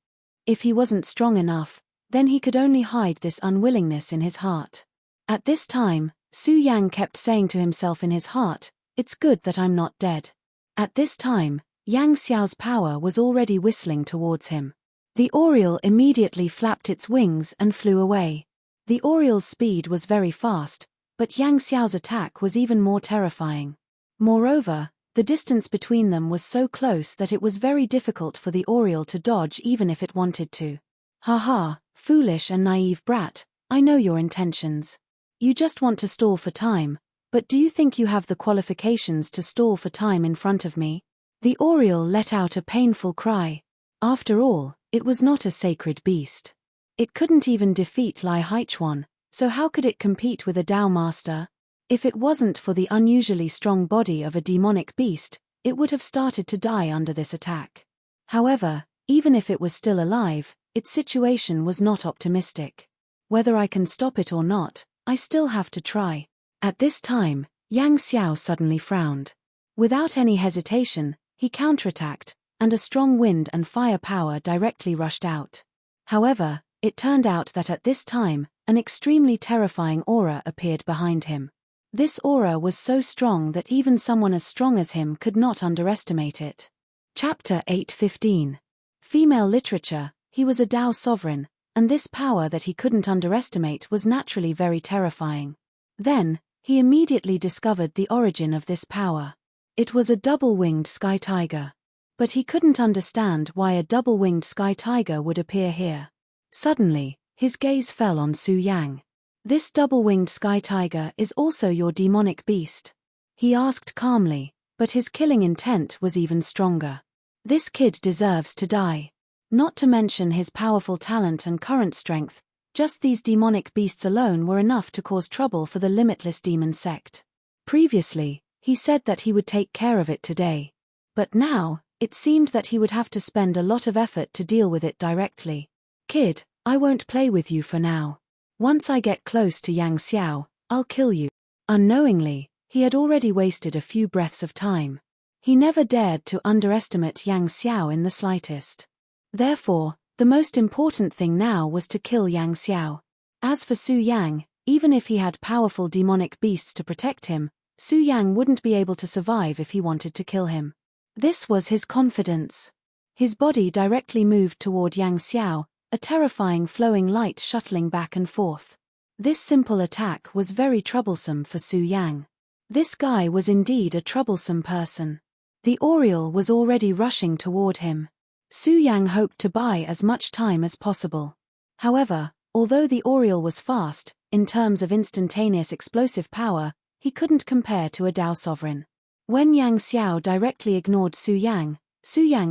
If he wasn't strong enough, then he could only hide this unwillingness in his heart. At this time, Su Yang kept saying to himself in his heart, "It's good that I'm not dead." At this time, Yang Xiao's power was already whistling towards him. The Oriole immediately flapped its wings and flew away. The Oriole's speed was very fast, but Yang Xiao's attack was even more terrifying. Moreover, the distance between them was so close that it was very difficult for the Oriole to dodge even if it wanted to. Haha, foolish and naive brat, I know your intentions. You just want to stall for time, but do you think you have the qualifications to stall for time in front of me? The Oriole let out a painful cry. After all, it was not a sacred beast. It couldn't even defeat Lai Haichuan, so how could it compete with a Dao master? If it wasn't for the unusually strong body of a demonic beast, it would have started to die under this attack. However, even if it was still alive, its situation was not optimistic. Whether I can stop it or not, I still have to try. At this time, Yang Xiao suddenly frowned. Without any hesitation, he counterattacked, and a strong wind and fire power directly rushed out. However, it turned out that at this time, an extremely terrifying aura appeared behind him. This aura was so strong that even someone as strong as him could not underestimate it. Chapter 8:15. Female literature. He was a Tao sovereign, and this power that he couldn't underestimate was naturally very terrifying. Then, he immediately discovered the origin of this power. It was a double-winged sky tiger. But he couldn't understand why a double-winged sky tiger would appear here. Suddenly, his gaze fell on Su Yang. "This double-winged sky tiger is also your demonic beast?" he asked calmly, but his killing intent was even stronger. "This kid deserves to die. Not to mention his powerful talent and current strength, just these demonic beasts alone were enough to cause trouble for the limitless demon sect. Previously, he said that he would take care of it today. But now, it seemed that he would have to spend a lot of effort to deal with it directly. Kid, I won't play with you for now. Once I get close to Yang Xiao, I'll kill you." Unknowingly, he had already wasted a few breaths of time. He never dared to underestimate Yang Xiao in the slightest. Therefore, the most important thing now was to kill Yang Xiao. As for Su Yang, even if he had powerful demonic beasts to protect him, Su Yang wouldn't be able to survive if he wanted to kill him. This was his confidence. His body directly moved toward Yang Xiao, a terrifying flowing light shuttling back and forth. This simple attack was very troublesome for Su Yang. This guy was indeed a troublesome person. The Oriole was already rushing toward him. Su Yang hoped to buy as much time as possible. However, although the Oriole was fast, in terms of instantaneous explosive power, he couldn't compare to a Tao sovereign. When Yang Xiao directly ignored Su Yang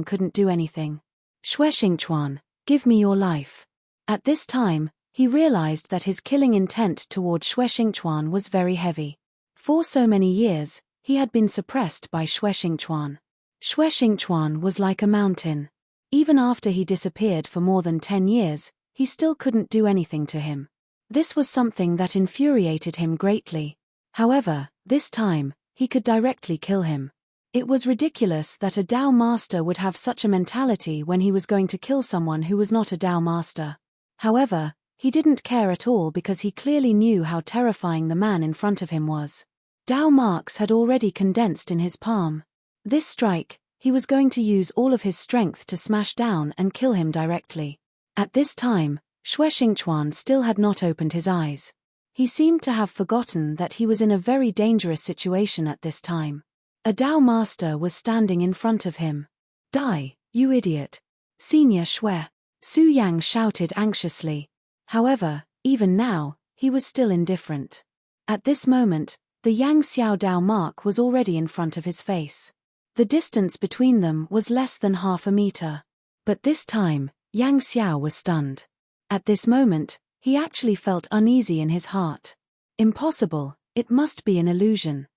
couldn't do anything. "Shueshingchuan, give me your life." At this time, he realized that his killing intent toward Shueshingchuan was very heavy. For so many years, he had been suppressed by Shueshingchuan. Shueshingchuan was like a mountain. Even after he disappeared for more than 10 years, he still couldn't do anything to him. This was something that infuriated him greatly. However, this time, he could directly kill him. It was ridiculous that a Tao master would have such a mentality when he was going to kill someone who was not a Tao master. However, he didn't care at all because he clearly knew how terrifying the man in front of him was. Tao marks had already condensed in his palm. This strike, he was going to use all of his strength to smash down and kill him directly. At this time, Shueshingchuan still had not opened his eyes. He seemed to have forgotten that he was in a very dangerous situation at this time. A Tao master was standing in front of him. "Die, you idiot. Senior Shue," Su Yang shouted anxiously. However, even now, he was still indifferent. At this moment, the Yang Xiao Tao mark was already in front of his face. The distance between them was less than half a meter. But this time, Yang Xiao was stunned. At this moment, he actually felt uneasy in his heart. Impossible, it must be an illusion.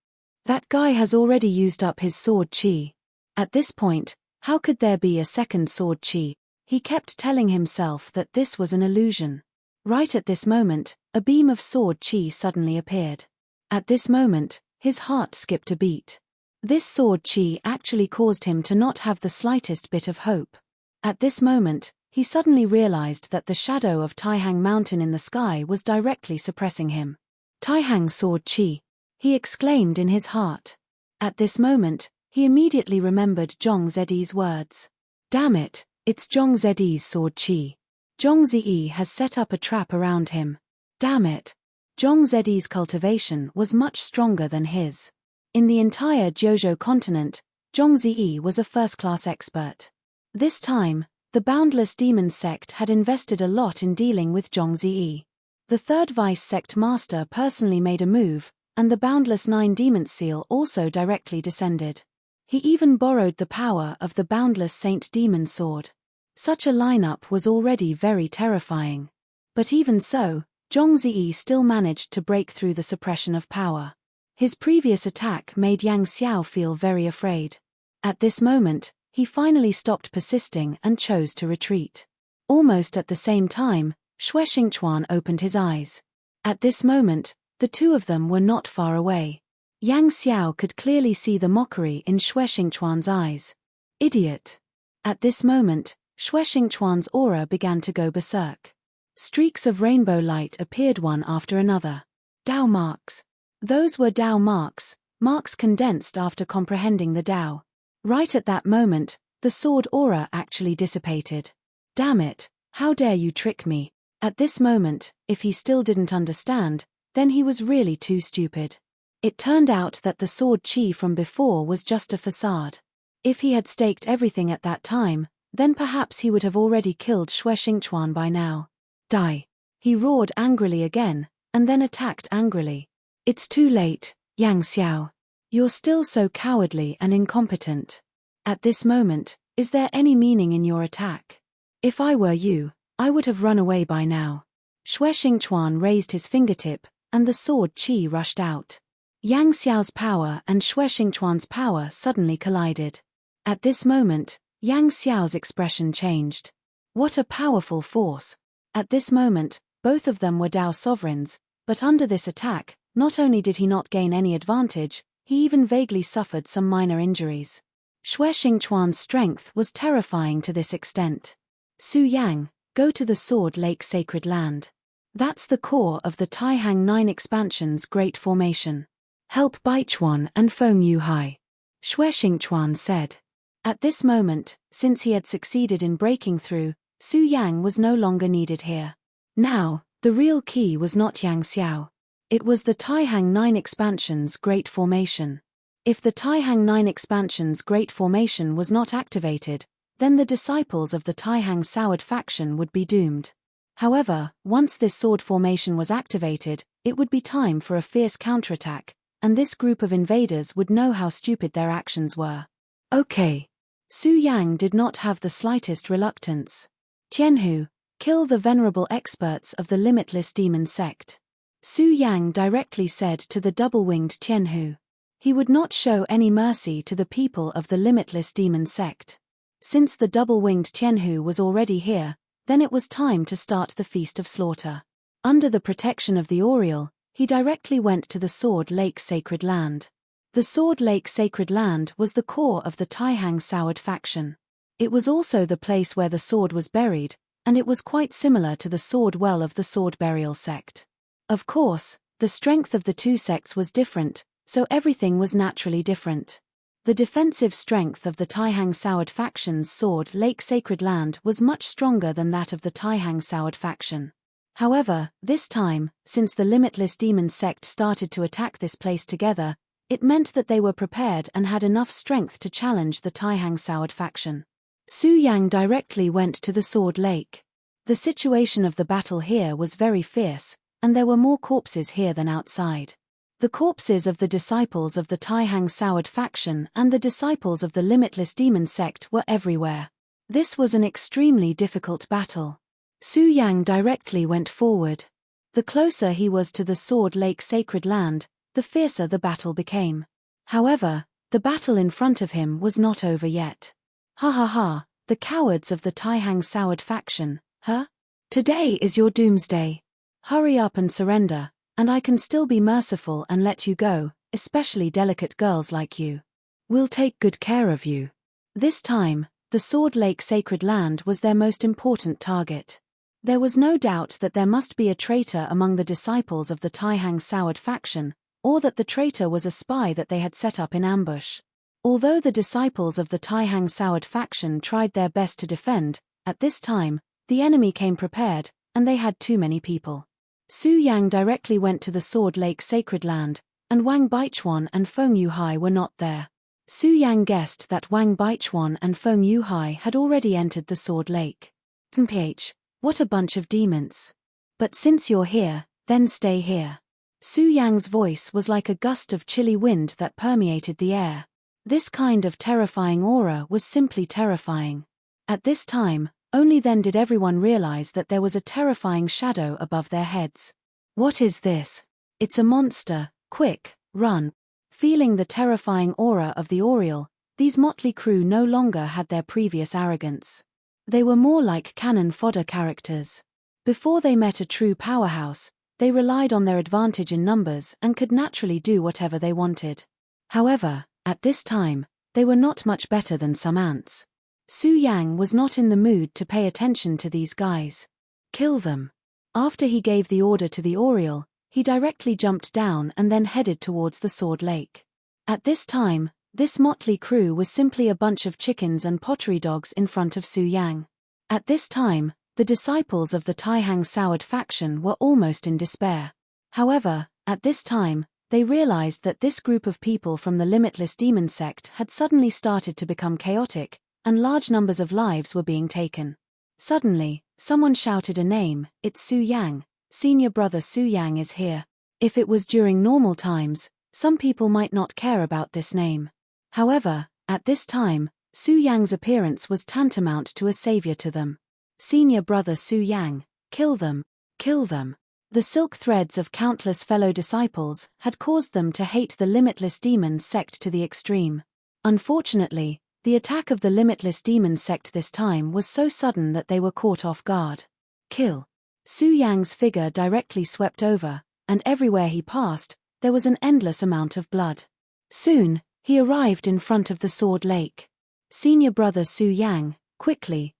That guy has already used up his sword chi. At this point, how could there be a second sword chi? He kept telling himself that this was an illusion. Right at this moment, a beam of sword chi suddenly appeared. At this moment, his heart skipped a beat. This sword chi actually caused him to not have the slightest bit of hope. At this moment, he suddenly realized that the shadow of Taihang Mountain in the sky was directly suppressing him. "Taihang sword chi," he exclaimed in his heart. At this moment, he immediately remembered Zhong Ziyi's words. "Damn it, it's Zhong Ziyi's sword chi. Zhong Ziyi has set up a trap around him. Damn it." Zhong Ziyi's cultivation was much stronger than his. In the entire Jiuzhou continent, Zhong Ziyi was a first-class expert. This time, the Boundless Demon sect had invested a lot in dealing with Zhong Ziyi. The third vice sect master personally made a move, and the Boundless Nine Demon seal also directly descended. He even borrowed the power of the Boundless Saint Demon sword. Such a lineup was already very terrifying. But even so, Zhong Ziyi still managed to break through the suppression of power. His previous attack made Yang Xiao feel very afraid. At this moment, he finally stopped persisting and chose to retreat. Almost at the same time, Shueshingchuan opened his eyes. At this moment, the two of them were not far away. Yang Xiao could clearly see the mockery in Shueshingchuan's eyes. "Idiot." At this moment, Shueshingchuan's aura began to go berserk. Streaks of rainbow light appeared one after another. Tao marks. Those were Tao marks, marks condensed after comprehending the Tao. Right at that moment, the sword aura actually dissipated. Damn it, how dare you trick me? At this moment, if he still didn't understand, then he was really too stupid. It turned out that the sword chi from before was just a facade. If he had staked everything at that time, then perhaps he would have already killed Xue Xingchuan by now. Die! He roared angrily again, and then attacked angrily. It's too late, Yang Xiao. You're still so cowardly and incompetent. At this moment, is there any meaning in your attack? If I were you, I would have run away by now. Xue Xingchuan raised his fingertip, and the sword chi rushed out. Yang Xiao's power and Xue Xingchuan's power suddenly collided. At this moment, Yang Xiao's expression changed. What a powerful force! At this moment, both of them were Tao sovereigns, but under this attack, not only did he not gain any advantage, he even vaguely suffered some minor injuries. Xue Xingchuan's strength was terrifying to this extent. Su Yang, go to the Sword Lake Sacred Land. That's the core of the Taihang 9 expansion's Great Formation. Help Baichuan and Feng Yuhai. Xue Xingchuan said. At this moment, since he had succeeded in breaking through, Su Yang was no longer needed here. Now, the real key was not Yang Xiao. It was the Taihang 9 expansion's Great Formation. If the Taihang 9 expansion's Great Formation was not activated, then the disciples of the Taihang Soured faction would be doomed. However, once this sword formation was activated, it would be time for a fierce counterattack, and this group of invaders would know how stupid their actions were. Okay. Su Yang did not have the slightest reluctance. Tianhu, kill the venerable experts of the limitless demon sect. Su Yang directly said to the double-winged Tianhu. He would not show any mercy to the people of the limitless demon sect. Since the double-winged Tianhu was already here, then it was time to start the feast of slaughter. Under the protection of the Oriole, he directly went to the Sword Lake Sacred Land. The Sword Lake Sacred Land was the core of the Taihang Soured faction. It was also the place where the sword was buried, and it was quite similar to the sword well of the sword burial sect. Of course, the strength of the two sects was different, so everything was naturally different. The defensive strength of the Taihang Soured faction's Sword Lake Sacred Land was much stronger than that of the Taihang Soured faction. However, this time, since the Limitless Demon sect started to attack this place together, it meant that they were prepared and had enough strength to challenge the Taihang Soured faction. Su Yang directly went to the Sword Lake. The situation of the battle here was very fierce, and there were more corpses here than outside. The corpses of the disciples of the Taihang Soured faction and the disciples of the Limitless Demon sect were everywhere. This was an extremely difficult battle. Su Yang directly went forward. The closer he was to the Sword Lake Sacred Land, the fiercer the battle became. However, the battle in front of him was not over yet. Ha ha ha, the cowards of the Taihang Soured faction, huh? Today is your doomsday. Hurry up and surrender, and I can still be merciful and let you go, especially delicate girls like you. We'll take good care of you. This time, the Sword Lake Sacred Land was their most important target. There was no doubt that there must be a traitor among the disciples of the Taihang Soured faction, or that the traitor was a spy that they had set up in ambush. Although the disciples of the Taihang Soured faction tried their best to defend, at this time, the enemy came prepared, and they had too many people. Su Yang directly went to the Sword Lake Sacred Land, and Wang Baichuan and Feng Yuhai were not there. Su Yang guessed that Wang Baichuan and Feng Yuhai had already entered the Sword Lake. Mph, what a bunch of demons. But since you're here, then stay here. Su Yang's voice was like a gust of chilly wind that permeated the air. This kind of terrifying aura was simply terrifying. At this time, only then did everyone realize that there was a terrifying shadow above their heads. What is this? It's a monster, quick, run. Feeling the terrifying aura of the Oriole, these motley crew no longer had their previous arrogance. They were more like cannon fodder characters. Before they met a true powerhouse, they relied on their advantage in numbers and could naturally do whatever they wanted. However, at this time, they were not much better than some ants. Su Yang was not in the mood to pay attention to these guys. Kill them. After he gave the order to the Oriole, he directly jumped down and then headed towards the Sword Lake. At this time, this motley crew was simply a bunch of chickens and pottery dogs in front of Su Yang. At this time, the disciples of the Taihang Soured faction were almost in despair. However, at this time, they realized that this group of people from the Limitless Demon sect had suddenly started to become chaotic, and large numbers of lives were being taken. Suddenly, someone shouted a name. "It's Su Yang. Senior brother Su Yang is here." If it was during normal times, some people might not care about this name. However, at this time, Su Yang's appearance was tantamount to a savior to them. "Senior brother Su Yang, kill them, kill them." The silk threads of countless fellow disciples had caused them to hate the Limitless Demon sect to the extreme. Unfortunately, the attack of the Limitless Demon sect this time was so sudden that they were caught off guard. Kill. Su Yang's figure directly swept over, and everywhere he passed, there was an endless amount of blood. Soon, he arrived in front of the Sword Lake. "Senior brother Su Yang, quickly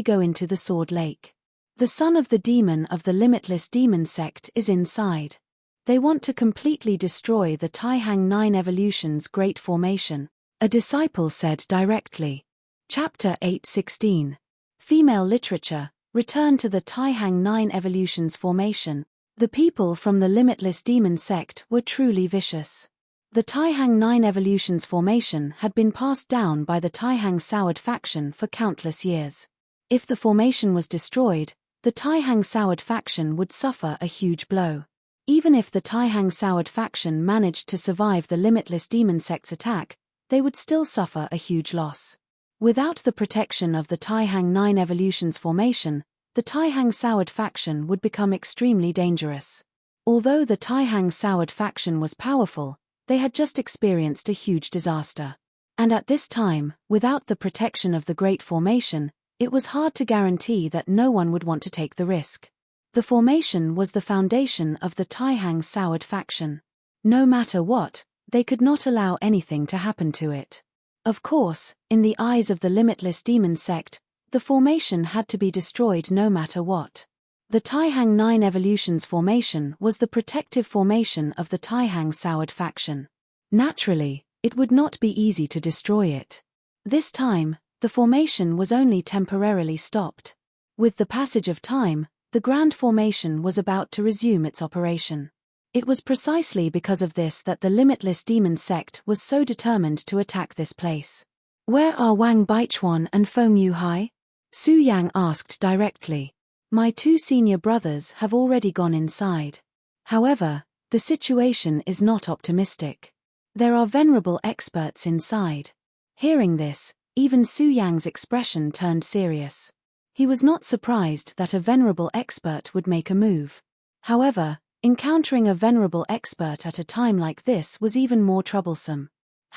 go into the Sword Lake. The son of the demon of the Limitless Demon sect is inside. They want to completely destroy the Taihang 9 Evolution's Great Formation," a disciple said directly. Chapter 8:16. Female Literature, Return to the Taihang 9 Evolution's Formation. The people from the Limitless Demon sect were truly vicious. The Taihang 9 Evolution's formation had been passed down by the Taihang Soured faction for countless years. If the formation was destroyed, the Taihang Soured faction would suffer a huge blow. Even if the Taihang Soured faction managed to survive the Limitless Demon sect's attack, they would still suffer a huge loss. Without the protection of the Taihang 9 Evolution's formation, the Taihang Soured faction would become extremely dangerous. Although the Taihang Soured faction was powerful, they had just experienced a huge disaster. And at this time, without the protection of the Great Formation, it was hard to guarantee that no one would want to take the risk. The formation was the foundation of the Taihang Soured faction. No matter what, they could not allow anything to happen to it. Of course, in the eyes of the Limitless Demon sect, the formation had to be destroyed no matter what. The Taihang 9 Evolution's formation was the protective formation of the Taihang Soured faction. Naturally, it would not be easy to destroy it. This time, the formation was only temporarily stopped. With the passage of time, the Grand Formation was about to resume its operation. It was precisely because of this that the Limitless Demon sect was so determined to attack this place. "Where are Wang Baichuan and Feng Yuhai?" Su Yang asked directly. "My two senior brothers have already gone inside. However, the situation is not optimistic. There are venerable experts inside." Hearing this, even Su Yang's expression turned serious. He was not surprised that a venerable expert would make a move. However, encountering a venerable expert at a time like this was even more troublesome.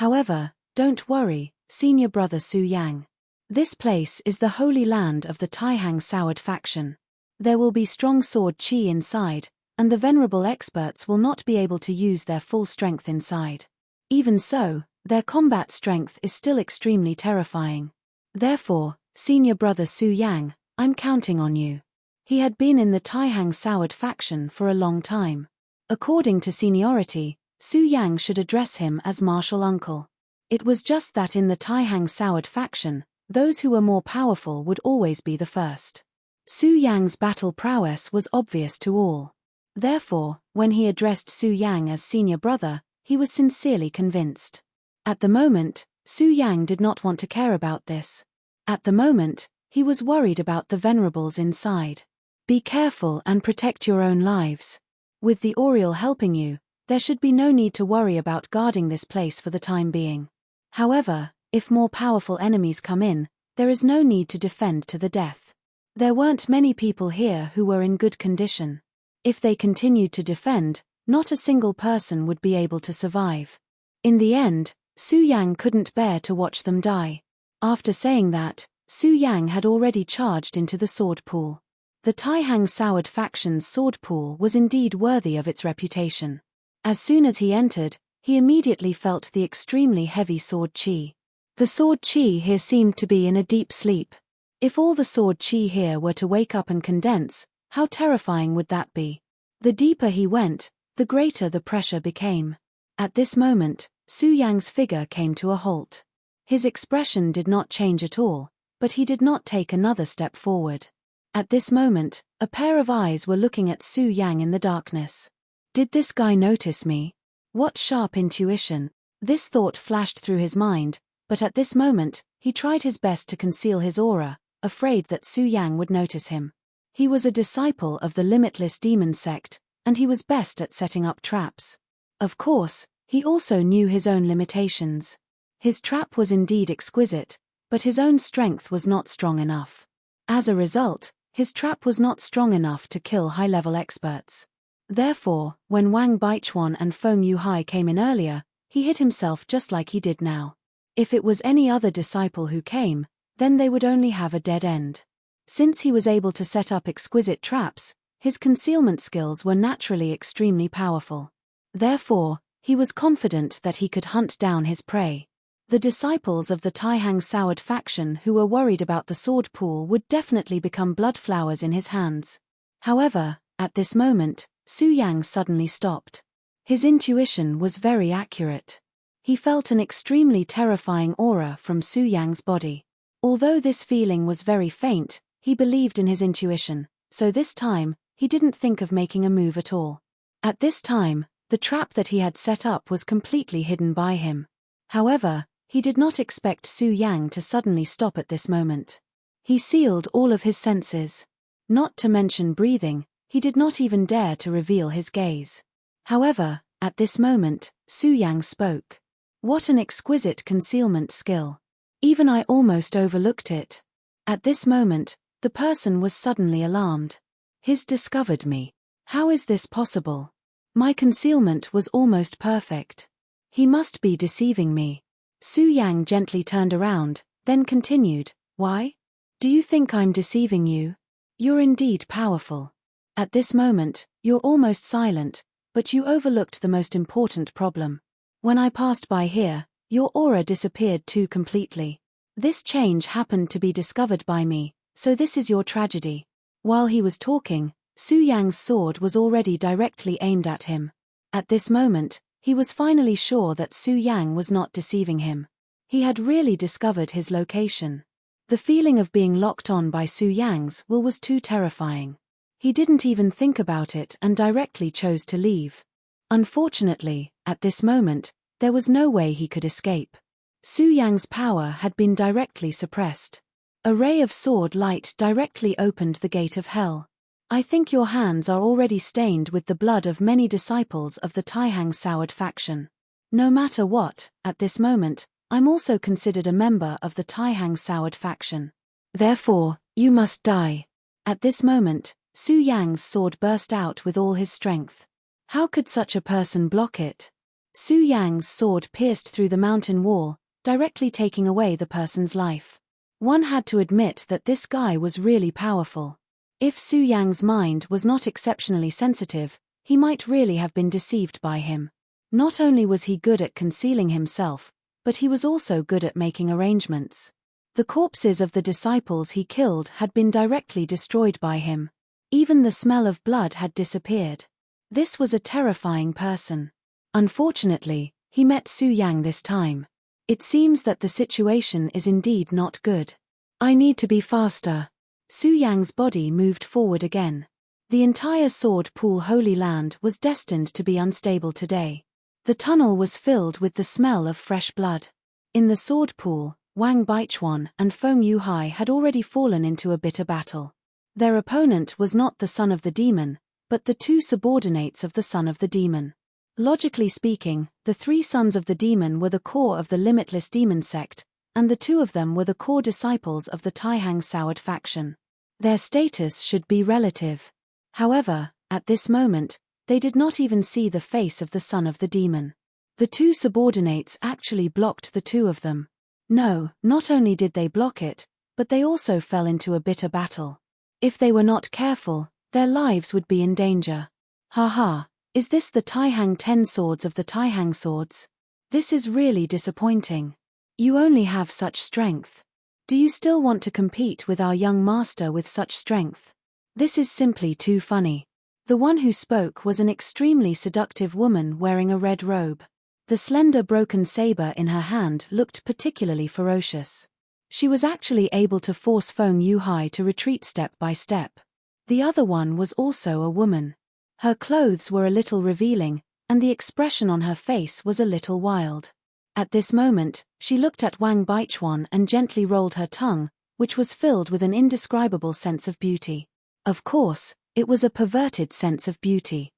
"However, don't worry, senior brother Su Yang. This place is the holy land of the Taihang Soured faction. There will be strong sword qi inside, and the venerable experts will not be able to use their full strength inside. Even so, their combat strength is still extremely terrifying. Therefore, senior brother Su Yang, I'm counting on you." He had been in the Taihang Soured faction for a long time. According to seniority, Su Yang should address him as martial uncle. It was just that in the Taihang Soured faction, those who were more powerful would always be the first. Su Yang's battle prowess was obvious to all. Therefore, when he addressed Su Yang as senior brother, he was sincerely convinced. At the moment, Su Yang did not want to care about this. At the moment, he was worried about the venerables inside. Be careful and protect your own lives. With the Oriole helping you, there should be no need to worry about guarding this place for the time being. However, if more powerful enemies come in, there is no need to defend to the death. There weren't many people here who were in good condition. If they continued to defend, not a single person would be able to survive. In the end, Su Yang couldn't bear to watch them die. After saying that, Su Yang had already charged into the sword pool. The Taihang Soured faction's sword pool was indeed worthy of its reputation. As soon as he entered, he immediately felt the extremely heavy sword qi. The sword qi here seemed to be in a deep sleep. If all the sword qi here were to wake up and condense, How terrifying would that be? The deeper he went, the greater the pressure became. At this moment, Su Yang's figure came to a halt. His expression did not change at all, but he did not take another step forward. At this moment, a pair of eyes were looking at Su Yang in the darkness. Did this guy notice me? What sharp intuition! This thought flashed through his mind, but at this moment, he tried his best to conceal his aura, afraid that Su Yang would notice him. He was a disciple of the Limitless Demon sect, and he was best at setting up traps. Of course, he also knew his own limitations. His trap was indeed exquisite, but his own strength was not strong enough. As a result, his trap was not strong enough to kill high-level experts. Therefore, when Wang Baichuan and Feng Yuhai came in earlier, he hit himself just like he did now. If it was any other disciple who came, then they would only have a dead end. Since he was able to set up exquisite traps, his concealment skills were naturally extremely powerful. Therefore, he was confident that he could hunt down his prey. The disciples of the Taihang Soured faction who were worried about the sword pool would definitely become blood flowers in his hands. However, at this moment, Su Yang suddenly stopped. His intuition was very accurate. He felt an extremely terrifying aura from Su Yang's body. Although this feeling was very faint, he believed in his intuition, so this time, he didn't think of making a move at all. At this time, the trap that he had set up was completely hidden by him. However, he did not expect Su Yang to suddenly stop at this moment. He sealed all of his senses. Not to mention breathing, he did not even dare to reveal his gaze. However, at this moment, Su Yang spoke. What an exquisite concealment skill. Even I almost overlooked it. At this moment, the person was suddenly alarmed. He's discovered me. How is this possible? My concealment was almost perfect. He must be deceiving me. Su Yang gently turned around, then continued, Why? Do you think I'm deceiving you? You're indeed powerful. At this moment, you're almost silent, but you overlooked the most important problem. When I passed by here, your aura disappeared too completely. This change happened to be discovered by me, so this is your tragedy. While he was talking, Su Yang's sword was already directly aimed at him. At this moment, he was finally sure that Su Yang was not deceiving him. He had really discovered his location. The feeling of being locked on by Su Yang's will was too terrifying. He didn't even think about it and directly chose to leave. Unfortunately, at this moment, there was no way he could escape. Su Yang's power had been directly suppressed. A ray of sword light directly opened the gate of hell. I think your hands are already stained with the blood of many disciples of the Taihang Soured faction. No matter what, at this moment, I'm also considered a member of the Taihang Soured faction. Therefore, you must die. At this moment, Su Yang's sword burst out with all his strength. How could such a person block it? Su Yang's sword pierced through the mountain wall, directly taking away the person's life. One had to admit that this guy was really powerful. If Su Yang's mind was not exceptionally sensitive, he might really have been deceived by him. Not only was he good at concealing himself, but he was also good at making arrangements. The corpses of the disciples he killed had been directly destroyed by him. Even the smell of blood had disappeared. This was a terrifying person. Unfortunately, he met Su Yang this time. It seems that the situation is indeed not good. I need to be faster. Su Yang's body moved forward again. The entire Sword Pool Holy Land was destined to be unstable today. The tunnel was filled with the smell of fresh blood. In the Sword Pool, Wang Baichuan and Feng Yuhai had already fallen into a bitter battle. Their opponent was not the son of the demon, but the two subordinates of the son of the demon. Logically speaking, the three sons of the demon were the core of the Limitless Demon sect, and the two of them were the core disciples of the Taihang Soured faction. Their status should be relative. However, at this moment, they did not even see the face of the son of the demon. The two subordinates actually blocked the two of them. No, not only did they block it, but they also fell into a bitter battle. If they were not careful, their lives would be in danger. Haha, is this the Taihang 10 swords of the Taihang swords? This is really disappointing. You only have such strength. Do you still want to compete with our young master with such strength? This is simply too funny. The one who spoke was an extremely seductive woman wearing a red robe. The slender broken saber in her hand looked particularly ferocious. She was actually able to force Feng Yuhai to retreat step by step. The other one was also a woman. Her clothes were a little revealing, and the expression on her face was a little wild. At this moment, she looked at Wang Baichuan and gently rolled her tongue, which was filled with an indescribable sense of beauty. Of course, it was a perverted sense of beauty.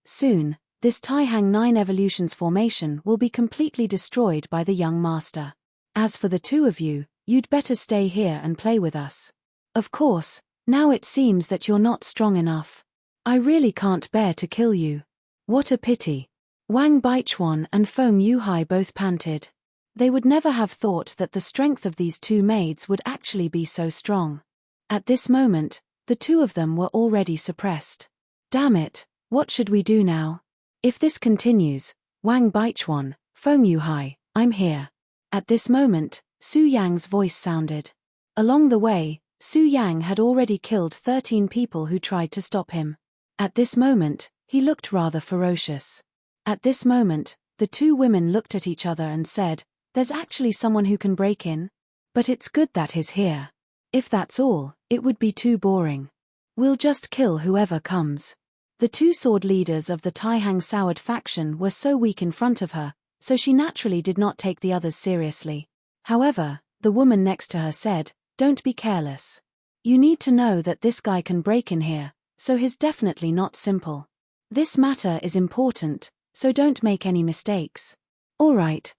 Soon, this Taihang 9 Evolutions formation will be completely destroyed by the young master. As for the two of you, you'd better stay here and play with us. Of course, now it seems that you're not strong enough. I really can't bear to kill you. What a pity. Wang Baichuan and Feng Yuhai both panted. They would never have thought that the strength of these two maids would actually be so strong. At this moment, the two of them were already suppressed. Damn it, what should we do now? If this continues, Wang Baichuan, Feng Yuhai, I'm here. At this moment, Su Yang's voice sounded. Along the way, Su Yang had already killed 13 people who tried to stop him. At this moment, he looked rather ferocious. At this moment, the two women looked at each other and said, "There's actually someone who can break in? But it's good that he's here. If that's all, it would be too boring. We'll just kill whoever comes." The two sword leaders of the Taihang Soured faction were so weak in front of her, so she naturally did not take the others seriously. However, the woman next to her said, "Don't be careless. You need to know that this guy can break in here, so he's definitely not simple. This matter is important, so don't make any mistakes." All right.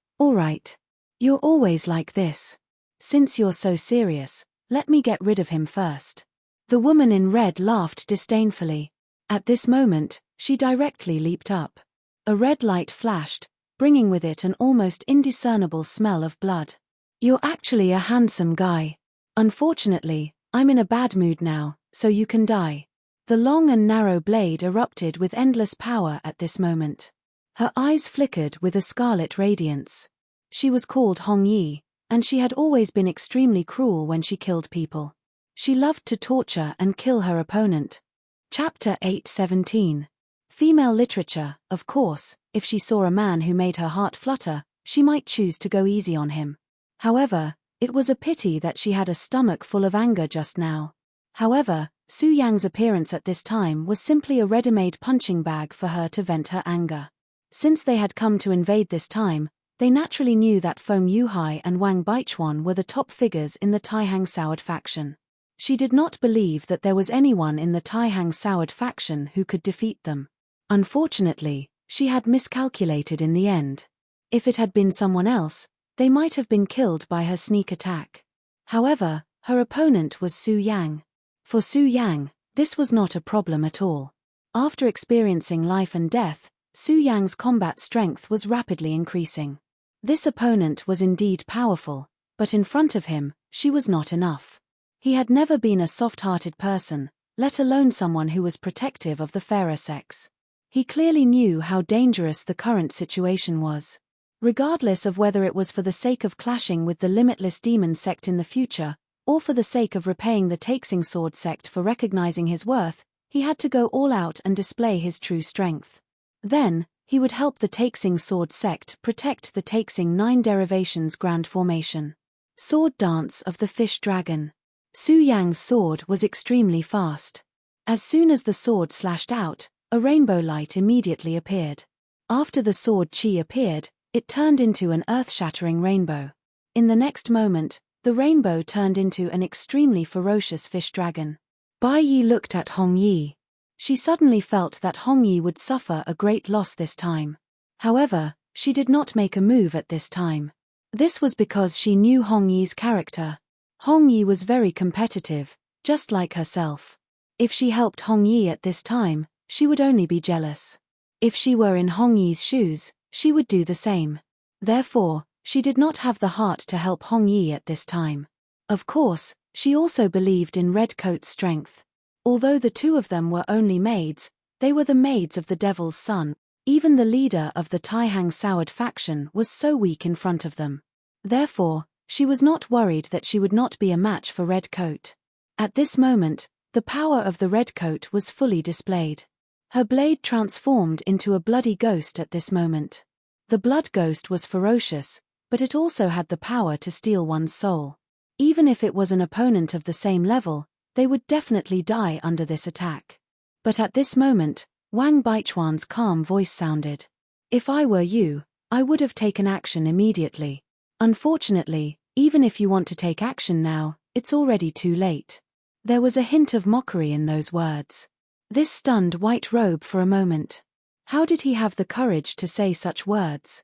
You're always like this. Since you're so serious, let me get rid of him first. The woman in red laughed disdainfully. At this moment, she directly leaped up. A red light flashed, bringing with it an almost indiscernible smell of blood. "You're actually a handsome guy. Unfortunately, I'm in a bad mood now, so you can die." The long and narrow blade erupted with endless power at this moment. Her eyes flickered with a scarlet radiance. She was called Hong Yi, and she had always been extremely cruel when she killed people. She loved to torture and kill her opponent. Chapter 8:17. Female literature. Of course, if she saw a man who made her heart flutter, she might choose to go easy on him. However, it was a pity that she had a stomach full of anger just now. However, Su Yang's appearance at this time was simply a ready-made punching bag for her to vent her anger. Since they had come to invade this time, they naturally knew that Feng Yuhai and Wang Baichuan were the top figures in the Taihang Soured faction. She did not believe that there was anyone in the Taihang Soured faction who could defeat them. Unfortunately, she had miscalculated in the end. If it had been someone else, they might have been killed by her sneak attack. However, her opponent was Su Yang. For Su Yang, this was not a problem at all. After experiencing life and death, Su Yang's combat strength was rapidly increasing. This opponent was indeed powerful, but in front of him, she was not enough. He had never been a soft-hearted person, let alone someone who was protective of the fairer sex. He clearly knew how dangerous the current situation was. Regardless of whether it was for the sake of clashing with the limitless demon sect in the future, or for the sake of repaying the Taixing Sword sect for recognizing his worth, he had to go all out and display his true strength. Then, he would help the Taixing Sword sect protect the Taixing 9 Derivations Grand Formation. Sword Dance of the Fish Dragon. Su Yang's sword was extremely fast. As soon as the sword slashed out, a rainbow light immediately appeared. After the sword chi appeared, it turned into an earth-shattering rainbow. In the next moment, the rainbow turned into an extremely ferocious fish dragon. Bai Yi looked at Hong Yi. She suddenly felt that Hong Yi would suffer a great loss this time. However, she did not make a move at this time. This was because she knew Hong Yi's character. Hong Yi was very competitive, just like herself. If she helped Hong Yi at this time, she would only be jealous. If she were in Hong Yi's shoes, she would do the same. Therefore, she did not have the heart to help Hong Yi at this time. Of course, she also believed in Redcoat's strength. Although the two of them were only maids, they were the maids of the Devil's Son. Even the leader of the Taihang Soured faction was so weak in front of them. Therefore, she was not worried that she would not be a match for Redcoat. At this moment, The power of the redcoat was fully displayed. Her blade transformed into a bloody ghost at this moment. The blood ghost was ferocious, but it also had the power to steal one's soul. Even if it was an opponent of the same level, they would definitely die under this attack. But at this moment, Wang Baichuan's calm voice sounded. If I were you, I would have taken action immediately. Unfortunately, even if you want to take action now, it's already too late. There was a hint of mockery in those words. This stunned White Robe for a moment. How did he have the courage to say such words?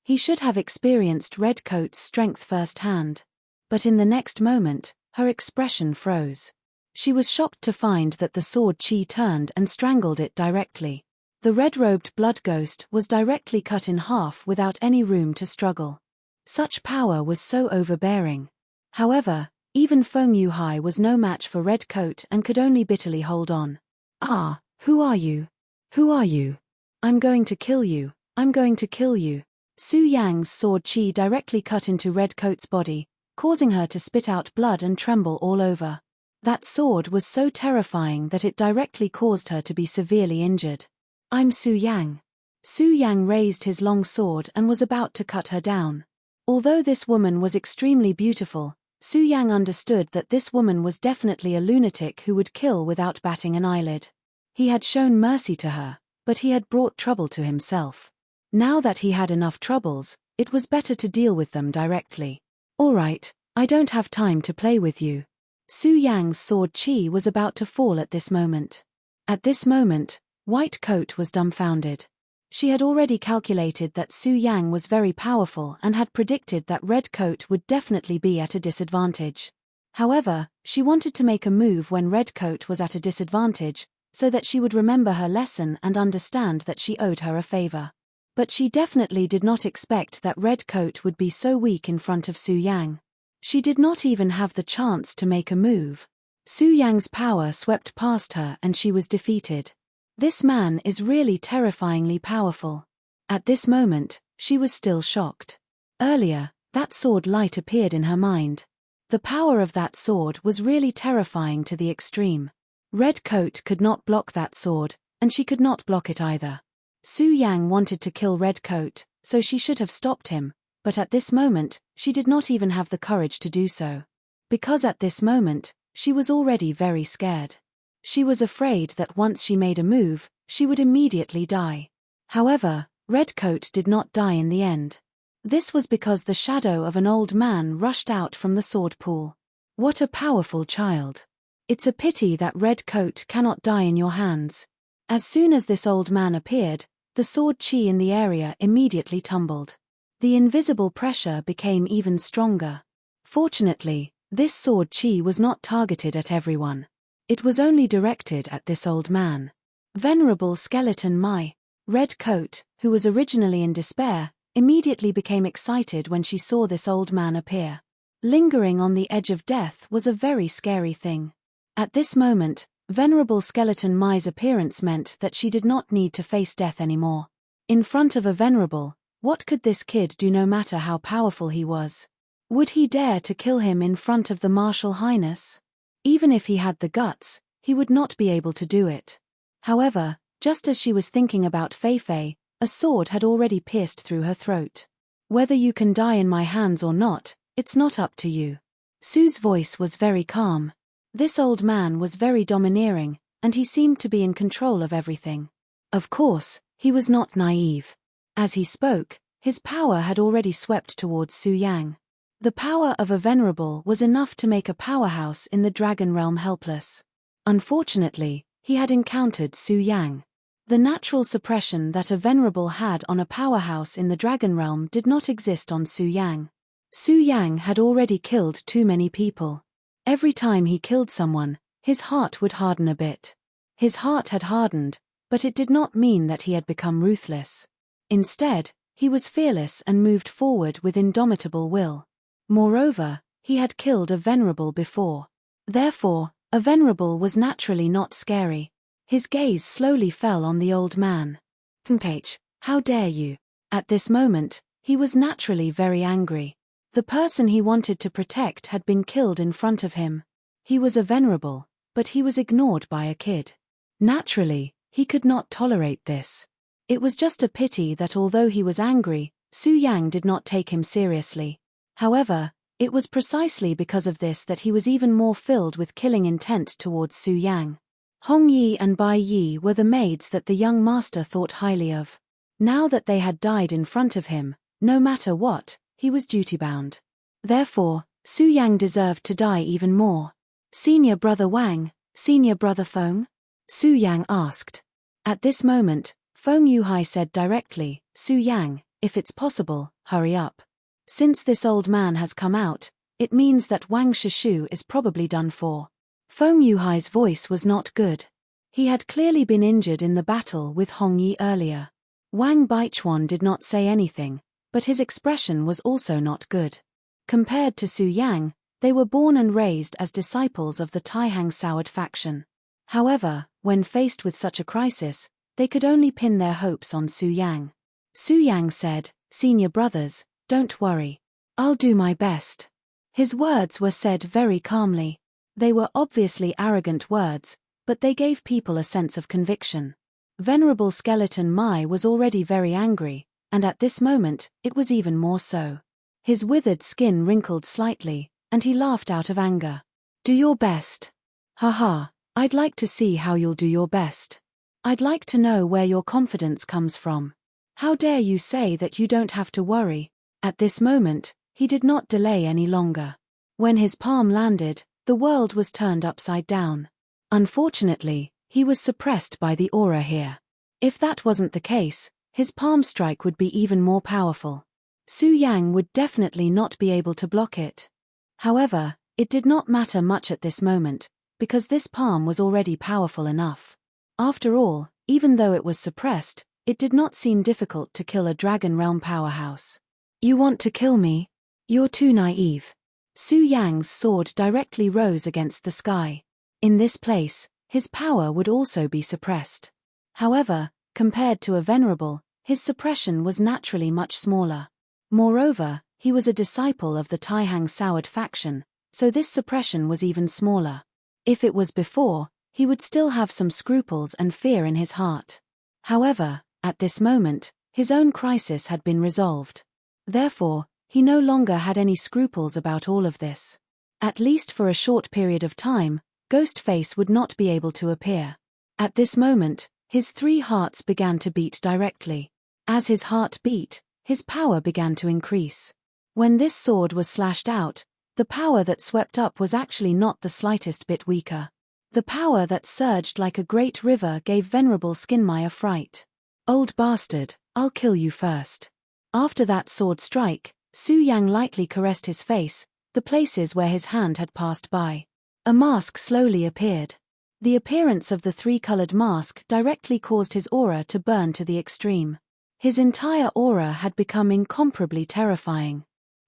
He should have experienced Redcoat's strength firsthand. But in the next moment, her expression froze. She was shocked to find that the sword Qi turned and strangled it directly. The red-robed blood ghost was directly cut in half without any room to struggle. Such power was so overbearing. However, even Feng Yuhai was no match for Redcoat and could only bitterly hold on. Ah, who are you? Who are you? I'm going to kill you, I'm going to kill you. Su Yang's sword Qi directly cut into Redcoat's body, causing her to spit out blood and tremble all over. That sword was so terrifying that it directly caused her to be severely injured. I'm Su Yang. Su Yang raised his long sword and was about to cut her down. Although this woman was extremely beautiful, Su Yang understood that this woman was definitely a lunatic who would kill without batting an eyelid. He had shown mercy to her, but he had brought trouble to himself. Now that he had enough troubles, it was better to deal with them directly. All right, I don't have time to play with you. Su Yang's sword Qi was about to fall at this moment. At this moment, White Coat was dumbfounded. She had already calculated that Su Yang was very powerful and had predicted that Red Coat would definitely be at a disadvantage. However, she wanted to make a move when Red Coat was at a disadvantage, so that she would remember her lesson and understand that she owed her a favor. But she definitely did not expect that Red Coat would be so weak in front of Su Yang. She did not even have the chance to make a move. Su Yang's power swept past her and she was defeated. This man is really terrifyingly powerful. At this moment, she was still shocked. Earlier, that sword light appeared in her mind. The power of that sword was really terrifying to the extreme. Red Coat could not block that sword, and she could not block it either. Su Yang wanted to kill Red Coat, so she should have stopped him, but at this moment, she did not even have the courage to do so. Because at this moment, she was already very scared. She was afraid that once she made a move, she would immediately die. However, Red Coat did not die in the end. This was because the shadow of an old man rushed out from the sword pool. What a powerful child. It's a pity that Red Coat cannot die in your hands. As soon as this old man appeared, the sword Qi in the area immediately tumbled. The invisible pressure became even stronger. Fortunately, this sword Qi was not targeted at everyone. It was only directed at this old man. Venerable Skeleton Mai. Red Coat, who was originally in despair, immediately became excited when she saw this old man appear. Lingering on the edge of death was a very scary thing. At this moment, Venerable Skeleton Mai's appearance meant that she did not need to face death anymore. In front of a venerable, what could this kid do no matter how powerful he was? Would he dare to kill him in front of the Martial Highness? Even if he had the guts, he would not be able to do it. However, just as she was thinking about Fei, a sword had already pierced through her throat. Whether you can die in my hands or not, it's not up to you. Su's voice was very calm. This old man was very domineering, and he seemed to be in control of everything. Of course, he was not naive. As he spoke, his power had already swept towards Su Yang. The power of a venerable was enough to make a powerhouse in the dragon realm helpless. Unfortunately, he had encountered Su Yang. The natural suppression that a venerable had on a powerhouse in the dragon realm did not exist on Su Yang. Su Yang had already killed too many people. Every time he killed someone, his heart would harden a bit. His heart had hardened, but it did not mean that he had become ruthless. Instead, he was fearless and moved forward with indomitable will. Moreover, he had killed a venerable before. Therefore, a venerable was naturally not scary. His gaze slowly fell on the old man. "Page, how dare you?" At this moment, he was naturally very angry. The person he wanted to protect had been killed in front of him. He was a venerable, But he was ignored by a kid. Naturally, he could not tolerate this. It was just a pity that although he was angry, Su Yang did not take him seriously. However, it was precisely because of this that he was even more filled with killing intent towards Su Yang. Hong Yi and Bai Yi were the maids that the young master thought highly of. Now that they had died in front of him, no matter what, he was duty-bound. Therefore, Su Yang deserved to die even more. "Senior brother Wang, senior brother Feng?" Su Yang asked. At this moment, Feng Yuhai said directly, "Su Yang, if it's possible, hurry up. Since this old man has come out, it means that Wang Shishu is probably done for." Feng Yuhai's voice was not good. He had clearly been injured in the battle with Hong Yi earlier. Wang Baichuan did not say anything, but his expression was also not good. Compared to Su Yang, they were born and raised as disciples of the Taihang Soured faction. However, when faced with such a crisis, they could only pin their hopes on Su Yang. Su Yang said, "Senior brothers, don't worry. I'll do my best." His words were said very calmly. They were obviously arrogant words, but they gave people a sense of conviction. Venerable Skeleton Mai was already very angry, and at this moment, it was even more so. His withered skin wrinkled slightly, and he laughed out of anger. "Do your best. Haha, I'd like to see how you'll do your best. I'd like to know where your confidence comes from. How dare you say that you don't have to worry?" At this moment, he did not delay any longer. When his palm landed, the world was turned upside down. Unfortunately, he was suppressed by the aura here. If that wasn't the case, his palm strike would be even more powerful. Su Yang would definitely not be able to block it. However, it did not matter much at this moment, because this palm was already powerful enough. After all, even though it was suppressed, it did not seem difficult to kill a Dragon Realm powerhouse. "You want to kill me? You're too naive." Su Yang's sword directly rose against the sky. In this place, his power would also be suppressed. However, compared to a venerable, his suppression was naturally much smaller. Moreover, he was a disciple of the Taihang Soured faction, so this suppression was even smaller. If it was before, he would still have some scruples and fear in his heart. However, at this moment, his own crisis had been resolved. Therefore, he no longer had any scruples about all of this. At least for a short period of time, Ghostface would not be able to appear. At this moment, his 3 hearts began to beat directly. As his heart beat, his power began to increase. When this sword was slashed out, the power that swept up was actually not the slightest bit weaker. The power that surged like a great river gave Venerable Skinmai a fright. "Old bastard, I'll kill you first." After that sword strike, Su Yang lightly caressed his face, the places where his hand had passed by. A mask slowly appeared. The appearance of the 3-colored mask directly caused his aura to burn to the extreme. His entire aura had become incomparably terrifying.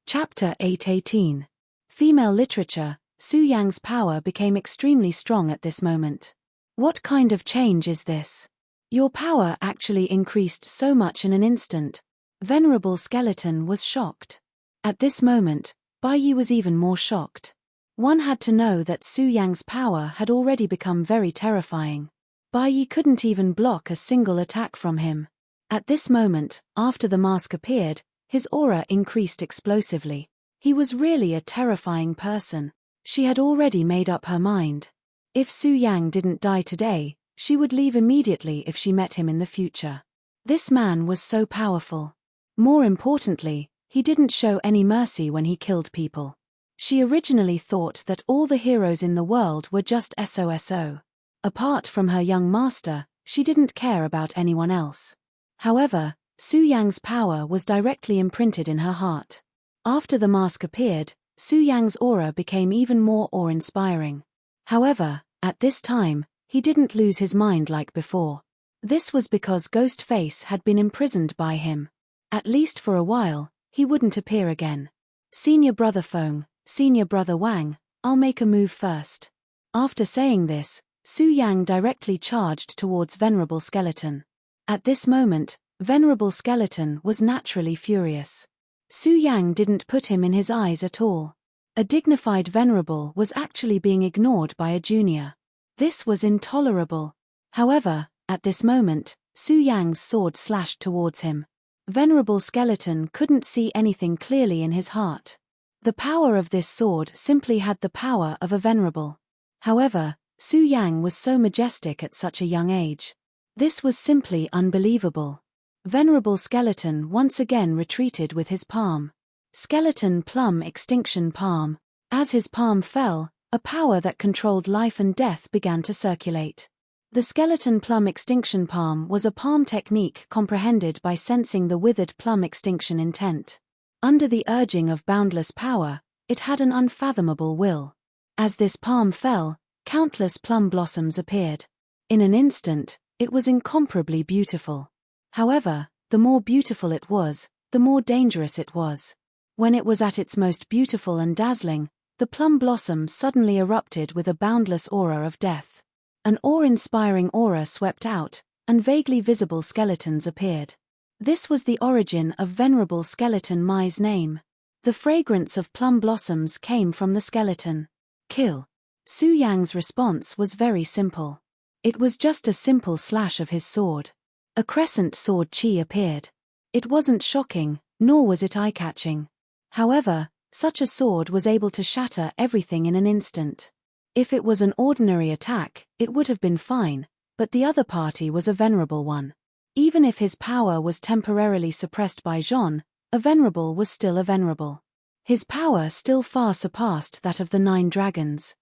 Chapter 8:18. Female Literature. Su Yang's power became extremely strong at this moment. "What kind of change is this? Your power actually increased so much in an instant." Venerable Skeleton was shocked. At this moment, Bai Yi was even more shocked. One had to know that Su Yang's power had already become very terrifying. Bai Yi couldn't even block a single attack from him. At this moment, after the mask appeared, his aura increased explosively. He was really a terrifying person. She had already made up her mind. If Su Yang didn't die today, she would leave immediately if she met him in the future. This man was so powerful. More importantly, he didn't show any mercy when he killed people. She originally thought that all the heroes in the world were just SOSO. Apart from her young master, she didn't care about anyone else. However, Su Yang's power was directly imprinted in her heart. After the mask appeared, Su Yang's aura became even more awe-inspiring. However, at this time, he didn't lose his mind like before. This was because Ghostface had been imprisoned by him. At least for a while, he wouldn't appear again. "Senior brother Feng, senior brother Wang, I'll make a move first." After saying this, Su Yang directly charged towards Venerable Skeleton. At this moment, Venerable Skeleton was naturally furious. Su Yang didn't put him in his eyes at all. A dignified venerable was actually being ignored by a junior. This was intolerable. However, at this moment, Su Yang's sword slashed towards him. Venerable Skeleton couldn't see anything clearly in his heart. The power of this sword simply had the power of a venerable. However, Su Yang was so majestic at such a young age. This was simply unbelievable. Venerable Skeleton once again retreated with his palm. Skeleton Plum Extinction Palm. As his palm fell, a power that controlled life and death began to circulate. The Skeleton Plum Extinction Palm was a palm technique comprehended by sensing the withered plum extinction intent. Under the urging of boundless power, it had an unfathomable will. As this palm fell, countless plum blossoms appeared. In an instant, it was incomparably beautiful. However, the more beautiful it was, the more dangerous it was. When it was at its most beautiful and dazzling, the plum blossom suddenly erupted with a boundless aura of death. An awe-inspiring aura swept out, and vaguely visible skeletons appeared. This was the origin of Venerable Skeleton Mai's name. The fragrance of plum blossoms came from the skeleton. Kill. Su Yang's response was very simple. It was just a simple slash of his sword. A crescent sword chi appeared. It wasn't shocking, nor was it eye-catching. However, such a sword was able to shatter everything in an instant. If it was an ordinary attack, it would have been fine, but the other party was a venerable one. Even if his power was temporarily suppressed by Jean, a venerable was still a venerable. His power still far surpassed that of the 9 dragons.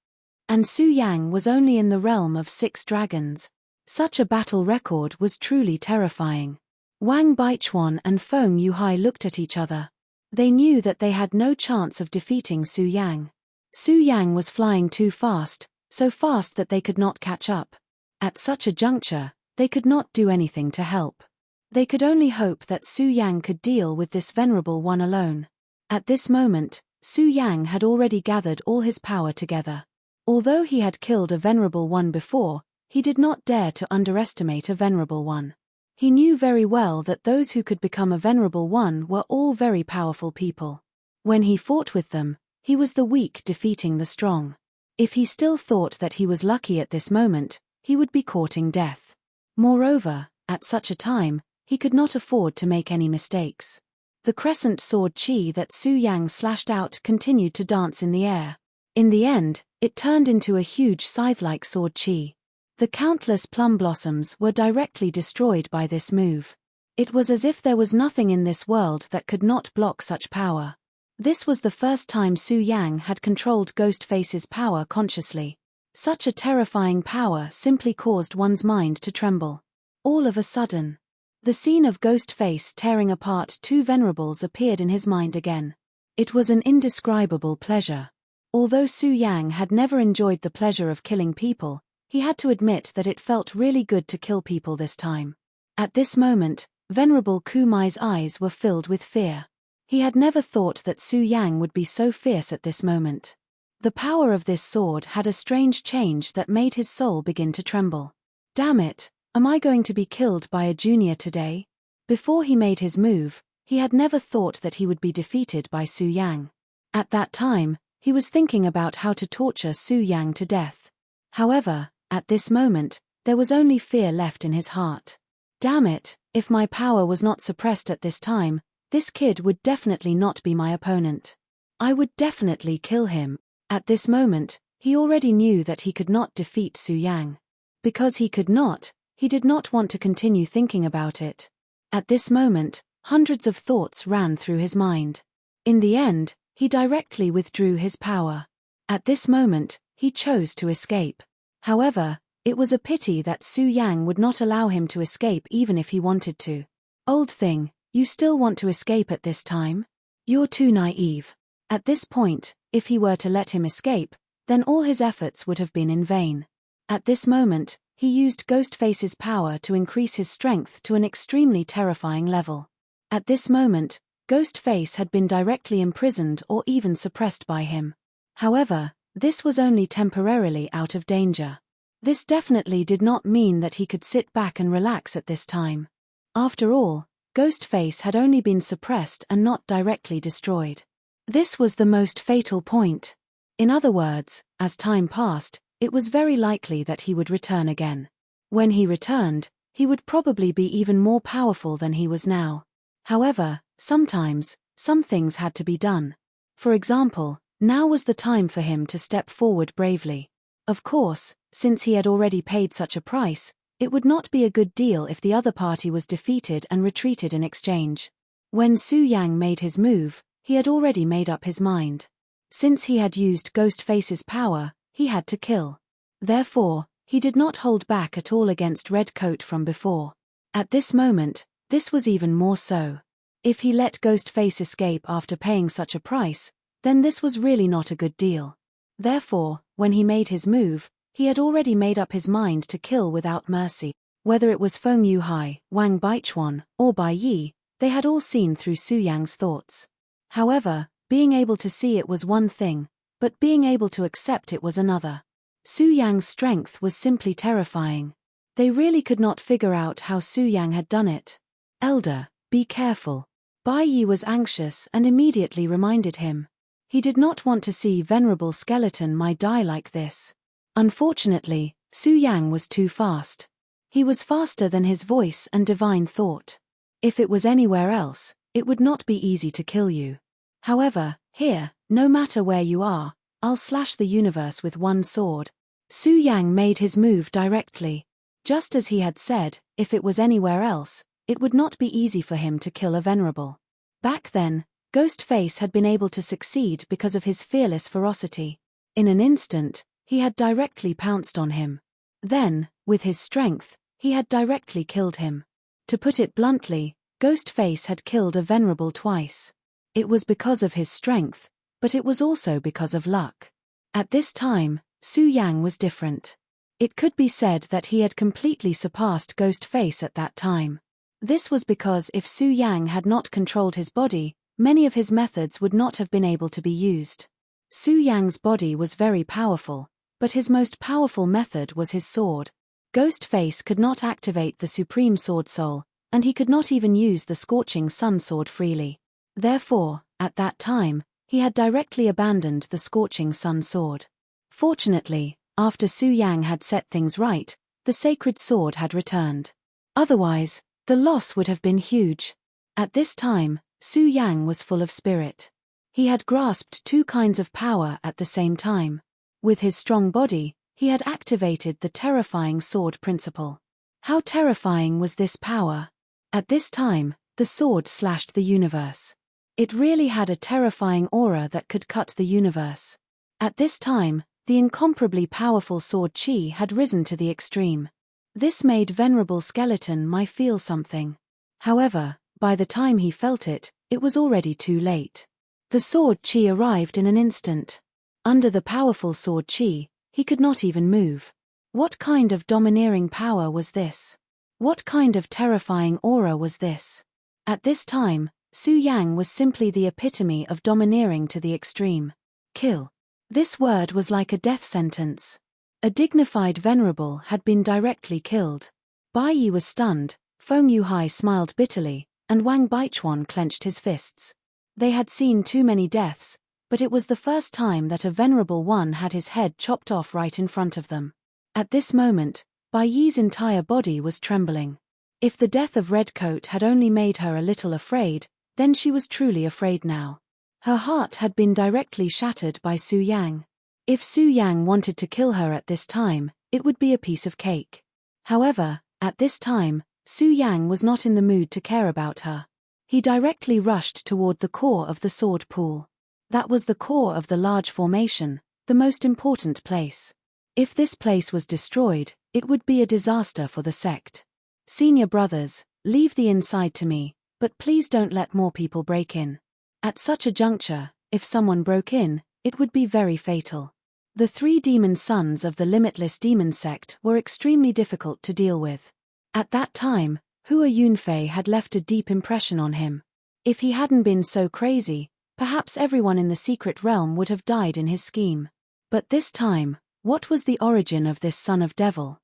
And Su Yang was only in the realm of 6 dragons. Such a battle record was truly terrifying. Wang Baichuan and Feng Yuhai looked at each other. They knew that they had no chance of defeating Su Yang. Su Yang was flying too fast, so fast that they could not catch up. At such a juncture, they could not do anything to help. They could only hope that Su Yang could deal with this venerable one alone. At this moment, Su Yang had already gathered all his power together. Although he had killed a venerable one before, he did not dare to underestimate a venerable one. He knew very well that those who could become a venerable one were all very powerful people. When he fought with them, he was the weak defeating the strong. If he still thought that he was lucky at this moment, he would be courting death. Moreover, at such a time, he could not afford to make any mistakes. The crescent sword chi that Su Yang slashed out continued to dance in the air. In the end, it turned into a huge scythe-like sword chi. The countless plum blossoms were directly destroyed by this move. It was as if there was nothing in this world that could not block such power. This was the first time Su Yang had controlled Ghostface's power consciously. Such a terrifying power simply caused one's mind to tremble. All of a sudden, the scene of Ghostface tearing apart 2 venerables appeared in his mind again. It was an indescribable pleasure. Although Su Yang had never enjoyed the pleasure of killing people, he had to admit that it felt really good to kill people this time. At this moment, Venerable Kumai's eyes were filled with fear. He had never thought that Su Yang would be so fierce at this moment. The power of this sword had a strange change that made his soul begin to tremble. Damn it, am I going to be killed by a junior today? Before he made his move, he had never thought that he would be defeated by Su Yang. At that time, he was thinking about how to torture Su Yang to death. However, at this moment, there was only fear left in his heart. Damn it, if my power was not suppressed at this time, this kid would definitely not be my opponent. I would definitely kill him. At this moment, he already knew that he could not defeat Su Yang. Because he could not, he did not want to continue thinking about it. At this moment, hundreds of thoughts ran through his mind. In the end, he directly withdrew his power. At this moment, he chose to escape. However, it was a pity that Su Yang would not allow him to escape even if he wanted to. Old thing, you still want to escape at this time? You're too naive. At this point, if he were to let him escape, then all his efforts would have been in vain. At this moment, he used Ghostface's power to increase his strength to an extremely terrifying level. At this moment, Ghostface had been directly imprisoned or even suppressed by him. However, this was only temporarily out of danger. This definitely did not mean that he could sit back and relax at this time. After all, Ghostface had only been suppressed and not directly destroyed. This was the most fatal point. In other words, as time passed, it was very likely that he would return again. When he returned, he would probably be even more powerful than he was now. However, sometimes, some things had to be done. For example, now was the time for him to step forward bravely. Of course, since he had already paid such a price, it would not be a good deal if the other party was defeated and retreated in exchange. When Su Yang made his move, he had already made up his mind. Since he had used Ghostface's power, he had to kill. Therefore, he did not hold back at all against Redcoat from before. At this moment, this was even more so. If he let Ghostface escape after paying such a price, then this was really not a good deal. Therefore, when he made his move, he had already made up his mind to kill without mercy. Whether it was Feng Yuhai, Wang Baichuan, or Bai Yi, they had all seen through Su Yang's thoughts. However, being able to see it was one thing, but being able to accept it was another. Su Yang's strength was simply terrifying. They really could not figure out how Su Yang had done it. "Elder, be careful." Bai Yi was anxious and immediately reminded him. He did not want to see Venerable Skeleton Mai die like this. Unfortunately, Su Yang was too fast. He was faster than his voice and divine thought. If it was anywhere else, it would not be easy to kill you. However, here, no matter where you are, I'll slash the universe with one sword. Su Yang made his move directly. Just as he had said, if it was anywhere else, it would not be easy for him to kill a venerable. Back then, Ghostface had been able to succeed because of his fearless ferocity. In an instant, he had directly pounced on him. Then, with his strength, he had directly killed him. To put it bluntly, Ghostface had killed a venerable twice. It was because of his strength, but it was also because of luck. At this time, Su Yang was different. It could be said that he had completely surpassed Ghostface at that time. This was because if Su Yang had not controlled his body, many of his methods would not have been able to be used. Su Yang's body was very powerful, but his most powerful method was his sword. Ghostface could not activate the Supreme Sword Soul, and he could not even use the Scorching Sun Sword freely. Therefore, at that time, he had directly abandoned the Scorching Sun Sword. Fortunately, after Su Yang had set things right, the sacred sword had returned. Otherwise, the loss would have been huge. At this time, Su Yang was full of spirit. He had grasped two kinds of power at the same time. With his strong body, he had activated the terrifying sword principle. How terrifying was this power? At this time, the sword slashed the universe. It really had a terrifying aura that could cut the universe. At this time, the incomparably powerful sword chi had risen to the extreme. This made Venerable Skeleton Mai feel something. However, by the time he felt it, it was already too late. The sword chi arrived in an instant. Under the powerful sword chi, he could not even move. What kind of domineering power was this? What kind of terrifying aura was this? At this time, Su Yang was simply the epitome of domineering to the extreme. Kill. This word was like a death sentence. A dignified venerable had been directly killed. Bai Yi was stunned, Feng Yuhai smiled bitterly, and Wang Baichuan clenched his fists. They had seen too many deaths, but it was the first time that a venerable one had his head chopped off right in front of them. At this moment, Bai Yi's entire body was trembling. If the death of Redcoat had only made her a little afraid, then she was truly afraid now. Her heart had been directly shattered by Su Yang. If Su Yang wanted to kill her at this time, it would be a piece of cake. However, at this time, Su Yang was not in the mood to care about her. He directly rushed toward the core of the sword pool. That was the core of the large formation, the most important place. If this place was destroyed, it would be a disaster for the sect. Senior brothers, leave the inside to me, but please don't let more people break in. At such a juncture, if someone broke in, it would be very fatal. The three demon sons of the Limitless Demon Sect were extremely difficult to deal with. At that time, Hua Yunfei had left a deep impression on him. If he hadn't been so crazy, perhaps everyone in the secret realm would have died in his scheme. But this time, what was the origin of this son of devil?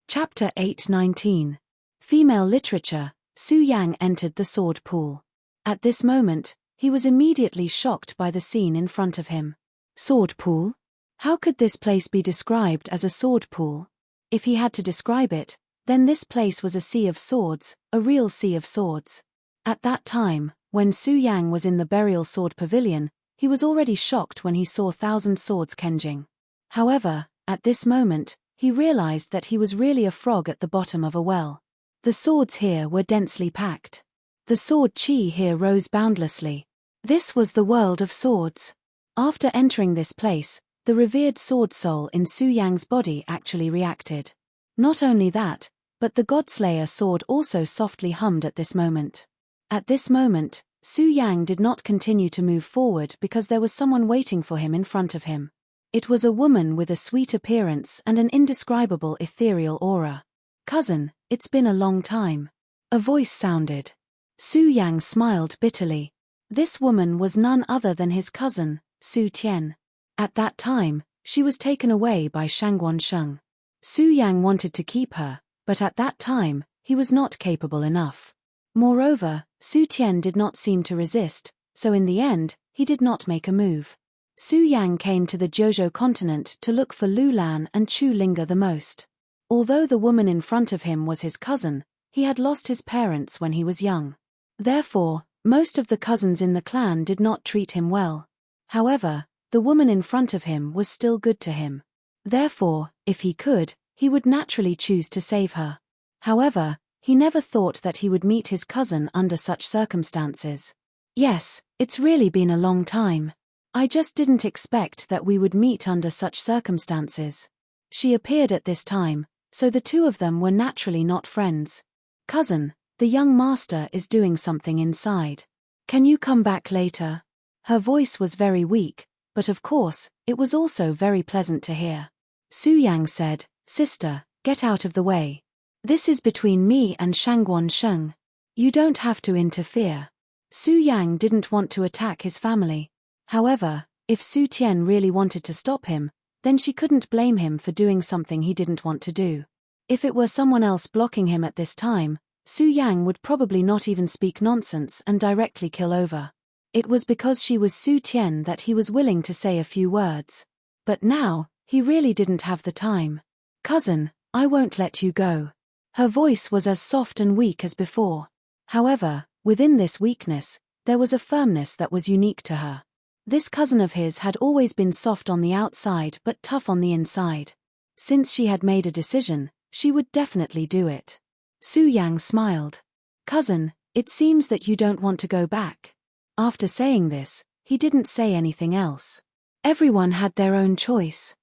Chapter 8:19. Female Literature. Su Yang entered the sword pool. At this moment, he was immediately shocked by the scene in front of him. Sword pool? How could this place be described as a sword pool? If he had to describe it, then this place was a sea of swords, a real sea of swords. At that time, when Su Yang was in the burial sword pavilion, he was already shocked when he saw 1,000 swords kenjing. However, at this moment, he realized that he was really a frog at the bottom of a well. The swords here were densely packed. The sword chi here rose boundlessly. This was the world of swords. After entering this place, the revered sword soul in Su Yang's body actually reacted. Not only that, but the Godslayer sword also softly hummed at this moment. At this moment, Su Yang did not continue to move forward because there was someone waiting for him in front of him. It was a woman with a sweet appearance and an indescribable ethereal aura. "Cousin, it's been a long time." A voice sounded. Su Yang smiled bitterly. This woman was none other than his cousin, Su Tian. At that time, she was taken away by Shangguan Sheng. Su Yang wanted to keep her, but at that time, he was not capable enough. Moreover, Su Tian did not seem to resist, so in the end, he did not make a move. Su Yang came to the Jojo continent to look for Lu Lan and Chu Linga the most. Although the woman in front of him was his cousin, he had lost his parents when he was young. Therefore, most of the cousins in the clan did not treat him well. However, the woman in front of him was still good to him. Therefore, if he could, he would naturally choose to save her. However, he never thought that he would meet his cousin under such circumstances. "Yes, it's really been a long time. I just didn't expect that we would meet under such circumstances." She appeared at this time, so the two of them were naturally not friends. "Cousin, the young master is doing something inside. Can you come back later?" Her voice was very weak, but of course, it was also very pleasant to hear. Su Yang said, "Sister, get out of the way. This is between me and Shangguan Sheng. You don't have to interfere." Su Yang didn't want to attack his family. However, if Su Tian really wanted to stop him, then she couldn't blame him for doing something he didn't want to do. If it were someone else blocking him at this time, Su Yang would probably not even speak nonsense and directly kill over. It was because she was Su Tian that he was willing to say a few words. But now, he really didn't have the time. "Cousin, I won't let you go." Her voice was as soft and weak as before. However, within this weakness, there was a firmness that was unique to her. This cousin of his had always been soft on the outside but tough on the inside. Since she had made a decision, she would definitely do it. Su Yang smiled. "Cousin, it seems that you don't want to go back." After saying this, he didn't say anything else. Everyone had their own choice.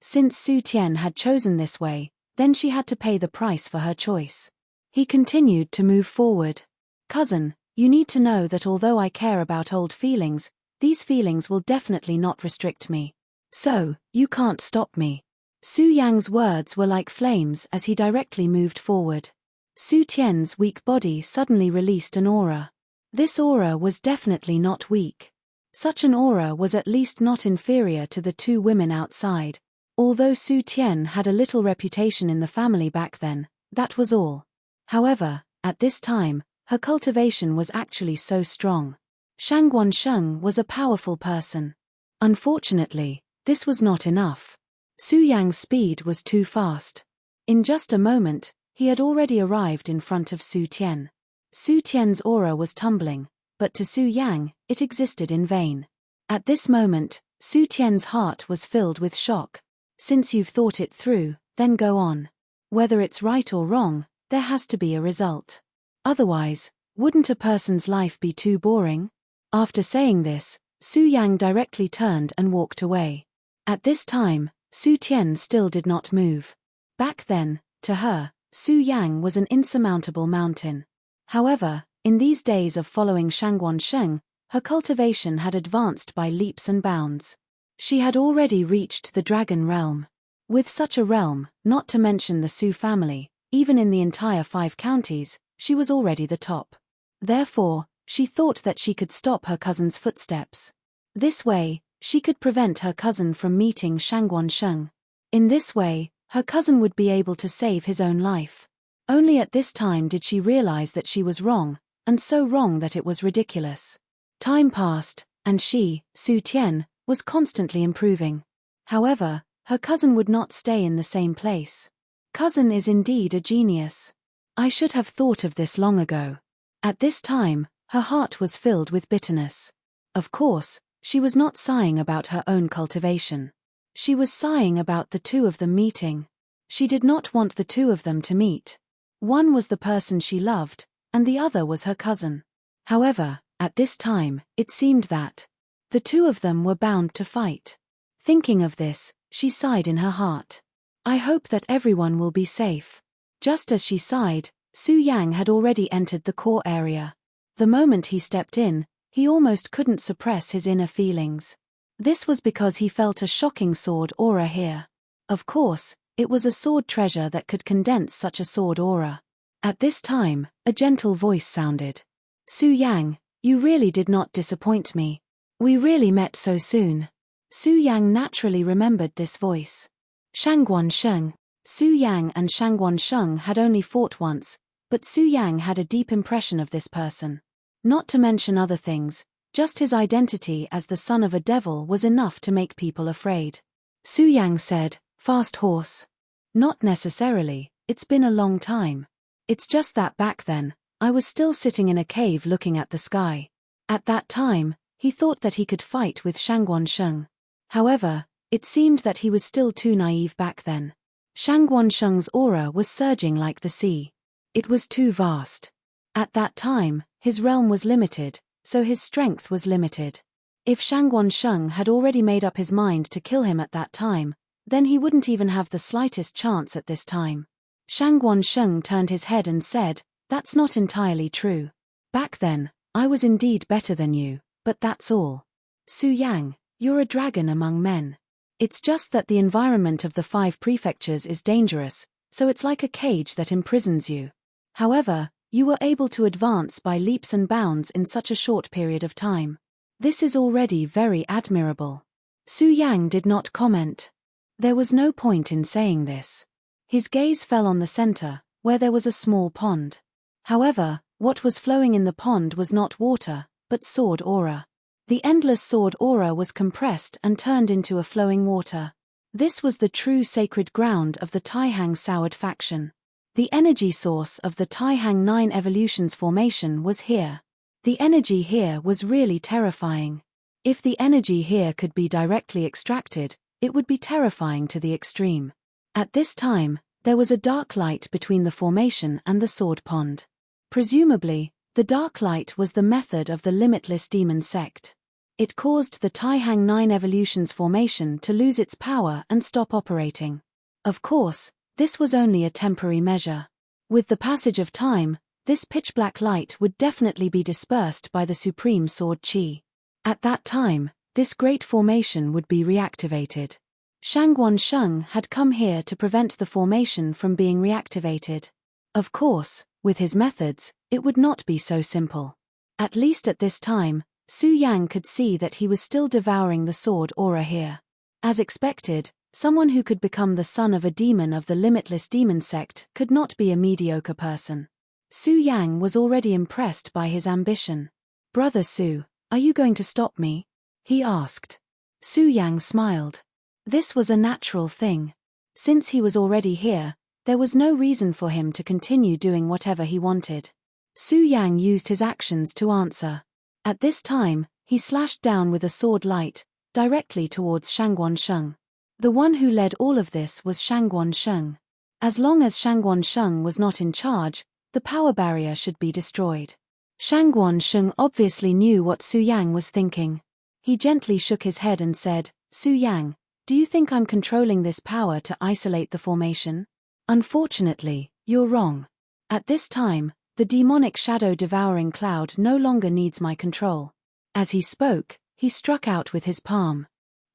Since Su Tian had chosen this way, then she had to pay the price for her choice. He continued to move forward. "Cousin, you need to know that although I care about old feelings, these feelings will definitely not restrict me. So, you can't stop me." Su Yang's words were like flames as he directly moved forward. Su Tian's weak body suddenly released an aura. This aura was definitely not weak. Such an aura was at least not inferior to the two women outside. Although Su Tian had a little reputation in the family back then, that was all. However, at this time, her cultivation was actually so strong. Shangguan Sheng was a powerful person. Unfortunately, this was not enough. Su Yang's speed was too fast. In just a moment, he had already arrived in front of Su Tian. Su Tian's aura was tumbling, but to Su Yang, it existed in vain. At this moment, Su Tian's heart was filled with shock. "Since you've thought it through, then go on. Whether it's right or wrong, there has to be a result. Otherwise, wouldn't a person's life be too boring?" After saying this, Su Yang directly turned and walked away. At this time, Su Tian still did not move. Back then, to her, Su Yang was an insurmountable mountain. However, in these days of following Shangguan Sheng, her cultivation had advanced by leaps and bounds. She had already reached the dragon realm. With such a realm, not to mention the Su family, even in the entire 5 counties, she was already the top. Therefore, she thought that she could stop her cousin's footsteps. This way, she could prevent her cousin from meeting Shangguan Sheng. In this way, her cousin would be able to save his own life. Only at this time did she realize that she was wrong, and so wrong that it was ridiculous. Time passed, and she, Su Tian, was constantly improving. However, her cousin would not stay in the same place. Cousin is indeed a genius. I should have thought of this long ago. At this time, her heart was filled with bitterness. Of course, she was not sighing about her own cultivation. She was sighing about the two of them meeting. She did not want the two of them to meet. One was the person she loved, and the other was her cousin. However, at this time, it seemed that the two of them were bound to fight. Thinking of this, she sighed in her heart. I hope that everyone will be safe. Just as she sighed, Su Yang had already entered the core area. The moment he stepped in, he almost couldn't suppress his inner feelings. This was because he felt a shocking sword aura here. Of course, it was a sword treasure that could condense such a sword aura. At this time, a gentle voice sounded. Su Yang, you really did not disappoint me. We really met so soon. Su Yang naturally remembered this voice. Shangguan Sheng. Su Yang and Shangguan Sheng had only fought once, but Su Yang had a deep impression of this person. Not to mention other things, just his identity as the son of a devil was enough to make people afraid. Su Yang said, Fast horse. Not necessarily, it's been a long time. It's just that back then, I was still sitting in a cave looking at the sky. At that time, he thought that he could fight with Shangguan Sheng. However, it seemed that he was still too naive back then. Shangguan Sheng's aura was surging like the sea. It was too vast. At that time, his realm was limited, so his strength was limited. If Shangguan Sheng had already made up his mind to kill him at that time, then he wouldn't even have the slightest chance at this time. Shangguan Sheng turned his head and said, That's not entirely true. Back then, I was indeed better than you, but that's all. Su Yang, you're a dragon among men. It's just that the environment of the 5 prefectures is dangerous, so it's like a cage that imprisons you. However, you were able to advance by leaps and bounds in such a short period of time. This is already very admirable. Su Yang did not comment. There was no point in saying this. His gaze fell on the center, where there was a small pond. However, what was flowing in the pond was not water, but sword aura. The endless sword aura was compressed and turned into a flowing water. This was the true sacred ground of the Taihang Soured faction. The energy source of the Taihang 9 evolutions formation was here. The energy here was really terrifying. If the energy here could be directly extracted, it would be terrifying to the extreme. At this time, there was a dark light between the formation and the sword pond. Presumably, the dark light was the method of the limitless demon sect. It caused the Taihang 9 evolutions formation to lose its power and stop operating. Of course, this was only a temporary measure. With the passage of time, this pitch-black light would definitely be dispersed by the supreme sword chi. At that time, this great formation would be reactivated. Shangguan Sheng had come here to prevent the formation from being reactivated. Of course, with his methods, it would not be so simple. At least at this time, Su Yang could see that he was still devouring the sword aura here. As expected, someone who could become the son of a demon of the limitless demon sect could not be a mediocre person. Su Yang was already impressed by his ambition. Brother Su, are you going to stop me? He asked. Su Yang smiled. This was a natural thing. Since he was already here, there was no reason for him to continue doing whatever he wanted. Su Yang used his actions to answer. At this time, he slashed down with a sword light, directly towards Shangguan Sheng. The one who led all of this was Shangguan Sheng. As long as Shangguan Sheng was not in charge, the power barrier should be destroyed. Shangguan Sheng obviously knew what Su Yang was thinking. He gently shook his head and said, Su Yang, do you think I'm controlling this power to isolate the formation? Unfortunately, you're wrong. At this time, the demonic shadow-devouring cloud no longer needs my control. As he spoke, he struck out with his palm.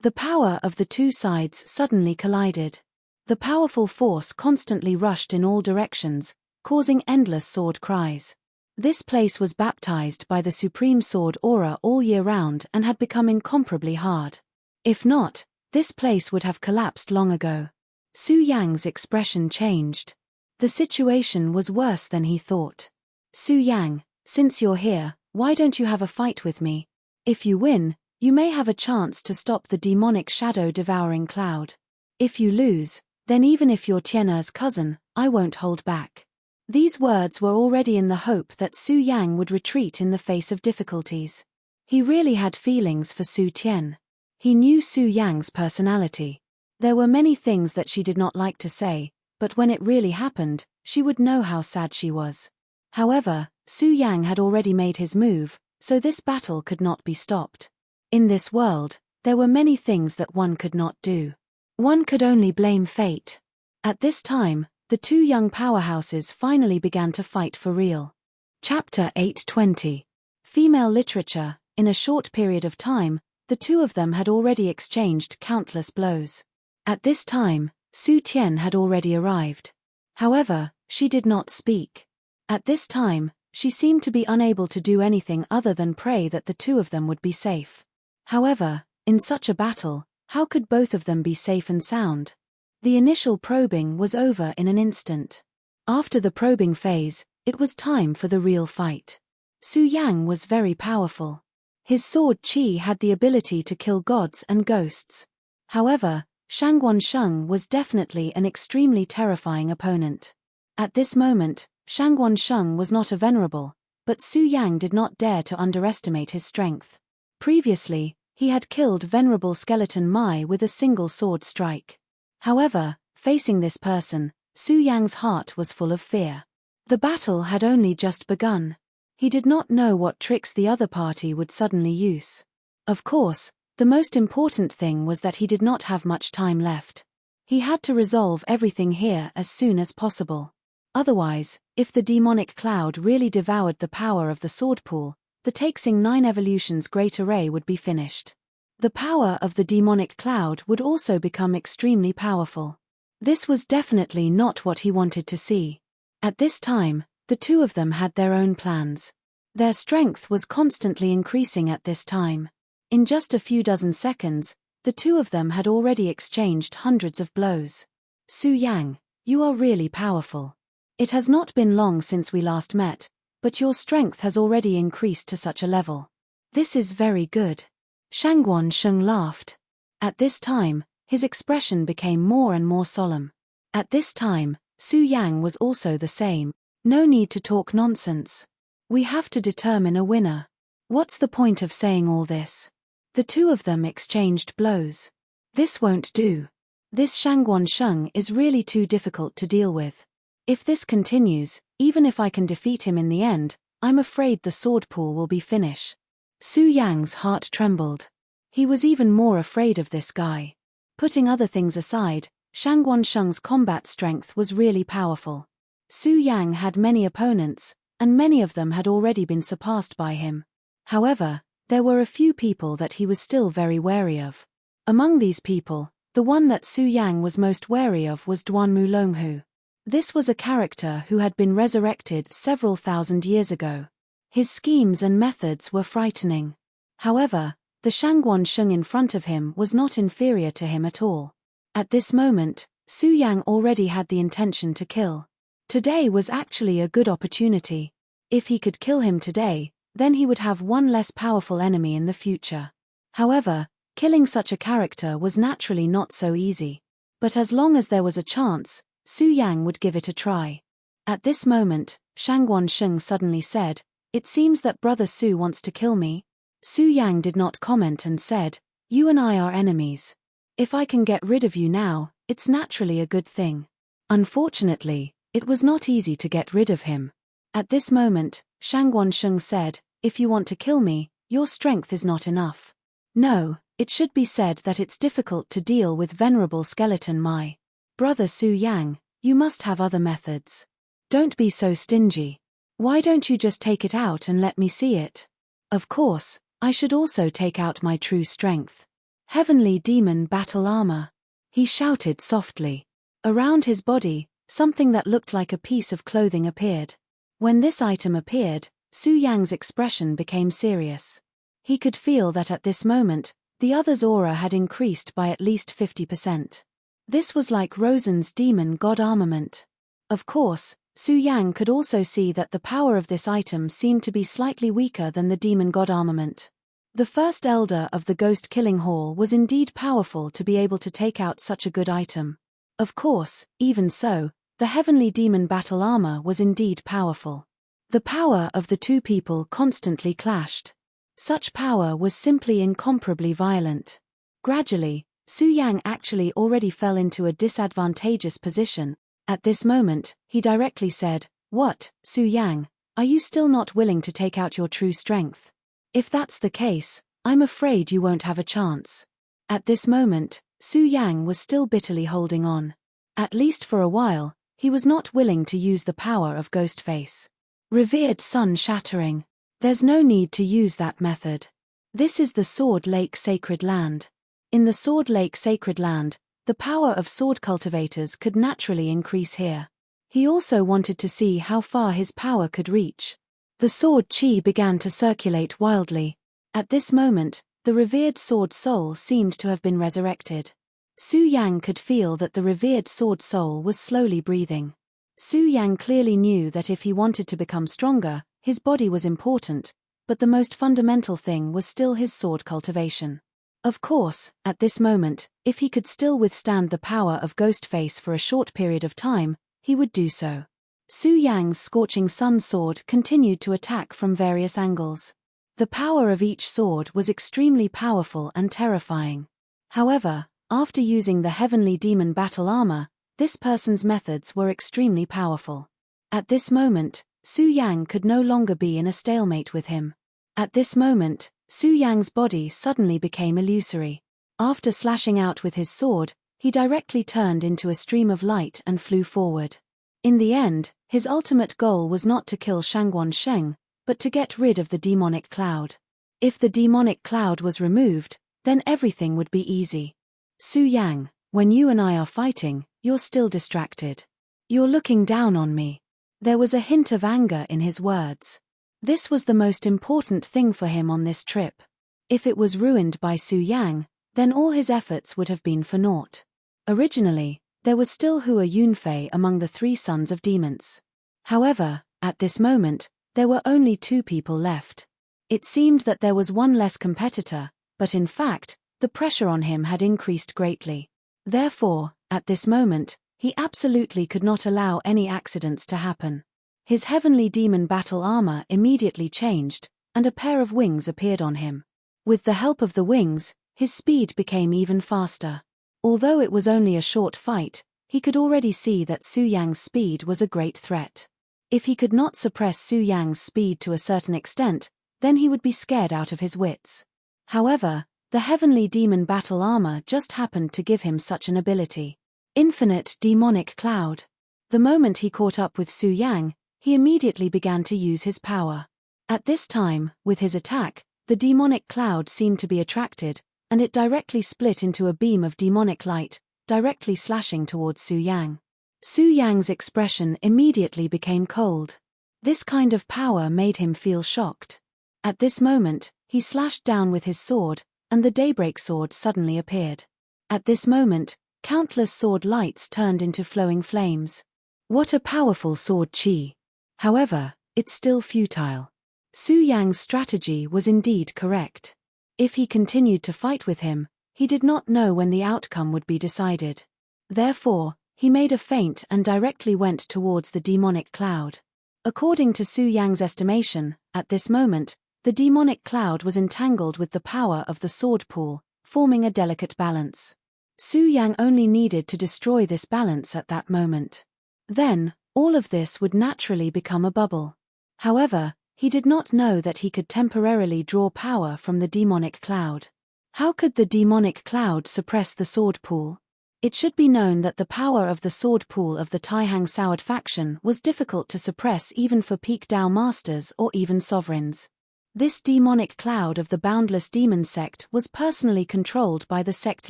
The power of the two sides suddenly collided. The powerful force constantly rushed in all directions, causing endless sword cries. This place was baptized by the supreme sword aura all year round and had become incomparably hard. If not, this place would have collapsed long ago. Su Yang's expression changed. The situation was worse than he thought. Su Yang, since you're here, why don't you have a fight with me? If you win, You may have a chance to stop the demonic shadow-devouring cloud. If you lose, then even if you're Tian'er's cousin, I won't hold back. These words were already in the hope that Su Yang would retreat in the face of difficulties. He really had feelings for Su Tian. He knew Su Yang's personality. There were many things that she did not like to say, but when it really happened, she would know how sad she was. However, Su Yang had already made his move, so this battle could not be stopped. In this world, there were many things that one could not do. One could only blame fate. At this time, the two young powerhouses finally began to fight for real. Chapter 820. Female literature. In a short period of time, the two of them had already exchanged countless blows. At this time, Su Tian had already arrived. However, she did not speak. At this time, she seemed to be unable to do anything other than pray that the two of them would be safe. However, in such a battle, how could both of them be safe and sound? The initial probing was over in an instant. After the probing phase, it was time for the real fight. Su Yang was very powerful. His sword qi had the ability to kill gods and ghosts. However, Shangguan Sheng was definitely an extremely terrifying opponent. At this moment, Shangguan Sheng was not a venerable, but Su Yang did not dare to underestimate his strength. Previously, he had killed venerable skeleton Mai with a single sword strike. However, facing this person, Su Yang's heart was full of fear. The battle had only just begun. He did not know what tricks the other party would suddenly use. Of course, the most important thing was that he did not have much time left. He had to resolve everything here as soon as possible. Otherwise, if the demonic cloud really devoured the power of the sword pool, the Taixing 9 Evolution's great array would be finished. The power of the demonic cloud would also become extremely powerful. This was definitely not what he wanted to see. At this time, the two of them had their own plans. Their strength was constantly increasing at this time. In just a few dozen seconds, the two of them had already exchanged hundreds of blows. Su Yang, you are really powerful. It has not been long since we last met, but your strength has already increased to such a level. This is very good. Shangguan Sheng laughed. At this time, his expression became more and more solemn. At this time, Su Yang was also the same. No need to talk nonsense. We have to determine a winner. What's the point of saying all this? The two of them exchanged blows. This won't do. This Shangguan Sheng is really too difficult to deal with. If this continues, even if I can defeat him in the end, I'm afraid the sword pool will be finished. Su Yang's heart trembled. He was even more afraid of this guy. Putting other things aside, Shangguan Sheng's combat strength was really powerful. Su Yang had many opponents, and many of them had already been surpassed by him. However, there were a few people that he was still very wary of. Among these people, the one that Su Yang was most wary of was Duanmu Longhu. This was a character who had been resurrected several thousand years ago. His schemes and methods were frightening. However, the Shangguan Sheng in front of him was not inferior to him at all. At this moment, Su Yang already had the intention to kill. Today was actually a good opportunity. If he could kill him today, then he would have one less powerful enemy in the future. However, killing such a character was naturally not so easy. But as long as there was a chance, Su Yang would give it a try. At this moment, Shangguan Sheng suddenly said, "It seems that Brother Su wants to kill me." Su Yang did not comment and said, "You and I are enemies. If I can get rid of you now, it's naturally a good thing." Unfortunately, it was not easy to get rid of him. At this moment, Shangguan Sheng said, "If you want to kill me, your strength is not enough." No, it should be said that it's difficult to deal with venerable skeleton Mai. Brother Su Yang, you must have other methods. Don't be so stingy. Why don't you just take it out and let me see it? Of course, I should also take out my true strength. Heavenly Demon Battle Armor. He shouted softly. Around his body, something that looked like a piece of clothing appeared. When this item appeared, Su Yang's expression became serious. He could feel that at this moment, the other's aura had increased by at least 50%. This was like Rosen's demon god armament. Of course, Su Yang could also see that the power of this item seemed to be slightly weaker than the demon god armament. The first elder of the ghost-killing hall was indeed powerful to be able to take out such a good item. Of course, even so, the heavenly demon battle armor was indeed powerful. The power of the two people constantly clashed. Such power was simply incomparably violent. Gradually, Su Yang actually already fell into a disadvantageous position. At this moment, he directly said, "What, Su Yang, are you still not willing to take out your true strength? If that's the case, I'm afraid you won't have a chance." At this moment, Su Yang was still bitterly holding on. At least for a while, he was not willing to use the power of Ghostface. Revered sun shattering. There's no need to use that method. This is the Sword Lake Sacred Land. In the Sword Lake Sacred Land, the power of sword cultivators could naturally increase here. He also wanted to see how far his power could reach. The sword chi began to circulate wildly. At this moment, the revered sword soul seemed to have been resurrected. Su Yang could feel that the revered sword soul was slowly breathing. Su Yang clearly knew that if he wanted to become stronger, his body was important, but the most fundamental thing was still his sword cultivation. Of course, at this moment, if he could still withstand the power of Ghostface for a short period of time, he would do so. Su Yang's scorching sun sword continued to attack from various angles. The power of each sword was extremely powerful and terrifying. However, after using the heavenly demon battle armor, this person's methods were extremely powerful. At this moment, Su Yang could no longer be in a stalemate with him. At this moment, Su Yang's body suddenly became illusory. After slashing out with his sword, he directly turned into a stream of light and flew forward. In the end, his ultimate goal was not to kill Shangguan Sheng, but to get rid of the demonic cloud. If the demonic cloud was removed, then everything would be easy. Su Yang, when you and I are fighting, you're still distracted. You're looking down on me. There was a hint of anger in his words. This was the most important thing for him on this trip. If it was ruined by Su Yang, then all his efforts would have been for naught. Originally, there was still Hua Yunfei among the three sons of demons. However, at this moment, there were only two people left. It seemed that there was one less competitor, but in fact, the pressure on him had increased greatly. Therefore, at this moment, he absolutely could not allow any accidents to happen. His heavenly demon battle armor immediately changed, and a pair of wings appeared on him. With the help of the wings, his speed became even faster. Although it was only a short fight, he could already see that Su Yang's speed was a great threat. If he could not suppress Su Yang's speed to a certain extent, then he would be scared out of his wits. However, the heavenly demon battle armor just happened to give him such an ability. Infinite demonic cloud. The moment he caught up with Su Yang, he immediately began to use his power. At this time, with his attack, the demonic cloud seemed to be attracted, and it directly split into a beam of demonic light, directly slashing towards Su Yang. Su Yang's expression immediately became cold. This kind of power made him feel shocked. At this moment, he slashed down with his sword, and the daybreak sword suddenly appeared. At this moment, countless sword lights turned into flowing flames. What a powerful sword chi! However, it's still futile. Su Yang's strategy was indeed correct. If he continued to fight with him, he did not know when the outcome would be decided. Therefore, he made a feint and directly went towards the demonic cloud. According to Su Yang's estimation, at this moment, the demonic cloud was entangled with the power of the sword pool, forming a delicate balance. Su Yang only needed to destroy this balance at that moment. Then, all of this would naturally become a bubble. However, he did not know that he could temporarily draw power from the demonic cloud. How could the demonic cloud suppress the sword pool? It should be known that the power of the sword pool of the Taihang Soured faction was difficult to suppress even for peak Dao masters or even sovereigns. This demonic cloud of the boundless demon sect was personally controlled by the sect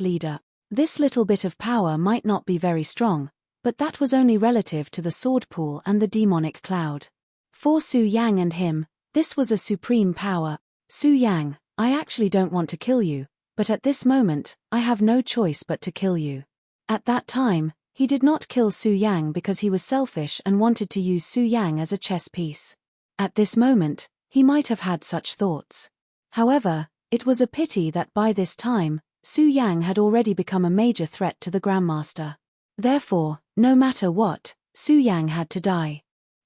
leader. This little bit of power might not be very strong, but that was only relative to the sword pool and the demonic cloud. For Su Yang and him, this was a supreme power. Su Yang, I actually don't want to kill you, but at this moment, I have no choice but to kill you. At that time, he did not kill Su Yang because he was selfish and wanted to use Su Yang as a chess piece. At this moment, he might have had such thoughts. However, It was a pity that by this time, Su Yang had already become a major threat to the Grandmaster. Therefore, no matter what, Su Yang had to die.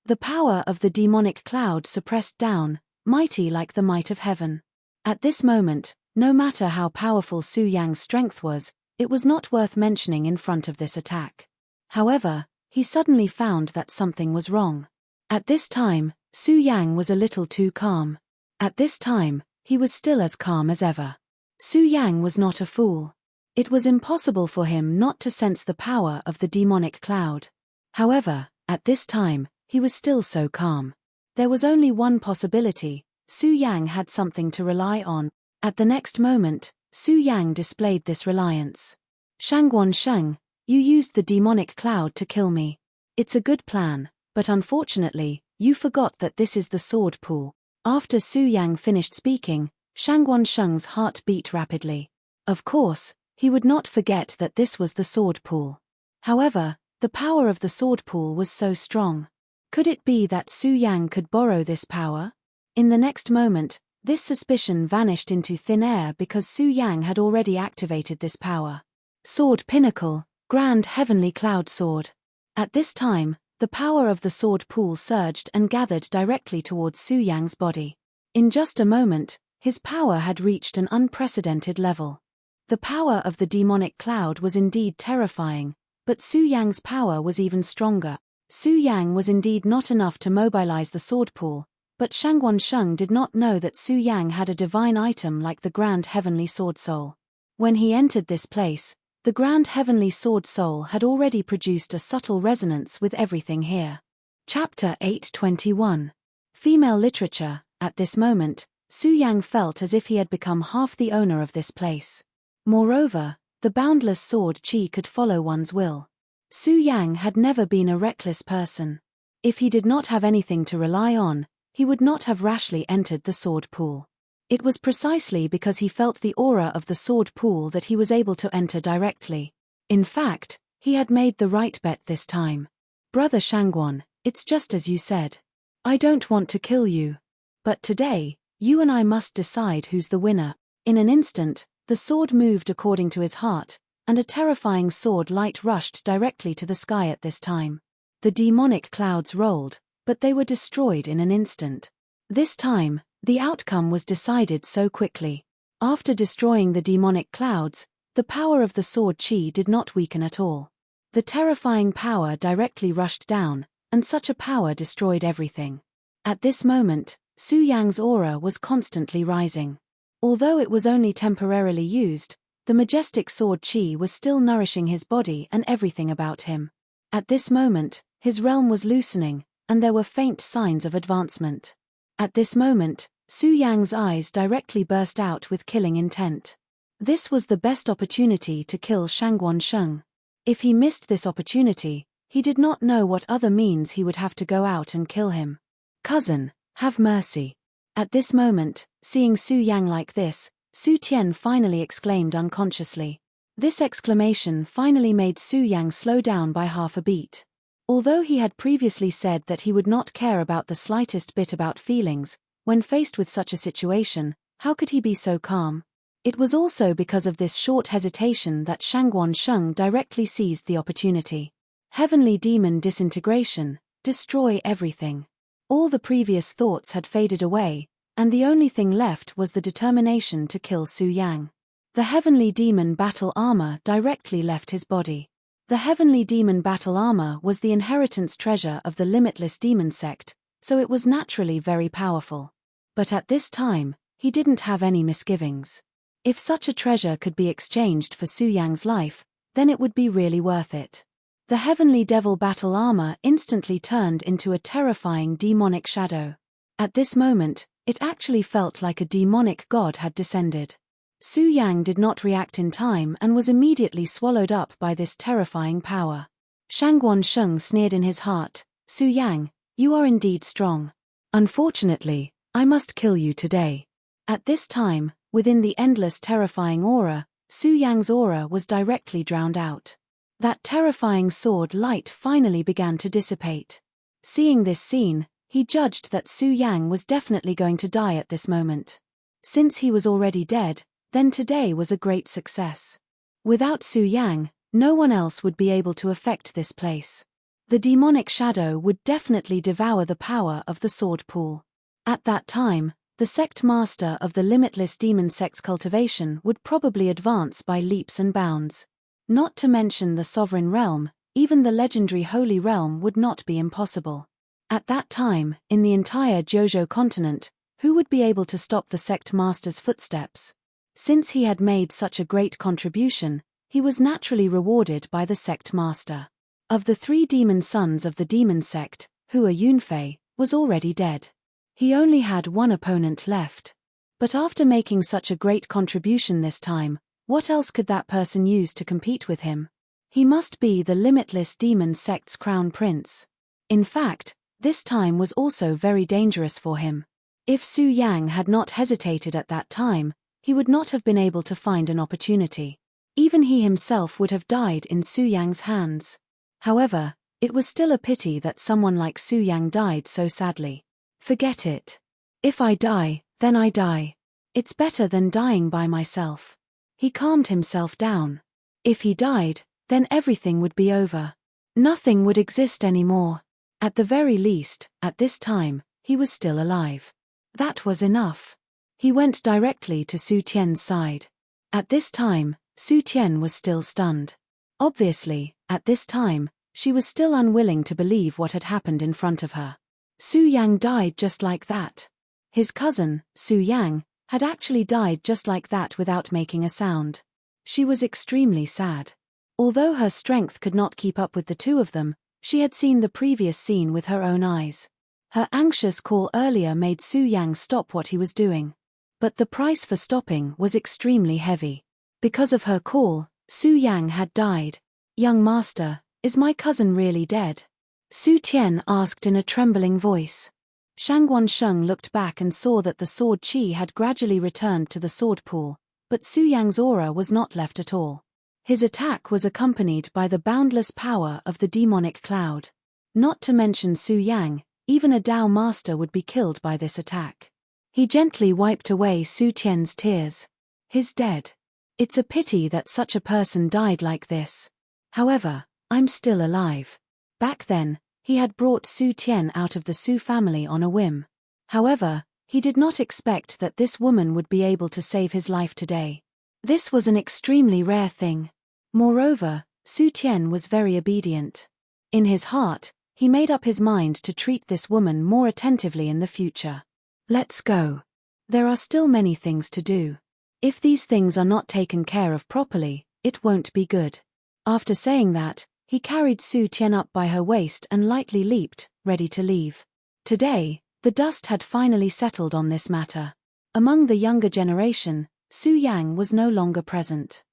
The power of the demonic cloud suppressed down, mighty like the might of heaven. At this moment, no matter how powerful Su Yang's strength was, it was not worth mentioning in front of this attack. However, he suddenly found that something was wrong. At this time, Su Yang was a little too calm. At this time, he was still as calm as ever. Su Yang was not a fool. It was impossible for him not to sense the power of the demonic cloud. However, at this time, he was still so calm. There was only one possibility: Su Yang had something to rely on. At the next moment, Su Yang displayed this reliance. "Shangguan Sheng, you used the demonic cloud to kill me. It's a good plan, but unfortunately, you forgot that this is the sword pool." After Su Yang finished speaking, Shangguan Sheng's heart beat rapidly. Of course, he would not forget that this was the sword pool. However, the power of the sword pool was so strong. Could it be that Su Yang could borrow this power? In the next moment, this suspicion vanished into thin air because Su Yang had already activated this power. Sword Pinnacle, Grand Heavenly Cloud Sword. At this time, the power of the sword pool surged and gathered directly towards Su Yang's body. In just a moment, his power had reached an unprecedented level. The power of the demonic cloud was indeed terrifying, but Su Yang's power was even stronger. Su Yang was indeed not enough to mobilize the sword pool, but Shangguan Sheng did not know that Su Yang had a divine item like the Grand Heavenly Sword Soul. When he entered this place, the Grand Heavenly Sword Soul had already produced a subtle resonance with everything here. Chapter 821. Female Literature. At this moment, Su Yang felt as if he had become half the owner of this place. Moreover, the boundless sword chi could follow one's will. Su Yang had never been a reckless person. If he did not have anything to rely on, he would not have rashly entered the sword pool. It was precisely because he felt the aura of the sword pool that he was able to enter directly. In fact, he had made the right bet this time. "Brother Shangguan, it's just as you said. I don't want to kill you. But today, you and I must decide who's the winner." In an instant, the sword moved according to his heart, and a terrifying sword light rushed directly to the sky at this time. The demonic clouds rolled, but they were destroyed in an instant. This time, the outcome was decided so quickly. After destroying the demonic clouds, the power of the sword chi did not weaken at all. The terrifying power directly rushed down, and such a power destroyed everything. At this moment, Su Yang's aura was constantly rising. Although it was only temporarily used, the majestic sword chi was still nourishing his body and everything about him. At this moment, his realm was loosening, and there were faint signs of advancement. At this moment, Su Yang's eyes directly burst out with killing intent. This was the best opportunity to kill Shangguan Sheng. If he missed this opportunity, he did not know what other means he would have to go out and kill him. "Cousin, have mercy." At this moment, seeing Su Yang like this, Su Tian finally exclaimed unconsciously. This exclamation finally made Su Yang slow down by half a beat. Although he had previously said that he would not care about the slightest bit about feelings, when faced with such a situation, how could he be so calm? It was also because of this short hesitation that Shangguan Sheng directly seized the opportunity. Heavenly Demon Disintegration, destroy everything. All the previous thoughts had faded away, and the only thing left was the determination to kill Su Yang. The Heavenly Demon Battle Armor directly left his body. The Heavenly Demon Battle Armor was the inheritance treasure of the Limitless Demon Sect, so it was naturally very powerful. But at this time, he didn't have any misgivings. If such a treasure could be exchanged for Su Yang's life, then it would be really worth it. The Heavenly Devil Battle Armor instantly turned into a terrifying demonic shadow. At this moment, it actually felt like a demonic god had descended. Su Yang did not react in time and was immediately swallowed up by this terrifying power. Shangguan Sheng sneered in his heart, "Su Yang, you are indeed strong. Unfortunately, I must kill you today." At this time, within the endless terrifying aura, Su Yang's aura was directly drowned out. That terrifying sword light finally began to dissipate. Seeing this scene, he judged that Su Yang was definitely going to die at this moment. Since he was already dead, then today was a great success. Without Su Yang, no one else would be able to affect this place. The demonic shadow would definitely devour the power of the sword pool. At that time, the sect master of the limitless demon sect's cultivation would probably advance by leaps and bounds. Not to mention the sovereign realm, even the legendary holy realm would not be impossible. At that time, in the entire Jojo continent, who would be able to stop the sect master's footsteps? Since he had made such a great contribution, he was naturally rewarded by the sect master. Of the 3 demon sons of the demon sect, Hua Yunfei was already dead. He only had one opponent left. But after making such a great contribution this time, what else could that person use to compete with him? He must be the limitless demon sect's crown prince. In fact, this time was also very dangerous for him. If Su Yang had not hesitated at that time, he would not have been able to find an opportunity. Even he himself would have died in Su Yang's hands. However, it was still a pity that someone like Su Yang died so sadly. Forget it. If I die, then I die. It's better than dying by myself. He calmed himself down. If he died, then everything would be over. Nothing would exist anymore. At the very least, at this time, he was still alive. That was enough. He went directly to Su Tian's side. At this time, Su Tian was still stunned. Obviously, at this time, she was still unwilling to believe what had happened in front of her. Su Yang died just like that. His cousin, Su Yang, had actually died just like that without making a sound. She was extremely sad. Although her strength could not keep up with the two of them, she had seen the previous scene with her own eyes. Her anxious call earlier made Su Yang stop what he was doing. But the price for stopping was extremely heavy. Because of her call, Su Yang had died. "Young master, is my cousin really dead?" Su Tian asked in a trembling voice. Shangguan Sheng looked back and saw that the sword qi had gradually returned to the sword pool, but Su Yang's aura was not left at all. His attack was accompanied by the boundless power of the demonic cloud. Not to mention Su Yang, even a Dao master would be killed by this attack. He gently wiped away Su Tian's tears. He's dead. It's a pity that such a person died like this. However, I'm still alive. Back then, he had brought Su Tian out of the Su family on a whim. However, he did not expect that this woman would be able to save his life today. This was an extremely rare thing. Moreover, Su Tian was very obedient. In his heart, he made up his mind to treat this woman more attentively in the future. Let's go. There are still many things to do. If these things are not taken care of properly, it won't be good. After saying that, he carried Su Tian up by her waist and lightly leaped, ready to leave. Today, the dust had finally settled on this matter. Among the younger generation, Su Yang was no longer present.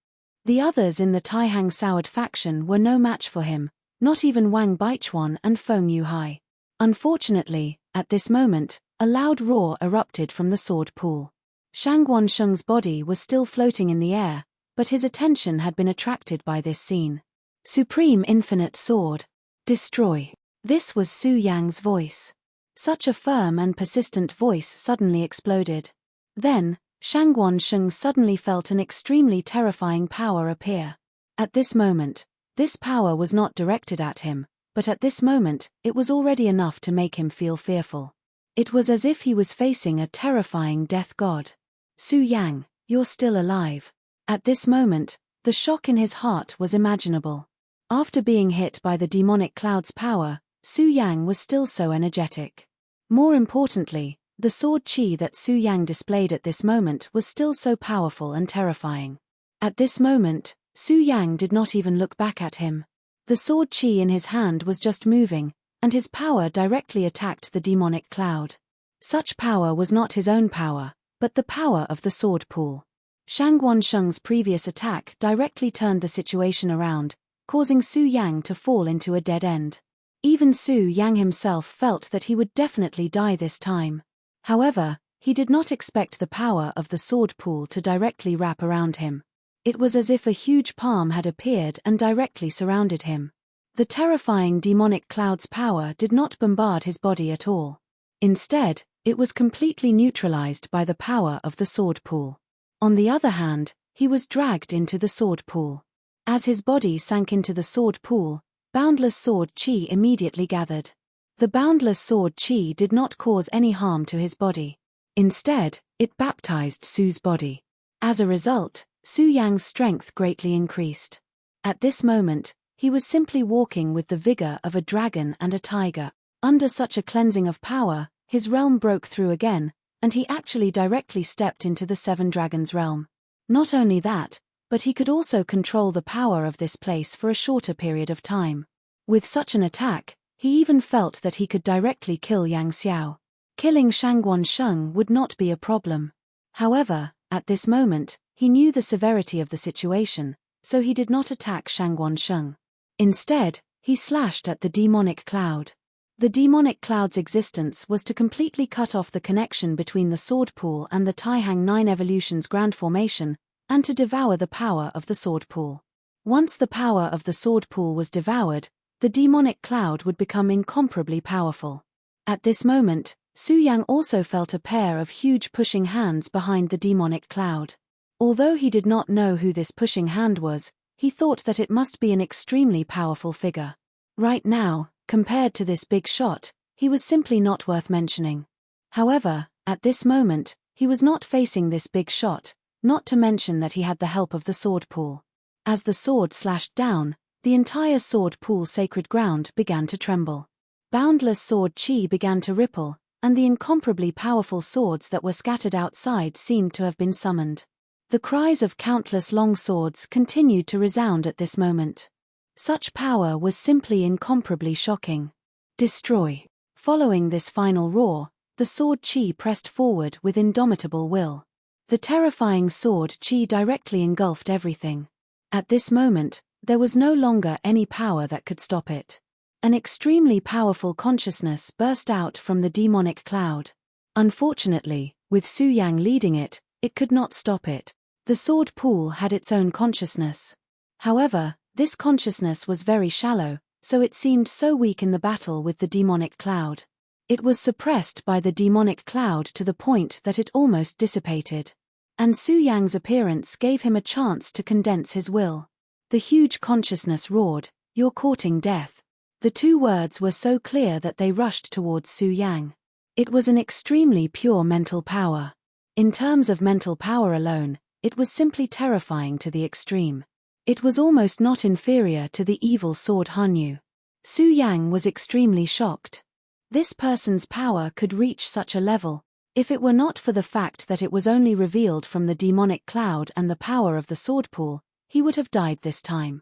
The others in the Taihang Soured faction were no match for him, not even Wang Baichuan and Feng Yuhai. Unfortunately, at this moment, a loud roar erupted from the sword pool. Shangguan Sheng's body was still floating in the air, but his attention had been attracted by this scene. Supreme Infinite Sword. Destroy. This was Su Yang's voice. Such a firm and persistent voice suddenly exploded. Then, Shangguan Sheng suddenly felt an extremely terrifying power appear. At this moment, this power was not directed at him, but at this moment, it was already enough to make him feel fearful. It was as if he was facing a terrifying death god. Su Yang, you're still alive. At this moment, the shock in his heart was imaginable. After being hit by the demonic cloud's power, Su Yang was still so energetic. More importantly, the sword qi that Su Yang displayed at this moment was still so powerful and terrifying. At this moment, Su Yang did not even look back at him. The sword qi in his hand was just moving, and his power directly attacked the demonic cloud. Such power was not his own power, but the power of the sword pool. Shangguan Sheng's previous attack directly turned the situation around, causing Su Yang to fall into a dead end. Even Su Yang himself felt that he would definitely die this time. However, he did not expect the power of the sword pool to directly wrap around him. It was as if a huge palm had appeared and directly surrounded him. The terrifying demonic cloud's power did not bombard his body at all. Instead, it was completely neutralized by the power of the sword pool. On the other hand, he was dragged into the sword pool. As his body sank into the sword pool, boundless sword chi immediately gathered. The boundless sword chi did not cause any harm to his body. Instead, it baptized Su's body. As a result, Su Yang's strength greatly increased. At this moment, he was simply walking with the vigor of a dragon and a tiger. Under such a cleansing of power, his realm broke through again, and he actually directly stepped into the Seven Dragons realm. Not only that, but he could also control the power of this place for a shorter period of time. With such an attack, he even felt that he could directly kill Yang Xiao. Killing Shangguan Sheng would not be a problem. However, at this moment, he knew the severity of the situation, so he did not attack Shangguan Sheng. Instead, he slashed at the demonic cloud. The demonic cloud's existence was to completely cut off the connection between the sword pool and the Taihang 9 Evolution's grand formation, and to devour the power of the sword pool. Once the power of the sword pool was devoured, the demonic cloud would become incomparably powerful. At this moment, Su Yang also felt a pair of huge pushing hands behind the demonic cloud. Although he did not know who this pushing hand was, he thought that it must be an extremely powerful figure. Right now, compared to this big shot, he was simply not worth mentioning. However, at this moment, he was not facing this big shot, not to mention that he had the help of the sword pool. As the sword slashed down, the entire sword pool sacred ground began to tremble. Boundless sword chi began to ripple, and the incomparably powerful swords that were scattered outside seemed to have been summoned. The cries of countless long swords continued to resound at this moment. Such power was simply incomparably shocking. Destroy. Following this final roar, the sword chi pressed forward with indomitable will. The terrifying sword chi directly engulfed everything. At this moment, there was no longer any power that could stop it. An extremely powerful consciousness burst out from the demonic cloud. Unfortunately, with Su Yang leading it, it could not stop it. The sword pool had its own consciousness. However, this consciousness was very shallow, so it seemed so weak in the battle with the demonic cloud. It was suppressed by the demonic cloud to the point that it almost dissipated. And Su Yang's appearance gave him a chance to condense his will. The huge consciousness roared, "You're courting death." The two words were so clear that they rushed towards Su Yang. It was an extremely pure mental power. In terms of mental power alone, it was simply terrifying to the extreme. It was almost not inferior to the evil sword Hanyu. Su Yang was extremely shocked. This person's power could reach such a level. If it were not for the fact that it was only revealed from the demonic cloud and the power of the sword pool, he would have died this time.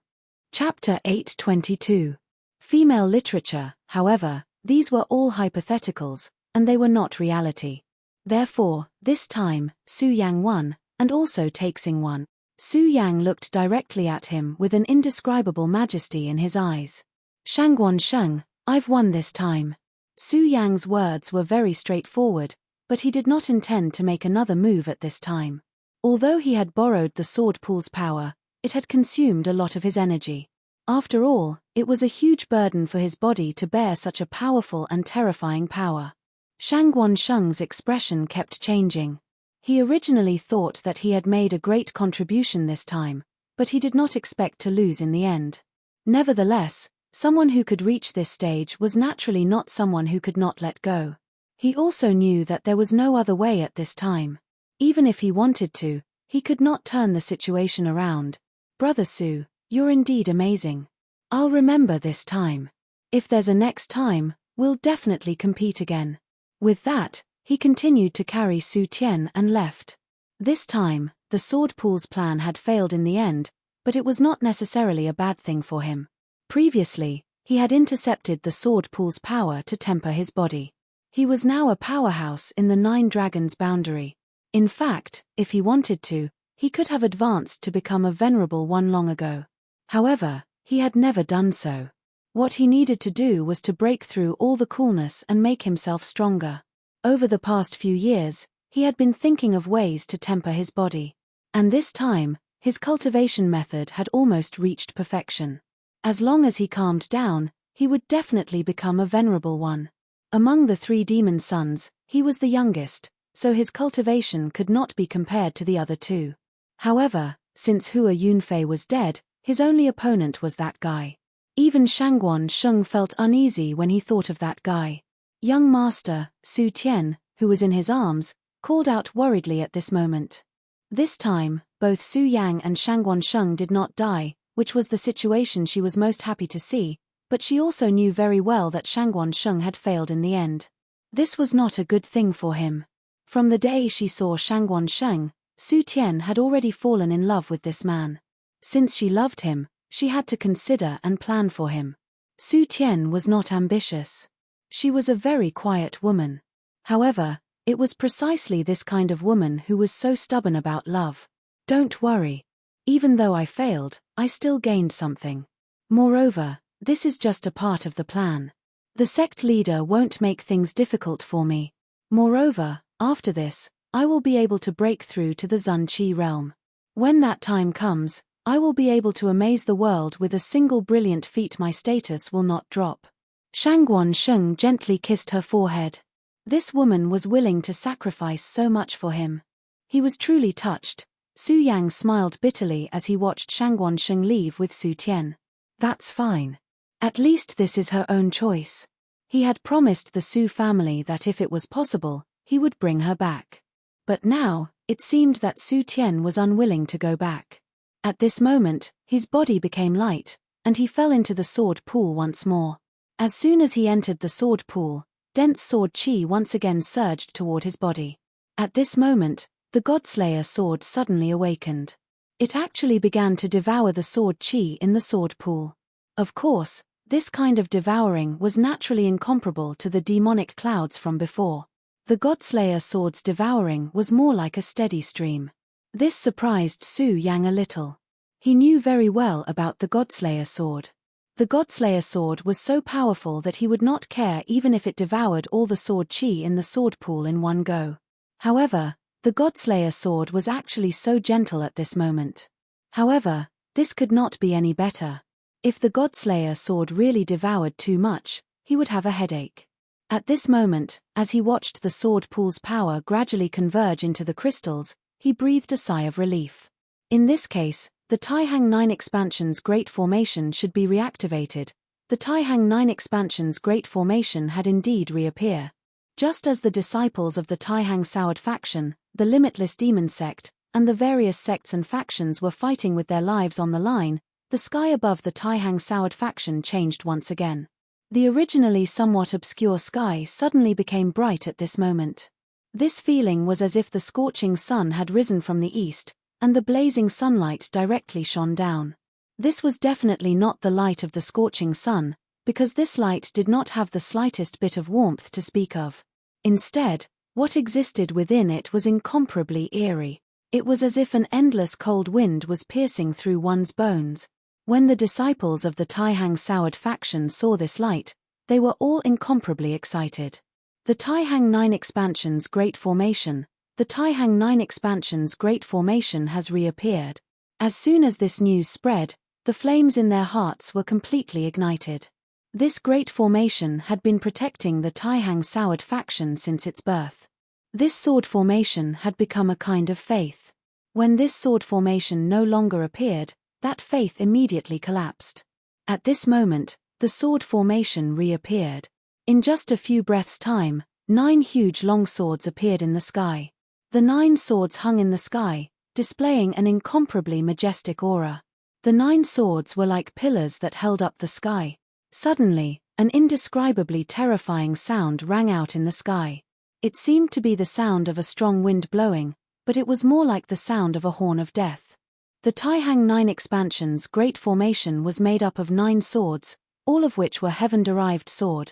Chapter 822. Female literature. However, these were all hypotheticals, and they were not reality. Therefore, this time, Su Yang won, and also Taixing won. Su Yang looked directly at him with an indescribable majesty in his eyes. "Shangguan Sheng, I've won this time." Su Yang's words were very straightforward, but he did not intend to make another move at this time. Although he had borrowed the sword pool's power, it had consumed a lot of his energy. After all, it was a huge burden for his body to bear such a powerful and terrifying power. Shangguan Sheng's expression kept changing. He originally thought that he had made a great contribution this time, but he did not expect to lose in the end. Nevertheless, someone who could reach this stage was naturally not someone who could not let go. He also knew that there was no other way at this time. Even if he wanted to, he could not turn the situation around. "Brother Su, you're indeed amazing. I'll remember this time. If there's a next time, we'll definitely compete again." With that, he continued to carry Su Tian and left. This time, the sword pool's plan had failed in the end, but it was not necessarily a bad thing for him. Previously, he had intercepted the sword pool's power to temper his body. He was now a powerhouse in the 9 Dragons boundary. In fact, if he wanted to, he could have advanced to become a venerable one long ago. However, he had never done so. What he needed to do was to break through all the coolness and make himself stronger. Over the past few years, he had been thinking of ways to temper his body. And this time, his cultivation method had almost reached perfection. As long as he calmed down, he would definitely become a venerable one. Among the 3 demon sons, He was the youngest, so his cultivation could not be compared to the other two. However, since Hua Yunfei was dead, his only opponent was that guy. Even Shangguan Sheng felt uneasy when he thought of that guy. Young Master, Su Tian, who was in his arms, called out worriedly at this moment. This time, both Su Yang and Shangguan Sheng did not die, which was the situation she was most happy to see, but she also knew very well that Shangguan Sheng had failed in the end. This was not a good thing for him. From the day she saw Shangguan Sheng, Su Tian had already fallen in love with this man. Since she loved him, she had to consider and plan for him. Su Tian was not ambitious. She was a very quiet woman. However, it was precisely this kind of woman who was so stubborn about love. Don't worry. Even though I failed, I still gained something. Moreover, this is just a part of the plan. The sect leader won't make things difficult for me. Moreover, after this, I will be able to break through to the Zun Qi realm. When that time comes, I will be able to amaze the world with a single brilliant feat. My status will not drop. Shangguan Sheng gently kissed her forehead. This woman was willing to sacrifice so much for him. He was truly touched. Su Yang smiled bitterly as he watched Shangguan Sheng leave with Su Tian. That's fine. At least this is her own choice. He had promised the Su family that if it was possible, he would bring her back. But now, it seemed that Su Tian was unwilling to go back. At this moment, his body became light, and he fell into the sword pool once more. As soon as he entered the sword pool, dense sword chi once again surged toward his body. At this moment, the Godslayer sword suddenly awakened. It actually began to devour the sword chi in the sword pool. Of course, this kind of devouring was naturally incomparable to the demonic clouds from before. The Godslayer sword's devouring was more like a steady stream. This surprised Su Yang a little. He knew very well about the Godslayer sword. The Godslayer sword was so powerful that he would not care even if it devoured all the sword chi in the sword pool in one go. However, the Godslayer sword was actually so gentle at this moment. However, this could not be any better. If the Godslayer sword really devoured too much, he would have a headache. At this moment, as he watched the sword pool's power gradually converge into the crystals, he breathed a sigh of relief. In this case, the Taihang 9 expansion's Great Formation should be reactivated. The Taihang 9 expansion's Great Formation had indeed reappeared. Just as the disciples of the Taihang Soured faction, the Limitless Demon sect, and the various sects and factions were fighting with their lives on the line, the sky above the Taihang Soured faction changed once again. The originally somewhat obscure sky suddenly became bright at this moment. This feeling was as if the scorching sun had risen from the east, and the blazing sunlight directly shone down. This was definitely not the light of the scorching sun, because this light did not have the slightest bit of warmth to speak of. Instead, what existed within it was incomparably eerie. It was as if an endless cold wind was piercing through one's bones. When the disciples of the Taihang Soured faction saw this light, they were all incomparably excited. The Taihang 9 expansion's Great Formation. The Taihang 9 expansion's Great Formation has reappeared. As soon as this news spread, the flames in their hearts were completely ignited. This Great Formation had been protecting the Taihang Soured faction since its birth. This sword formation had become a kind of faith. When this sword formation no longer appeared, that faith immediately collapsed. At this moment, the sword formation reappeared. In just a few breaths' time, 9 huge long swords appeared in the sky. The 9 swords hung in the sky, displaying an incomparably majestic aura. The 9 swords were like pillars that held up the sky. Suddenly, an indescribably terrifying sound rang out in the sky. It seemed to be the sound of a strong wind blowing, but it was more like the sound of a horn of death. The Taihang 9 expansion's Great Formation was made up of 9 swords, all of which were heaven-derived sword.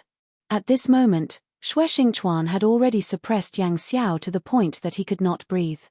At this moment, Xue Xingchuan had already suppressed Yang Xiao to the point that he could not breathe.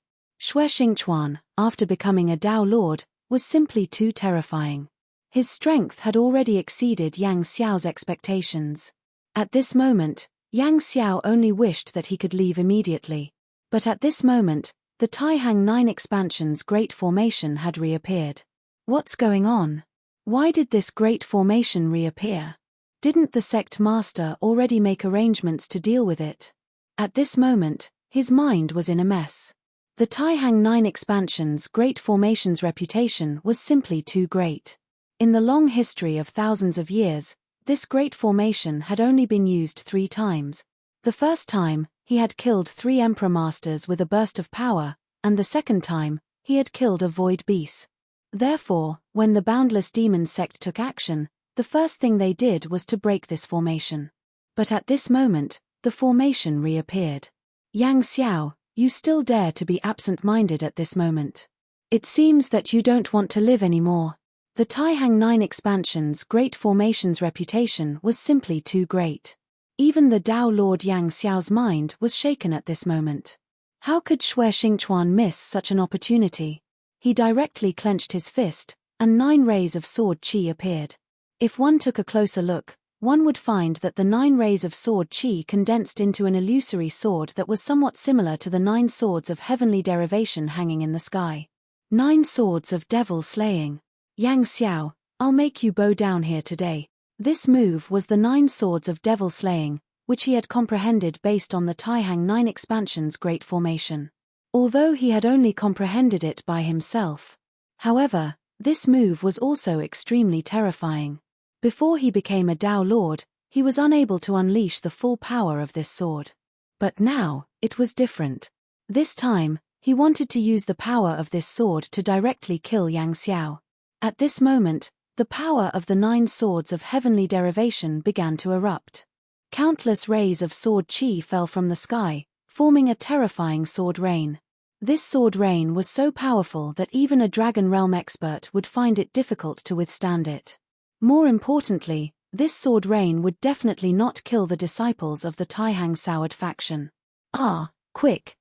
Xue Xingchuan, after becoming a Dao Lord, was simply too terrifying. His strength had already exceeded Yang Xiao's expectations. At this moment, Yang Xiao only wished that he could leave immediately. But at this moment, the Taihang 9 expansion's Great Formation had reappeared. What's going on? Why did this Great Formation reappear? Didn't the sect master already make arrangements to deal with it? At this moment, his mind was in a mess. The Taihang 9 expansion's great formation's reputation was simply too great. In the long history of thousands of years, this great formation had only been used 3 times. The first time, he had killed 3 Emperor Masters with a burst of power, and the second time, he had killed a void beast. Therefore, when the Boundless Demon sect took action, the first thing they did was to break this formation. But at this moment, the formation reappeared. Yang Xiao, you still dare to be absent-minded at this moment. It seems that you don't want to live anymore. The Taihang 9 expansion's great formation's reputation was simply too great. Even the Tao Lord Yang Xiao's mind was shaken at this moment. How could Xue Xingchuan miss such an opportunity? He directly clenched his fist, and 9 rays of sword qi appeared. If one took a closer look, one would find that the 9 rays of sword qi condensed into an illusory sword that was somewhat similar to the 9 swords of heavenly derivation hanging in the sky. 9 swords of devil slaying. Yang Xiao, I'll make you bow down here today. This move was the 9 swords of devil slaying, which he had comprehended based on the Taihang 9 expansion's great formation. Although he had only comprehended it by himself. However, this move was also extremely terrifying. Before he became a Tao Lord, he was unable to unleash the full power of this sword. But now, it was different. This time, he wanted to use the power of this sword to directly kill Yang Xiao. At this moment, the power of the 9 swords of heavenly derivation began to erupt. Countless rays of sword qi fell from the sky, forming a terrifying sword rain. This sword rain was so powerful that even a Dragon Realm expert would find it difficult to withstand it. More importantly, this sword rain would definitely not kill the disciples of the Taihang Soured faction. Ah, quick,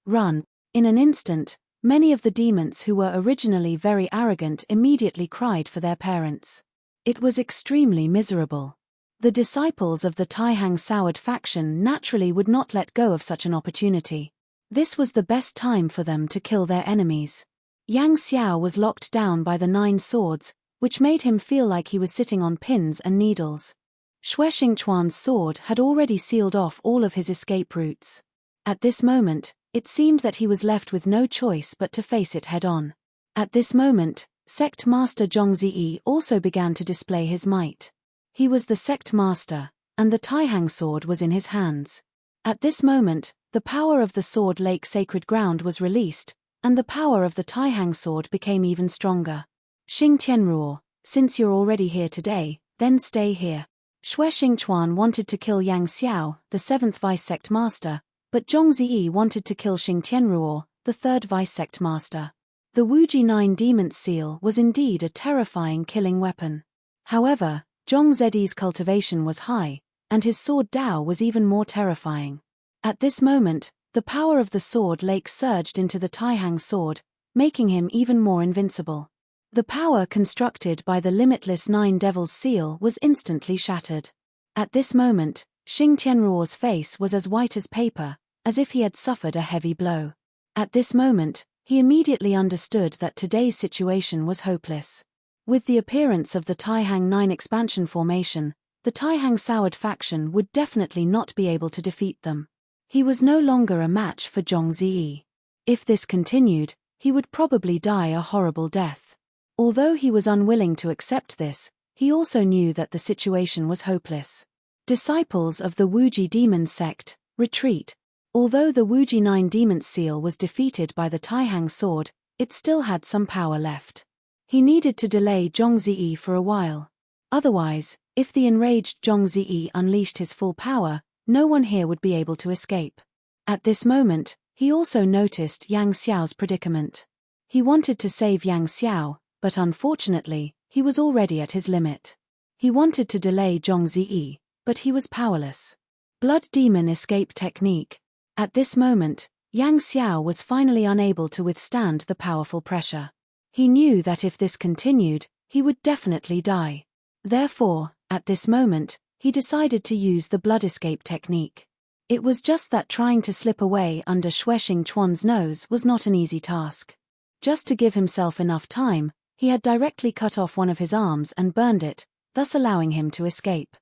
run. In an instant, many of the demons who were originally very arrogant immediately cried for their parents. It was extremely miserable. The disciples of the Taihang Soured faction naturally would not let go of such an opportunity. This was the best time for them to kill their enemies. Yang Xiao was locked down by the 9 swords, which made him feel like he was sitting on pins and needles. Xue Xingchuan's sword had already sealed off all of his escape routes. At this moment, it seemed that he was left with no choice but to face it head-on. At this moment, Sect Master Zhongziyi also began to display his might. He was the Sect Master, and the Taihang sword was in his hands. At this moment, the power of the Sword Lake Sacred Ground was released, and the power of the Taihang sword became even stronger. Xing Tianruo, since you're already here today, then stay here. Xue Xingchuan wanted to kill Yang Xiao, the 7th Vice Sect Master, but Zhongziyi wanted to kill Xing Tianruo, the 3rd Vice Sect Master. The Wuji 9 Demon Seal was indeed a terrifying killing weapon. However, Zhongziyi's cultivation was high, and his sword Dao was even more terrifying. At this moment, the power of the Sword Lake surged into the Taihang sword, making him even more invincible. The power constructed by the limitless 9 Devil's Seal was instantly shattered. At this moment, Xing Tianruo's face was as white as paper, as if he had suffered a heavy blow. At this moment, he immediately understood that today's situation was hopeless. With the appearance of the Taihang 9 expansion formation, the Taihang Soured faction would definitely not be able to defeat them. He was no longer a match for Zhongziyi. If this continued, he would probably die a horrible death. Although he was unwilling to accept this, he also knew that the situation was hopeless. Disciples of the Wuji Demon sect, retreat. Although the Wuji 9 Demon Seal was defeated by the Taihang sword, it still had some power left. He needed to delay Zhongziyi for a while. Otherwise, if the enraged Zhongziyi unleashed his full power, no one here would be able to escape. At this moment, he also noticed Yang Xiao's predicament. He wanted to save Yang Xiao, but unfortunately, he was already at his limit. He wanted to delay Zhongziyi, but he was powerless. Blood Demon Escape Technique. At this moment, Yang Xiao was finally unable to withstand the powerful pressure. He knew that if this continued, he would definitely die. Therefore, at this moment, he decided to use the blood escape technique. It was just that trying to slip away under Xue Xingchuan's nose was not an easy task. Just to give himself enough time, he had directly cut off one of his arms and burned it, thus allowing him to escape.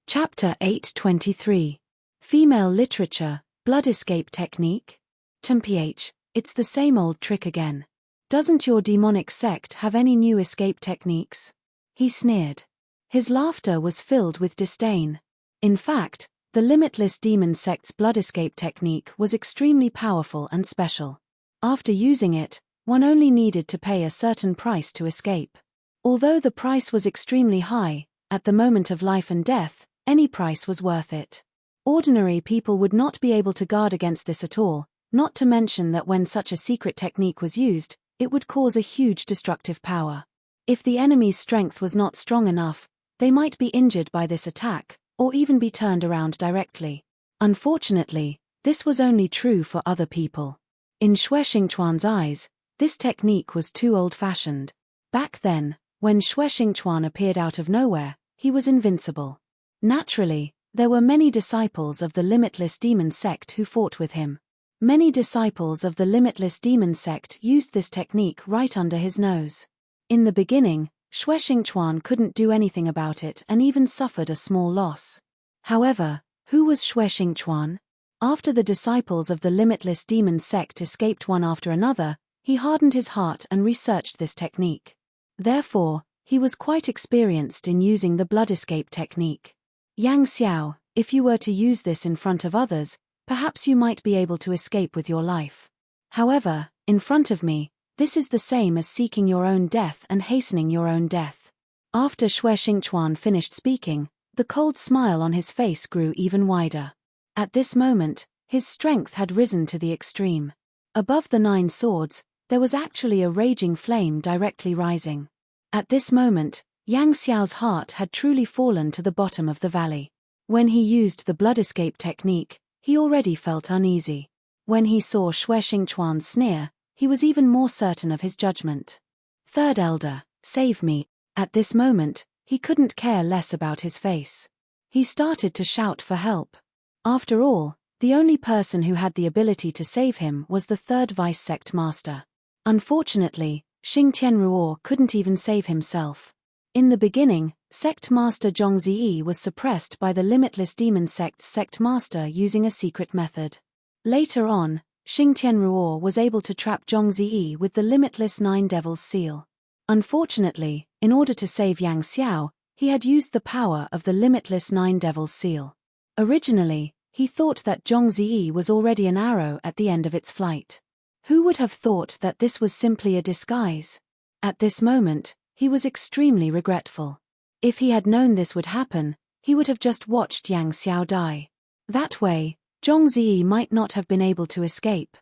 Chapter 823. Female Literature, Blood escape technique? TMPH, it's the same old trick again. Doesn't your demonic sect have any new escape techniques? He sneered. His laughter was filled with disdain. In fact, the Limitless Demon sect's blood escape technique was extremely powerful and special. After using it, one only needed to pay a certain price to escape. Although the price was extremely high, at the moment of life and death, any price was worth it. Ordinary people would not be able to guard against this at all, not to mention that when such a secret technique was used, it would cause a huge destructive power. If the enemy's strength was not strong enough, they might be injured by this attack, or even be turned around directly. Unfortunately, this was only true for other people. In Xue Xingchuan's eyes, this technique was too old-fashioned. Back then, when Xue Xingchuan appeared out of nowhere, he was invincible. Naturally, there were many disciples of the Limitless Demon sect who fought with him. Many disciples of the Limitless Demon sect used this technique right under his nose. In the beginning, Xue Xingchuan couldn't do anything about it and even suffered a small loss. However, who was Xue Xingchuan? After the disciples of the Limitless Demon sect escaped one after another, he hardened his heart and researched this technique. Therefore, he was quite experienced in using the blood escape technique. Yang Xiao, if you were to use this in front of others, perhaps you might be able to escape with your life. However, in front of me, this is the same as seeking your own death and hastening your own death. After Xue Xingchuan finished speaking, the cold smile on his face grew even wider. At this moment, his strength had risen to the extreme. Above the 9 swords, there was actually a raging flame directly rising. At this moment, Yang Xiao's heart had truly fallen to the bottom of the valley. When he used the blood escape technique, he already felt uneasy. When he saw Xue Xingchuan's sneer, he was even more certain of his judgment. Third Elder, save me. At this moment, he couldn't care less about his face. He started to shout for help. After all, the only person who had the ability to save him was the third vice sect master. Unfortunately, Xing Tianruo couldn't even save himself. In the beginning, Sect Master Zhongziyi was suppressed by the Limitless Demon sect's sect master using a secret method. Later on, Xing Tianruo was able to trap Zhongziyi with the Limitless 9 Devils seal. Unfortunately, in order to save Yang Xiao, he had used the power of the Limitless 9 Devils seal. Originally, he thought that Zhongziyi was already an arrow at the end of its flight. Who would have thought that this was simply a disguise? At this moment, he was extremely regretful. If he had known this would happen, he would have just watched Yang Xiao die. That way, Zhongziyi might not have been able to escape.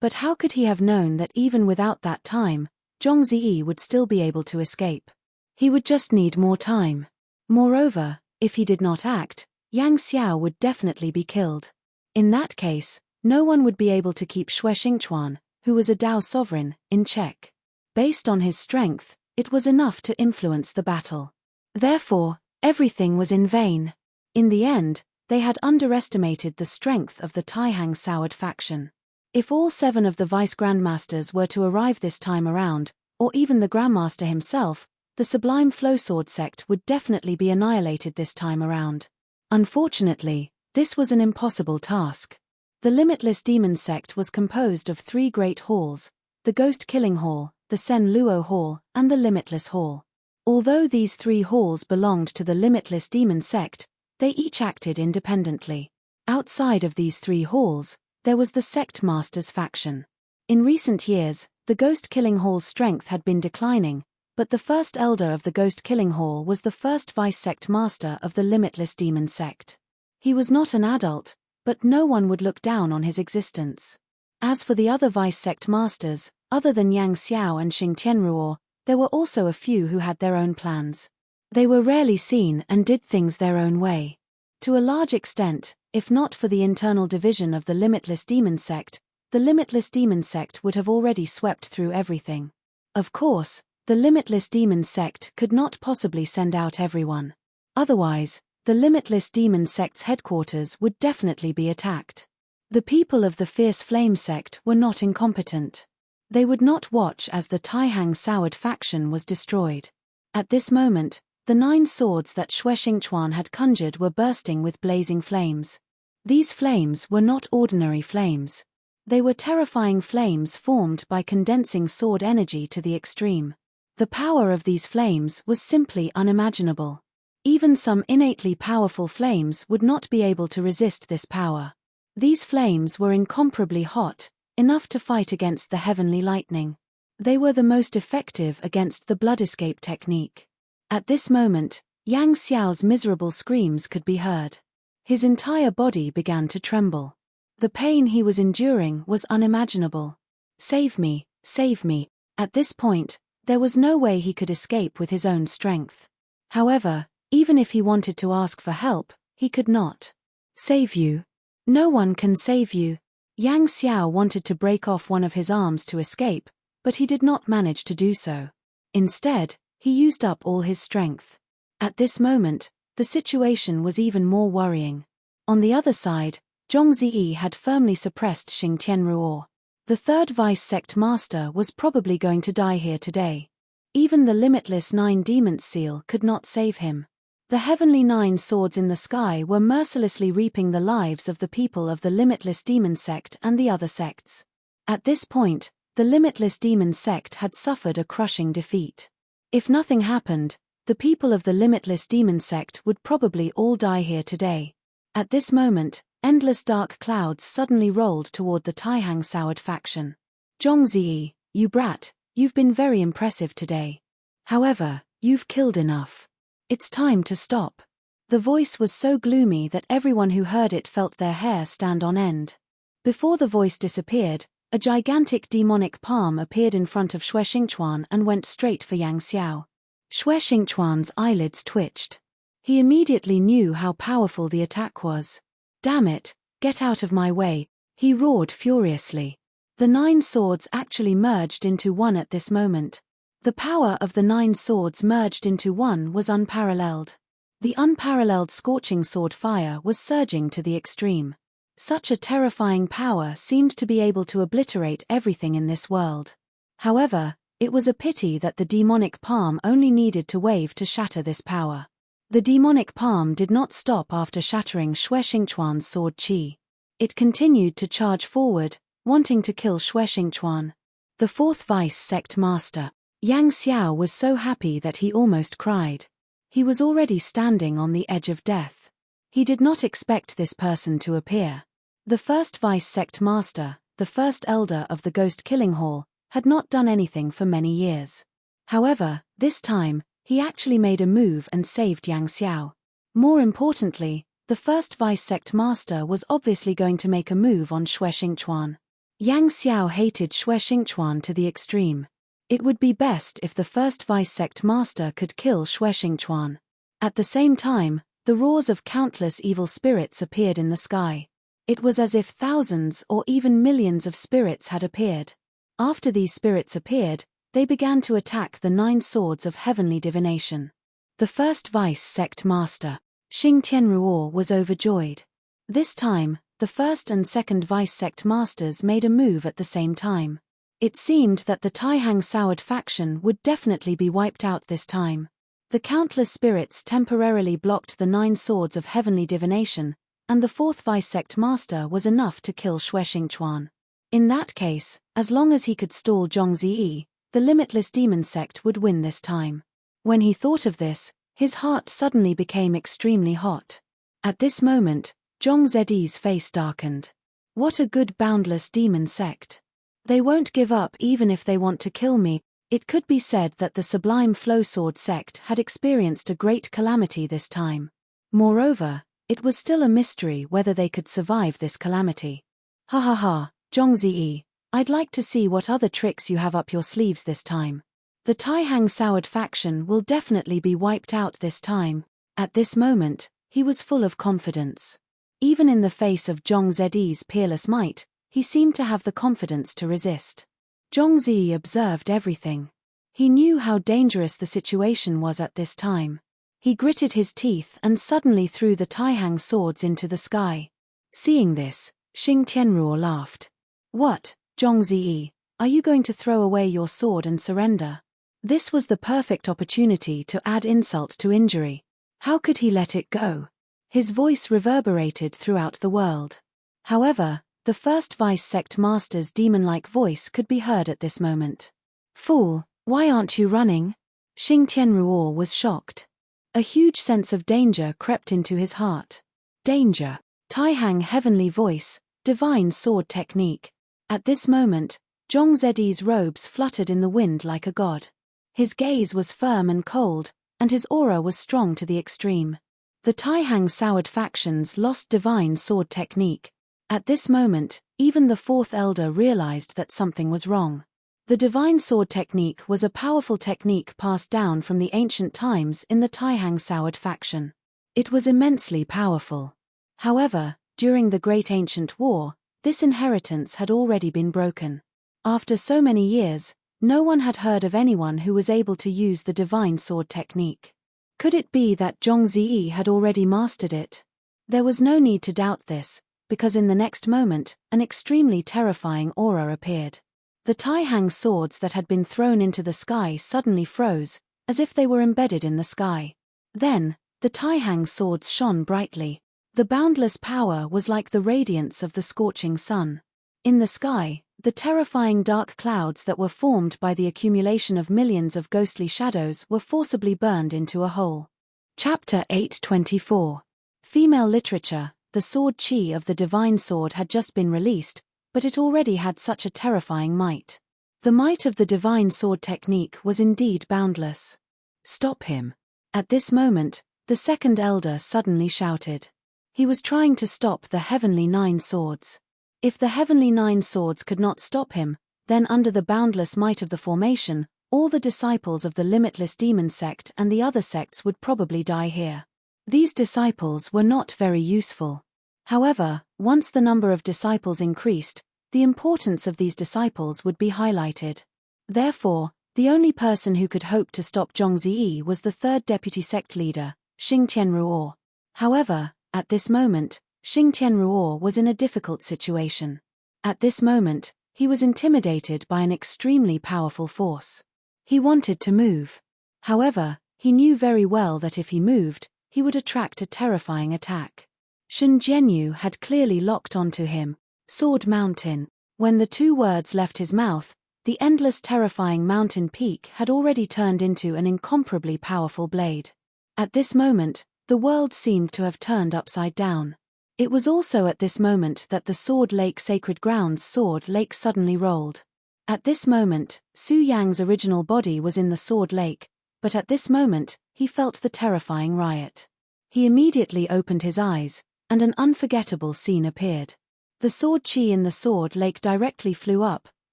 But how could he have known that even without that time, Zhongziyi would still be able to escape? He would just need more time. Moreover, if he did not act, Yang Xiao would definitely be killed. In that case, no one would be able to keep Xue Xingchuan, who was a Dao sovereign, in check. Based on his strength, it was enough to influence the battle. Therefore, everything was in vain. In the end, they had underestimated the strength of the Taihang Soured faction. If all 7 of the vice grandmasters were to arrive this time around, or even the grandmaster himself, the Sublime Flowsword sect would definitely be annihilated this time around. Unfortunately, this was an impossible task. The Limitless Demon sect was composed of 3 great halls: the Ghost Killing Hall, the Sen Luo Hall, and the Limitless Hall. Although these 3 halls belonged to the Limitless Demon sect, they each acted independently. Outside of these 3 halls, there was the Sect Masters faction. In recent years, the Ghost Killing Hall's strength had been declining, but the first elder of the Ghost Killing Hall was the first vice sect master of the Limitless Demon sect. He was not an adult, but no one would look down on his existence. As for the other vice sect masters, other than Yang Xiao and Xing Tianruo, there were also a few who had their own plans. They were rarely seen and did things their own way. To a large extent, if not for the internal division of the Limitless Demon sect, the Limitless Demon sect would have already swept through everything. Of course, the Limitless Demon sect could not possibly send out everyone. Otherwise, the Limitless Demon sect's headquarters would definitely be attacked. The people of the Fierce Flame sect were not incompetent. They would not watch as the Taihang Soured faction was destroyed. At this moment, the 9 swords that Xue Xingchuan had conjured were bursting with blazing flames. These flames were not ordinary flames. They were terrifying flames formed by condensing sword energy to the extreme. The power of these flames was simply unimaginable. Even some innately powerful flames would not be able to resist this power. These flames were incomparably hot, enough to fight against the heavenly lightning. They were the most effective against the blood escape technique. At this moment, Yang Xiao's miserable screams could be heard. His entire body began to tremble. The pain he was enduring was unimaginable. Save me, save me. At this point, there was no way he could escape with his own strength. However, even if he wanted to ask for help, he could not. Save you? No one can save you. Yang Xiao wanted to break off one of his arms to escape, but he did not manage to do so. Instead, he used up all his strength. At this moment, the situation was even more worrying. On the other side, Zhong Ziyi had firmly suppressed Xing Tianruo. The third vice sect master was probably going to die here today. Even the limitless 9 demons seal could not save him. The heavenly 9 swords in the sky were mercilessly reaping the lives of the people of the limitless demon sect and the other sects. At this point, the limitless demon sect had suffered a crushing defeat. If nothing happened, the people of the limitless demon sect would probably all die here today. At this moment, endless dark clouds suddenly rolled toward the Taihang Soured faction. Zhong Ziyi, you brat, you've been very impressive today. However, you've killed enough. It's time to stop. The voice was so gloomy that everyone who heard it felt their hair stand on end. Before the voice disappeared, a gigantic demonic palm appeared in front of Xue Xingchuan and went straight for Yang Xiao. Xue Xingchuan's eyelids twitched. He immediately knew how powerful the attack was. Damn it, get out of my way, he roared furiously. The 9 swords actually merged into one at this moment. The power of the 9 swords merged into one was unparalleled. The unparalleled scorching sword fire was surging to the extreme. Such a terrifying power seemed to be able to obliterate everything in this world. However, it was a pity that the demonic palm only needed to wave to shatter this power. The demonic palm did not stop after shattering Xue Xingchuan's sword qi. It continued to charge forward, wanting to kill Xue Xingchuan. The 4th vice sect master, Yang Xiao, was so happy that he almost cried. He was already standing on the edge of death. He did not expect this person to appear. The 1st vice sect master, the first elder of the ghost killing hall, had not done anything for many years. However, this time, he actually made a move and saved Yang Xiao. More importantly, the 1st vice sect master was obviously going to make a move on Xue Xingchuan. Yang Xiao hated Xue Xingchuan to the extreme. It would be best if the 1st vice sect master could kill Xue Xingchuan. At the same time, the roars of countless evil spirits appeared in the sky. It was as if thousands or even millions of spirits had appeared. After these spirits appeared, they began to attack the 9 swords of heavenly divination. The 1st vice sect master, Xing Tianruo, was overjoyed. This time, the 1st and 2nd vice sect masters made a move at the same time. It seemed that the Taihang Soured faction would definitely be wiped out this time. The countless spirits temporarily blocked the 9 swords of heavenly divination, and the 4th vice sect master was enough to kill Xue Xingchuan. In that case, as long as he could stall Zhong Ziyi, the limitless demon sect would win this time. When he thought of this, his heart suddenly became extremely hot. At this moment, Zhong Ziyi's face darkened. What a good boundless demon sect. They won't give up even if they want to kill me. It could be said that the Sublime Flow Sword sect had experienced a great calamity this time. Moreover, it was still a mystery whether they could survive this calamity. Ha ha ha, Zhong Ziyi, I'd like to see what other tricks you have up your sleeves this time. The Taihang Soured faction will definitely be wiped out this time. At this moment, he was full of confidence. Even in the face of Zhong Ziyi's peerless might, he seemed to have the confidence to resist. Zhong Ziyi observed everything. He knew how dangerous the situation was at this time. He gritted his teeth and suddenly threw the Taihang swords into the sky. Seeing this, Xing Tianruo laughed. What, Zhong Ziyi, are you going to throw away your sword and surrender? This was the perfect opportunity to add insult to injury. How could he let it go? His voice reverberated throughout the world. However, the first Vice Sect Master's demon-like voice could be heard at this moment. "Fool, why aren't you running?" Xing Tianruo was shocked. A huge sense of danger crept into his heart. Danger. Taihang heavenly voice, divine sword technique. At this moment, Zhong Zedi's robes fluttered in the wind like a god. His gaze was firm and cold, and his aura was strong to the extreme. The Taihang soured factions lost divine sword technique. At this moment, even the fourth elder realized that something was wrong. The divine sword technique was a powerful technique passed down from the ancient times in the Taihang soured faction. It was immensely powerful. However, during the Great Ancient War, this inheritance had already been broken. After so many years, no one had heard of anyone who was able to use the divine sword technique. Could it be that Zhong Ziyi had already mastered it? There was no need to doubt this, because in the next moment, an extremely terrifying aura appeared. The Taihang swords that had been thrown into the sky suddenly froze, as if they were embedded in the sky. Then, the Taihang swords shone brightly. The boundless power was like the radiance of the scorching sun. In the sky, the terrifying dark clouds that were formed by the accumulation of millions of ghostly shadows were forcibly burned into a hole. Chapter 824. Female literature. The sword chi of the divine sword had just been released, but it already had such a terrifying might. The might of the divine sword technique was indeed boundless. "Stop him." At this moment, the second elder suddenly shouted. He was trying to stop the heavenly nine swords. If the heavenly nine swords could not stop him, then under the boundless might of the formation, all the disciples of the limitless demon sect and the other sects would probably die here. These disciples were not very useful. However, once the number of disciples increased, the importance of these disciples would be highlighted. Therefore, the only person who could hope to stop Zhong Ziyi was the third deputy sect leader, Xing Tianruo. However, at this moment, Xing Tianruo was in a difficult situation. At this moment, he was intimidated by an extremely powerful force. He wanted to move. However, he knew very well that if he moved, he would attract a terrifying attack. Shen Jianyu had clearly locked onto him. Sword Mountain. When the two words left his mouth, the endless terrifying mountain peak had already turned into an incomparably powerful blade. At this moment, the world seemed to have turned upside down. It was also at this moment that the Sword Lake Sacred Grounds Sword Lake suddenly rolled. At this moment, Su Yang's original body was in the Sword Lake, but at this moment, he felt the terrifying riot. He immediately opened his eyes, and an unforgettable scene appeared. The sword chi in the Sword Lake directly flew up,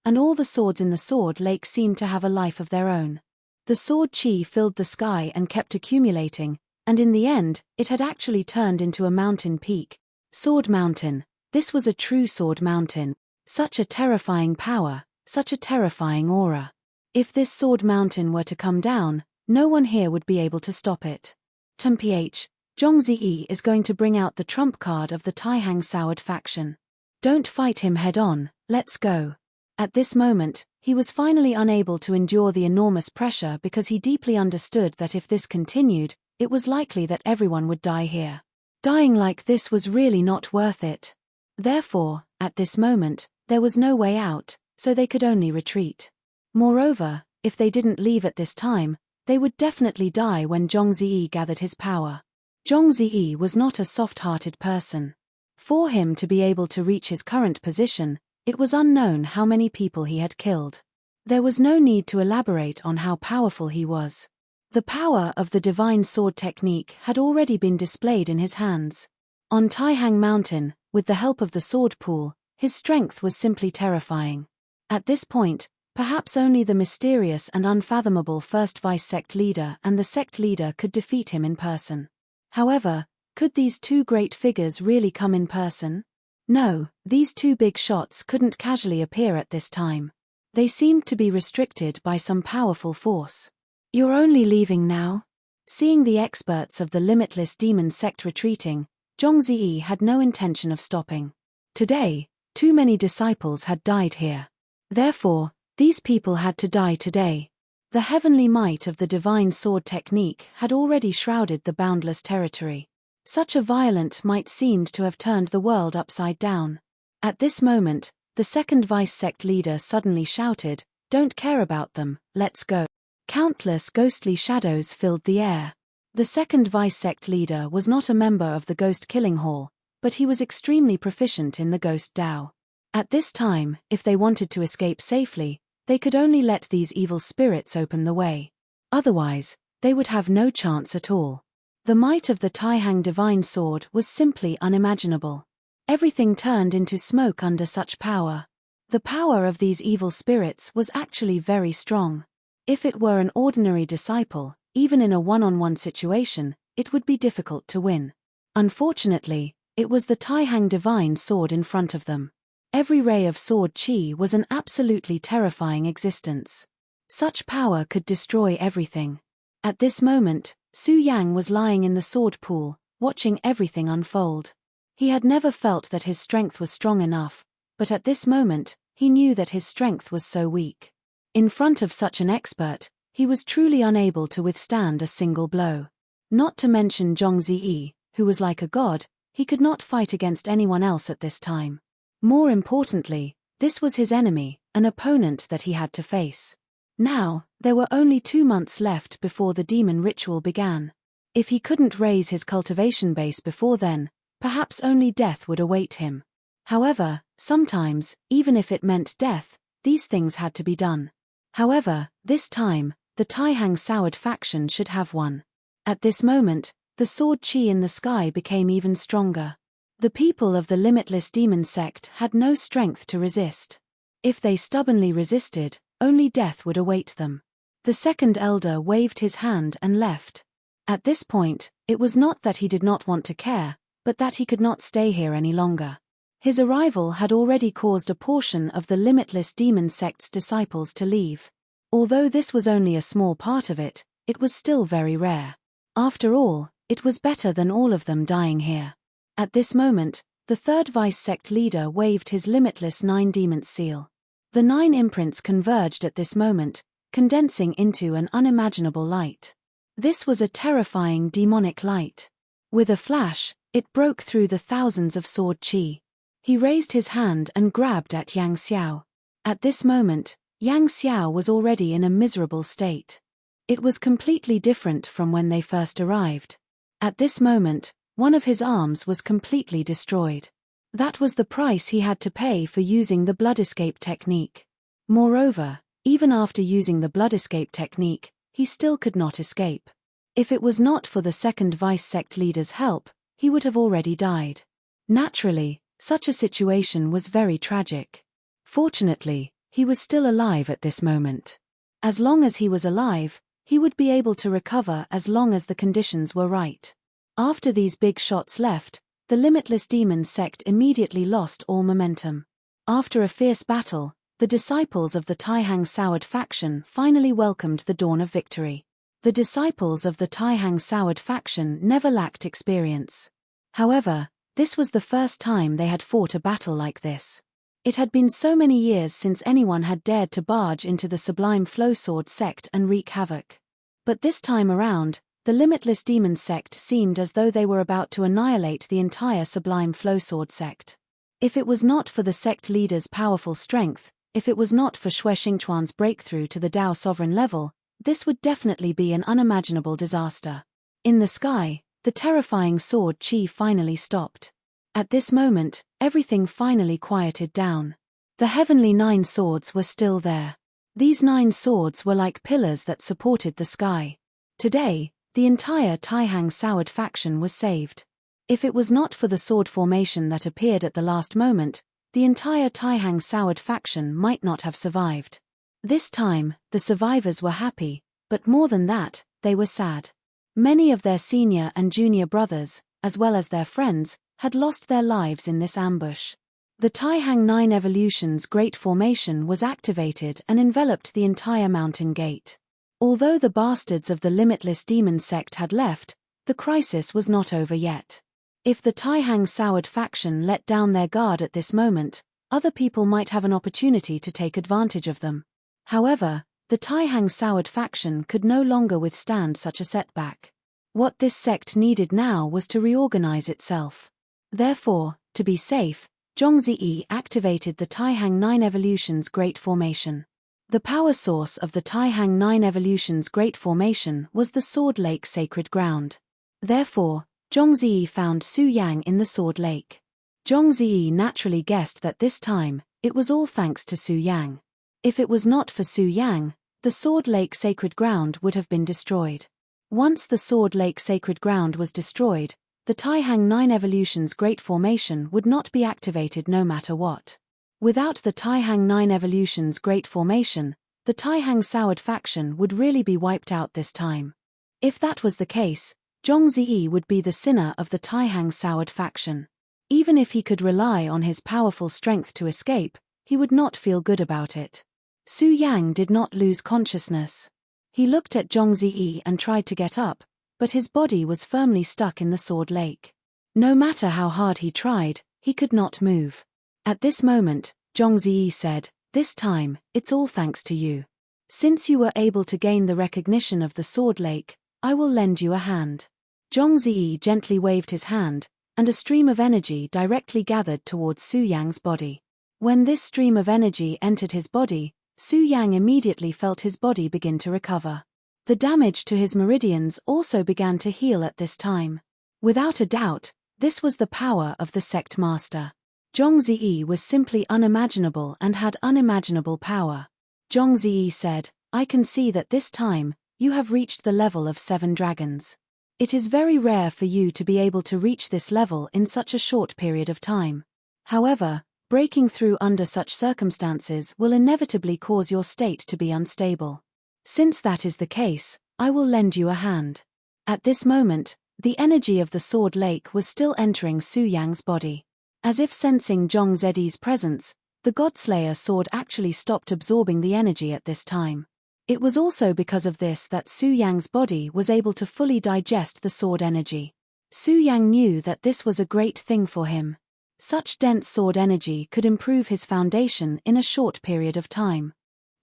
and all the swords in the Sword Lake seemed to have a life of their own. The sword chi filled the sky and kept accumulating, and in the end, it had actually turned into a mountain peak. Sword Mountain. This was a true Sword Mountain. Such a terrifying power, such a terrifying aura. If this Sword Mountain were to come down, no one here would be able to stop it. Mph. Zhong Ziyi is going to bring out the trump card of the Taihang soured faction. Don't fight him head-on, let's go. At this moment, he was finally unable to endure the enormous pressure because he deeply understood that if this continued, it was likely that everyone would die here. Dying like this was really not worth it. Therefore, at this moment, there was no way out, so they could only retreat. Moreover, if they didn't leave at this time, they would definitely die when Zhong Ziyi gathered his power. Zhong Ziyi was not a soft-hearted person. For him to be able to reach his current position, it was unknown how many people he had killed. There was no need to elaborate on how powerful he was. The power of the divine sword technique had already been displayed in his hands. On Taihang Mountain, with the help of the sword pool, his strength was simply terrifying. At this point, perhaps only the mysterious and unfathomable first vice sect leader and the sect leader could defeat him in person. However, could these two great figures really come in person? No, these two big shots couldn't casually appear at this time. They seemed to be restricted by some powerful force. You're only leaving now? Seeing the experts of the limitless demon sect retreating, Zhong Ziyi had no intention of stopping. Today, too many disciples had died here. Therefore, these people had to die today. The heavenly might of the divine sword technique had already shrouded the boundless territory. Such a violent might seemed to have turned the world upside down. At this moment, the second vice-sect leader suddenly shouted, "Don't care about them, let's go." Countless ghostly shadows filled the air. The second vice-sect leader was not a member of the Ghost Killing Hall, but he was extremely proficient in the Ghost Dao. At this time, if they wanted to escape safely, they could only let these evil spirits open the way. Otherwise, they would have no chance at all. The might of the Taihang divine sword was simply unimaginable. Everything turned into smoke under such power. The power of these evil spirits was actually very strong. If it were an ordinary disciple, even in a one-on-one situation, it would be difficult to win. Unfortunately, it was the Taihang divine sword in front of them. Every ray of sword chi was an absolutely terrifying existence. Such power could destroy everything. At this moment, Su Yang was lying in the sword pool, watching everything unfold. He had never felt that his strength was strong enough, but at this moment, he knew that his strength was so weak. In front of such an expert, he was truly unable to withstand a single blow. Not to mention Zhong Ziyi, who was like a god, he could not fight against anyone else at this time. More importantly, this was his enemy, an opponent that he had to face. Now, there were only 2 months left before the demon ritual began. If he couldn't raise his cultivation base before then, perhaps only death would await him. However, sometimes, even if it meant death, these things had to be done. However, this time, the Taihang soured faction should have won. At this moment, the sword chi in the sky became even stronger. The people of the limitless demon sect had no strength to resist. If they stubbornly resisted, only death would await them. The second elder waved his hand and left. At this point, it was not that he did not want to care, but that he could not stay here any longer. His arrival had already caused a portion of the limitless demon sect's disciples to leave. Although this was only a small part of it, it was still very rare. After all, it was better than all of them dying here. At this moment, the third vice-sect leader waved his limitless 9 demons seal. The 9 imprints converged at this moment, condensing into an unimaginable light. This was a terrifying demonic light. With a flash, it broke through the thousands of sword chi. He raised his hand and grabbed at Yang Xiao. At this moment, Yang Xiao was already in a miserable state. It was completely different from when they first arrived. At this moment, one of his arms was completely destroyed. That was the price he had to pay for using the blood escape technique. Moreover, even after using the blood escape technique, he still could not escape. If it was not for the second vice-sect leader's help, he would have already died. Naturally, such a situation was very tragic. Fortunately, he was still alive at this moment. As long as he was alive, he would be able to recover as long as the conditions were right. After these big shots left, the limitless demon sect immediately lost all momentum. After a fierce battle, the disciples of the Taihang soured faction finally welcomed the dawn of victory. The disciples of the Taihang soured faction never lacked experience. However, this was the first time they had fought a battle like this. It had been so many years since anyone had dared to barge into the Sublime Flow Sword sect and wreak havoc. But this time around, the limitless demon sect seemed as though they were about to annihilate the entire Sublime Flow Sword sect. If it was not for the sect leader's powerful strength, if it was not for Xue Xingchuan's breakthrough to the Dao sovereign level, this would definitely be an unimaginable disaster. In the sky, the terrifying sword chi finally stopped. At this moment, everything finally quieted down. The heavenly 9 swords were still there. These 9 swords were like pillars that supported the sky. Today, the entire Taihang soured faction was saved. If it was not for the sword formation that appeared at the last moment, the entire Taihang soured faction might not have survived. This time, the survivors were happy, but more than that, they were sad. Many of their senior and junior brothers, as well as their friends, had lost their lives in this ambush. The Taihang 9 Evolution's Great Formation was activated and enveloped the entire mountain gate. Although the bastards of the limitless demon sect had left, the crisis was not over yet. If the Taihang soured faction let down their guard at this moment, other people might have an opportunity to take advantage of them. However, the Taihang soured faction could no longer withstand such a setback. What this sect needed now was to reorganize itself. Therefore, to be safe, Zhongzi activated the Taihang 9 Evolution's Great Formation. The power source of the Taihang 9 Evolution's Great Formation was the Sword Lake Sacred Ground. Therefore, Zhongzi found Su Yang in the Sword Lake. Zhongzi naturally guessed that this time, it was all thanks to Su Yang. If it was not for Su Yang, the Sword Lake Sacred Ground would have been destroyed. Once the Sword Lake Sacred Ground was destroyed, the Taihang 9 Evolution's Great Formation would not be activated no matter what. Without the Taihang 9 Evolution's Great Formation, the Taihang Soured faction would really be wiped out this time. If that was the case, Zhongzi would be the sinner of the Taihang Soured faction. Even if he could rely on his powerful strength to escape, he would not feel good about it. Su Yang did not lose consciousness. He looked at Zhongzi and tried to get up, but his body was firmly stuck in the Sword Lake. No matter how hard he tried, he could not move. At this moment, Zhongzi said, "This time, it's all thanks to you. Since you were able to gain the recognition of the Sword Lake, I will lend you a hand." Zhongzi gently waved his hand, and a stream of energy directly gathered towards Su Yang's body. When this stream of energy entered his body, Su Yang immediately felt his body begin to recover. The damage to his meridians also began to heal at this time. Without a doubt, this was the power of the sect master. Zhongzi was simply unimaginable and had unimaginable power. Zhongzi said, "I can see that this time, you have reached the level of 7 dragons. It is very rare for you to be able to reach this level in such a short period of time. However, breaking through under such circumstances will inevitably cause your state to be unstable. Since that is the case, I will lend you a hand." At this moment, the energy of the Sword Lake was still entering Su Yang's body. As if sensing Zhongzi's presence, the Godslayer sword actually stopped absorbing the energy at this time. It was also because of this that Su Yang's body was able to fully digest the sword energy. Su Yang knew that this was a great thing for him. Such dense sword energy could improve his foundation in a short period of time.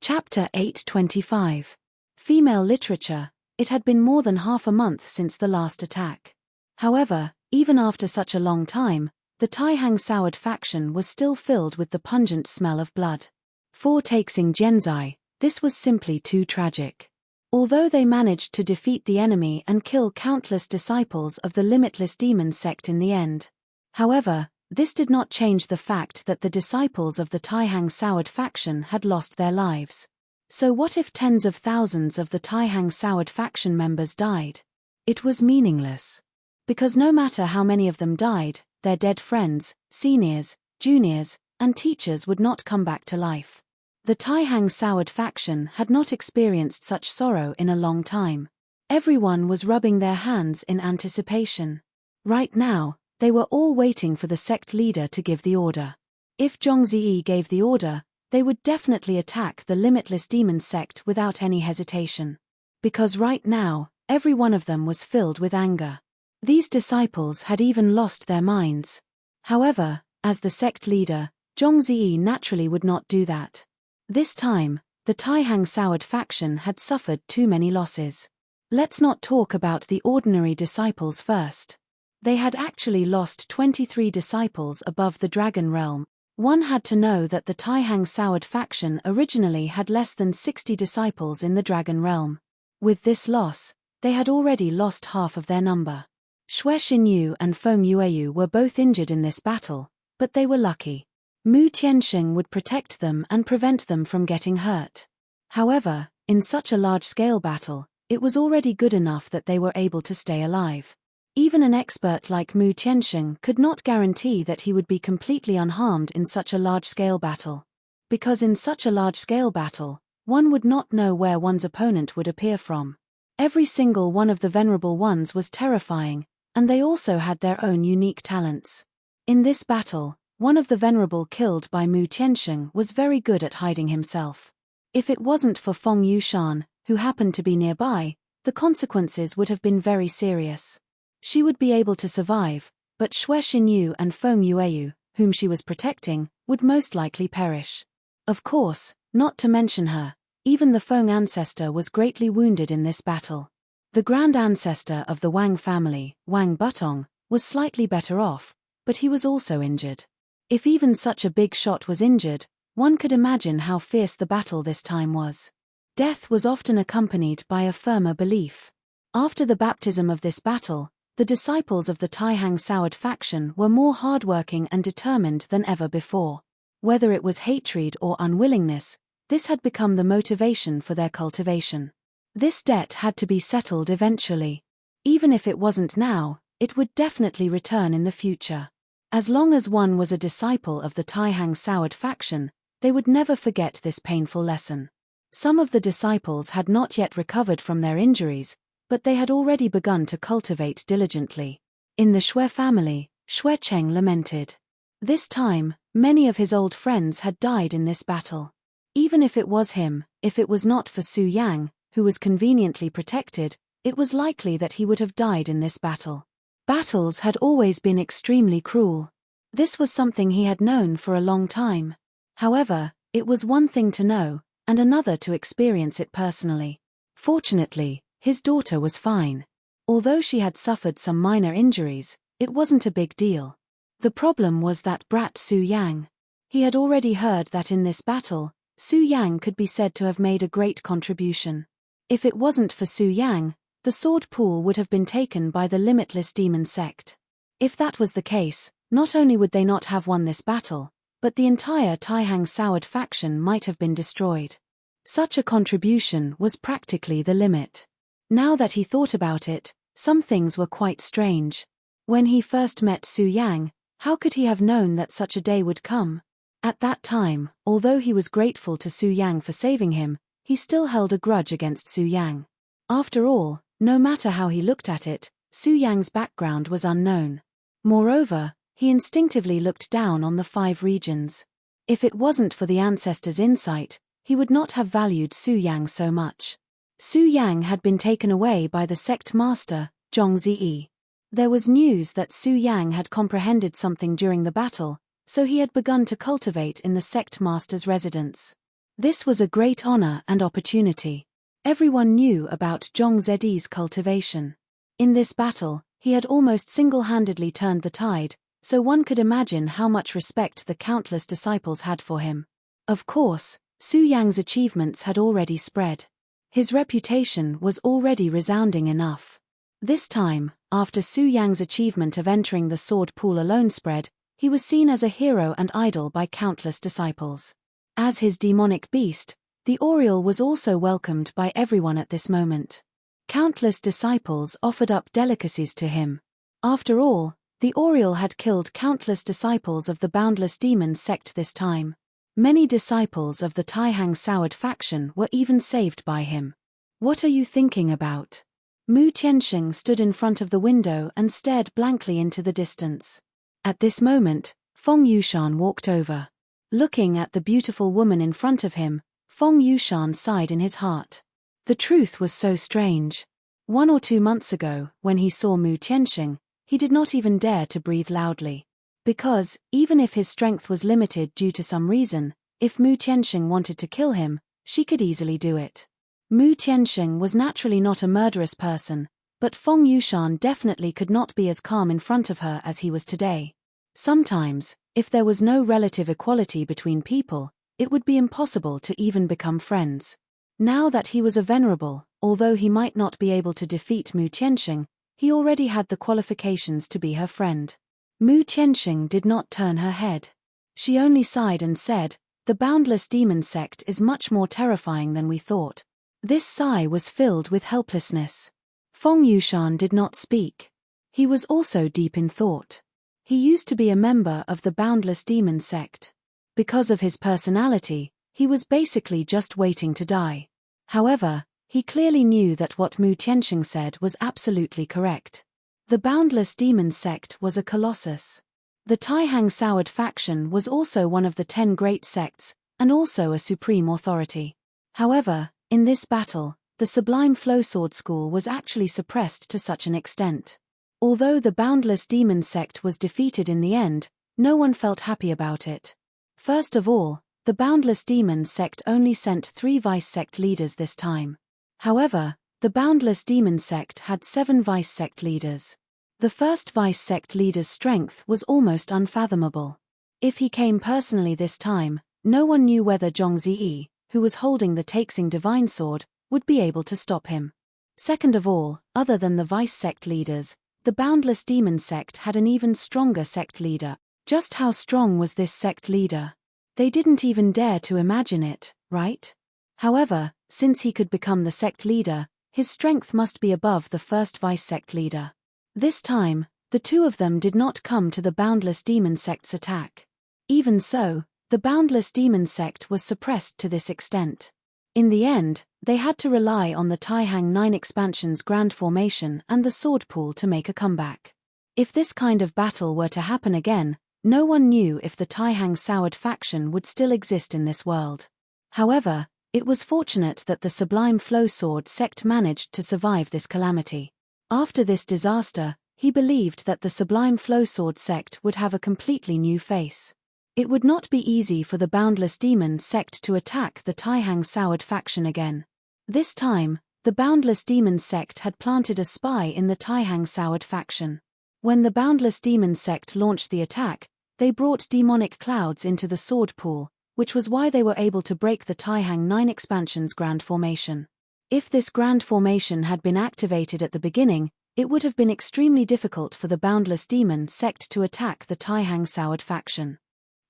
Chapter 825. Female Literature. It had been more than half a month since the last attack. However, even after such a long time, the Taihang Soured faction was still filled with the pungent smell of blood. For Taixing Genzai, this was simply too tragic. Although they managed to defeat the enemy and kill countless disciples of the Limitless Demon sect in the end. However, this did not change the fact that the disciples of the Taihang Soured faction had lost their lives. So what if tens of thousands of the Taihang Soured faction members died? It was meaningless. Because no matter how many of them died, their dead friends, seniors, juniors, and teachers would not come back to life. The Taihang Soured faction had not experienced such sorrow in a long time. Everyone was rubbing their hands in anticipation. Right now, they were all waiting for the sect leader to give the order. If Zhongzi gave the order, they would definitely attack the Limitless Demon sect without any hesitation. Because right now, every one of them was filled with anger. These disciples had even lost their minds. However, as the sect leader, Zhongzi naturally would not do that. This time, the Taihang Soured faction had suffered too many losses. Let's not talk about the ordinary disciples first. They had actually lost 23 disciples above the Dragon Realm. One had to know that the Taihang Soured faction originally had less than 60 disciples in the Dragon Realm. With this loss, they had already lost half of their number. Xue Xinyu and Feng Yueyu were both injured in this battle, but they were lucky. Mu Tianxing would protect them and prevent them from getting hurt. However, in such a large-scale battle, it was already good enough that they were able to stay alive. Even an expert like Mu Tianxing could not guarantee that he would be completely unharmed in such a large-scale battle. Because in such a large-scale battle, one would not know where one's opponent would appear from. Every single one of the Venerable Ones was terrifying, and they also had their own unique talents. In this battle, one of the Venerable killed by Mu Tianxing was very good at hiding himself. If it wasn't for Feng Yushan, who happened to be nearby, the consequences would have been very serious. She would be able to survive, but Xue Xinyu and Feng Yueyu, whom she was protecting, would most likely perish. Of course, not to mention her, even the Feng ancestor was greatly wounded in this battle. The grand ancestor of the Wang family, Wang Butong, was slightly better off, but he was also injured. If even such a big shot was injured, one could imagine how fierce the battle this time was. Death was often accompanied by a firmer belief. After the baptism of this battle, the disciples of the Taihang Soured faction were more hardworking and determined than ever before. Whether it was hatred or unwillingness, this had become the motivation for their cultivation. This debt had to be settled eventually. Even if it wasn't now, it would definitely return in the future. As long as one was a disciple of the Taihang Soured faction, they would never forget this painful lesson. Some of the disciples had not yet recovered from their injuries, but they had already begun to cultivate diligently. In the Xue family, Xue Cheng lamented. This time, many of his old friends had died in this battle. Even if it was him, if it was not for Su Yang, who was conveniently protected, it was likely that he would have died in this battle. Battles had always been extremely cruel. This was something he had known for a long time. However, it was one thing to know, and another to experience it personally. Fortunately, his daughter was fine. Although she had suffered some minor injuries, it wasn't a big deal. The problem was that brat Su Yang. He had already heard that in this battle, Su Yang could be said to have made a great contribution. If it wasn't for Su Yang, the sword pool would have been taken by the limitless demon sect. If that was the case, not only would they not have won this battle, but the entire Taihang Soured faction might have been destroyed. Such a contribution was practically the limit. Now that he thought about it, some things were quite strange. When he first met Su Yang, how could he have known that such a day would come? At that time, although he was grateful to Su Yang for saving him, he still held a grudge against Su Yang. After all, no matter how he looked at it, Su Yang's background was unknown. Moreover, he instinctively looked down on the 5 regions. If it wasn't for the ancestors' insight, he would not have valued Su Yang so much. Su Yang had been taken away by the sect master, Zhong Ziyi. There was news that Su Yang had comprehended something during the battle, so he had begun to cultivate in the sect master's residence. This was a great honor and opportunity. Everyone knew about Zhong Ziyi's cultivation. In this battle, he had almost single-handedly turned the tide, so one could imagine how much respect the countless disciples had for him. Of course, Su Yang's achievements had already spread. His reputation was already resounding enough. This time, after Su Yang's achievement of entering the sword pool alone spread, he was seen as a hero and idol by countless disciples. As his demonic beast, the Oriole was also welcomed by everyone at this moment. Countless disciples offered up delicacies to him. After all, the Oriole had killed countless disciples of the Boundless Demon sect this time. Many disciples of the Taihang Soured faction were even saved by him. What are you thinking about? Mu Tianxing stood in front of the window and stared blankly into the distance. At this moment, Feng Yushan walked over. Looking at the beautiful woman in front of him, Feng Yushan sighed in his heart. The truth was so strange. 1 or 2 months ago, when he saw Mu Tianxing, he did not even dare to breathe loudly. Because, even if his strength was limited due to some reason, if Mu Tianxing wanted to kill him, she could easily do it. Mu Tianxing was naturally not a murderous person, but Feng Yushan definitely could not be as calm in front of her as he was today. Sometimes, if there was no relative equality between people, it would be impossible to even become friends. Now that he was a venerable, although he might not be able to defeat Mu Tianxing, he already had the qualifications to be her friend. Mu Tianxing did not turn her head. She only sighed and said, "The Boundless Demon sect is much more terrifying than we thought." This sigh was filled with helplessness. Feng Yushan did not speak. He was also deep in thought. He used to be a member of the Boundless Demon sect. Because of his personality, he was basically just waiting to die. However, he clearly knew that what Mu Tianxing said was absolutely correct. The Boundless Demon sect was a colossus. The Taihang Soured faction was also one of the 10 great sects, and also a supreme authority. However, in this battle, the Sublime Flow Sword School was actually suppressed to such an extent. Although the Boundless Demon sect was defeated in the end, no one felt happy about it. First of all, the Boundless Demon sect only sent 3 vice sect leaders this time. However, The Boundless Demon Sect had 7 vice sect leaders. The first vice sect leader's strength was almost unfathomable. If he came personally this time, no one knew whether Zhongzi, who was holding the Taixing divine sword, would be able to stop him. Second of all, other than the vice sect leaders, the Boundless Demon Sect had an even stronger sect leader. Just how strong was this sect leader? They didn't even dare to imagine it, right? However, since he could become the sect leader, his strength must be above the first vice sect leader. This time, the two of them did not come to the Boundless Demon Sect's attack. Even so, the Boundless Demon Sect was suppressed to this extent. In the end, they had to rely on the Taihang 9 expansion's Grand Formation and the Sword Pool to make a comeback. If this kind of battle were to happen again, no one knew if the Taihang Soured faction would still exist in this world. However, it was fortunate that the Sublime Flow Sword sect managed to survive this calamity. After this disaster, he believed that the Sublime Flow Sword sect would have a completely new face. It would not be easy for the Boundless Demon Sect to attack the Taihang Soured faction again. This time, the Boundless Demon Sect had planted a spy in the Taihang Soured faction. When the Boundless Demon Sect launched the attack, they brought demonic clouds into the Sword Pool, which was why they were able to break the Taihang 9 expansion's Grand Formation. If this Grand Formation had been activated at the beginning, it would have been extremely difficult for the Boundless Demon Sect to attack the Taihang Soured faction.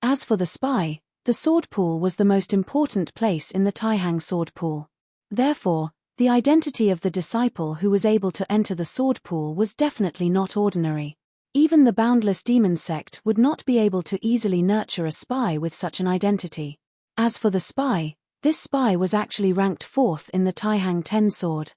As for the spy, the Sword Pool was the most important place in the Taihang Sword Pool. Therefore, the identity of the disciple who was able to enter the Sword Pool was definitely not ordinary. Even the Boundless Demon Sect would not be able to easily nurture a spy with such an identity. As for the spy, this spy was actually ranked 4th in the Taihang 10 sword.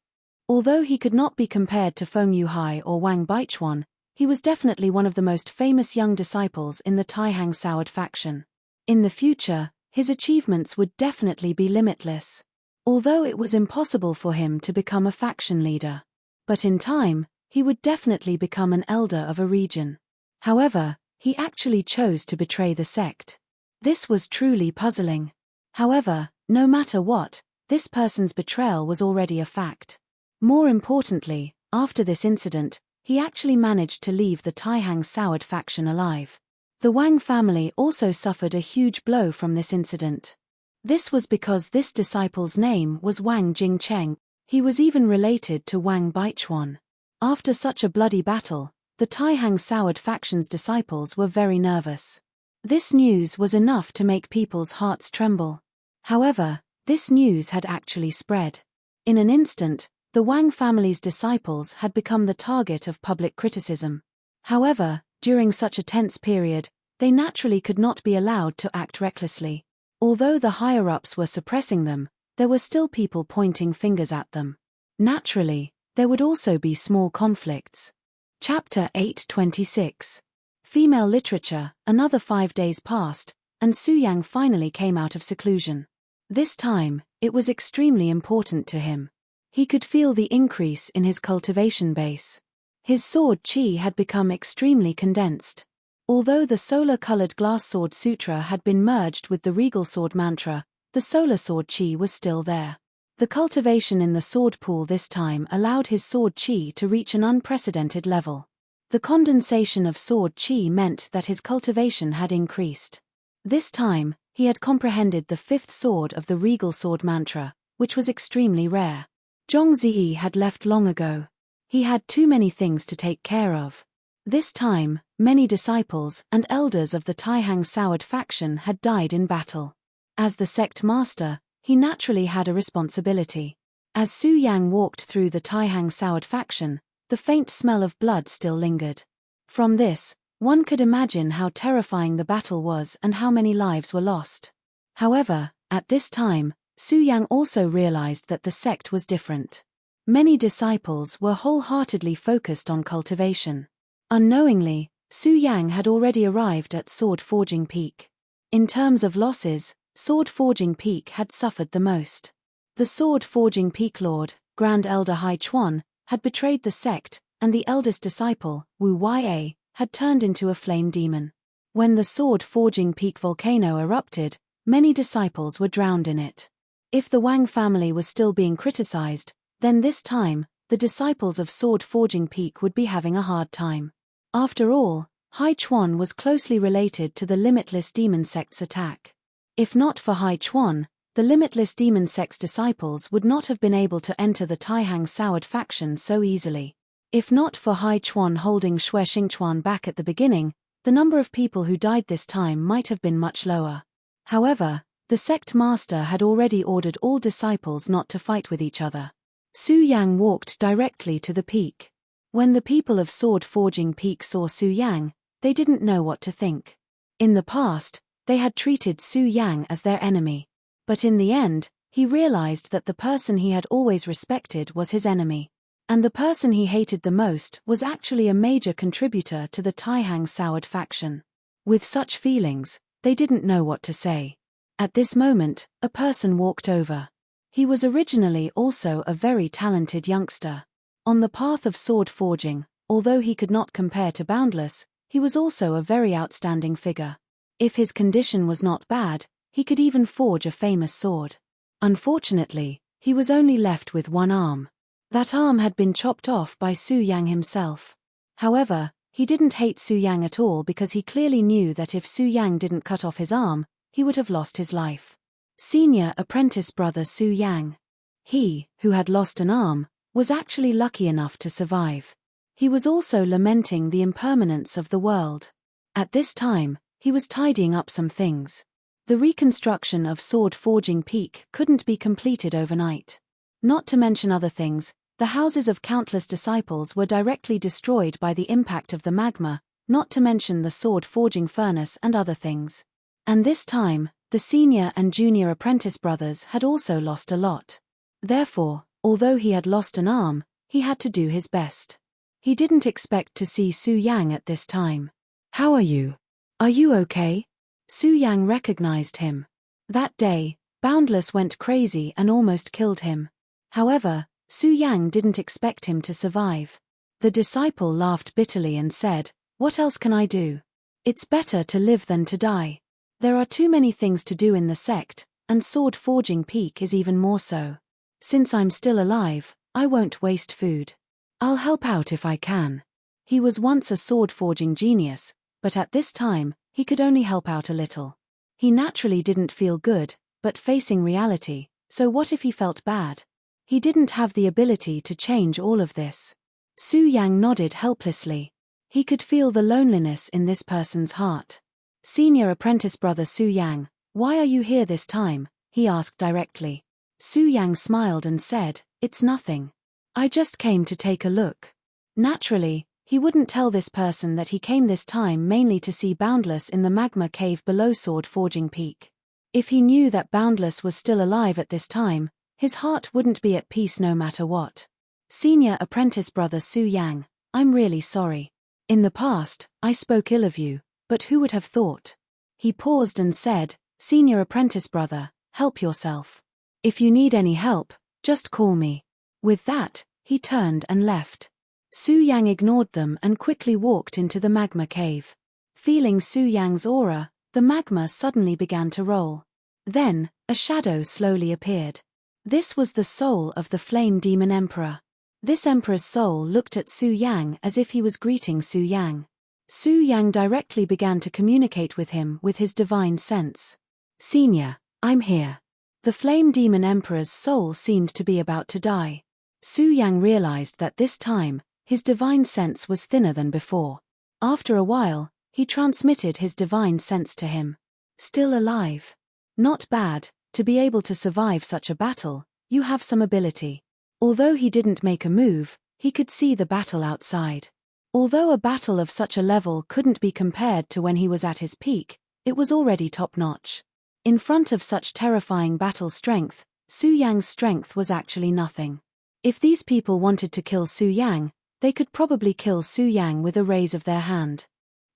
Although he could not be compared to Feng Yuhai or Wang Baichuan, he was definitely one of the most famous young disciples in the Taihang Soured faction. In the future, his achievements would definitely be limitless. Although it was impossible for him to become a faction leader. But in time, he would definitely become an elder of a region. However, he actually chose to betray the sect. This was truly puzzling. However, no matter what, this person's betrayal was already a fact. More importantly, after this incident, he actually managed to leave the Taihang Soured faction alive. The Wang family also suffered a huge blow from this incident. This was because this disciple's name was Wang Jingcheng. He was even related to Wang Baichuan. After such a bloody battle, the Taihang Soured faction's disciples were very nervous. This news was enough to make people's hearts tremble. However, this news had actually spread. In an instant, the Wang family's disciples had become the target of public criticism. However, during such a tense period, they naturally could not be allowed to act recklessly. Although the higher-ups were suppressing them, there were still people pointing fingers at them. Naturally, there would also be small conflicts. Chapter 826. Female Literature. Another 5 days passed, and Su Yang finally came out of seclusion. This time, it was extremely important to him. He could feel the increase in his cultivation base. His sword chi had become extremely condensed. Although the solar-colored glass sword sutra had been merged with the regal sword mantra, the solar sword chi was still there. The cultivation in the sword pool this time allowed his sword chi to reach an unprecedented level. The condensation of sword chi meant that his cultivation had increased. This time, he had comprehended the 5th sword of the regal sword mantra, which was extremely rare. Zhongzi had left long ago. He had too many things to take care of. This time, many disciples and elders of the Taihang Soured faction had died in battle. As the sect master, he naturally had a responsibility. As Su Yang walked through the Taihang Soured faction, the faint smell of blood still lingered. From this, one could imagine how terrifying the battle was and how many lives were lost. However, at this time, Su Yang also realized that the sect was different. Many disciples were wholeheartedly focused on cultivation. Unknowingly, Su Yang had already arrived at Sword Forging Peak. In terms of losses, Sword Forging Peak had suffered the most. The Sword Forging Peak Lord, Grand Elder Hai Chuan, had betrayed the sect, and the eldest disciple, Wu Ya, had turned into a flame demon. When the Sword Forging Peak volcano erupted, many disciples were drowned in it. If the Wang family was still being criticized, then this time, the disciples of Sword Forging Peak would be having a hard time. After all, Hai Chuan was closely related to the Limitless Demon Sect's attack. If not for Hai Chuan, the Limitless Demon Sect's disciples would not have been able to enter the Taihang Soured faction so easily. If not for Hai Chuan holding Xue Xingchuan back at the beginning, the number of people who died this time might have been much lower. However, the sect master had already ordered all disciples not to fight with each other. Su Yang walked directly to the peak. When the people of Sword Forging Peak saw Su Yang, they didn't know what to think. In the past, they had treated Su Yang as their enemy. But in the end, he realized that the person he had always respected was his enemy. And the person he hated the most was actually a major contributor to the Taihang Soured faction. With such feelings, they didn't know what to say. At this moment, a person walked over. He was originally also a very talented youngster. On the path of sword forging, although he could not compare to Boundless, he was also a very outstanding figure. If his condition was not bad, he could even forge a famous sword. Unfortunately, he was only left with one arm. That arm had been chopped off by Su Yang himself. However, he didn't hate Su Yang at all because he clearly knew that if Su Yang didn't cut off his arm, he would have lost his life. Senior apprentice brother Su Yang. He, who had lost an arm, was actually lucky enough to survive. He was also lamenting the impermanence of the world. At this time, he was tidying up some things. The reconstruction of Sword Forging Peak couldn't be completed overnight. Not to mention other things, the houses of countless disciples were directly destroyed by the impact of the magma, not to mention the sword forging furnace and other things. And this time, the senior and junior apprentice brothers had also lost a lot. Therefore, although he had lost an arm, he had to do his best. He didn't expect to see Su Yang at this time. "How are you? Are you okay?" Su Yang recognized him. That day, Boundless went crazy and almost killed him. However, Su Yang didn't expect him to survive. The disciple laughed bitterly and said, "What else can I do? It's better to live than to die. There are too many things to do in the sect, and Sword Forging Peak is even more so. Since I'm still alive, I won't waste food. I'll help out if I can." He was once a sword forging genius, but at this time, he could only help out a little. He naturally didn't feel good, but facing reality, so what if he felt bad? He didn't have the ability to change all of this. Su Yang nodded helplessly. He could feel the loneliness in this person's heart. "Senior apprentice brother Su Yang, why are you here this time?" he asked directly. Su Yang smiled and said, "It's nothing. I just came to take a look." Naturally, he wouldn't tell this person that he came this time mainly to see Boundless in the magma cave below Sword Forging Peak. If he knew that Boundless was still alive at this time, his heart wouldn't be at peace no matter what. "Senior apprentice brother Su Yang, I'm really sorry. In the past, I spoke ill of you, but who would have thought?" He paused and said, "Senior apprentice brother, help yourself. If you need any help, just call me." With that, he turned and left. Su Yang ignored them and quickly walked into the magma cave. Feeling Su Yang's aura, the magma suddenly began to roll. Then, a shadow slowly appeared. This was the soul of the Flame Demon Emperor. This emperor's soul looked at Su Yang as if he was greeting Su Yang. Su Yang directly began to communicate with him with his divine sense. "Senior, I'm here." The Flame Demon Emperor's soul seemed to be about to die. Su Yang realized that this time, his divine sense was thinner than before. After a while, he transmitted his divine sense to him. "Still alive. Not bad. To be able to survive such a battle, you have some ability." Although he didn't make a move, he could see the battle outside. Although a battle of such a level couldn't be compared to when he was at his peak, it was already top-notch. In front of such terrifying battle strength, Su Yang's strength was actually nothing. If these people wanted to kill Su Yang, they could probably kill Su Yang with a raise of their hand.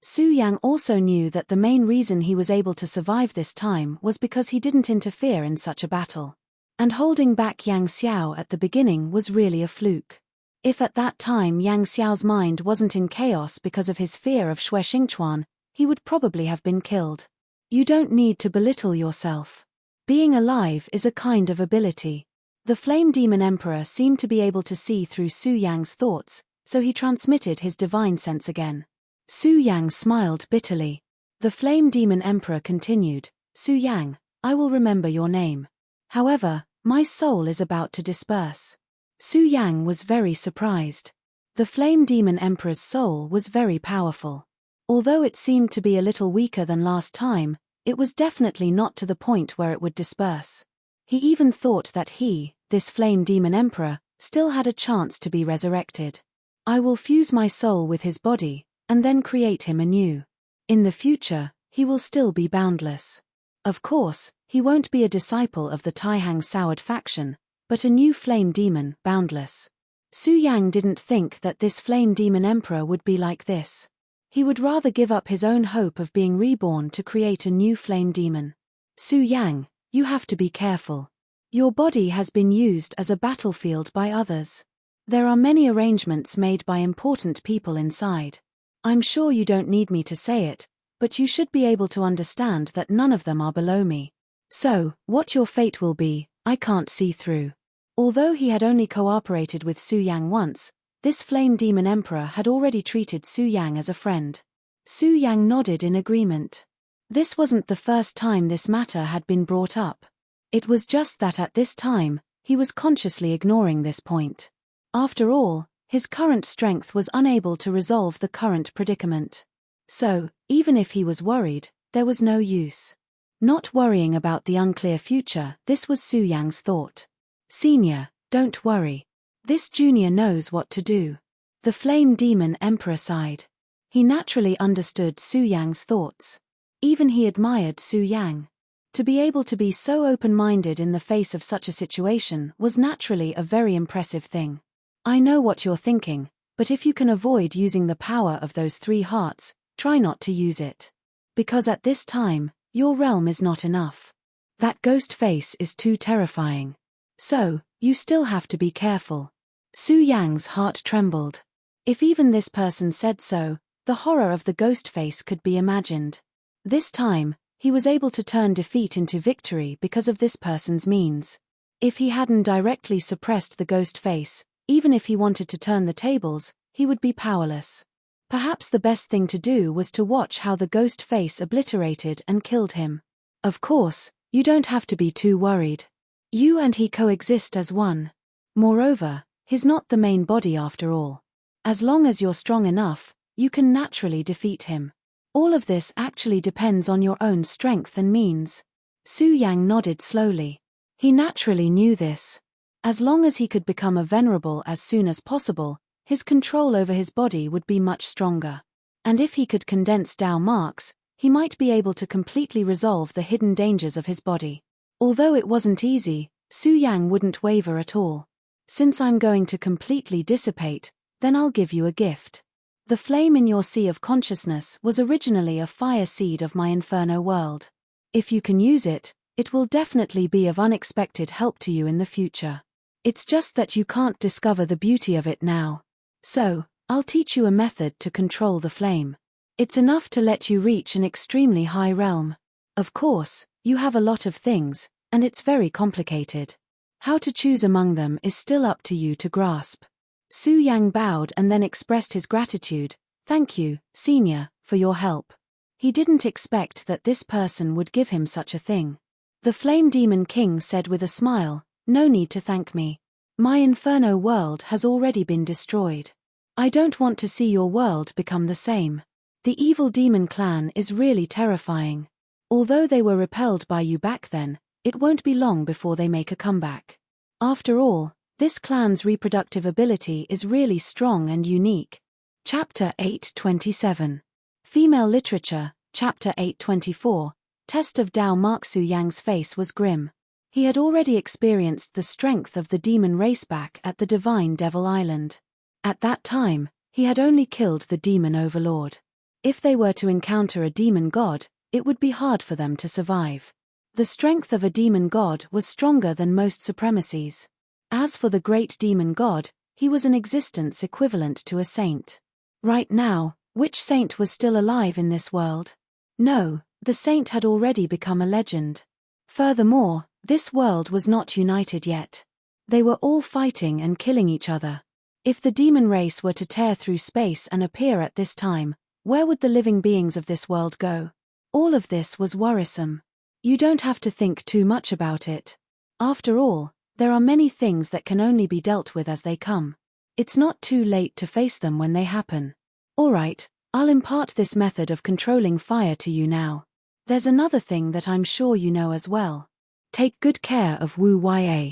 Su Yang also knew that the main reason he was able to survive this time was because he didn't interfere in such a battle. And holding back Yang Xiao at the beginning was really a fluke. If at that time Yang Xiao's mind wasn't in chaos because of his fear of Xue Xingchuan, he would probably have been killed. You don't need to belittle yourself. Being alive is a kind of ability. The Flame Demon Emperor seemed to be able to see through Su Yang's thoughts, so he transmitted his divine sense again. Su Yang smiled bitterly. The Flame Demon Emperor continued, Su Yang, I will remember your name. However, my soul is about to disperse. Su Yang was very surprised. The Flame Demon Emperor's soul was very powerful. Although it seemed to be a little weaker than last time, it was definitely not to the point where it would disperse. He even thought that he, this Flame Demon Emperor, still had a chance to be resurrected. I will fuse my soul with his body, and then create him anew. In the future, he will still be boundless. Of course, he won't be a disciple of the Taihang Soured faction, but a new flame demon, boundless. Su Yang didn't think that this Flame Demon Emperor would be like this. He would rather give up his own hope of being reborn to create a new flame demon. Su Yang, you have to be careful. Your body has been used as a battlefield by others. There are many arrangements made by important people inside. I'm sure you don't need me to say it, but you should be able to understand that none of them are below me. So, what your fate will be, I can't see through. Although he had only cooperated with Su Yang once, this Flame Demon Emperor had already treated Su Yang as a friend. Su Yang nodded in agreement. This wasn't the first time this matter had been brought up. It was just that at this time, he was consciously ignoring this point. After all, his current strength was unable to resolve the current predicament. So, even if he was worried, there was no use. Not worrying about the unclear future, this was Su Yang's thought. Senior, don't worry. This junior knows what to do. The Flame Demon Emperor sighed. He naturally understood Su Yang's thoughts. Even he admired Su Yang. To be able to be so open-minded in the face of such a situation was naturally a very impressive thing. I know what you're thinking, but if you can avoid using the power of those 3 hearts, try not to use it. Because at this time, your realm is not enough. That ghost face is too terrifying. So, you still have to be careful. Su Yang's heart trembled. If even this person said so, the horror of the ghost face could be imagined. This time, he was able to turn defeat into victory because of this person's means. If he hadn't directly suppressed the ghost face, even if he wanted to turn the tables, he would be powerless. Perhaps the best thing to do was to watch how the ghost face obliterated and killed him. Of course, you don't have to be too worried. You and he coexist as one. Moreover, he's not the main body after all. As long as you're strong enough, you can naturally defeat him. All of this actually depends on your own strength and means. Su Yang nodded slowly. He naturally knew this. As long as he could become a venerable as soon as possible, his control over his body would be much stronger. And if he could condense Dao marks, he might be able to completely resolve the hidden dangers of his body. Although it wasn't easy, Su Yang wouldn't waver at all. Since I'm going to completely dissipate, then I'll give you a gift. The flame in your sea of consciousness was originally a fire seed of my inferno world. If you can use it, it will definitely be of unexpected help to you in the future. It's just that you can't discover the beauty of it now. So, I'll teach you a method to control the flame. It's enough to let you reach an extremely high realm. Of course, you have a lot of things, and it's very complicated. How to choose among them is still up to you to grasp. Su Yang bowed and then expressed his gratitude. Thank you, Senior, for your help. He didn't expect that this person would give him such a thing. The Flame Demon King said with a smile, no need to thank me. My inferno world has already been destroyed. I don't want to see your world become the same. The evil demon clan is really terrifying. Although they were repelled by you back then, it won't be long before they make a comeback. After all, this clan's reproductive ability is really strong and unique. Chapter 827. Female Literature, Chapter 824. Test of Dao Mark. Su Yang's face was grim. He had already experienced the strength of the demon race back at the Divine Devil Island. At that time, he had only killed the demon overlord. If they were to encounter a demon god, it would be hard for them to survive. The strength of a demon god was stronger than most supremacies. As for the great demon god, he was an existence equivalent to a saint. Right now, which saint was still alive in this world? No, the saint had already become a legend. Furthermore, this world was not united yet. They were all fighting and killing each other. If the demon race were to tear through space and appear at this time, where would the living beings of this world go? All of this was worrisome. You don't have to think too much about it. After all, there are many things that can only be dealt with as they come. It's not too late to face them when they happen. Alright, I'll impart this method of controlling fire to you now. There's another thing that I'm sure you know as well. Take good care of Wu Ya.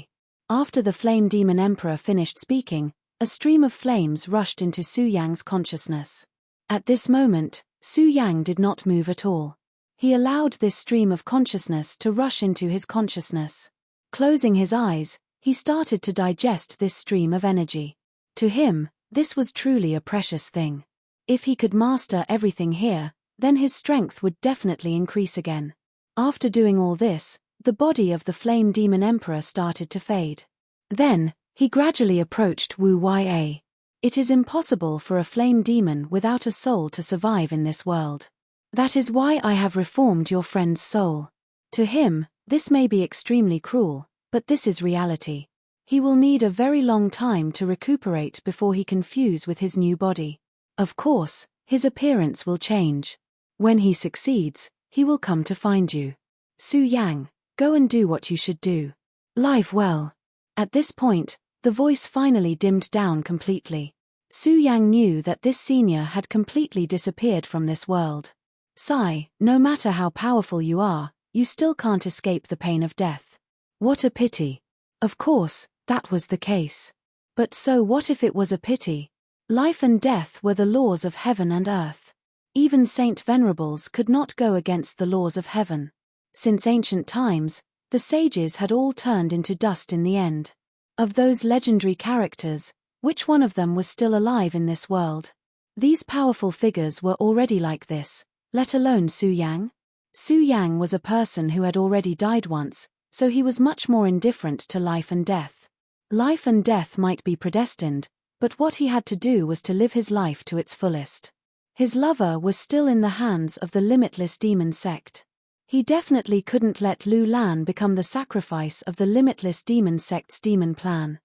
After the Flame Demon Emperor finished speaking, a stream of flames rushed into Su Yang's consciousness. At this moment, Su Yang did not move at all. He allowed this stream of consciousness to rush into his consciousness. Closing his eyes, he started to digest this stream of energy. To him, this was truly a precious thing. If he could master everything here, then his strength would definitely increase again. After doing all this, the body of the Flame Demon Emperor started to fade. Then, he gradually approached Wu Ya. It is impossible for a flame demon without a soul to survive in this world. That is why I have reformed your friend's soul. To him, this may be extremely cruel, but this is reality. He will need a very long time to recuperate before he can fuse with his new body. Of course, his appearance will change. When he succeeds, he will come to find you. Su Yang, go and do what you should do. Live well. At this point, the voice finally dimmed down completely. Su Yang knew that this senior had completely disappeared from this world. Sigh, no matter how powerful you are, you still can't escape the pain of death. What a pity. Of course, that was the case. But so what if it was a pity? Life and death were the laws of heaven and earth. Even Saint Venerables could not go against the laws of heaven. Since ancient times, the sages had all turned into dust in the end. Of those legendary characters, which one of them was still alive in this world? These powerful figures were already like this, let alone Su Yang. Su Yang was a person who had already died once, so he was much more indifferent to life and death. Life and death might be predestined, but what he had to do was to live his life to its fullest. His lover was still in the hands of the limitless demon sect. He definitely couldn't let Lu Lan become the sacrifice of the limitless demon sect's demon plan.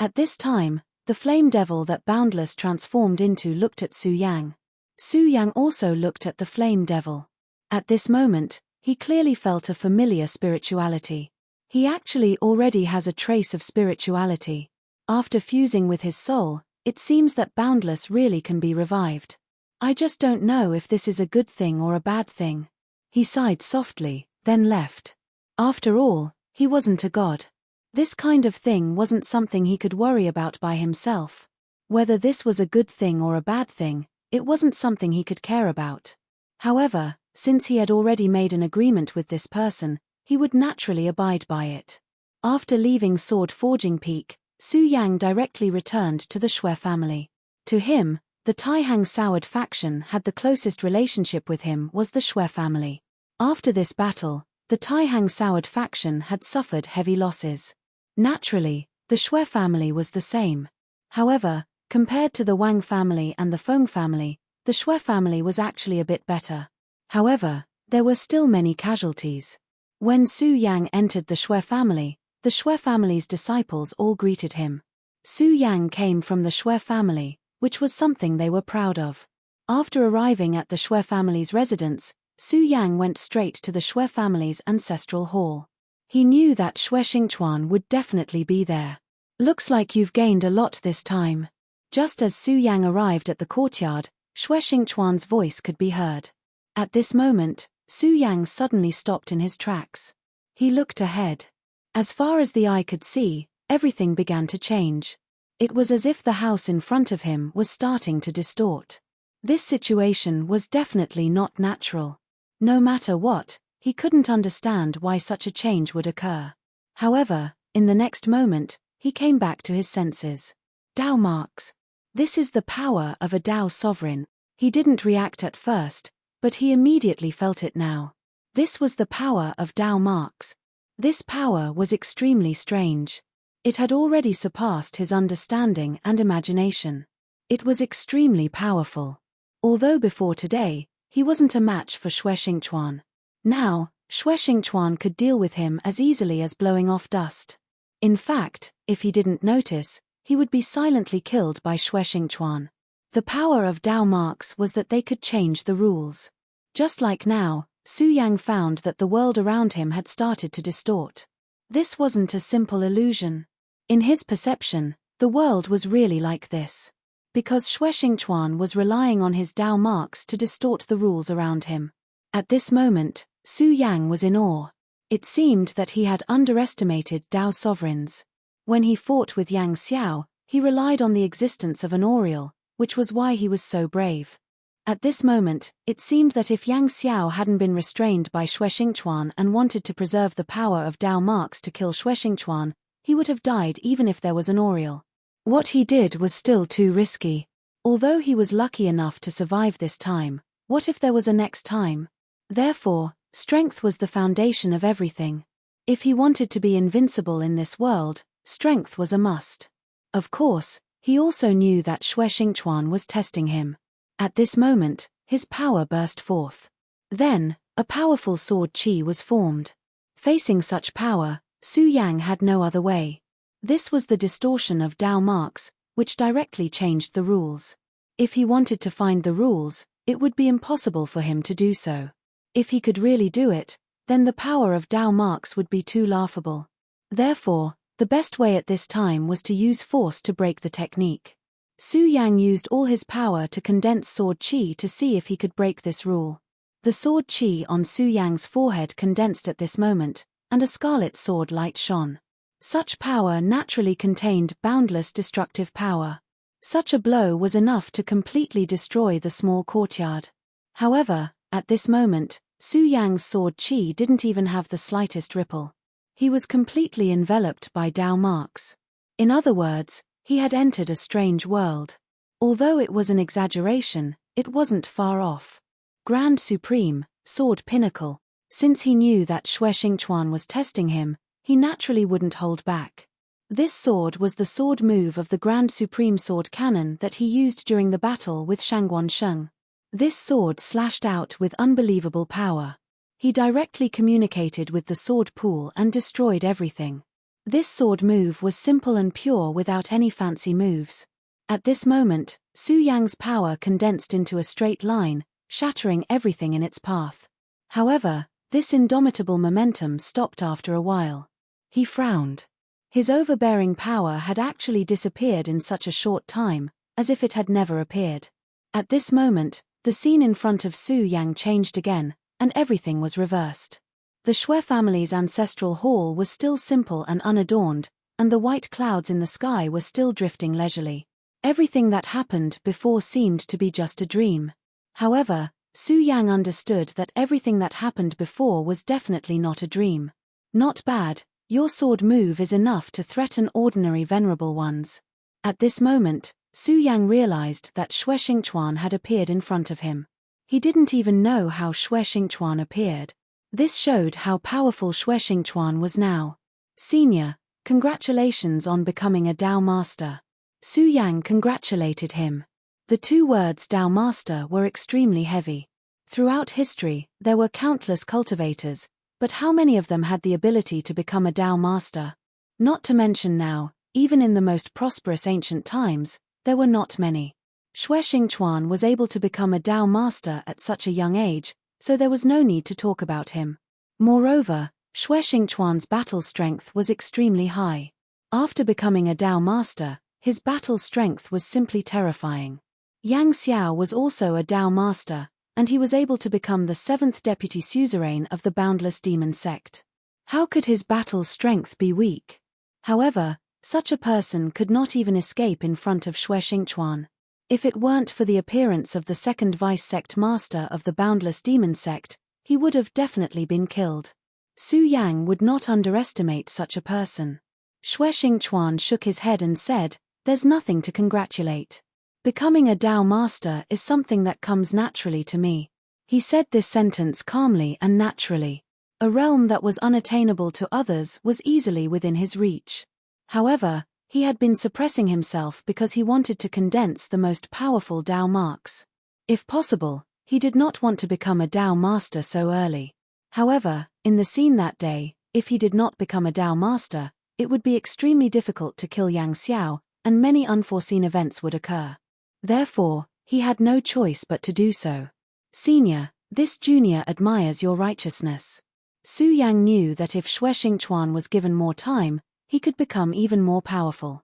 At this time, the flame devil that Boundless transformed into looked at Su Yang. Su Yang also looked at the flame devil. At this moment, he clearly felt a familiar spirituality. He actually already has a trace of spirituality. After fusing with his soul, it seems that Boundless really can be revived. I just don't know if this is a good thing or a bad thing. He sighed softly, then left. After all, he wasn't a god. This kind of thing wasn't something he could worry about by himself. Whether this was a good thing or a bad thing, it wasn't something he could care about. However, since he had already made an agreement with this person, he would naturally abide by it. After leaving Sword Forging Peak, Su Yang directly returned to the Shui family. To him, the Taihang Soured faction had the closest relationship with him was the Shui family. After this battle, the Taihang Soured faction had suffered heavy losses. Naturally, the Shui family was the same. However, compared to the Wang family and the Feng family, the Shui family was actually a bit better. However, there were still many casualties. When Su Yang entered the Shui family, the Shui family's disciples all greeted him. Su Yang came from the Shui family, which was something they were proud of. After arriving at the Shui family's residence, Su Yang went straight to the Shui family's ancestral hall. He knew that Shui Xingchuan would definitely be there. Looks like you've gained a lot this time. Just as Su Yang arrived at the courtyard, Shui Xingchuan's voice could be heard. At this moment, Su Yang suddenly stopped in his tracks. He looked ahead. As far as the eye could see, everything began to change. It was as if the house in front of him was starting to distort. This situation was definitely not natural. No matter what, he couldn't understand why such a change would occur. However, in the next moment, he came back to his senses. Dao marks. This is the power of a Dao sovereign. He didn't react at first, but he immediately felt it now. This was the power of Dao marks. This power was extremely strange. It had already surpassed his understanding and imagination. It was extremely powerful. Although before today, he wasn't a match for Shui Xingchuan. Now, Shui Xingchuan could deal with him as easily as blowing off dust. In fact, If he didn't notice, he would be silently killed by Shueshingchuan. The power of Dao marks was that they could change the rules. Just like now, Su Yang found that the world around him had started to distort. This wasn't a simple illusion. In his perception, the world was really like this. Because Shueshingchuan was relying on his Dao marks to distort the rules around him. At this moment, Su Yang was in awe. It seemed that he had underestimated Dao sovereigns. When he fought with Yang Xiao, he relied on the existence of an Oriole, which was why he was so brave. At this moment, it seemed that if Yang Xiao hadn't been restrained by Shueshingchuan and wanted to preserve the power of Dao marks to kill Shueshingchuan, he would have died even if there was an Oriole. What he did was still too risky. Although he was lucky enough to survive this time, what if there was a next time? Therefore, strength was the foundation of everything. If he wanted to be invincible in this world, strength was a must. Of course, he also knew that Shueshingchuan was testing him. At this moment, his power burst forth. Then, a powerful sword qi was formed. Facing such power, Su Yang had no other way. This was the distortion of Dao marks, which directly changed the rules. If he wanted to find the rules, it would be impossible for him to do so. If he could really do it, then the power of Dao marks would be too laughable. Therefore, the best way at this time was to use force to break the technique. Su Yang used all his power to condense sword qi to see if he could break this rule. The sword qi on Su Yang's forehead condensed at this moment, and a scarlet sword light shone. Such power naturally contained boundless destructive power. Such a blow was enough to completely destroy the small courtyard. However, at this moment, Su Yang's sword qi didn't even have the slightest ripple. He was completely enveloped by Dao marks. In other words, he had entered a strange world. Although it was an exaggeration, it wasn't far off. Grand Supreme, Sword Pinnacle. Since he knew that Shueshingchuan was testing him, he naturally wouldn't hold back. This sword was the sword move of the Grand Supreme Sword Cannon that he used during the battle with Shangguan Sheng. This sword slashed out with unbelievable power. He directly communicated with the sword pool and destroyed everything. This sword move was simple and pure without any fancy moves. At this moment, Su Yang's power condensed into a straight line, shattering everything in its path. However, this indomitable momentum stopped after a while. He frowned. His overbearing power had actually disappeared in such a short time, as if it had never appeared. At this moment, the scene in front of Su Yang changed again, and everything was reversed. The Shui family's ancestral hall was still simple and unadorned, and the white clouds in the sky were still drifting leisurely. Everything that happened before seemed to be just a dream. However, Su Yang understood that everything that happened before was definitely not a dream. Not bad, your sword move is enough to threaten ordinary venerable ones. At this moment, Su Yang realized that Shueshingchuan had appeared in front of him. He didn't even know how Shueshingchuan appeared. This showed how powerful Shueshingchuan was now. Senior, congratulations on becoming a Dao Master. Su Yang congratulated him. The two words Dao Master were extremely heavy. Throughout history, there were countless cultivators, but how many of them had the ability to become a Dao Master? Not to mention now, even in the most prosperous ancient times, there were not many. Shueshingchuan was able to become a Dao Master at such a young age, so there was no need to talk about him. Moreover, Shueshingchuan's battle strength was extremely high. After becoming a Dao Master, his battle strength was simply terrifying. Yang Xiao was also a Dao Master, and he was able to become the 7th deputy suzerain of the Boundless Demon sect. How could his battle strength be weak? However, such a person could not even escape in front of Shueshingchuan. If it weren't for the appearance of the 2nd vice-sect master of the Boundless Demon sect, he would have definitely been killed. Su Yang would not underestimate such a person. Shueshingchuan shook his head and said, "There's nothing to congratulate. Becoming a Dao Master is something that comes naturally to me." He said this sentence calmly and naturally. A realm that was unattainable to others was easily within his reach. However, he had been suppressing himself because he wanted to condense the most powerful Dao marks. If possible, he did not want to become a Dao Master so early. However, in the scene that day, if he did not become a Dao Master, It would be extremely difficult to kill Yang Xiao, and many unforeseen events would occur. Therefore, he had no choice but to do so. Senior, this junior admires your righteousness. Su Yang knew that if Xue Xingchuan was given more time, he could become even more powerful.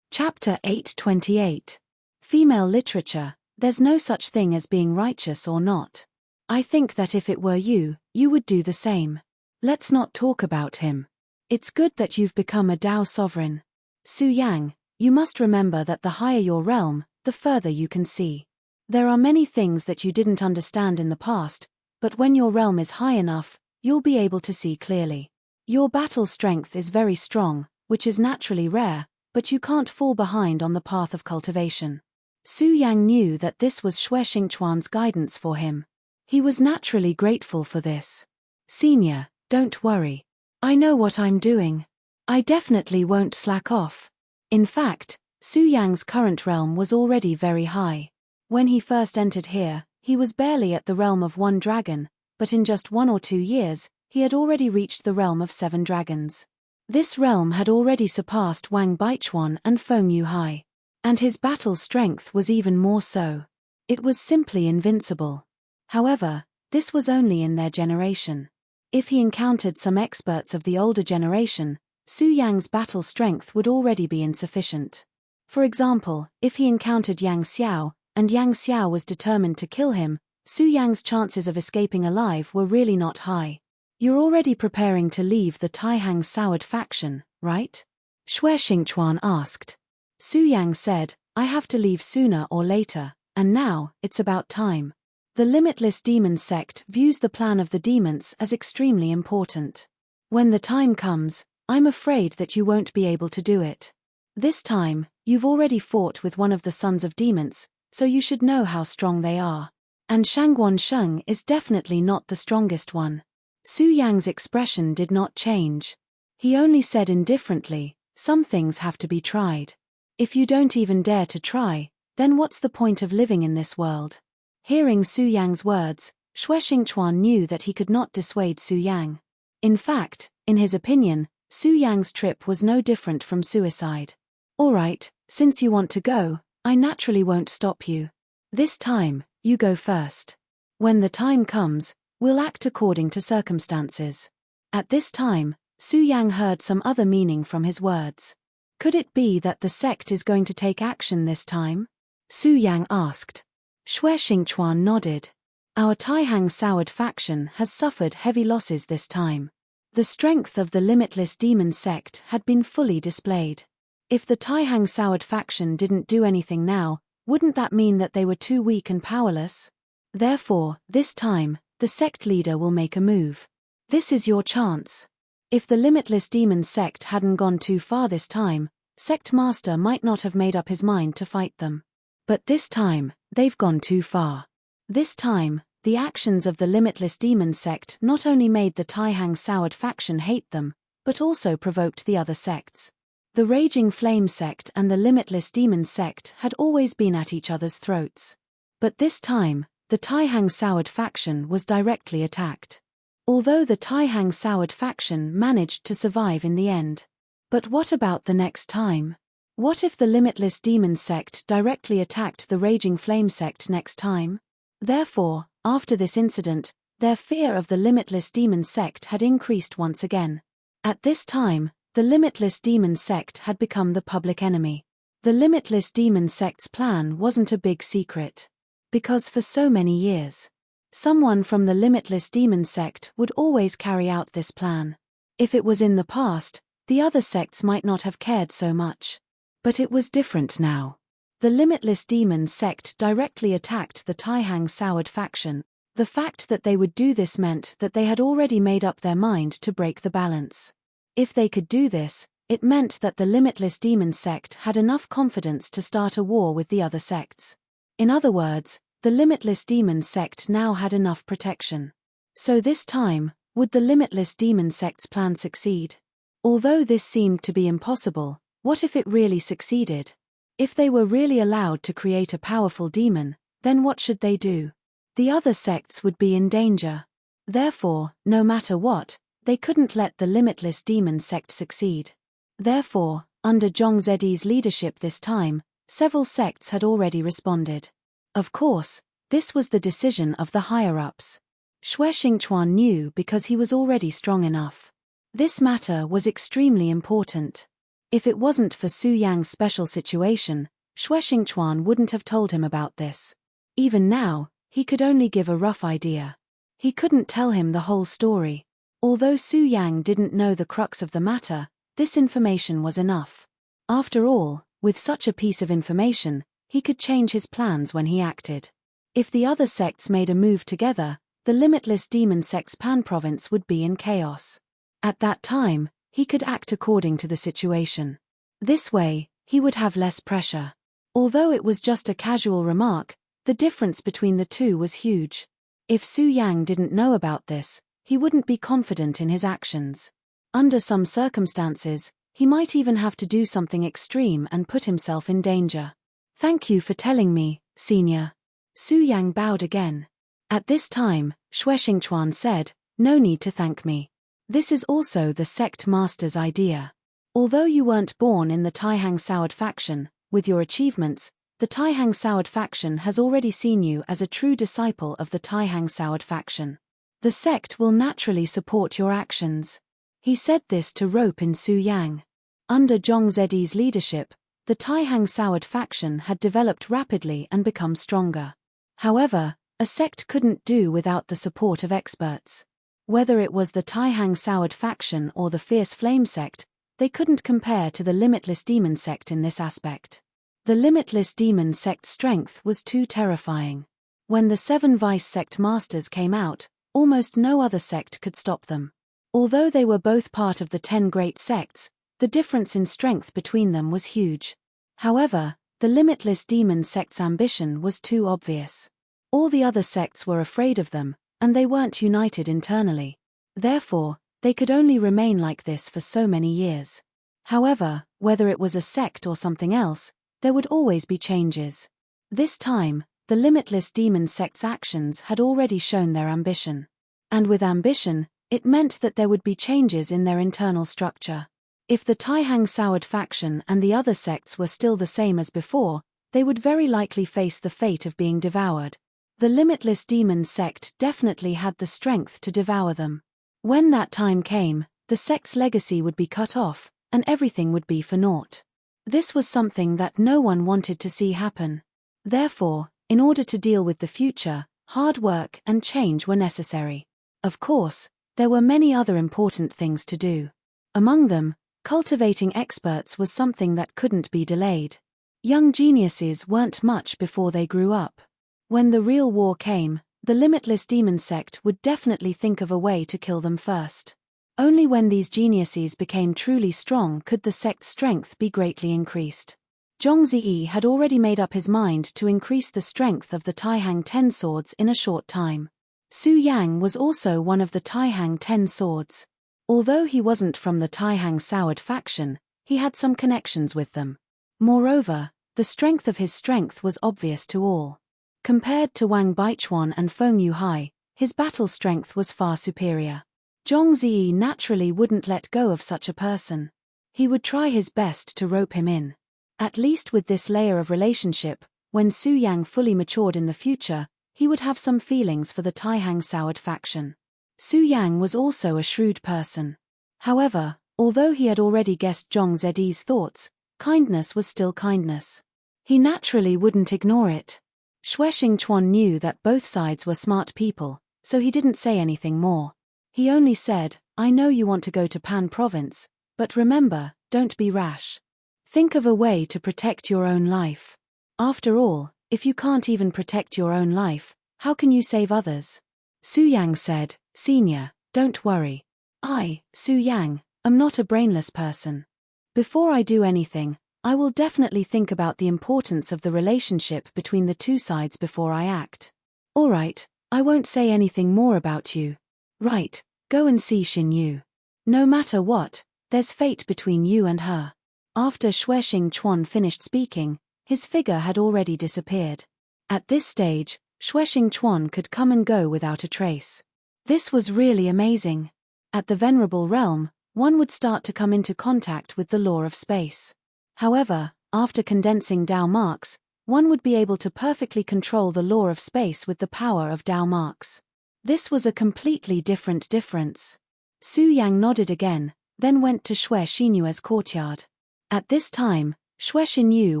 Chapter 828. Female Literature. There's no such thing as being righteous or not. I think that if it were you, you would do the same. Let's not talk about him. It's good that you've become a Dao sovereign. Su Yang, you must remember that the higher your realm, the further you can see. There are many things that you didn't understand in the past, but when your realm is high enough, you'll be able to see clearly. Your battle strength is very strong, which is naturally rare, but you can't fall behind on the path of cultivation. Su Yang knew that this was Xue Xingchuan's guidance for him. He was naturally grateful for this. Senior, don't worry. I know what I'm doing. I definitely won't slack off. In fact, Su Yang's current realm was already very high. When he first entered here, he was barely at the realm of 1 dragon, but in just 1 or 2 years, he had already reached the realm of 7 dragons. This realm had already surpassed Wang Baichuan and Feng Yuhai. And his battle strength was even more so. It was simply invincible. However, this was only in their generation. If he encountered some experts of the older generation, Su Yang's battle strength would already be insufficient. For example, if he encountered Yang Xiao, and Yang Xiao was determined to kill him, Su Yang's chances of escaping alive were really not high. You're already preparing to leave the Taihang Soured faction, right? Xue Xingchuan asked. Su Yang said, I have to leave sooner or later, and now, it's about time. The Limitless Demon sect views the plan of the demons as extremely important. When the time comes, I'm afraid that you won't be able to do it. This time, you've already fought with one of the sons of demons, so you should know how strong they are. And Shangguan Sheng is definitely not the strongest one. Su Yang's expression did not change. He only said indifferently, some things have to be tried. If you don't even dare to try, then what's the point of living in this world? Hearing Su Yang's words, Xue Xingchuan knew that he could not dissuade Su Yang. In fact, in his opinion, Su Yang's trip was no different from suicide. All right, since you want to go, I naturally won't stop you. This time, you go first. When the time comes, we'll act according to circumstances. At this time, Su Yang heard some other meaning from his words. Could it be that the sect is going to take action this time? Su Yang asked. Xue Xingchuan nodded. Our Taihang Soured faction has suffered heavy losses this time. The strength of the Limitless Demon sect had been fully displayed. If the Taihang Soured faction didn't do anything now, wouldn't that mean that they were too weak and powerless? Therefore, this time, the sect leader will make a move. This is your chance. If the Limitless Demon sect hadn't gone too far this time, Sect Master might not have made up his mind to fight them. But this time, they've gone too far. This time, the actions of the Limitless Demon sect not only made the Taihang Soured faction hate them, but also provoked the other sects. The Raging Flame sect and the Limitless Demon sect had always been at each other's throats. But this time, the Taihang Soured faction was directly attacked. Although the Taihang Soured faction managed to survive in the end. But what about the next time? What if the Limitless Demon sect directly attacked the Raging Flame sect next time? Therefore, after this incident, their fear of the Limitless Demon sect had increased once again. At this time, the Limitless Demon sect had become the public enemy. The Limitless Demon sect's plan wasn't a big secret. Because for so many years, someone from the Limitless Demon sect would always carry out this plan. If it was in the past, the other sects might not have cared so much. But it was different now. The Limitless Demon sect directly attacked the Taihang Soured faction. The fact that they would do this meant that they had already made up their mind to break the balance. If they could do this, it meant that the Limitless Demon sect had enough confidence to start a war with the other sects. In other words, the Limitless Demon sect now had enough protection. So this time, would the Limitless Demon sect's plan succeed? Although this seemed to be impossible, what if it really succeeded? If they were really allowed to create a powerful demon, then what should they do? The other sects would be in danger. Therefore, no matter what, they couldn't let the Limitless Demon sect succeed. Therefore, under Zhong Zedi's leadership this time, several sects had already responded. Of course, this was the decision of the higher-ups. Xue Xingchuan knew because he was already strong enough. This matter was extremely important. If it wasn't for Su Yang's special situation, Xue Xingchuan wouldn't have told him about this. Even now, he could only give a rough idea. He couldn't tell him the whole story. Although Su Yang didn't know the crux of the matter, this information was enough. After all, with such a piece of information, he could change his plans when he acted. If the other sects made a move together, the limitless demon sect's pan-province would be in chaos. At that time, he could act according to the situation. This way, he would have less pressure. Although it was just a casual remark, the difference between the two was huge. If Su Yang didn't know about this, he wouldn't be confident in his actions. Under some circumstances, he might even have to do something extreme and put himself in danger. Thank you for telling me, Senior. Su Yang bowed again. At this time, Xue Xingchuan said, "No need to thank me. This is also the sect master's idea. Although you weren't born in the Taihang Soured faction, with your achievements, the Taihang Soured faction has already seen you as a true disciple of the Taihang Soured faction. The sect will naturally support your actions." He said this to rope in Su Yang. Under Zhong Zedi's leadership, the Taihang Soured faction had developed rapidly and become stronger. However, a sect couldn't do without the support of experts. Whether it was the Taihang Soured faction or the Fierce Flame sect, they couldn't compare to the Limitless Demon sect in this aspect. The Limitless Demon sect's strength was too terrifying. When the 7 Vice sect masters came out, almost no other sect could stop them. Although they were both part of the 10 great sects, the difference in strength between them was huge. However, the Limitless Demon sect's ambition was too obvious. All the other sects were afraid of them, and they weren't united internally. Therefore, they could only remain like this for so many years. However, whether it was a sect or something else, there would always be changes. This time, the Limitless Demon sect's actions had already shown their ambition. And with ambition, it meant that there would be changes in their internal structure. If the Taihang Soured faction and the other sects were still the same as before, they would very likely face the fate of being devoured. The Limitless Demon sect definitely had the strength to devour them. When that time came, the sect's legacy would be cut off, and everything would be for naught. This was something that no one wanted to see happen. Therefore, in order to deal with the future, hard work and change were necessary. Of course, there were many other important things to do. Among them, cultivating experts was something that couldn't be delayed. Young geniuses weren't much before they grew up. When the real war came, the Limitless Demon sect would definitely think of a way to kill them first. Only when these geniuses became truly strong could the sect's strength be greatly increased. Zhong Ziyi had already made up his mind to increase the strength of the Taihang 10 swords in a short time. Su Yang was also one of the Taihang 10 swords. Although he wasn't from the Taihang Soured faction, he had some connections with them. Moreover, the strength of his strength was obvious to all. Compared to Wang Baichuan and Feng Yuhai, his battle strength was far superior. Zhong Ziyi naturally wouldn't let go of such a person. He would try his best to rope him in. At least with this layer of relationship, when Su Yang fully matured in the future, he would have some feelings for the Taihang Soured faction. Su Yang was also a shrewd person. However, although he had already guessed Zhong Zedi's thoughts, kindness was still kindness. He naturally wouldn't ignore it. Xue Xingchuan knew that both sides were smart people, so he didn't say anything more. He only said, "I know you want to go to Pan Province, but remember, don't be rash. Think of a way to protect your own life. After all, if you can't even protect your own life, how can you save others?" Su Yang said, "Senior, don't worry. I, Su Yang, am not a brainless person. Before I do anything, I will definitely think about the importance of the relationship between the two sides before I act. Alright, I won't say anything more about you. Right, go and see Xin Yu. No matter what, there's fate between you and her." After Xue Xingchuan finished speaking, his figure had already disappeared. At this stage, Xue Xingchuan could come and go without a trace. This was really amazing. At the Venerable Realm, one would start to come into contact with the law of space. However, after condensing Dao marks, one would be able to perfectly control the law of space with the power of Dao marks. This was a completely different difference. Su Yang nodded again, then went to Xue Xinyue's courtyard. At this time, Xue Xinyu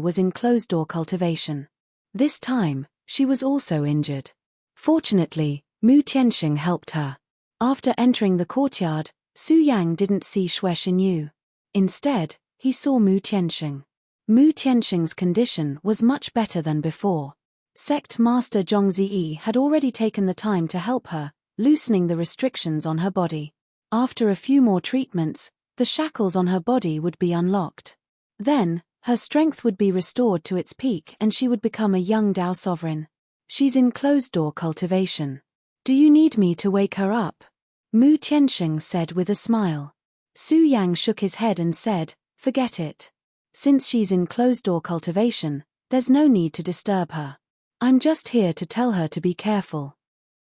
was in closed-door cultivation. This time, she was also injured. Fortunately, Mu Tianxing helped her. After entering the courtyard, Su Yang didn't see Xue Xinyu. Instead, he saw Mu Tianxing. Mu Tianxing's condition was much better than before. Sect Master Zhong Ziyi had already taken the time to help her, loosening the restrictions on her body. After a few more treatments, the shackles on her body would be unlocked. Then, her strength would be restored to its peak and she would become a young Dao sovereign. She's in closed-door cultivation. Do you need me to wake her up? Mu Tianxing said with a smile. Su Yang shook his head and said, forget it. Since she's in closed-door cultivation, there's no need to disturb her. I'm just here to tell her to be careful.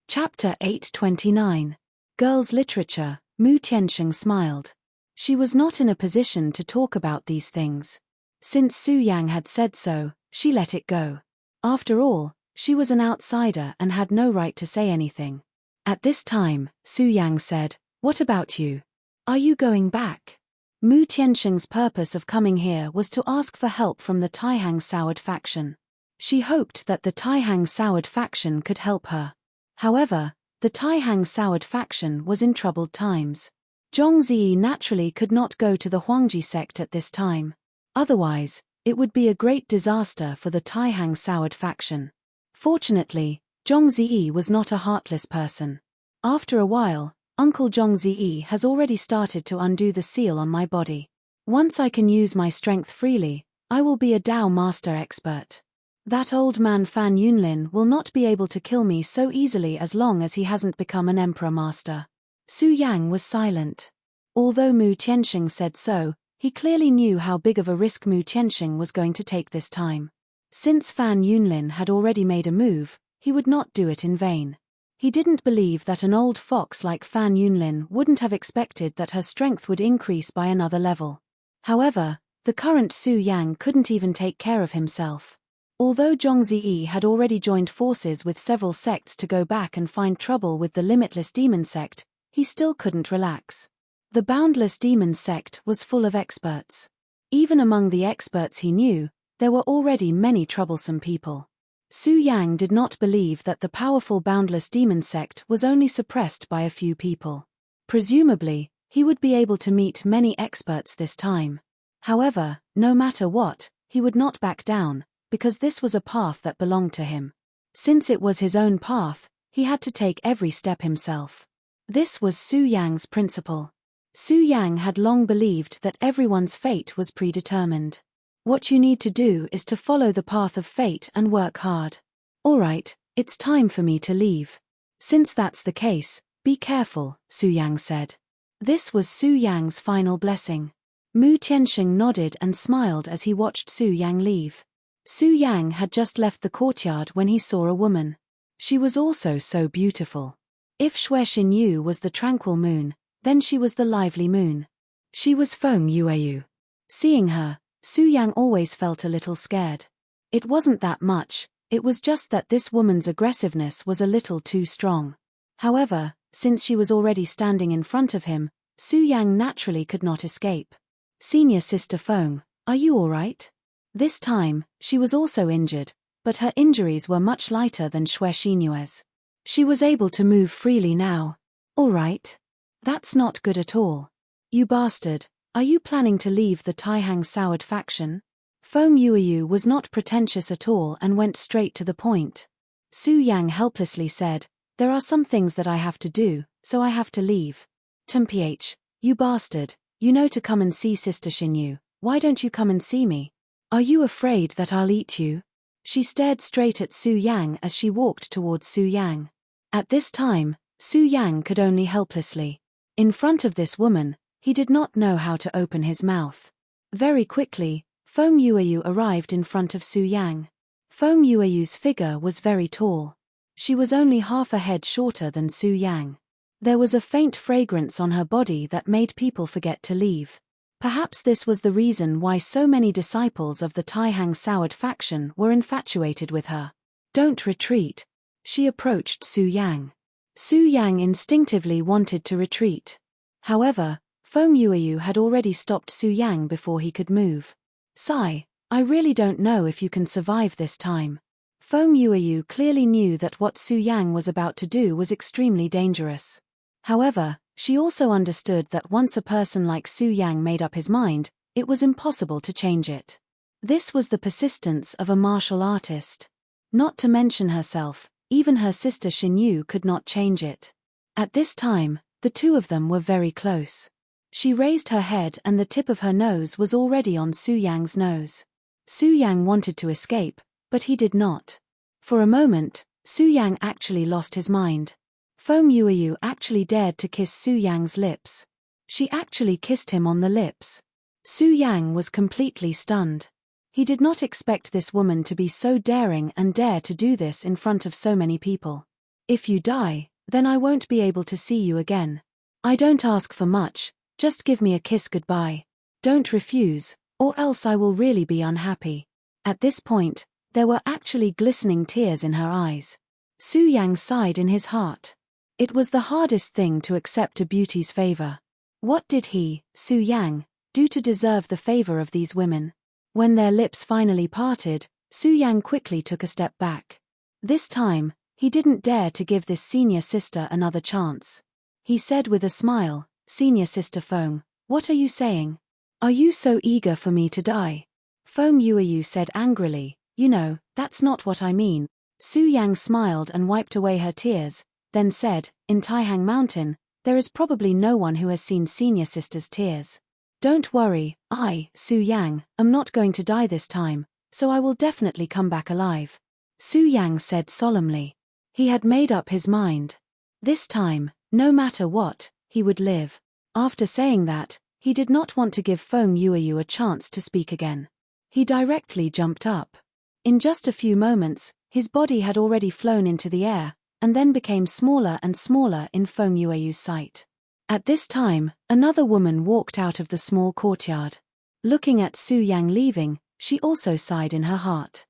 Chapter 829. Girls' Literature. Mu Tianxing smiled. She was not in a position to talk about these things. Since Su Yang had said so, she let it go. After all, she was an outsider and had no right to say anything. At this time, Su Yang said, what about you? Are you going back? Mu Tianxing's purpose of coming here was to ask for help from the Taihang Soured faction. She hoped that the Taihang Soured faction could help her. However, the Taihang Soured faction was in troubled times. Zhong Ziyi naturally could not go to the Huangji sect at this time. Otherwise, it would be a great disaster for the Taihang Soured faction. Fortunately, Zhong Ziyi was not a heartless person. After a while, Uncle Zhong Ziyi has already started to undo the seal on my body. Once I can use my strength freely, I will be a Dao master expert. That old man Fan Yunlin will not be able to kill me so easily as long as he hasn't become an emperor master. Su Yang was silent. Although Mu Tianxing said so, he clearly knew how big of a risk Mu Tianxing was going to take this time. Since Fan Yunlin had already made a move, he would not do it in vain. He didn't believe that an old fox like Fan Yunlin wouldn't have expected that her strength would increase by another level. However, the current Su Yang couldn't even take care of himself. Although Zhong Ziyi had already joined forces with several sects to go back and find trouble with the Limitless Demon sect, he still couldn't relax. The Boundless Demon sect was full of experts. Even among the experts he knew, there were already many troublesome people. Su Yang did not believe that the powerful Boundless Demon sect was only suppressed by a few people. Presumably, he would be able to meet many experts this time. However, no matter what, he would not back down, because this was a path that belonged to him. Since it was his own path, he had to take every step himself. This was Su Yang's principle. Su Yang had long believed that everyone's fate was predetermined. What you need to do is to follow the path of fate and work hard. Alright, it's time for me to leave. Since that's the case, be careful, Su Yang said. This was Su Yang's final blessing. Mu Tianxing nodded and smiled as he watched Su Yang leave. Su Yang had just left the courtyard when he saw a woman. She was also so beautiful. If Xue Xinyu was the tranquil moon, then she was the lively moon. She was Feng Yueyu. Seeing her, Su Yang always felt a little scared. It wasn't that much, it was just that this woman's aggressiveness was a little too strong. However, since she was already standing in front of him, Su Yang naturally could not escape. Senior Sister Feng, are you alright? This time, she was also injured, but her injuries were much lighter than Xue Xinyue's. She was able to move freely now. Alright. That's not good at all. You bastard, are you planning to leave the Taihang Soured faction? Feng Yueyu was not pretentious at all and went straight to the point. Su Yang helplessly said, there are some things that I have to do, so I have to leave. Mph, you bastard, you know to come and see Sister Xinyu, why don't you come and see me? Are you afraid that I'll eat you? She stared straight at Su Yang as she walked towards Su Yang. At this time, Su Yang could only helplessly. In front of this woman, he did not know how to open his mouth. Very quickly, Feng Yueyu arrived in front of Su Yang. Feng Yueyu's figure was very tall. She was only half a head shorter than Su Yang. There was a faint fragrance on her body that made people forget to leave. Perhaps this was the reason why so many disciples of the Taihang Soured faction were infatuated with her. Don't retreat. She approached Su Yang. Su Yang instinctively wanted to retreat. However, Feng Yueyu had already stopped Su Yang before he could move. Sigh, I really don't know if you can survive this time. Feng Yueyu clearly knew that what Su Yang was about to do was extremely dangerous. However, she also understood that once a person like Su Yang made up his mind, it was impossible to change it. This was the persistence of a martial artist. Not to mention herself, even her sister Xinyu could not change it. At this time, the two of them were very close. She raised her head and the tip of her nose was already on Su Yang's nose. Su Yang wanted to escape, but he did not. For a moment, Su Yang actually lost his mind. Feng Yueyu actually dared to kiss Su Yang's lips. She actually kissed him on the lips. Su Yang was completely stunned. He did not expect this woman to be so daring and dare to do this in front of so many people. If you die, then I won't be able to see you again. I don't ask for much, just give me a kiss goodbye. Don't refuse, or else I will really be unhappy. At this point, there were actually glistening tears in her eyes. Su Yang sighed in his heart. It was the hardest thing to accept a beauty's favor. What did he, Su Yang, do to deserve the favor of these women? When their lips finally parted, Su Yang quickly took a step back. This time, he didn't dare to give this senior sister another chance. He said with a smile, Senior Sister Feng, what are you saying? Are you so eager for me to die? Feng Yueyu said angrily, you know, that's not what I mean. Su Yang smiled and wiped away her tears, then said, in Taihang Mountain, there is probably no one who has seen Senior Sister's tears. Don't worry, I, Su Yang, am not going to die this time, so I will definitely come back alive. Su Yang said solemnly. He had made up his mind. This time, no matter what, he would live. After saying that, he did not want to give Feng Yueyu a chance to speak again. He directly jumped up. In just a few moments, his body had already flown into the air, and then became smaller and smaller in Feng Yueyu's sight. At this time, another woman walked out of the small courtyard. Looking at Su Yang leaving, she also sighed in her heart.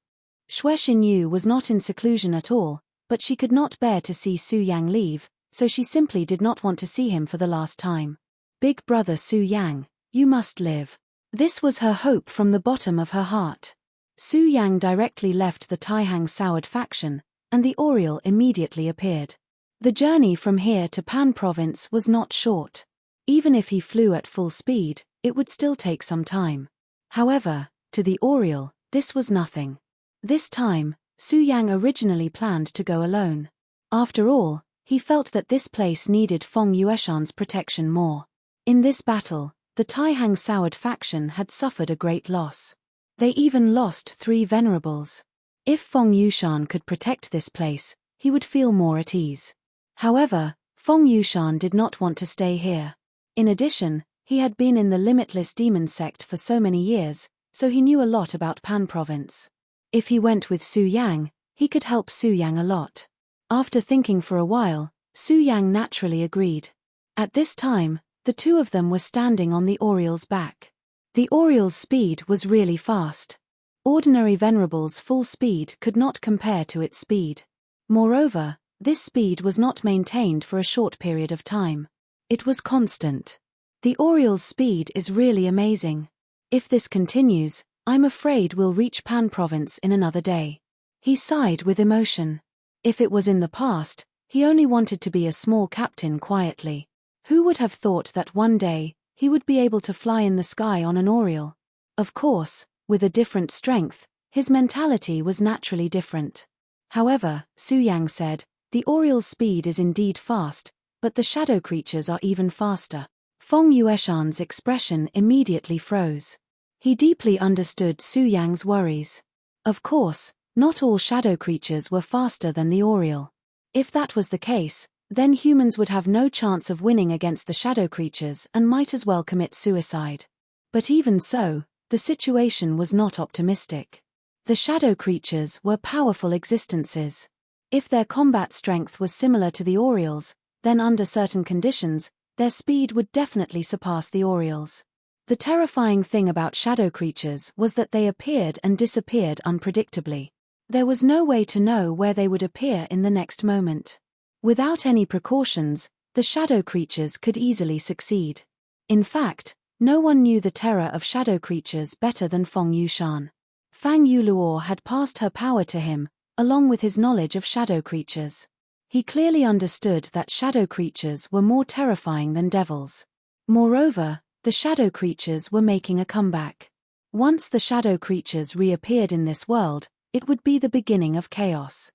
Xue Xinyu was not in seclusion at all, but she could not bear to see Su Yang leave, so she simply did not want to see him for the last time. Big brother Su Yang, you must live. This was her hope from the bottom of her heart. Su Yang directly left the Taihang Soured faction, and the Oriole immediately appeared. The journey from here to Pan Province was not short. Even if he flew at full speed, it would still take some time. However, to the Oriole, this was nothing. This time, Su Yang originally planned to go alone. After all, he felt that this place needed Feng Yueshan's protection more. In this battle, the Taihang Soured faction had suffered a great loss. They even lost 3 venerables. If Feng Yushan could protect this place, he would feel more at ease. However, Feng Yushan did not want to stay here. In addition, he had been in the Limitless Demon sect for so many years, so he knew a lot about Pan Province. If he went with Su Yang, he could help Su Yang a lot. After thinking for a while, Su Yang naturally agreed. At this time, the two of them were standing on the Oriole's back. The Oriole's speed was really fast. Ordinary Venerable's full speed could not compare to its speed. Moreover, this speed was not maintained for a short period of time. It was constant. The Oriole's speed is really amazing. If this continues, I'm afraid we'll reach Pan Province in another day. He sighed with emotion. If it was in the past, he only wanted to be a small captain quietly. Who would have thought that one day, he would be able to fly in the sky on an Oriole? Of course, with a different strength, his mentality was naturally different. However, Su Yang said, the Oriole's speed is indeed fast, but the shadow creatures are even faster. Feng Yueshan's expression immediately froze. He deeply understood Su Yang's worries. Of course, not all shadow creatures were faster than the Oriole. If that was the case, then humans would have no chance of winning against the shadow creatures and might as well commit suicide. But even so, the situation was not optimistic. The shadow creatures were powerful existences. If their combat strength was similar to the Oriole's, then under certain conditions, their speed would definitely surpass the Orioles. The terrifying thing about shadow creatures was that they appeared and disappeared unpredictably. There was no way to know where they would appear in the next moment. Without any precautions, the shadow creatures could easily succeed. In fact, no one knew the terror of shadow creatures better than Feng Yushan. Fang Yuluo had passed her power to him, along with his knowledge of shadow creatures. He clearly understood that shadow creatures were more terrifying than devils. Moreover, the shadow creatures were making a comeback. Once the shadow creatures reappeared in this world, it would be the beginning of chaos.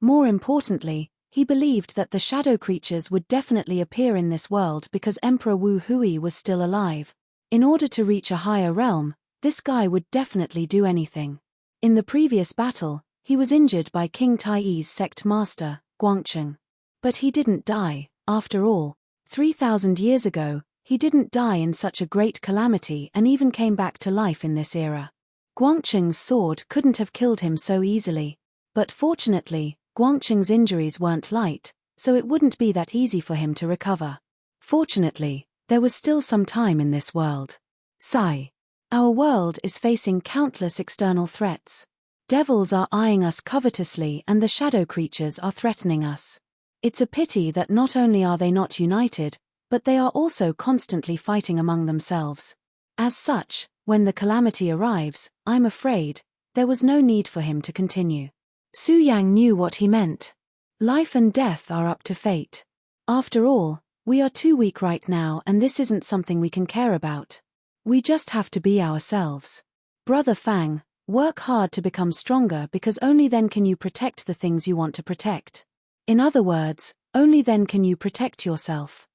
More importantly, he believed that the shadow creatures would definitely appear in this world because Emperor Wu Hui was still alive. In order to reach a higher realm, this guy would definitely do anything. In the previous battle, he was injured by King Taiyi's sect master, Guangcheng. But he didn't die, after all. 3,000 years ago, he didn't die in such a great calamity and even came back to life in this era. Guangcheng's sword couldn't have killed him so easily. But fortunately, Guangcheng's injuries weren't light, so it wouldn't be that easy for him to recover. Fortunately, there was still some time in this world. Sigh. Our world is facing countless external threats. Devils are eyeing us covetously and the shadow creatures are threatening us. It's a pity that not only are they not united, but they are also constantly fighting among themselves. As such, when the calamity arrives, I'm afraid, there was no need for him to continue. Su Yang knew what he meant. Life and death are up to fate. After all, we are too weak right now and this isn't something we can care about. We just have to be ourselves. Brother Fang, work hard to become stronger because only then can you protect the things you want to protect. In other words, only then can you protect yourself.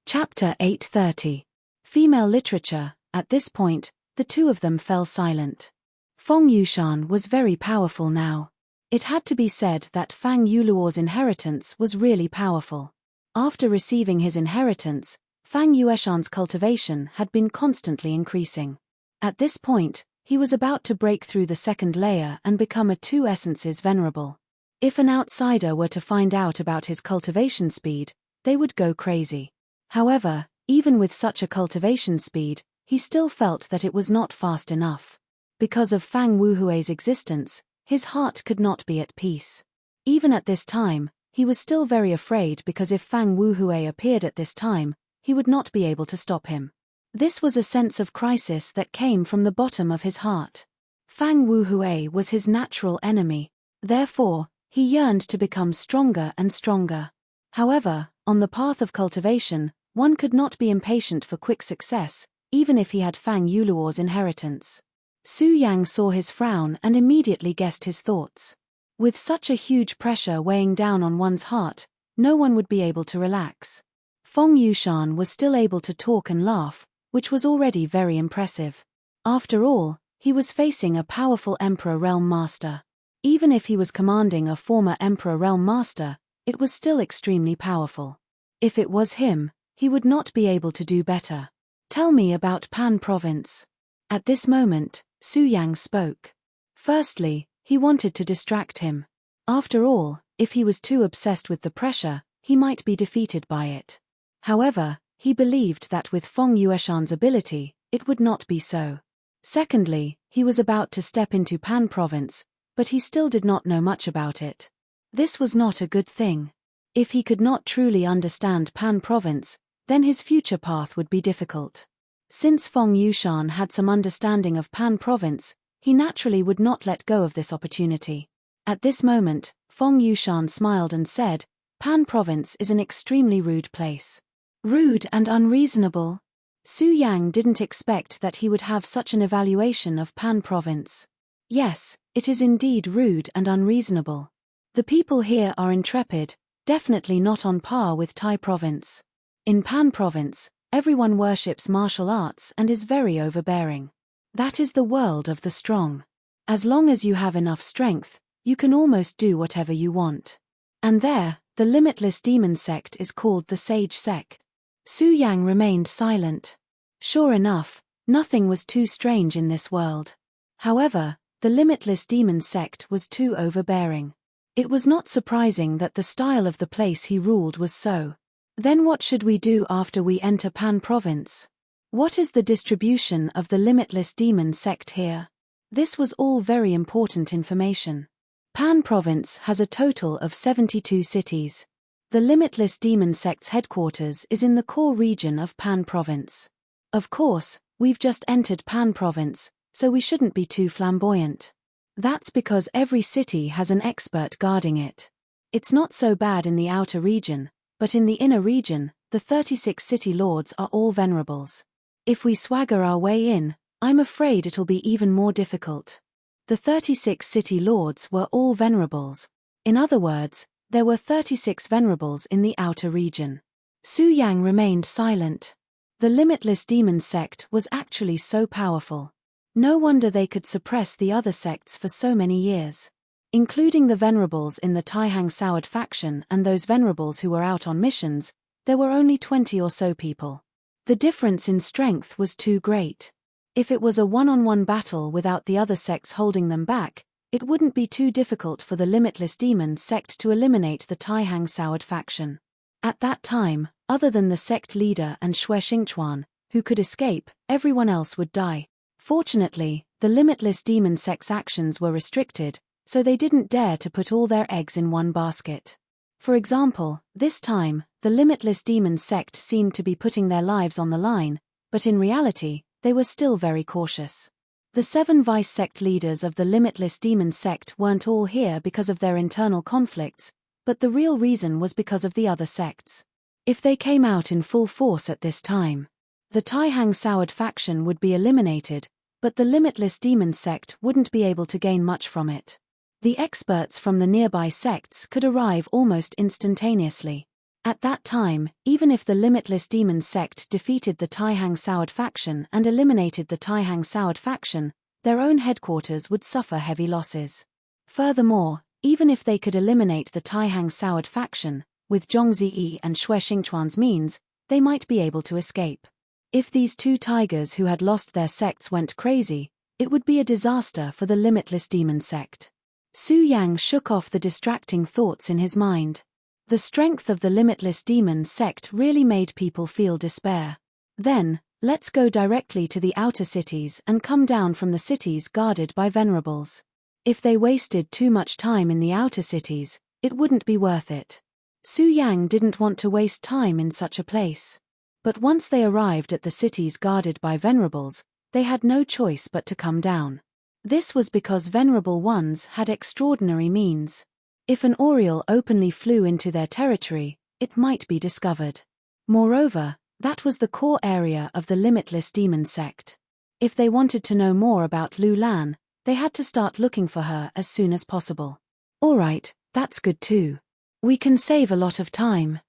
Chapter 830. Female Literature. At this point, the two of them fell silent. Feng Yushan was very powerful now. It had to be said that Fang Yuluo's inheritance was really powerful. After receiving his inheritance, Fang Yueshan's cultivation had been constantly increasing. At this point, he was about to break through the second layer and become a two essences venerable. If an outsider were to find out about his cultivation speed, they would go crazy. However, even with such a cultivation speed, he still felt that it was not fast enough. Because of Fang Wuhui's existence, his heart could not be at peace. Even at this time, he was still very afraid because if Fang Wuhui appeared at this time, he would not be able to stop him. This was a sense of crisis that came from the bottom of his heart. Fang Wuhui was his natural enemy. Therefore, he yearned to become stronger and stronger. However, on the path of cultivation, one could not be impatient for quick success, even if he had Fang Yuluo's inheritance. Su Yang saw his frown and immediately guessed his thoughts. With such a huge pressure weighing down on one's heart, no one would be able to relax. Feng Yushan was still able to talk and laugh, which was already very impressive. After all, he was facing a powerful Emperor Realm Master. Even if he was commanding a former Emperor Realm Master, it was still extremely powerful. If it was him, he would not be able to do better. Tell me about Pan Province. At this moment, Su Yang spoke. Firstly, he wanted to distract him. After all, if he was too obsessed with the pressure, he might be defeated by it. However, he believed that with Feng Yueshan's ability, it would not be so. Secondly, he was about to step into Pan Province, but he still did not know much about it. This was not a good thing. If he could not truly understand Pan Province, then his future path would be difficult. Since Feng Yushan had some understanding of Pan Province, he naturally would not let go of this opportunity. At this moment, Feng Yushan smiled and said, Pan Province is an extremely rude place. Rude and unreasonable. Su Yang didn't expect that he would have such an evaluation of Pan Province. Yes, it is indeed rude and unreasonable. The people here are intrepid, definitely not on par with Tai Province. In Pan Province, everyone worships martial arts and is very overbearing. That is the world of the strong. As long as you have enough strength, you can almost do whatever you want. And there, the limitless demon sect is called the Sage Sect. Su Yang remained silent. Sure enough, nothing was too strange in this world. However, the limitless demon sect was too overbearing. It was not surprising that the style of the place he ruled was so. Then what should we do after we enter Pan Province? What is the distribution of the limitless demon sect here? This was all very important information. Pan Province has a total of 72 cities. The limitless demon sect's headquarters is in the core region of Pan Province. Of course, we've just entered Pan Province, so we shouldn't be too flamboyant. That's because every city has an expert guarding it. It's not so bad in the outer region, but in the inner region, the 36 city lords are all venerables. If we swagger our way in, I'm afraid it'll be even more difficult. The 36 city lords were all venerables. In other words, there were 36 venerables in the outer region. Su Yang remained silent. The limitless demon sect was actually so powerful. No wonder they could suppress the other sects for so many years. Including the venerables in the Taihang Soured faction and those venerables who were out on missions, there were only 20 or so people. The difference in strength was too great. If it was a one-on-one battle without the other sects holding them back, it wouldn't be too difficult for the limitless demon sect to eliminate the Taihang Soured faction. At that time, other than the sect leader and Xue Xingchuan, who could escape, everyone else would die. Fortunately, the limitless demon sect's actions were restricted, so they didn't dare to put all their eggs in one basket. For example, this time, the limitless demon sect seemed to be putting their lives on the line, but in reality, they were still very cautious. The 7 vice sect leaders of the limitless demon sect weren't all here because of their internal conflicts, but the real reason was because of the other sects. If they came out in full force at this time, the Taihang Soured faction would be eliminated, but the limitless demon sect wouldn't be able to gain much from it. The experts from the nearby sects could arrive almost instantaneously. At that time, even if the limitless demon sect defeated the Taihang Soured faction and eliminated the Taihang Soured faction, their own headquarters would suffer heavy losses. Furthermore, even if they could eliminate the Taihang Soured faction, with Zhong Ziyi and Xue Xingchuan's means, they might be able to escape. If these 2 tigers who had lost their sects went crazy, it would be a disaster for the limitless demon sect. Su Yang shook off the distracting thoughts in his mind. The strength of the limitless demon sect really made people feel despair. Then, let's go directly to the outer cities and come down from the cities guarded by venerables. If they wasted too much time in the outer cities, it wouldn't be worth it. Su Yang didn't want to waste time in such a place. But once they arrived at the cities guarded by venerables, they had no choice but to come down. This was because venerable ones had extraordinary means. If an Oriole openly flew into their territory, it might be discovered. Moreover, that was the core area of the limitless demon sect. If they wanted to know more about Lu Lan, they had to start looking for her as soon as possible. Alright, that's good too. We can save a lot of time.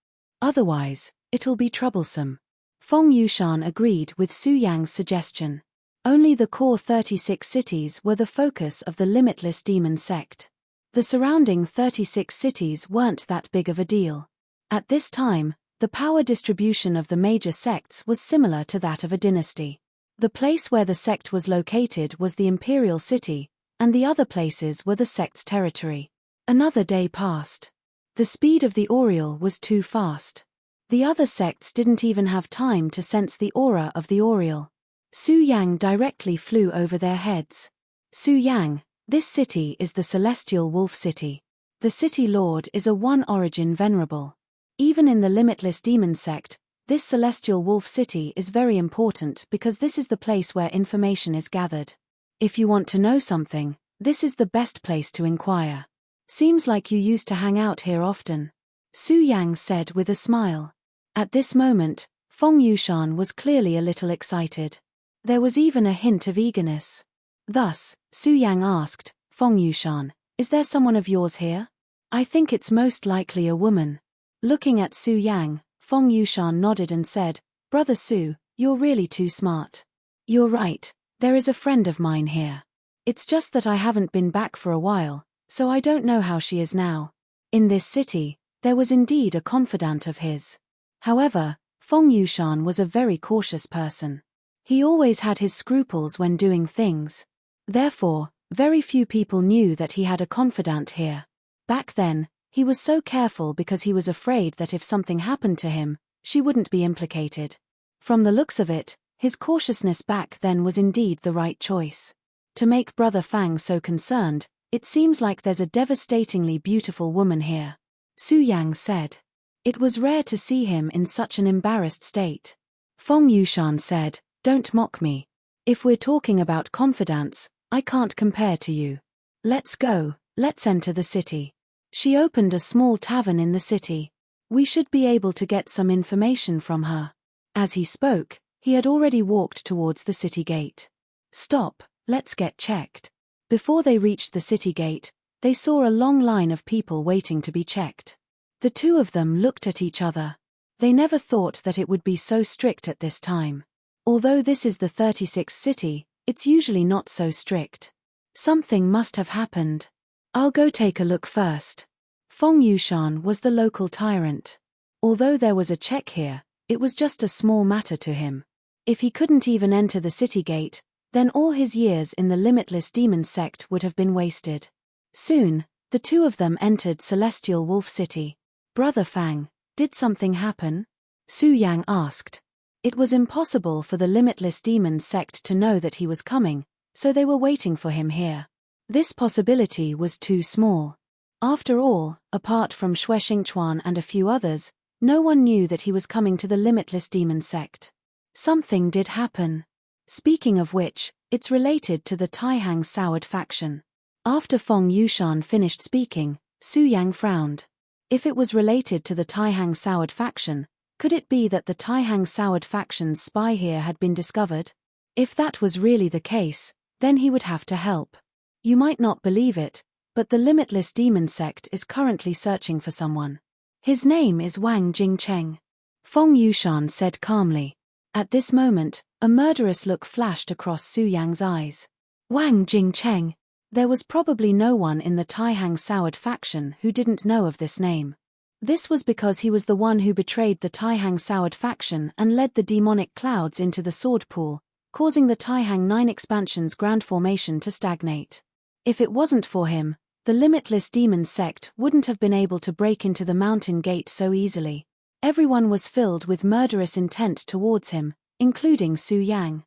Otherwise, it'll be troublesome. Feng Yushan agreed with Su Yang's suggestion. Only the core 36 cities were the focus of the limitless demon sect. The surrounding 36 cities weren't that big of a deal. At this time, the power distribution of the major sects was similar to that of a dynasty. The place where the sect was located was the imperial city, and the other places were the sect's territory. Another day passed. The speed of the Oriole was too fast. The other sects didn't even have time to sense the aura of the Oriole. Su Yang directly flew over their heads. Su Yang, this city is the Celestial Wolf City. The city lord is a one-origin venerable. Even in the limitless demon sect, this Celestial Wolf City is very important because this is the place where information is gathered. If you want to know something, this is the best place to inquire. Seems like you used to hang out here often. Su Yang said with a smile. At this moment, Feng Yushan was clearly a little excited. There was even a hint of eagerness. Thus, Su Yang asked, Feng Yushan, is there someone of yours here? I think it's most likely a woman. Looking at Su Yang, Feng Yushan nodded and said, Brother Su, you're really too smart. You're right, there is a friend of mine here. It's just that I haven't been back for a while, so I don't know how she is now. In this city, there was indeed a confidant of his. However, Feng Yushan was a very cautious person. He always had his scruples when doing things. Therefore, very few people knew that he had a confidant here. Back then, He was so careful because he was afraid that if something happened to him, she wouldn't be implicated. From the looks of it, his cautiousness back then was indeed the right choice. To make Brother Fang so concerned, it seems like there's a devastatingly beautiful woman here, Su Yang said. It was rare to see him in such an embarrassed state. Feng Yushan said, "Don't mock me. If we're talking about confidants, I can't compare to you. Let's go, let's enter the city." She opened a small tavern in the city. We should be able to get some information from her. As he spoke, he had already walked towards the city gate. Stop, let's get checked. Before they reached the city gate, they saw a long line of people waiting to be checked. The two of them looked at each other. They never thought that it would be so strict at this time. Although this is the 36th city, it's usually not so strict. Something must have happened. I'll go take a look first. Feng Yushan was the local tyrant. Although there was a check here, it was just a small matter to him. If he couldn't even enter the city gate, then all his years in the limitless demon sect would have been wasted. Soon, the two of them entered Celestial Wolf City. Brother Fang, did something happen? Su Yang asked. It was impossible for the limitless demon sect to know that he was coming, so they were waiting for him here. This possibility was too small. After all, apart from Xue Xingchuan and a few others, no one knew that he was coming to the limitless demon sect. Something did happen. Speaking of which, it's related to the Taihang Soured faction. After Feng Yushan finished speaking, Su Yang frowned. If it was related to the Taihang Soured faction, could it be that the Taihang Soured faction's spy here had been discovered? If that was really the case, then he would have to help. You might not believe it, but the limitless demon sect is currently searching for someone. His name is Wang Jingcheng. Feng Yushan said calmly. At this moment, a murderous look flashed across Su Yang's eyes. Wang Jingcheng. There was probably no one in the Taihang Soured faction who didn't know of this name. This was because he was the one who betrayed the Taihang Soured faction and led the demonic clouds into the sword pool, causing the Taihang 9 expansion's grand formation to stagnate. If it wasn't for him, the limitless demon sect wouldn't have been able to break into the mountain gate so easily. Everyone was filled with murderous intent towards him, including Su Yang.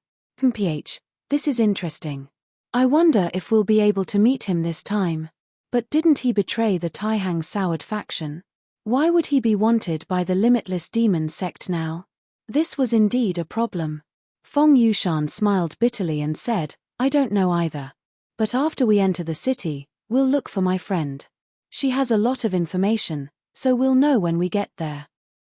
This is interesting. I wonder if we'll be able to meet him this time. But didn't he betray the Taihang Soured faction? Why would he be wanted by the limitless demon sect now? This was indeed a problem. Feng Yushan smiled bitterly and said, I don't know either. But after we enter the city, we'll look for my friend. She has a lot of information, so we'll know when we get there.